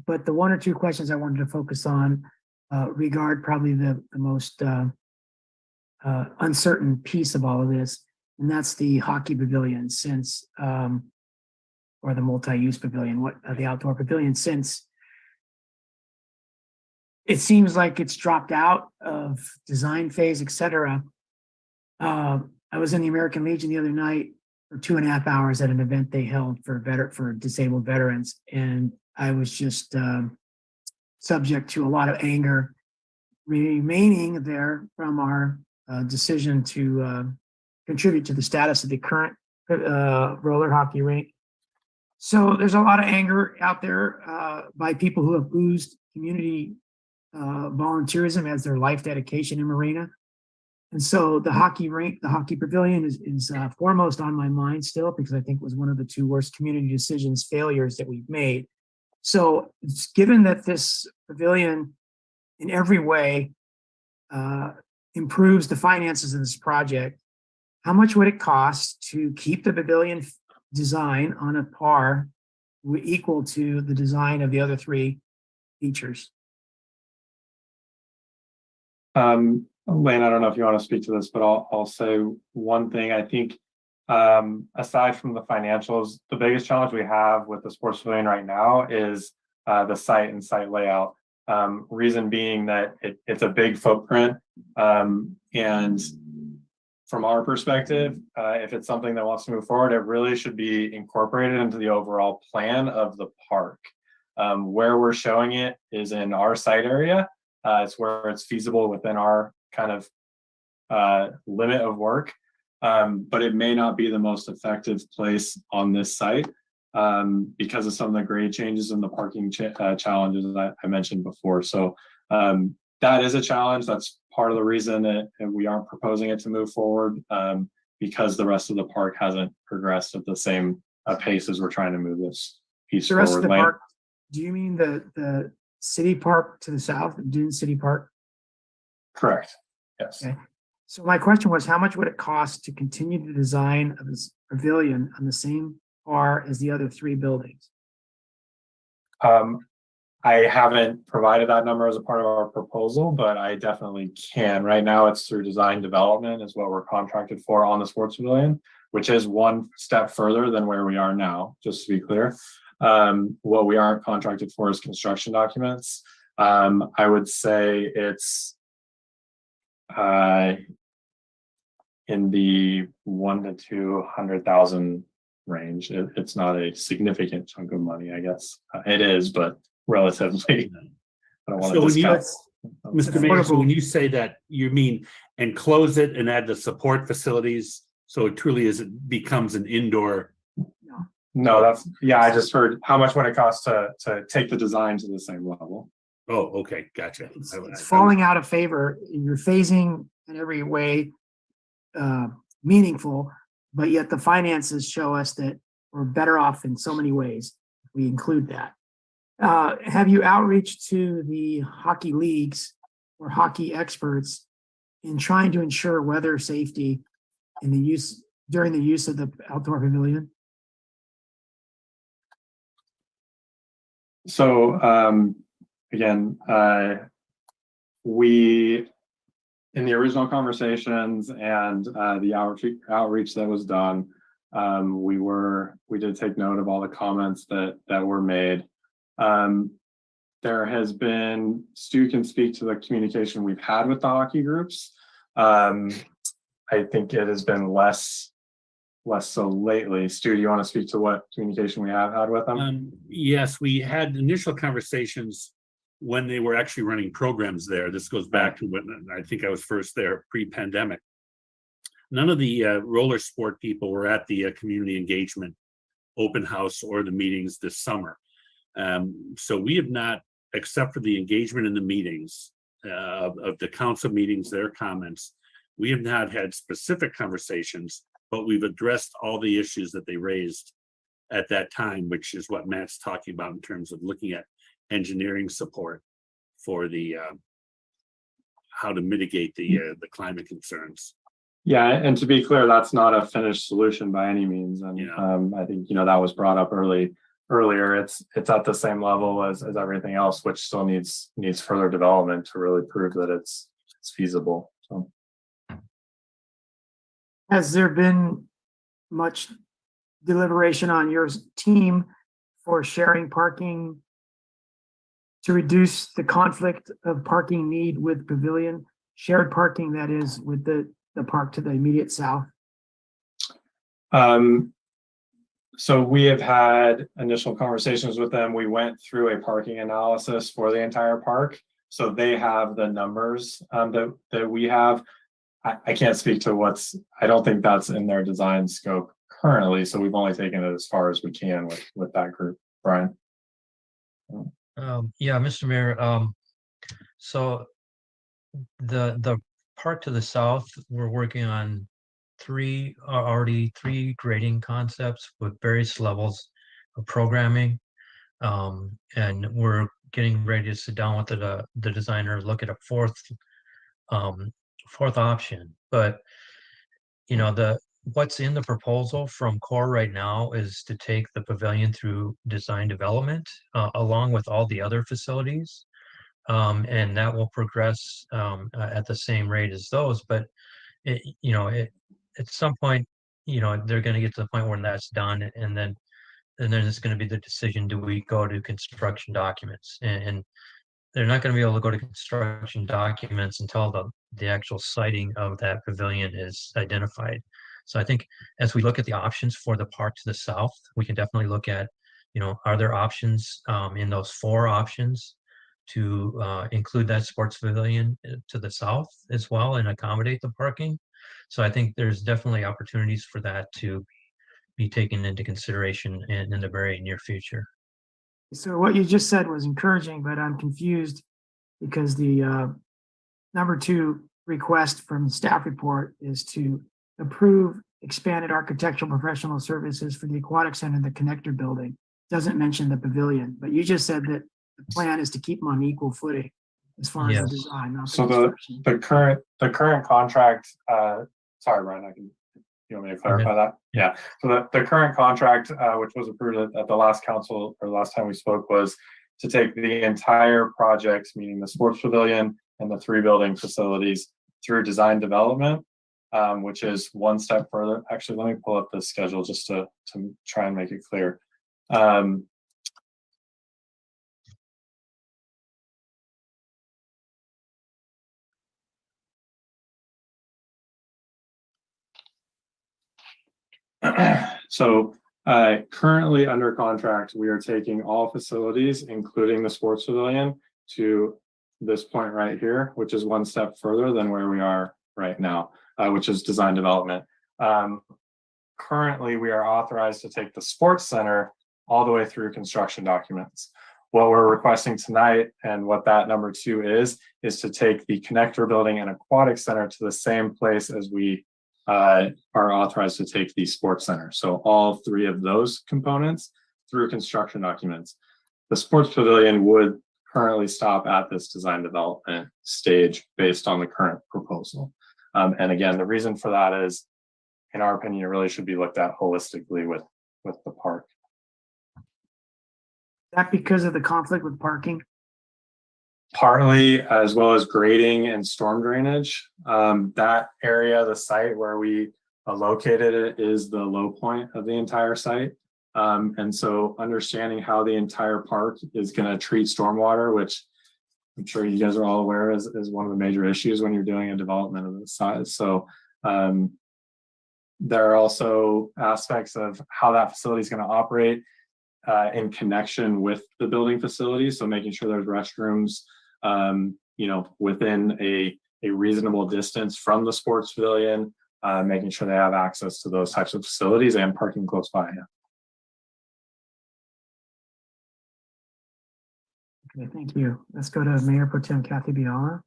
But the 1 or 2 questions I wanted to focus on regard probably the most uncertain piece of all of this, and that's the hockey pavilion or the multi-use pavilion, the outdoor pavilion, since it seems like it's dropped out of design phase, etc. I was in the American Legion the other night for 2.5 hours at an event they held for disabled veterans, and I was just subject to a lot of anger remaining there from our decision to contribute to the status of the current roller hockey rink. So there's a lot of anger out there by people who have oozed community volunteerism as their life dedication in Marina. And so the hockey rink, the hockey pavilion is foremost on my mind still, because I think it was one of the two worst community decisions failures that we've made. So given that this pavilion in every way improves the finances of this project, how much would it cost to keep the pavilion design on a par equal to the design of the other three features? Lane, I don't know if you want to speak to this, but I'll say one thing. I think aside from the financials, the biggest challenge we have with the sports pavilion right now is the site and site layout. Reason being that it's a big footprint, and from our perspective, if it's something that wants to move forward, it really should be incorporated into the overall plan of the park. Where we're showing it is in our site area. It's where it's feasible within our kind of limit of work, but it may not be the most effective place on this site because of some of the grade changes and the parking challenges that I mentioned before. So that is a challenge. That's part of the reason that we aren't proposing it to move forward, because the rest of the park hasn't progressed at the same pace as we're trying to move this piece The rest of forward. the park, do you mean the city park to the south, Dune City Park? Correct. Yes. Okay. So my question was, how much would it cost to continue the design of this pavilion on the same par as the other three buildings? I haven't provided that number as a part of our proposal, but I definitely can. Right now, it's through design development is what we're contracted for on the sports pavilion, which is one step further than where we are now, just to be clear. What we aren't contracted for is construction documents. I would say it's in the 100,000 to 200,000 range. It's not a significant chunk of money, I guess. It is, but relatively. I don't want to discount. Mr. Mayor, so when you say that, you mean enclose it and add the support facilities, so it truly becomes an indoor? No, I just heard how much would it cost to take the design to the same level. Oh, okay, gotcha. It's falling out of favor. You're phasing in every way meaningful, but yet the finances show us that we're better off in so many ways if we include that. Have you outreached to the hockey leagues or hockey experts in trying to ensure weather safety during the use of the outdoor pavilion? So again, we in the original conversations and the outreach that was done, we did take note of all the comments that were made. There has been, Stu can speak to the communication we've had with the hockey groups. I think it has been less so lately. Stu, do you want to speak to what communication we have had with them? Yes, we had initial conversations when they were actually running programs there. This goes back to when I think I was first there pre-pandemic. None of the roller sport people were at the community engagement open house or the meetings this summer. So we have not, except for the engagement in the meetings of the council meetings, their comments, we have not had specific conversations, but we've addressed all the issues that they raised at that time, which is what Matt's talking about in terms of looking at engineering support for the how to mitigate the climate concerns. Yeah, and to be clear, that's not a finished solution by any means. And I think that was brought up earlier. It's at the same level as everything else, which still needs further development to really prove that it's feasible. So, has there been much deliberation on your team for sharing parking to reduce the conflict of parking need with pavilion, shared parking that is with the park to the immediate south? So we have had initial conversations with them. We went through a parking analysis for the entire park. So they have the numbers that we have. I can't speak to I don't think that's in their design scope currently. So we've only taken it as far as we can with that group. Brian? Yeah, Mr. Mayor. So the part to the south, we're working on already three grading concepts with various levels of programming. And we're getting ready to sit down with the designer, look at a fourth option. But you know, what's in the proposal from CORE right now is to take the pavilion through design development along with all the other facilities. And that will progress at the same rate as those. But at some point, they're going to get to the point when that's done, and then it's going to be the decision: do we go to construction documents? And they're not going to be able to go to construction documents until the actual siting of that pavilion is identified. So I think as we look at the options for the park to the south, we can definitely look at, are there options in those 4 options to include that sports pavilion to the south as well and accommodate the parking. So I think there's definitely opportunities for that to be taken into consideration in the very near future. So what you just said was encouraging, but I'm confused because the number 2 request from the staff report is to approve expanded architectural professional services for the aquatic center and the connector building. Doesn't mention the pavilion, but you just said that the plan is to keep them on equal footing as far as the design, not the So construction. the current contract, sorry, Brian, you want me to clarify that? Yeah. So the current contract, which was approved at the last council or last time we spoke, was to take the entire project, meaning the sports pavilion and the 3 building facilities, through design development, which is one step further. Actually, let me pull up the schedule just to try and make it clear. So currently under contract, we are taking all facilities, including the sports pavilion, to this point right here, which is one step further than where we are right now, which is design development. Currently, we are authorized to take the sports center all the way through construction documents. What we're requesting tonight, and what that number 2 is to take the connector building and aquatic center to the same place as we are authorized to take the sports center. So all 3 of those components through construction documents. The sports pavilion would currently stop at this design development stage based on the current proposal. And again, the reason for that is, in our opinion, it really should be looked at holistically with the park. Is that because of the conflict with parking? Partly, as well as grading and storm drainage. That area, the site where we located it, is the low point of the entire site. And so understanding how the entire park is going to treat stormwater, which I'm sure you guys are all aware is one of the major issues when you're doing a development of this size. So there are also aspects of how that facility is going to operate in connection with the building facility. So making sure there's restrooms, within a reasonable distance from the sports pavilion, making sure they have access to those types of facilities and parking close by. Okay, thank you. Let's go to Mayor Pro Tem Kathy Biala.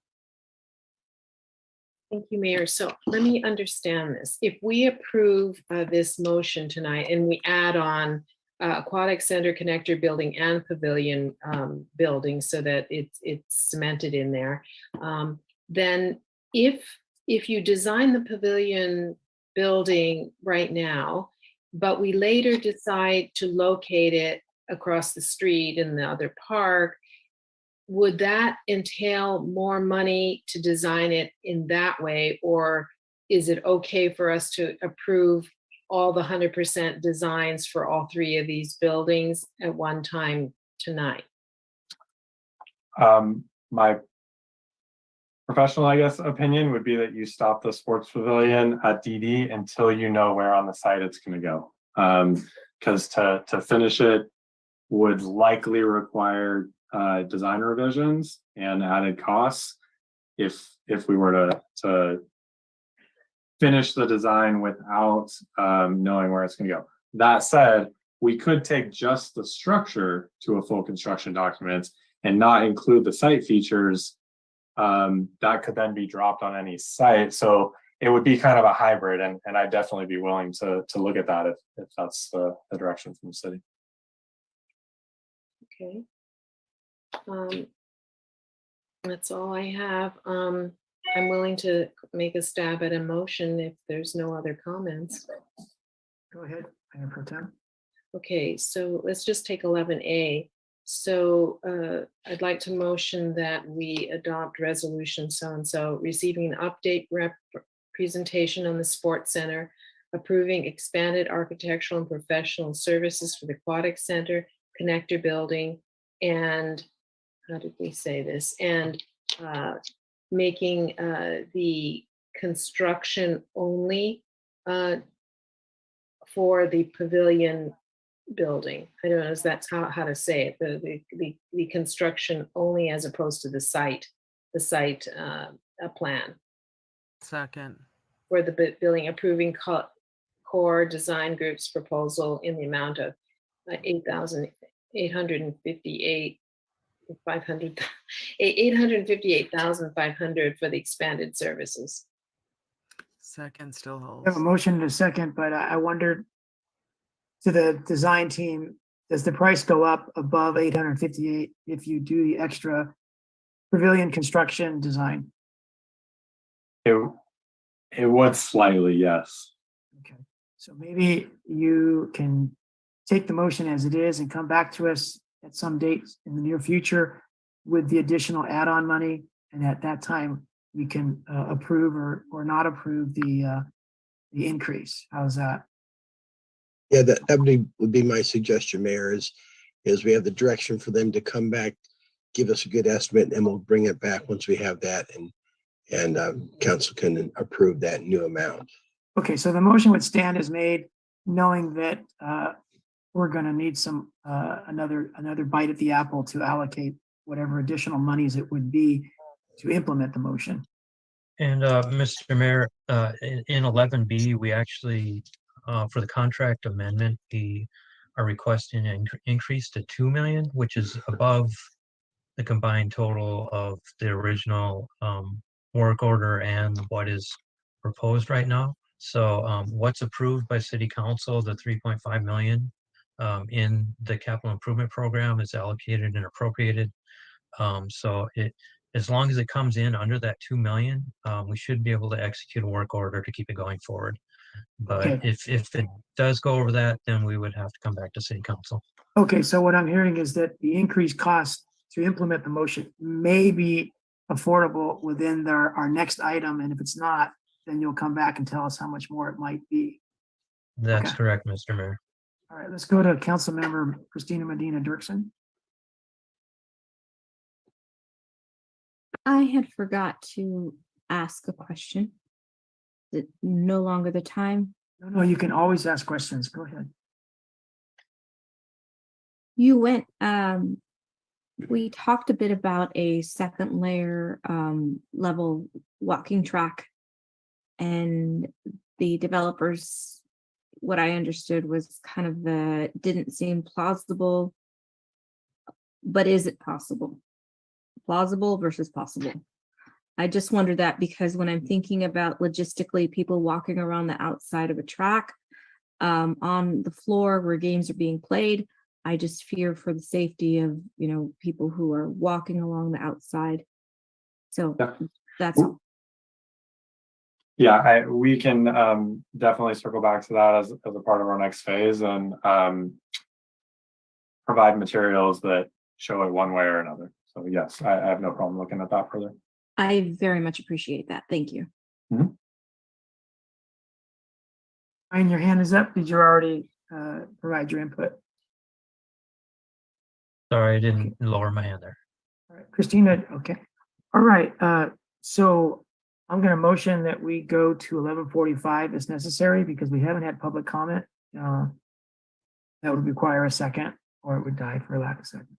Thank you, Mayor. So let me understand this. If we approve this motion tonight and we add on aquatic center, connector building, and pavilion building, so that it's cemented in there, then if you design the pavilion building right now, but we later decide to locate it across the street in the other park, would that entail more money to design it in that way? Or is it okay for us to approve all the 100% designs for all 3 of these buildings at one time tonight? My professional, opinion would be that you stop the sports pavilion at DD until you know where on the site it's going to go. Because to finish it would likely require design revisions and added costs if we were to finish the design without knowing where it's going to go. That said, we could take just the structure to a full construction document and not include the site features that could then be dropped on any site. So it would be kind of a hybrid, and I'd definitely be willing to look at that if that's the direction from the city. Okay. That's all I have. I'm willing to make a stab at a motion if there's no other comments. Go ahead, Mayor Pro Tem. Okay, so let's just take 11A. So I'd like to motion that we adopt resolution so-and-so, receiving an update presentation on the Sports Center, approving expanded architectural and professional services for the Aquatic Center, connector building, and how did we say this? And making the construction only for the pavilion building. I don't know if that's how to say it. The construction only as opposed to the site plan Second. for the building, approving core design group's proposal in the amount of 858,500 for the expanded services. Second still We holds. have a motion and a second, but I wondered to the design team, does the price go up above 858 if you do the extra pavilion construction design? It would slightly, yes. Okay, so maybe you can take the motion as it is and come back to us at some date in the near future with the additional add-on money. And at that time, we can approve or not approve the increase. How's that? Yeah, that would be my suggestion, Mayor, is we have the direction for them to come back, give us a good estimate, and we'll bring it back once we have that, and council can approve that new amount. Okay, so the motion would stand as made, knowing that we're going to need some another bite at the apple to allocate whatever additional monies it would be to implement the motion. And Mr. Mayor, in 11B, we actually, for the contract amendment, we are requesting an increase to 2 million, which is above the combined total of the original work order and what is proposed right now. So what's approved by City Council, the 3.5 million in the capital improvement program is allocated and appropriated. So as long as it comes in under that 2 million, we should be able to execute a work order to keep it going forward. But Okay. if it does go over that, then we would have to come back to City Council. Okay, so what I'm hearing is that the increased cost to implement the motion may be affordable within our next item, and if it's not, then you'll come back and tell us how much more it might be. That's Okay. correct, Mr. Mayor. All right, let's go to Councilmember Christina Medina Dirksen. I had forgot to ask a question. Is it no longer the time? No, you can always ask questions. Go ahead. You went, we talked a bit about a second layer level walking track, and the developers, what I understood was kind of didn't seem plausible, but is it possible? Plausible versus possible. I just wonder that because when I'm thinking about logistically people walking around the outside of a track on the floor where games are being played, I just fear for the safety of, people who are walking along the outside. So that's all. Yeah, we can definitely circle back to that as a part of our next phase and provide materials that show it one way or another. So yes, I have no problem looking at that further. I very much appreciate that. Thank you. Mm-hmm. Ryan, your hand is up. Did you already provide your input? Sorry, I didn't lower my hand there. All right, Christina, okay. All right, so I'm going to motion that we go to 11:45 as necessary because we haven't had public comment. That would require a second, or it would die for lack of second.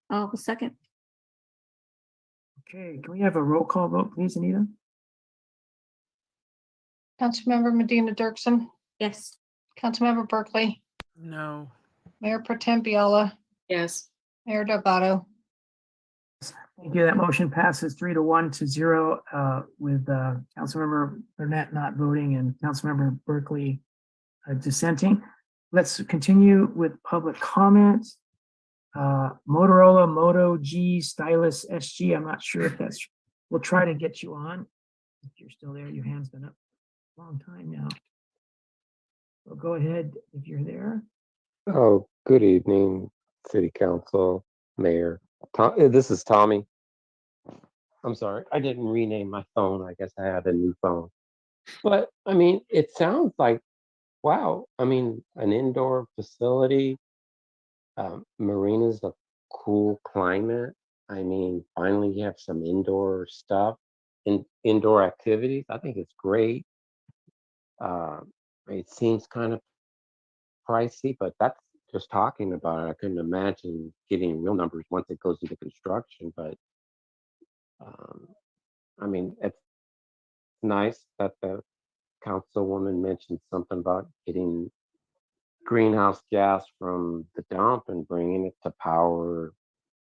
I'll second. Okay, can we have a roll call vote, please, Anita? Councilmember Medina Dirksen, Yes. Councilmember Berkeley, No. Mayor Pro Tem Biella, Yes. Mayor Delgado, Thank you. That motion passes 3-1 to 0 with Councilmember Burnett not voting and Councilmember Berkeley dissenting. Let's continue with public comments. Motorola Moto G Stylus SG. I'm not sure if that's, we'll try to get you on. If you're still there, your hand's been up a long time now. So go ahead if you're there. Oh, good evening, City Council, Mayor. This is Tommy. I'm sorry, I didn't rename my phone. I guess I had a new phone. But I mean, it sounds like, wow. I mean, an indoor facility. Marina's a cool climate. I mean, finally you have some indoor stuff and indoor activities. I think it's great. It seems kind of pricey, but that's just talking about it. I couldn't imagine getting real numbers once it goes into construction. But I mean, it's nice that the councilwoman mentioned something about getting greenhouse gas from the dump and bringing it to power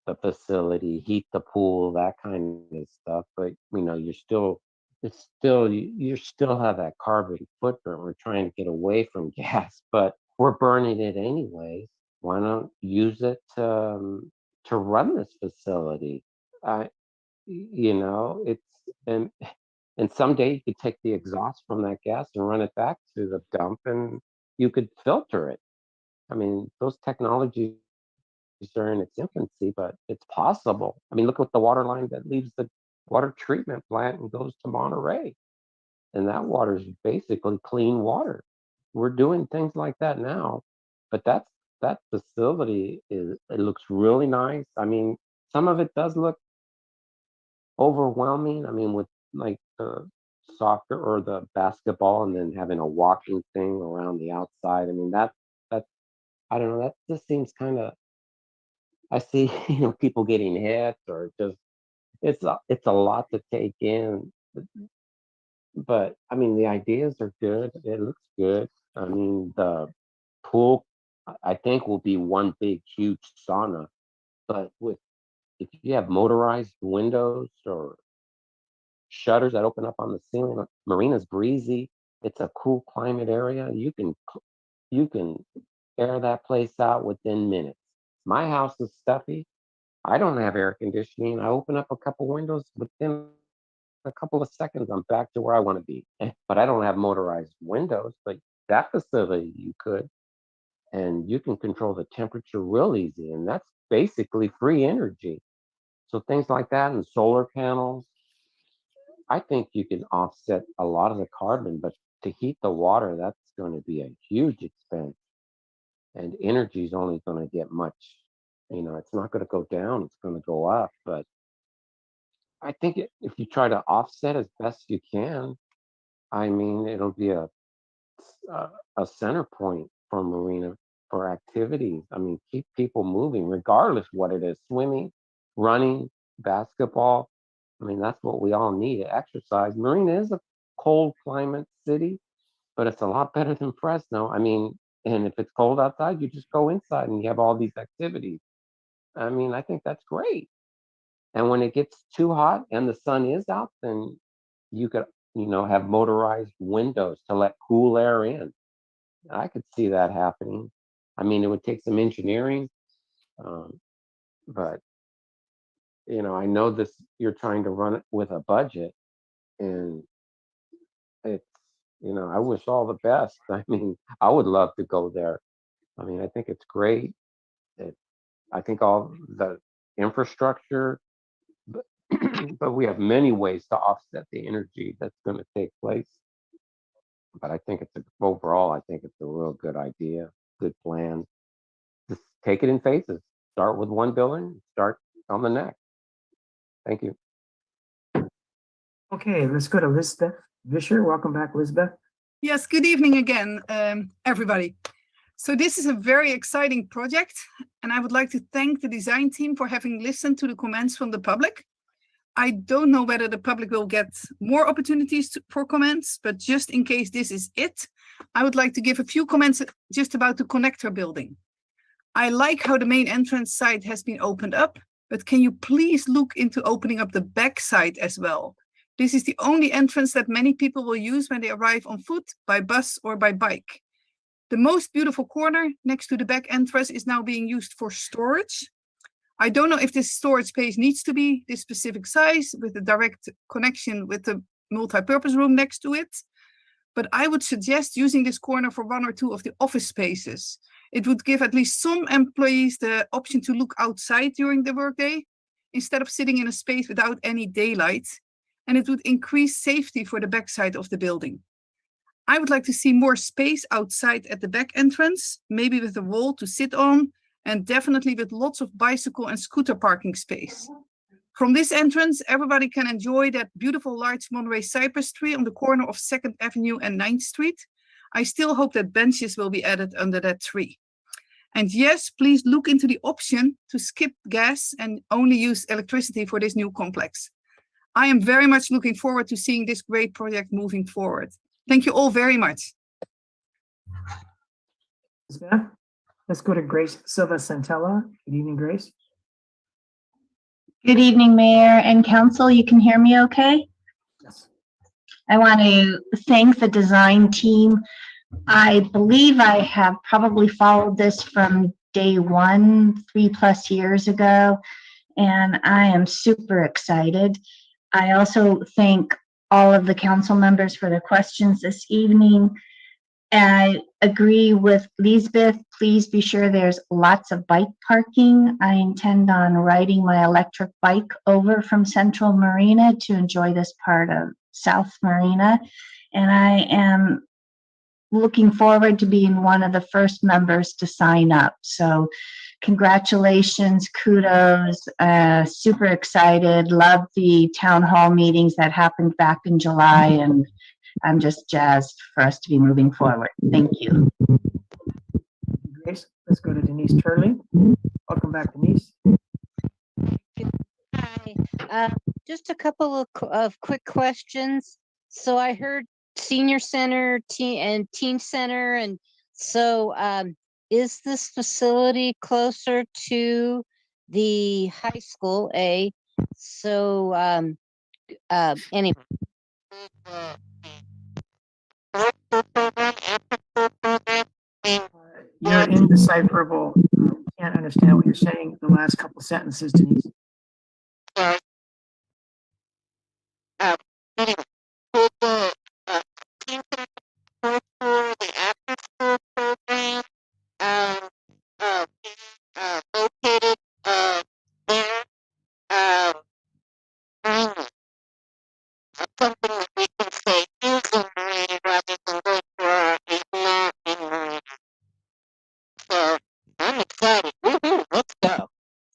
the facility, heat the pool, that kind of stuff. But you know, you still have that carbon footprint. We're trying to get away from gas, but we're burning it anyways. Why not use it to run this facility? You know, it's and someday you could take the exhaust from that gas and run it back to the dump, and you could filter it. I mean, those technologies are in its infancy, but it's possible. I mean, look at the water line that leaves the water treatment plant and goes to Monterey. And that water is basically clean water. We're doing things like that now, but that facility it looks really nice. I mean, some of it does look overwhelming. I mean, with like the soccer or the basketball and then having a walking thing around the outside. I mean, that I don't know, that just seems kind of, I see, people getting hit or just, it's a lot to take in. But I mean, the ideas are good. It looks good. I mean, the pool, I think will be one big, huge sauna. But if you have motorized windows or shutters that open up on the ceiling, Marina's breezy. It's a cool climate area. You can air that place out within minutes. My house is stuffy. I don't have air conditioning. I open up a couple windows within a couple of seconds. I'm back to where I want to be. But I don't have motorized windows. But that facility you could, and you can control the temperature real easy. And that's basically free energy. So things like that and solar panels. I think you can offset a lot of the carbon, but to heat the water, that's going to be a huge expense. And energy is only going to get much, it's not going to go down, it's going to go up. But I think if you try to offset as best you can, I mean, it'll be a center point for Marina for activities. I mean, keep people moving, regardless what it is, swimming, running, basketball. I mean, that's what we all need, exercise. Marina is a cold climate city, but it's a lot better than Fresno. I mean, and if it's cold outside, you just go inside and you have all these activities. I mean, I think that's great. And when it gets too hot and the sun is out, then you could, have motorized windows to let cool air in. I could see that happening. I mean, it would take some engineering, but I know this, you're trying to run it with a budget, and it's, I wish all the best. I mean, I would love to go there. I mean, I think it's great. I think all the infrastructure, but we have many ways to offset the energy that's going to take place. But I think overall, I think it's a real good idea, good plan. Just take it in phases. Start with one building, start on the next. Thank you. Okay, let's go to Lisbeth Vischer. Welcome back, Lisbeth. Yes, good evening again, everybody. So this is a very exciting project, and I would like to thank the design team for having listened to the comments from the public. I don't know whether the public will get more opportunities for comments, but just in case this is it, I would like to give a few comments just about the connector building. I like how the main entrance site has been opened up but can you please look into opening up the back side as well? This is the only entrance that many people will use when they arrive on foot, by bus, or by bike. The most beautiful corner next to the back entrance is now being used for storage. I don't know if this storage space needs to be this specific size with a direct connection with the multi-purpose room next to it, but I would suggest using this corner for 1 or 2 of the office spaces. It would give at least some employees the option to look outside during the workday instead of sitting in a space without any daylight, and it would increase safety for the backside of the building. I would like to see more space outside at the back entrance, maybe with a wall to sit on, and definitely with lots of bicycle and scooter parking space. From this entrance, everybody can enjoy that beautiful large Monterey cypress tree on the corner of 2nd Avenue and 9th Street. I still hope that benches will be added under that tree. And yes, please look into the option to skip gas and only use electricity for this new complex. I am very much looking forward to seeing this great project moving forward. Thank you all very much. Let's go to Grace Silva Santella. Good evening, Grace. Good evening, Mayor and Council. You can hear me okay? Yes. I want to thank the design team. I believe I have probably followed this from day one, 3+ years ago, and I am super excited. I also thank all of the council members for their questions this evening. I agree with Lisbeth. Please be sure there's lots of bike parking. I intend on riding my electric bike over from Central Marina to enjoy this part of South Marina. And I am looking forward to being one of the first members to sign up. So congratulations, kudos, super excited. Love the town hall meetings that happened back in July, and I'm just jazzed for us to be moving forward. Thank you. Grace, let's go to Denise Turley. Welcome back, Denise. Hi. Just a couple of quick questions. So I heard senior center, teen center, and so is this facility closer to the high school? So anyway. You're indecipherable. Can't understand what you're saying. The last couple sentences, Denise.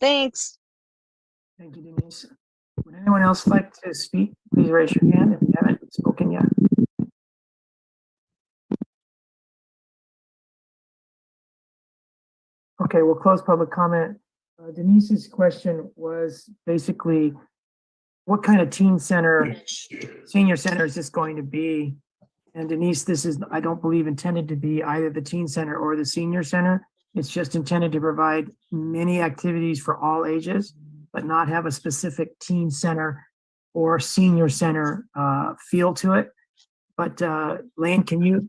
Thanks. Thank you, Denise. Would anyone else like to speak? Please raise your hand if you haven't spoken yet. Okay, we'll close public comment. Denise's question was basically, what kind of teen center, senior center is this going to be? And Denise, this is, I don't believe, intended to be either the teen center or the senior center. It's just intended to provide many activities for all ages, but not have a specific teen center or senior center feel to it. But Lane, can you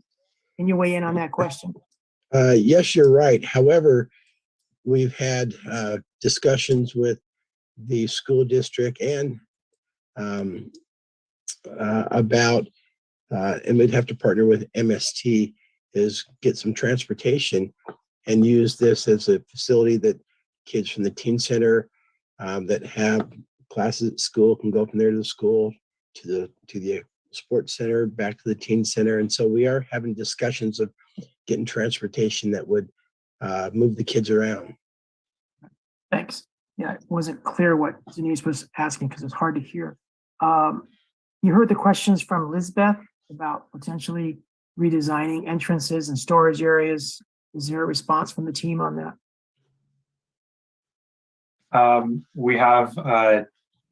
weigh in on that question? Yes, you're right. However, we've had discussions with the school district and about, and we'd have to partner with MST, is get some transportation and use this as a facility that kids from the teen center that have classes at school can go from there to the school, to the sports center, back to the teen center. And so we are having discussions of getting transportation that would move the kids around. Thanks. Yeah, it wasn't clear what Denise was asking because it's hard to hear. You heard the questions from Lisbeth about potentially redesigning entrances and storage areas. Is there a response from the team on that? We have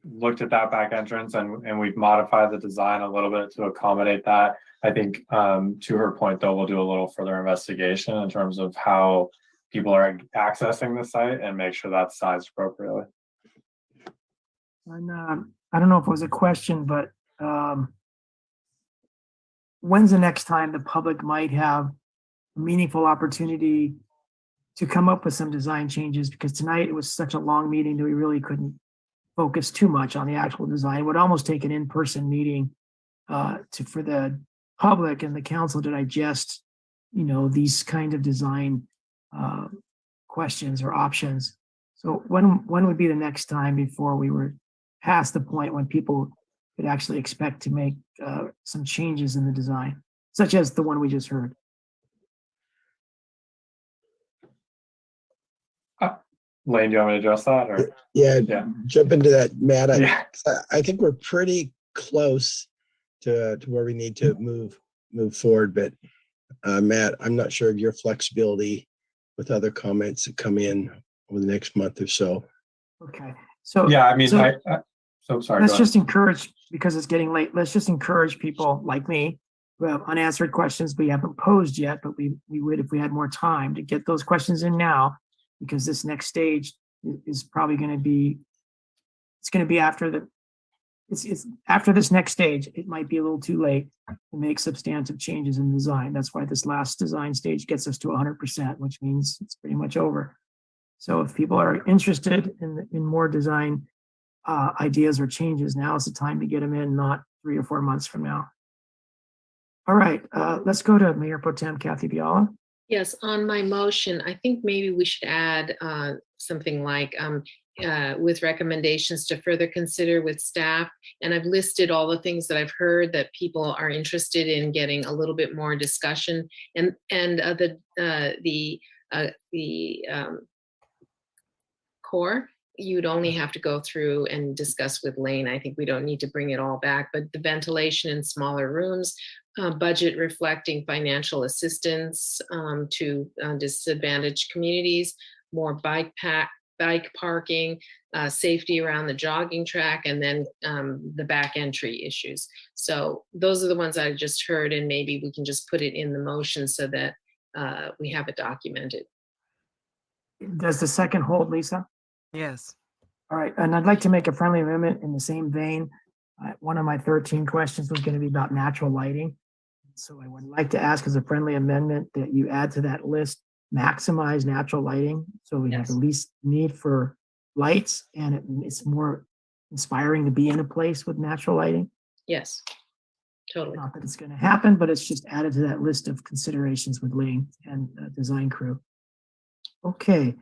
looked at that back entrance and we've modified the design a little bit to accommodate that. I think to her point, though, we'll do a little further investigation in terms of how people are accessing the site and make sure that's sized appropriately. And I don't know if it was a question, but when's the next time the public might have a meaningful opportunity to come up with some design changes? Because tonight it was such a long meeting that we really couldn't focus too much on the actual design. It would almost take an in-person meeting for the public and the council to digest, these kind of design questions or options. So when would be the next time before we were past the point when people could actually expect to make some changes in the design, such as the one we just heard? Lane, do you want me to address that or? Yeah, Yeah. jump into that, Matt. Yeah. I think we're pretty close to where we need to move forward, but Matt, I'm not sure of your flexibility with other comments that come in over the next month or so. Okay. So Yeah, I mean, so so sorry. let's go just encourage, because it's getting late, let's just encourage people like me who have unanswered questions we haven't posed yet, but we would if we had more time to get those questions in now, because this next stage is probably going to be, it's going to be after it's after this next stage. It might be a little too late to make substantive changes in design. That's why this last design stage gets us to 100%, which means it's pretty much over. So if people are interested in more design ideas or changes, now is the time to get them in, not 3 or 4 months from now. All right, let's go to Mayor Pro Tem Kathy Biala. Yes, on my motion, I think maybe we should add something like with recommendations to further consider with staff. And I've listed all the things that I've heard that people are interested in getting a little bit more discussion, and the core, you'd only have to go through and discuss with Lane. I think we don't need to bring it all back, but the ventilation in smaller rooms, budget reflecting financial assistance to disadvantaged communities, more bike parking, safety around the jogging track, and then the back entry issues. So those are the ones I just heard, and maybe we can just put it in the motion so that we have it documented. Does the second hold, Lisa? Yes. All right, and I'd like to make a friendly amendment in the same vein. One of my 13 questions was going to be about natural lighting. So I would like to ask as a friendly amendment that you add to that list, maximize natural lighting. So we have the least need for lights, and it's more inspiring to be in a place with natural lighting. Yes, totally. Not that it's going to happen, but it's just added to that list of considerations with Lane and design crew. Okay.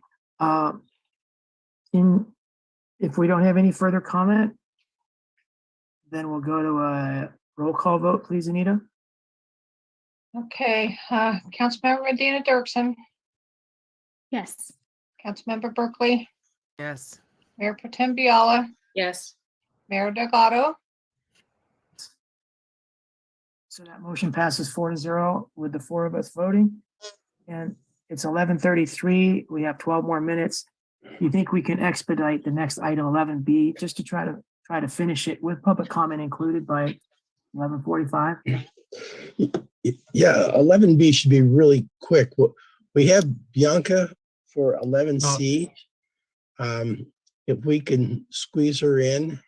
If we don't have any further comment, then we'll go to a roll call vote, please, Anita. Okay, Councilmember Medina Dirksen, Yes. Councilmember Berkeley, Yes. Mayor Pro Tem Biala, Yes. Mayor Delgado. So that motion passes 4-0 with the 4 of us voting. And it's 11:33. We have 12 more minutes. You think we can expedite the next item 11B just to try to finish it with public comment included by 11:45? Yeah, 11B should be really quick. We have Bianca for 11C. If we can squeeze her in,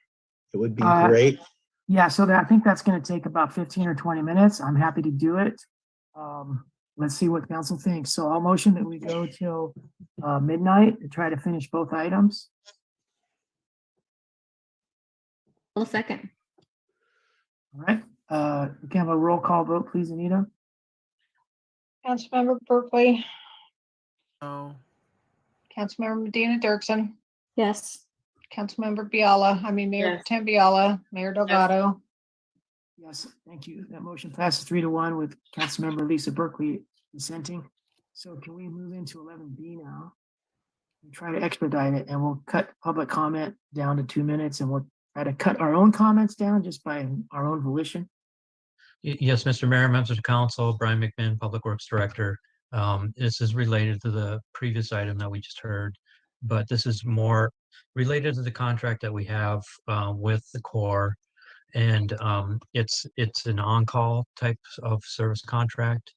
it would be great. Yeah, so I think that's going to take about 15 or 20 minutes. I'm happy to do it. Let's see what council thinks. So I'll motion that we go till midnight to try to finish both items. Well, second. All right. We can have a roll call vote, please, Anita. Councilmember Berkeley, No. Councilmember Medina Dirksen, Yes. Councilmember Biala, Mayor Pro Yes. Tem Biala, Mayor Delgado. Yes, thank you. That motion passes 3-1 with Councilmember Lisa Berkeley dissenting. So can we move into 11B now? And try to expedite it, and we'll cut public comment down to 2 minutes, and we'll try to cut our own comments down just by our own volition. Yes, Mr. Mayor, members of council, Brian McMinn, Public Works Director. This is related to the previous item that we just heard, but this is more related to the contract that we have with the Corps. And it's an on-call type of service contract,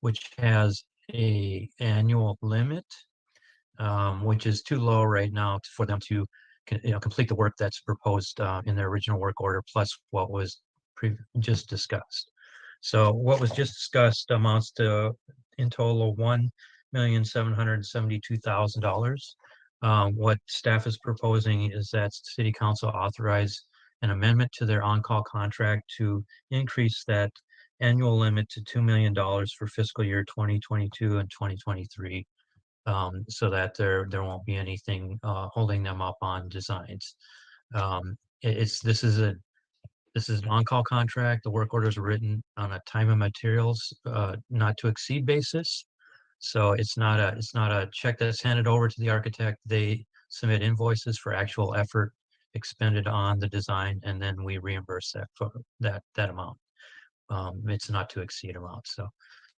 which has a annual limit, which is too low right now for them to complete the work that's proposed in their original work order, plus what was just discussed. So what was just discussed amounts to, in total, $1,772,000. What staff is proposing is that City Council authorize an amendment to their on-call contract to increase that annual limit to $2 million for fiscal year 2022 and 2023, so that there won't be anything holding them up on designs. This is an on-call contract. The work orders are written on a time and materials not to exceed basis. So it's not a check that's handed over to the architect. They submit invoices for actual effort expended on the design, and then we reimburse that for that amount. It's not to exceed amount. So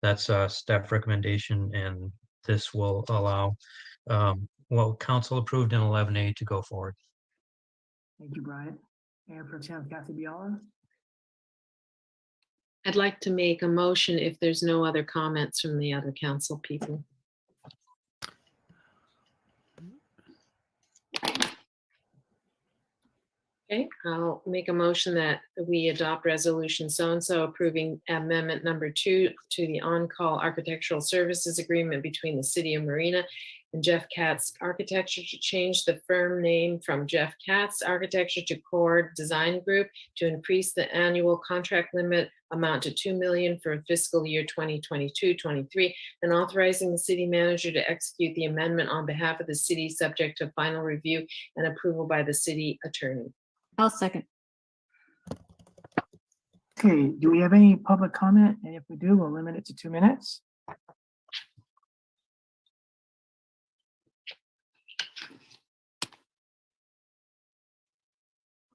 that's a staff recommendation, and this will allow what council approved in 11A to go forward. Thank you, Brian. Mayor Pro Tem Kathy Biala. I'd like to make a motion if there's no other comments from the other council people. Okay, I'll make a motion that we adopt resolution so-and-so approving amendment number 2 to the on-call architectural services agreement between the city of Marina and Jeff Katz Architecture to change the firm name from Jeff Katz Architecture to Core Design Group to increase the annual contract limit amount to $2 million for fiscal year 2022-23, and authorizing the city manager to execute the amendment on behalf of the city, subject to final review and approval by the city attorney. I'll second. Okay, do we have any public comment? And if we do, we'll limit it to 2 minutes.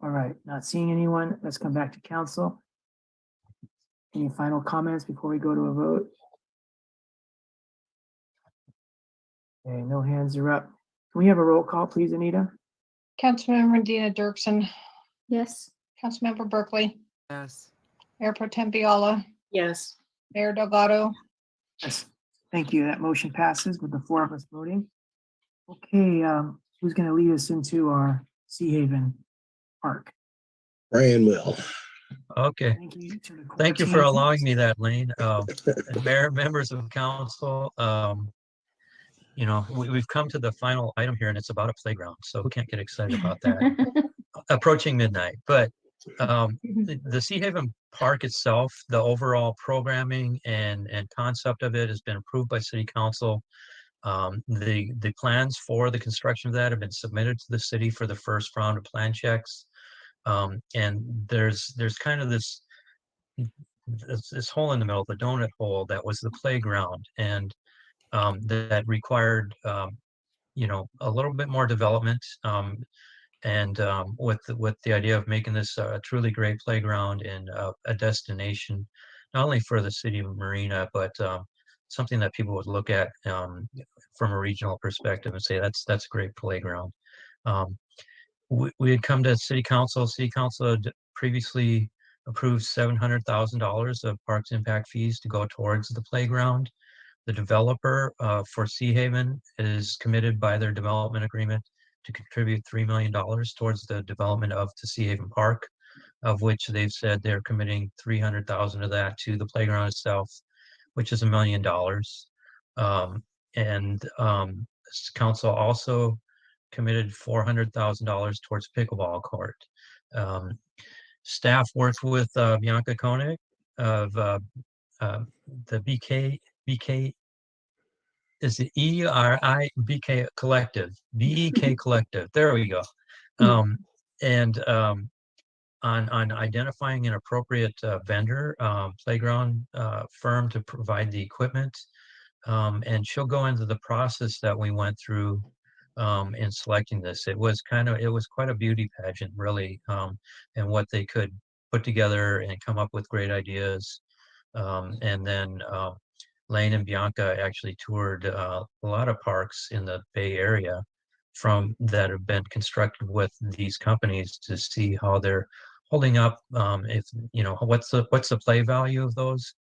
All right, not seeing anyone. Let's come back to council. Any final comments before we go to a vote? Okay, no hands are up. Can we have a roll call, please, Anita? Councilmember Medina Dirksen, Yes. Councilmember Berkeley, Yes. Mayor Pro Tem Biala, Yes. Mayor Delgado. Yes. Thank you. That motion passes with the 4 of us voting. Okay, who's going to lead us into our Sea Haven Park? Brian will. Okay. Thank you to the core Thank you for team. allowing me that, Lane. And Mayor, members of council, we've come to the final item here, and it's about a playground, so we can't get excited about that. Approaching midnight, but the Sea Haven Park itself, the overall programming and concept of it has been approved by City Council. The plans for the construction of that have been submitted to the city for the first round of plan checks. And there's kind of this hole in the middle, the donut hole that was the playground, and that required a little bit more development, with the idea of making this a truly great playground and a destination, not only for the city of Marina, but something that people would look at from a regional perspective and say that's a great playground. We had come to City Council. City Council had previously approved $700,000 of Parks Impact fees to go towards the playground. The developer for Sea Haven is committed by their development agreement to contribute $3 million towards the development of the Sea Haven Park, of which they've said they're committing $300,000 of that to the playground itself, which is $1 million. Council also committed $400,000 towards pickleball court. Staff worked with Bianca Koenig of the BK is the BK Collective, BEK Collective. There we go. On identifying an appropriate vendor, playground firm to provide the equipment. And she'll go into the process that we went through in selecting this. It was quite a beauty pageant, really, and what they could put together and come up with great ideas. And then Lane and Bianca actually toured a lot of parks in the Bay Area that have been constructed with these companies to see how they're holding up. What's the play value of those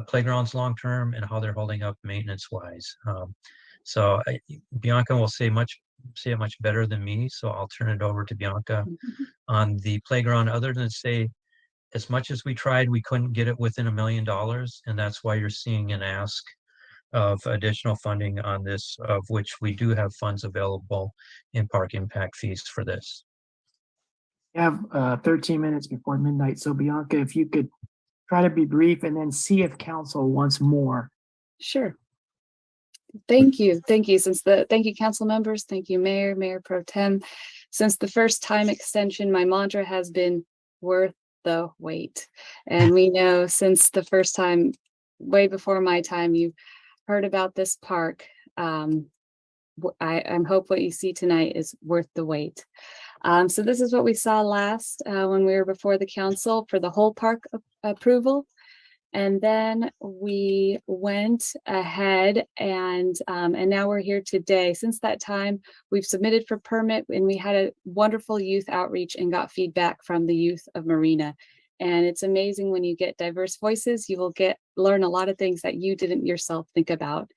playgrounds long term, and how they're holding up maintenance wise. So Bianca will say much say it much better than me, so I'll turn it over to Bianca on the playground, other than say, as much as we tried, we couldn't get it within $1 million, and that's why you're seeing an ask of additional funding on this, of which we do have funds available in park impact fees for this. We have 13 minutes before midnight, so Bianca, if you could try to be brief and then see if council wants more. Sure. Thank you. Thank you. Thank you, council members. Thank you, Mayor Pro Tem. Since the first time extension, my mantra has been worth the wait. And we know since the first time, way before my time, you heard about this park. I hope what you see tonight is worth the wait. So this is what we saw last when we were before the council for the whole park approval. And then we went ahead and now we're here today. Since that time, we've submitted for permit, and we had a wonderful youth outreach and got feedback from the youth of Marina. And it's amazing when you get diverse voices, you will learn a lot of things that you didn't yourself think about.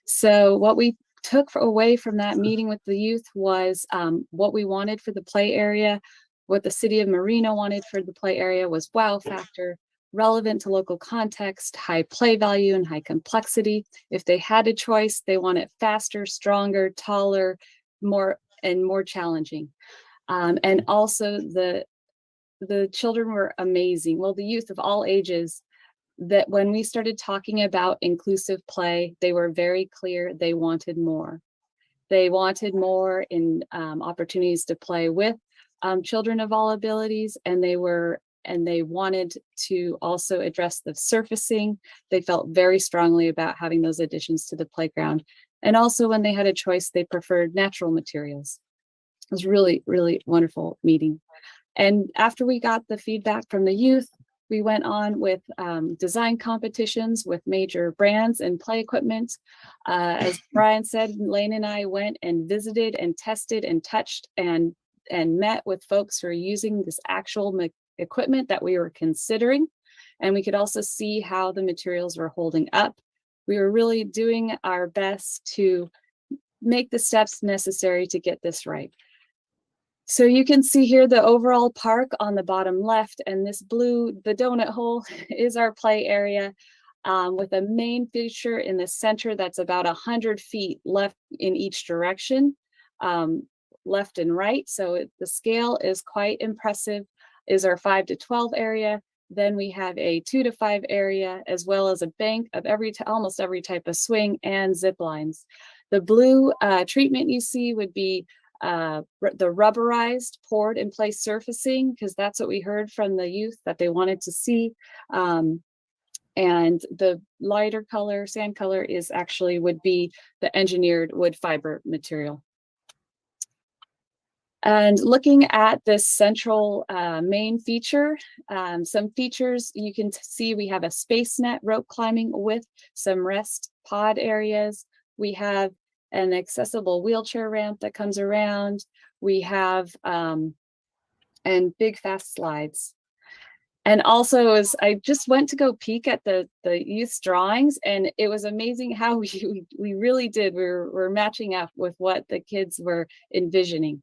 So what we took away from that meeting with the youth was what we wanted for the play area. What the city of Marina wanted for the play area was wow factor, relevant to local context, high play value, and high complexity. If they had a choice, they want it faster, stronger, taller, more challenging. And also the children were amazing. Well, the youth of all ages, that when we started talking about inclusive play, they were very clear they wanted more. They wanted more in opportunities to play with children of all abilities, and they wanted to also address the surfacing. They felt very strongly about having those additions to the playground. And also when they had a choice, they preferred natural materials. It was really, really wonderful meeting. And after we got the feedback from the youth, we went on with design competitions with major brands and play equipment. As Brian said, Lane and I went and visited and tested and touched and met with folks who are using this actual equipment that we were considering. And we could also see how the materials were holding up. We were really doing our best to make the steps necessary to get this right. So you can see here the overall park on the bottom left, and this blue, the donut hole, is our play area with a main feature in the center that's about 100 feet left in each direction, left and right. So the scale is quite impressive, is our 5 to 12 area. Then we have a 2 to 5 area, as well as a bank of almost every type of swing and zip lines. The blue treatment you see would be the rubberized poured in place surfacing, because that's what we heard from the youth that they wanted to see. And the lighter color, sand color, is actually would be the engineered wood fiber material. And looking at this central main feature, some features you can see, we have a space net rope climbing with some rest pod areas. We have an accessible wheelchair ramp that comes around. We have and big fast slides. And also, as I just went to go peek at the youth's drawings, and it was amazing how we really did. We're matching up with what the kids were envisioning,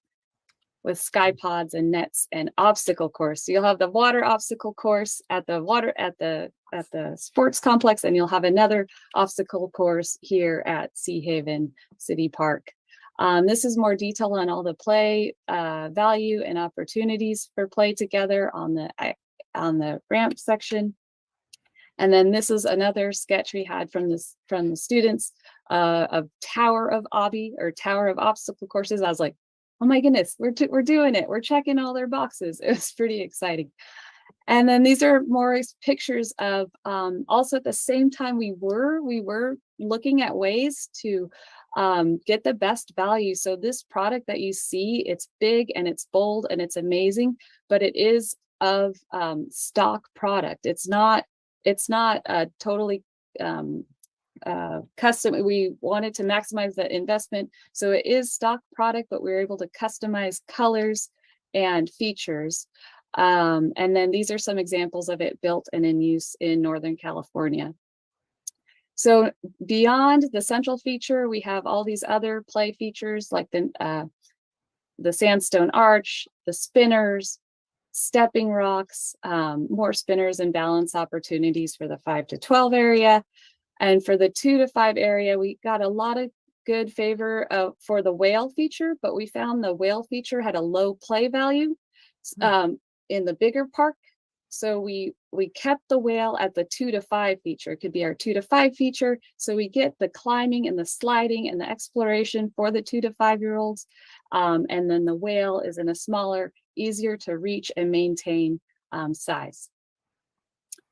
with sky pods and nets and obstacle course. So you'll have the water obstacle course at the sports complex, and you'll have another obstacle course here at Sea Haven City Park. This is more detail on all the play value and opportunities for play together on the ramp section. And then this is another sketch we had from the students of Tower of Obby, or Tower of Obstacle Courses. I was like, oh my goodness, we're doing it. We're checking all their boxes. It was pretty exciting. And then these are more pictures of also at the same time we were looking at ways to get the best value. So this product that you see, it's big and it's bold and it's amazing, but it is of stock product. It's not a totally custom. We wanted to maximize the investment, so it is stock product, but we were able to customize colors and features. And then these are some examples of it built and in use in Northern California. So beyond the central feature, we have all these other play features like the sandstone arch, the spinners, stepping rocks, more spinners and balance opportunities for the 5 to 12 area. And for the 2 to 5 area, we got a lot of good favor for the whale feature, but we found the whale feature had a low play value in the bigger park. So we kept the whale at the 2 to 5 feature. It could be our 2 to 5 feature. So we get the climbing and the sliding and the exploration for the 2 to 5-year-olds. And then the whale is in a smaller, easier to reach and maintain size,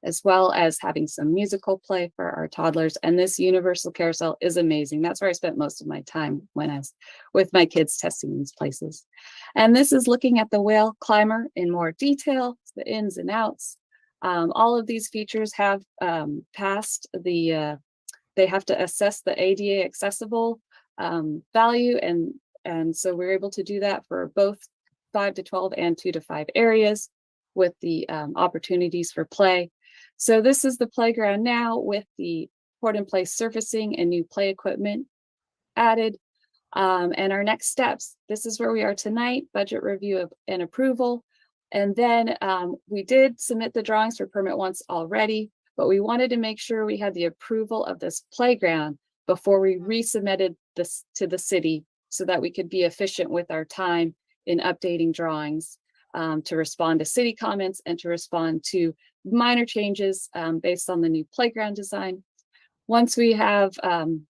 as well as having some musical play for our toddlers. And this universal carousel is amazing. That's where I spent most of my time when I was with my kids testing these places. And this is looking at the whale climber in more detail, the ins and outs. All of these features have passed the, they have to assess the ADA accessible value. And so we're able to do that for both 5 to 12 and 2 to 5 areas with the opportunities for play. So this is the playground now with the port in place surfacing and new play equipment added. And our next steps, this is where we are tonight, budget review and approval. And then we did submit the drawings for permit once already, but we wanted to make sure we had the approval of this playground before we resubmitted this to the city so that we could be efficient with our time in updating drawings to respond to city comments and to respond to minor changes based on the new playground design. Once we have, and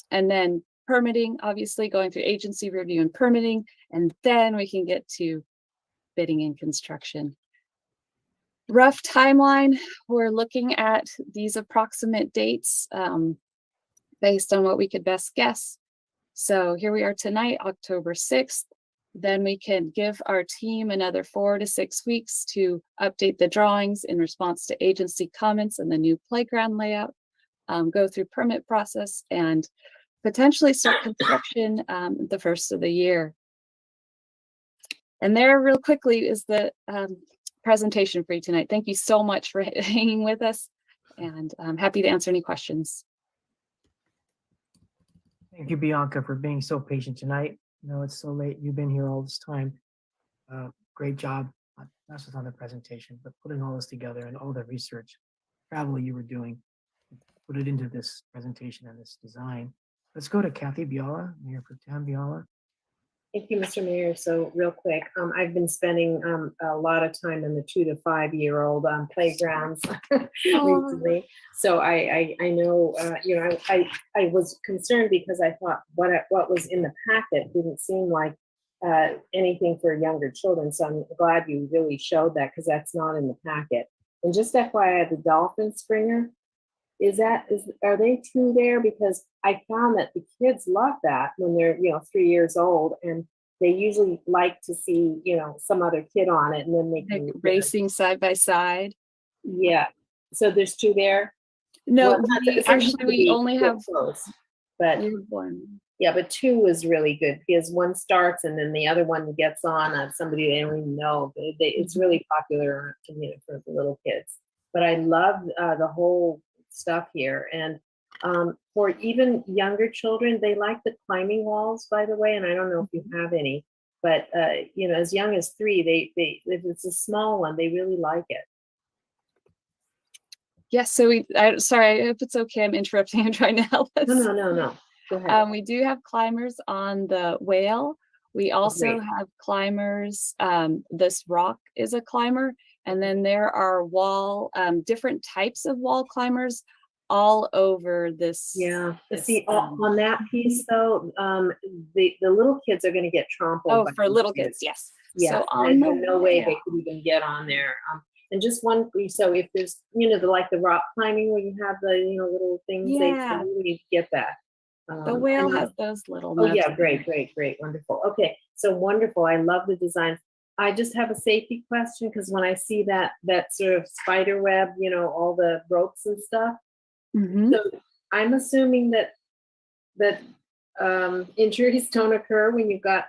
then permitting, obviously going through agency review and permitting, and then we can get to bidding and construction. Rough timeline, we're looking at these approximate dates based on what we could best guess. So here we are tonight, October 6th. Then we can give our team another 4 to 6 weeks to update the drawings in response to agency comments and the new playground layout, go through permit process, and potentially start construction the first of the year. And there, real quickly, is the presentation for you tonight. Thank you so much for hanging with us, and I'm happy to answer any questions. Thank you, Bianca, for being so patient tonight. I know it's so late. You've been here all this time. Great job, not just on the presentation, but putting all this together and all the research, travel you were doing, put it into this presentation and this design. Let's go to Kathy Biala, Mayor Pro Tem Biala. Thank you, Mr. Mayor. So real quick, I've been spending a lot of time in the 2 to 5-year-old playgrounds recently. So I know, you know, I was concerned because I thought what was in the packet didn't seem like anything for younger children. So I'm glad you really showed that, because that's not in the packet. And just FYI, the dolphin springer, are they true there? Because I found that the kids love that when they're, you know, 3 years old, and they usually like to see, you know, some other kid on it, and then they can racing side by side. Yeah. So there's 2 there. No, Well, we only have close, but one. Yeah, but 2 was really good because one starts and then the other one gets on somebody they don't even know. It's really popular, you know, for the little kids. But I love the whole stuff here, and for even younger children, they like the climbing walls, by the way, and I don't know if you have any, but you know, as young as 3, they if it's a small one, they really like it. Yes, so sorry if it's okay, I'm interrupting. I'm trying to help us. No. Go ahead. We do have climbers on the whale. We also have climbers. This rock is a climber. And then there are different types of wall climbers all over this. Yeah. See, on that piece though, the little kids are going to get trampled. Oh, for little kids, yes. Yeah. So on there's no way they could even get on there. And just one, so if there's, you know, like the rock climbing where you have the, you know, little things, they really get that. The whale has those little. Oh yeah, great, wonderful. Okay, so wonderful. I love the design. I just have a safety question, because when I see that sort of spider web, you know, all the ropes and stuff. So I'm assuming that injuries don't occur when you've got,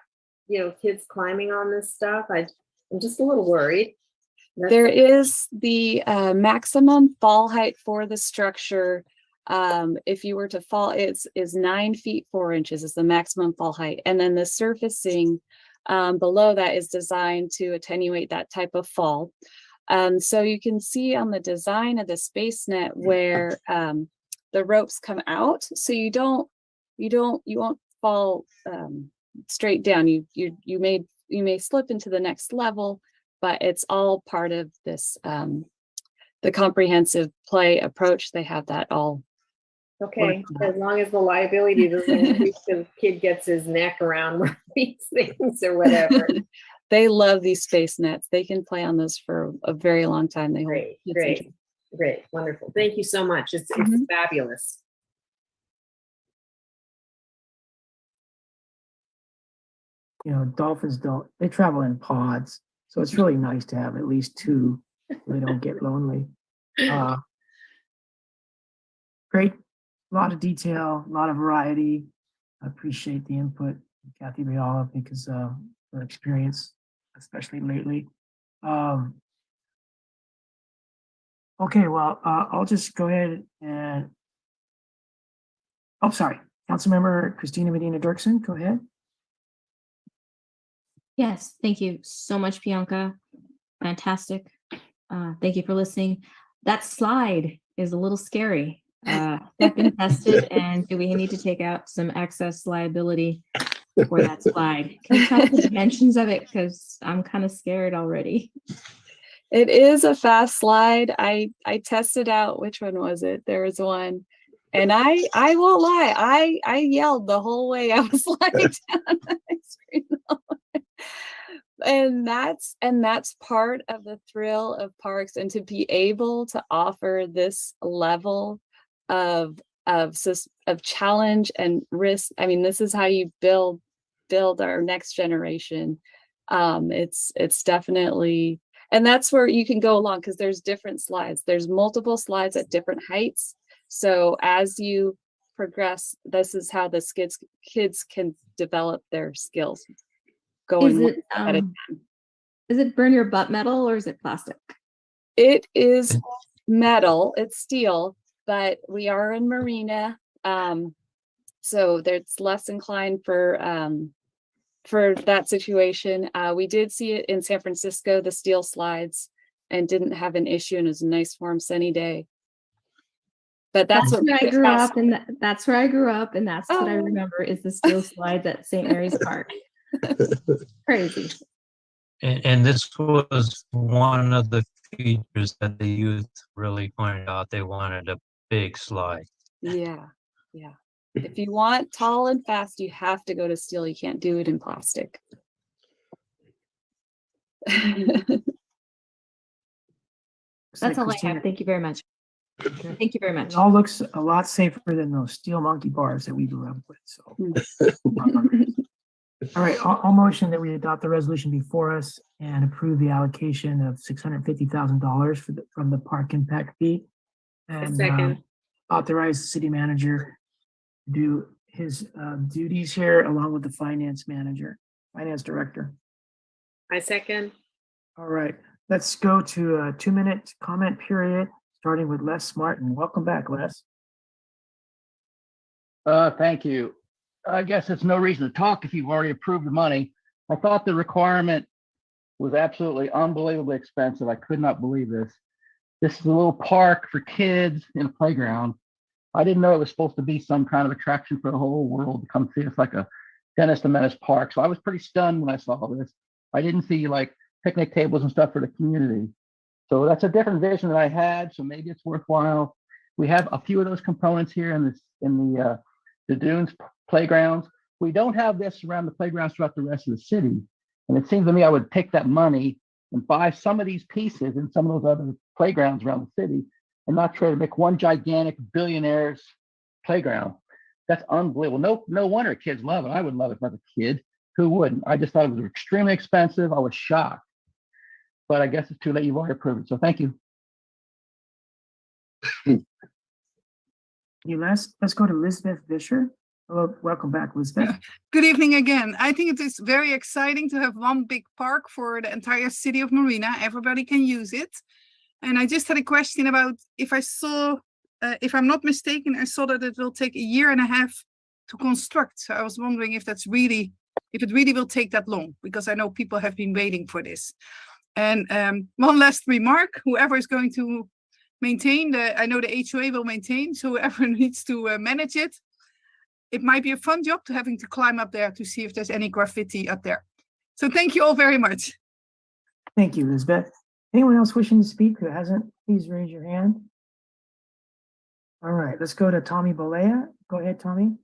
you know, kids climbing on this stuff. I'm just a little worried. There is the maximum fall height for the structure If you were to fall, is 9 feet 4 inches is the maximum fall height. And then the surfacing below that is designed to attenuate that type of fall. So you can see on the design of the space net where the ropes come out, so you won't fall straight down. You may slip into the next level, but it's all part of this the comprehensive play approach. They have that all. Okay, as long as the liability doesn't increase, the kid gets his neck around one of these things or whatever. They love these space nets. They can play on those for a very long time. They Great, hold great, great, wonderful. Thank you so much. It's fabulous. You know, dolphins they travel in pods. So it's really nice to have at least two so they don't get lonely. Great, a lot of detail, a lot of variety. I appreciate the input, Kathy Riala, because her experience, especially lately. Okay, well, I'll just go ahead and, oh, sorry, Councilmember Christina Medina Dirksen, go ahead. Yes, thank you so much, Bianca. Fantastic. Thank you for listening. That slide is a little scary. Has that been tested, and do we need to take out some excess liability for that slide? Can you tell us the dimensions of it? Because I'm kind of scared already. It is a fast slide. I tested out, which one was it? There was one. And I won't lie, I yelled the whole way I was lying down on the screen. And that's part of the thrill of parks, and to be able to offer this level of challenge and risk. I mean, this is how you build our next generation. It's definitely, and that's where you can go along, because there's different slides. There's multiple slides at different heights. So as you progress, this is how the kids can develop their skills. Going Is it burn your butt metal or is it plastic? It is metal, it's steel, but we are in Marina. So there's less inclined for that situation. We did see it in San Francisco, the steel slides, and didn't have an issue, and it was a nice warm sunny day. But that's what where I grew up, and that's where I grew up, and that's what I remember is the steel slides at St. Mary's Park. Crazy. And this was one of the features that the youth really pointed out. They wanted a big slide. Yeah. If you want tall and fast, you have to go to steel. You can't do it in plastic. That's all I have. Thank you very much. Okay. Thank you very much. It all looks a lot safer than those steel monkey bars that we grew up with. So, all right, I'll motion that we adopt the resolution before us and approve the allocation of $650,000 from the park impact fee, and authorize the city manager to do his duties here along with the finance director. I second. All right, let's go to a 2-minute comment period, starting with Les Martin. Welcome back, Les. Thank you. I guess it's no reason to talk if you've already approved the money. I thought the requirement was absolutely unbelievably expensive. I could not believe this. This is a little park for kids in a playground. I didn't know it was supposed to be some kind of attraction for the whole world to come see. It's like a Dennis the Menace park. So I was pretty stunned when I saw this. I didn't see like picnic tables and stuff for the community. So that's a different vision than I had. So maybe it's worthwhile. We have a few of those components here in the Dunes playgrounds. We don't have this around the playgrounds throughout the rest of the city. And it seems to me I would take that money and buy some of these pieces in some of those other playgrounds around the city and not try to make one gigantic billionaire's playground. That's unbelievable. No wonder kids love it. I would love it if I was a kid. Who wouldn't? I just thought it was extremely expensive. I was shocked. But I guess it's too late. You've already approved it. So thank you. Let's go to Elizabeth Vischer. Hello, welcome back, Elizabeth. Good evening again. I think it is very exciting to have one big park for the entire city of Marina. Everybody can use it. And I just had a question about if I saw if I'm not mistaken, I saw that it will take a year and a half to construct. So I was wondering if it really will take that long, because I know people have been waiting for this. And one last remark, whoever is going to maintain I know the HOA will maintain, so whoever needs to manage it, it might be a fun job to having to climb up there to see if there's any graffiti up there. So thank you all very much. Thank you, Lisbeth. Anyone else wishing to speak who hasn't, please raise your hand. All right, let's go to Tommy Balea. Go ahead, Tommy.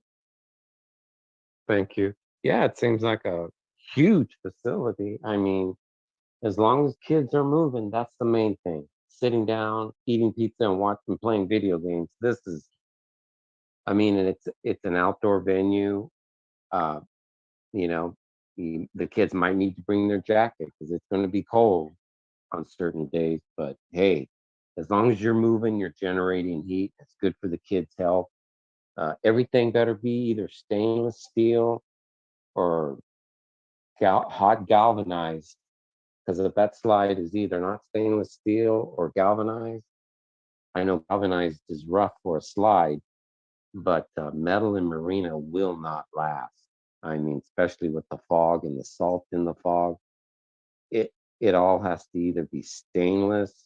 Thank you. Yeah, it seems like a huge facility. I mean, as long as kids are moving, that's the main thing. Sitting down, eating pizza and watching, playing video games. This is, I mean, and it's an outdoor venue. You know, the kids might need to bring their jacket because it's going to be cold on certain days. But hey, as long as you're moving, you're generating heat. It's good for the kids' health. Everything better be either stainless steel or hot galvanized, because if that slide is either not stainless steel or galvanized, I know galvanized is rough for a slide, but metal and Marina will not last. I mean, especially with the fog and the salt in the fog, it all has to either be stainless.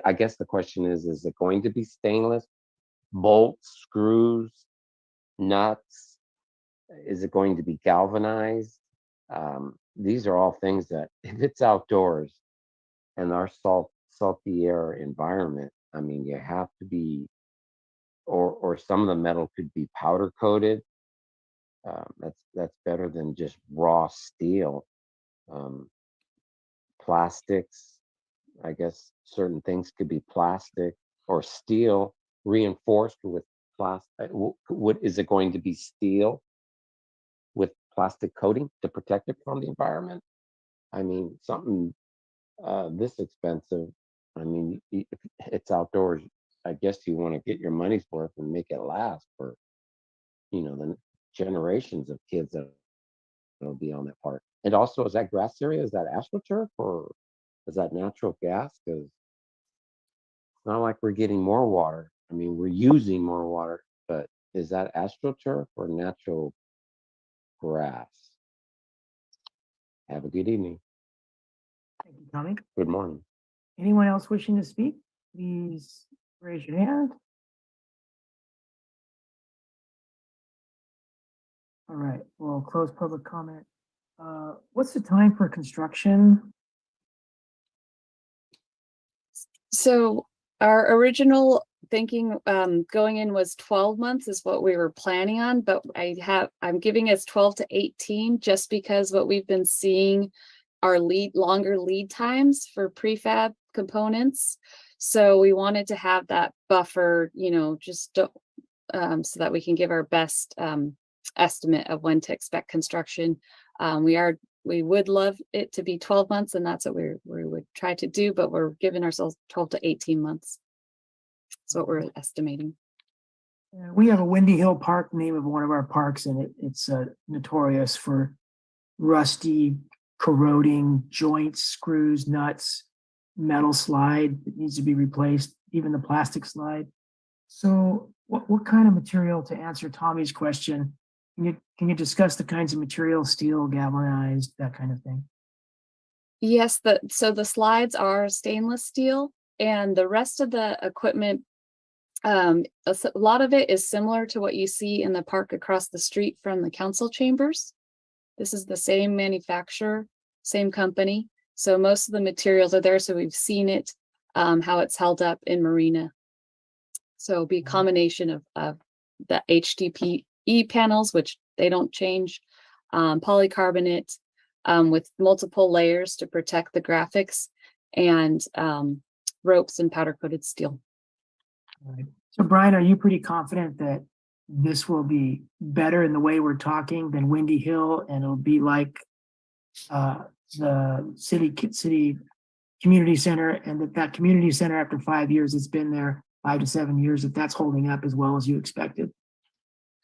I guess the question is it going to be stainless? Bolts, screws, nuts? Is it going to be galvanized? These are all things that, if it's outdoors and our salty air environment, I mean, you have to be, or some of the metal could be powder coated. That's better than just raw steel. Plastics, I guess certain things could be plastic or steel reinforced with plastic. What is it going to be? Steel with plastic coating to protect it from the environment? I mean, something this expensive. I mean, if it's outdoors, I guess you want to get your money's worth and make it last for, the generations of kids that will be on that park. And also, is that grass area, is that astroturf or is that natural gas? Because it's not like we're getting more water. I mean, we're using more water, but is that astroturf or natural grass? Have a good evening. Thank you, Tommy. Good morning. Anyone else wishing to speak? Please raise your hand. All right, we'll close public comment. What's the time for construction? So our original thinking going in was 12 months is what we were planning on, but I'm giving us 12 to 18 just because what we've been seeing are longer lead times for prefab components. So we wanted to have that buffer, just so that we can give our best estimate of when to expect construction. We would love it to be 12 months, and that's what we would try to do, but we're giving ourselves 12 to 18 months. That's what we're estimating. We have a Windy Hill Park, name of one of our parks, and it's notorious for rusty, corroding joints, screws, nuts, metal slide that needs to be replaced, even the plastic slide. So what kind of material, to answer Tommy's question, can you discuss the kinds of material, steel, galvanized, that kind of thing? Yes, so the slides are stainless steel, and the rest of the equipment, a lot of it is similar to what you see in the park across the street from the council chambers. This is the same manufacturer, same company. So most of the materials are there, so we've seen it, how it's held up in Marina. So it'll be a combination of the HDPE panels, which they don't change, polycarbonate with multiple layers to protect the graphics, and ropes and powder coated steel. All right. So Brian, are you pretty confident that this will be better in the way we're talking than Windy Hill, and it'll be like the city community center, and that community center, after 5 years, it's been there 5 to 7 years, that's holding up as well as you expected?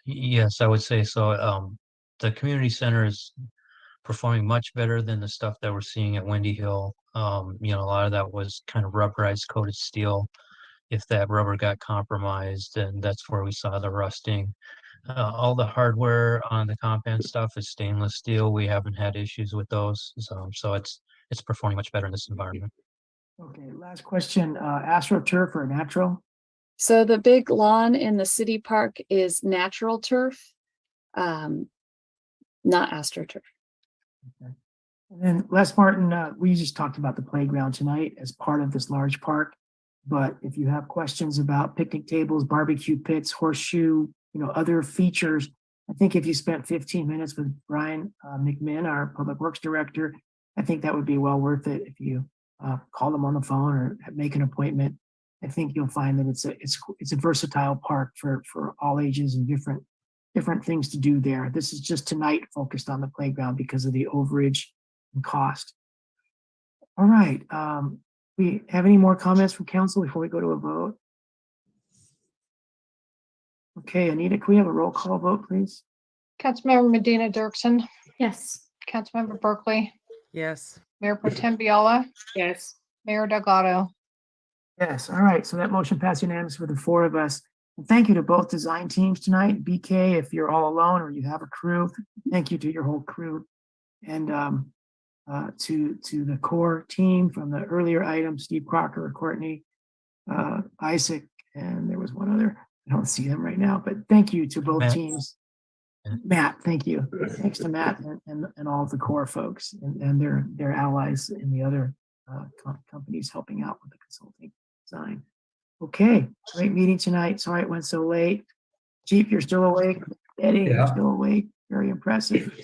Yes, I would say so. The community center is performing much better than the stuff that we're seeing at Windy Hill. A lot of that was kind of rubberized coated steel. if that rubber got compromised, and that's where we saw the rusting. All the hardware on the compound stuff is stainless steel. We haven't had issues with those, so it's performing much better in this environment. Okay, last question, AstroTurf or natural? So the big lawn in the city park is natural turf, not AstroTurf. And then Les Martin, we just talked about the playground tonight as part of this large park. But if you have questions about picnic tables, barbecue pits, horseshoe, other features, I think if you spent 15 minutes with Brian McMinn, our Public Works Director, I think that would be well worth it if you call him on the phone or make an appointment. I think you'll find that it's a versatile park for all ages and different things to do there. This is just tonight focused on the playground because of the overage and cost. All right. We have any more comments from council before we go to a vote? Okay, Anita, can we have a roll call vote, please? Councilmember Medina Dirksen, Yes. Councilmember Berkeley, Yes. Mayor Pro Tem Biella, Yes. Mayor Delgado. Yes, all right, so that motion passed unanimous for the four of us. And thank you to both design teams tonight. BK, if you're all alone or you have a crew, thank you to your whole crew. And to the core team from the earlier item, Steve Crocker, Courtney, Isaac, and there was one other. I don't see them right now, but thank you to both Matt. teams. Matt, thank you. Thanks to Matt and all of the core folks and their allies in the other companies helping out with the consulting design. Okay, great meeting tonight. Sorry it went so late. Chief, you're still awake. Eddie, you're still awake. Very impressive.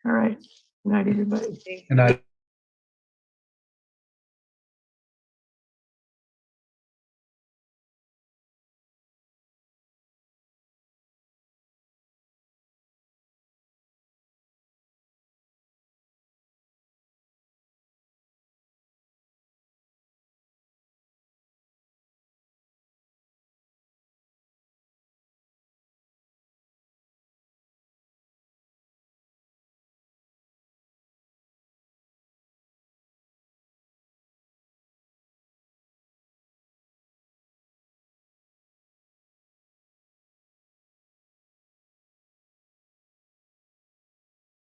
All right. Good night, everybody. Good night.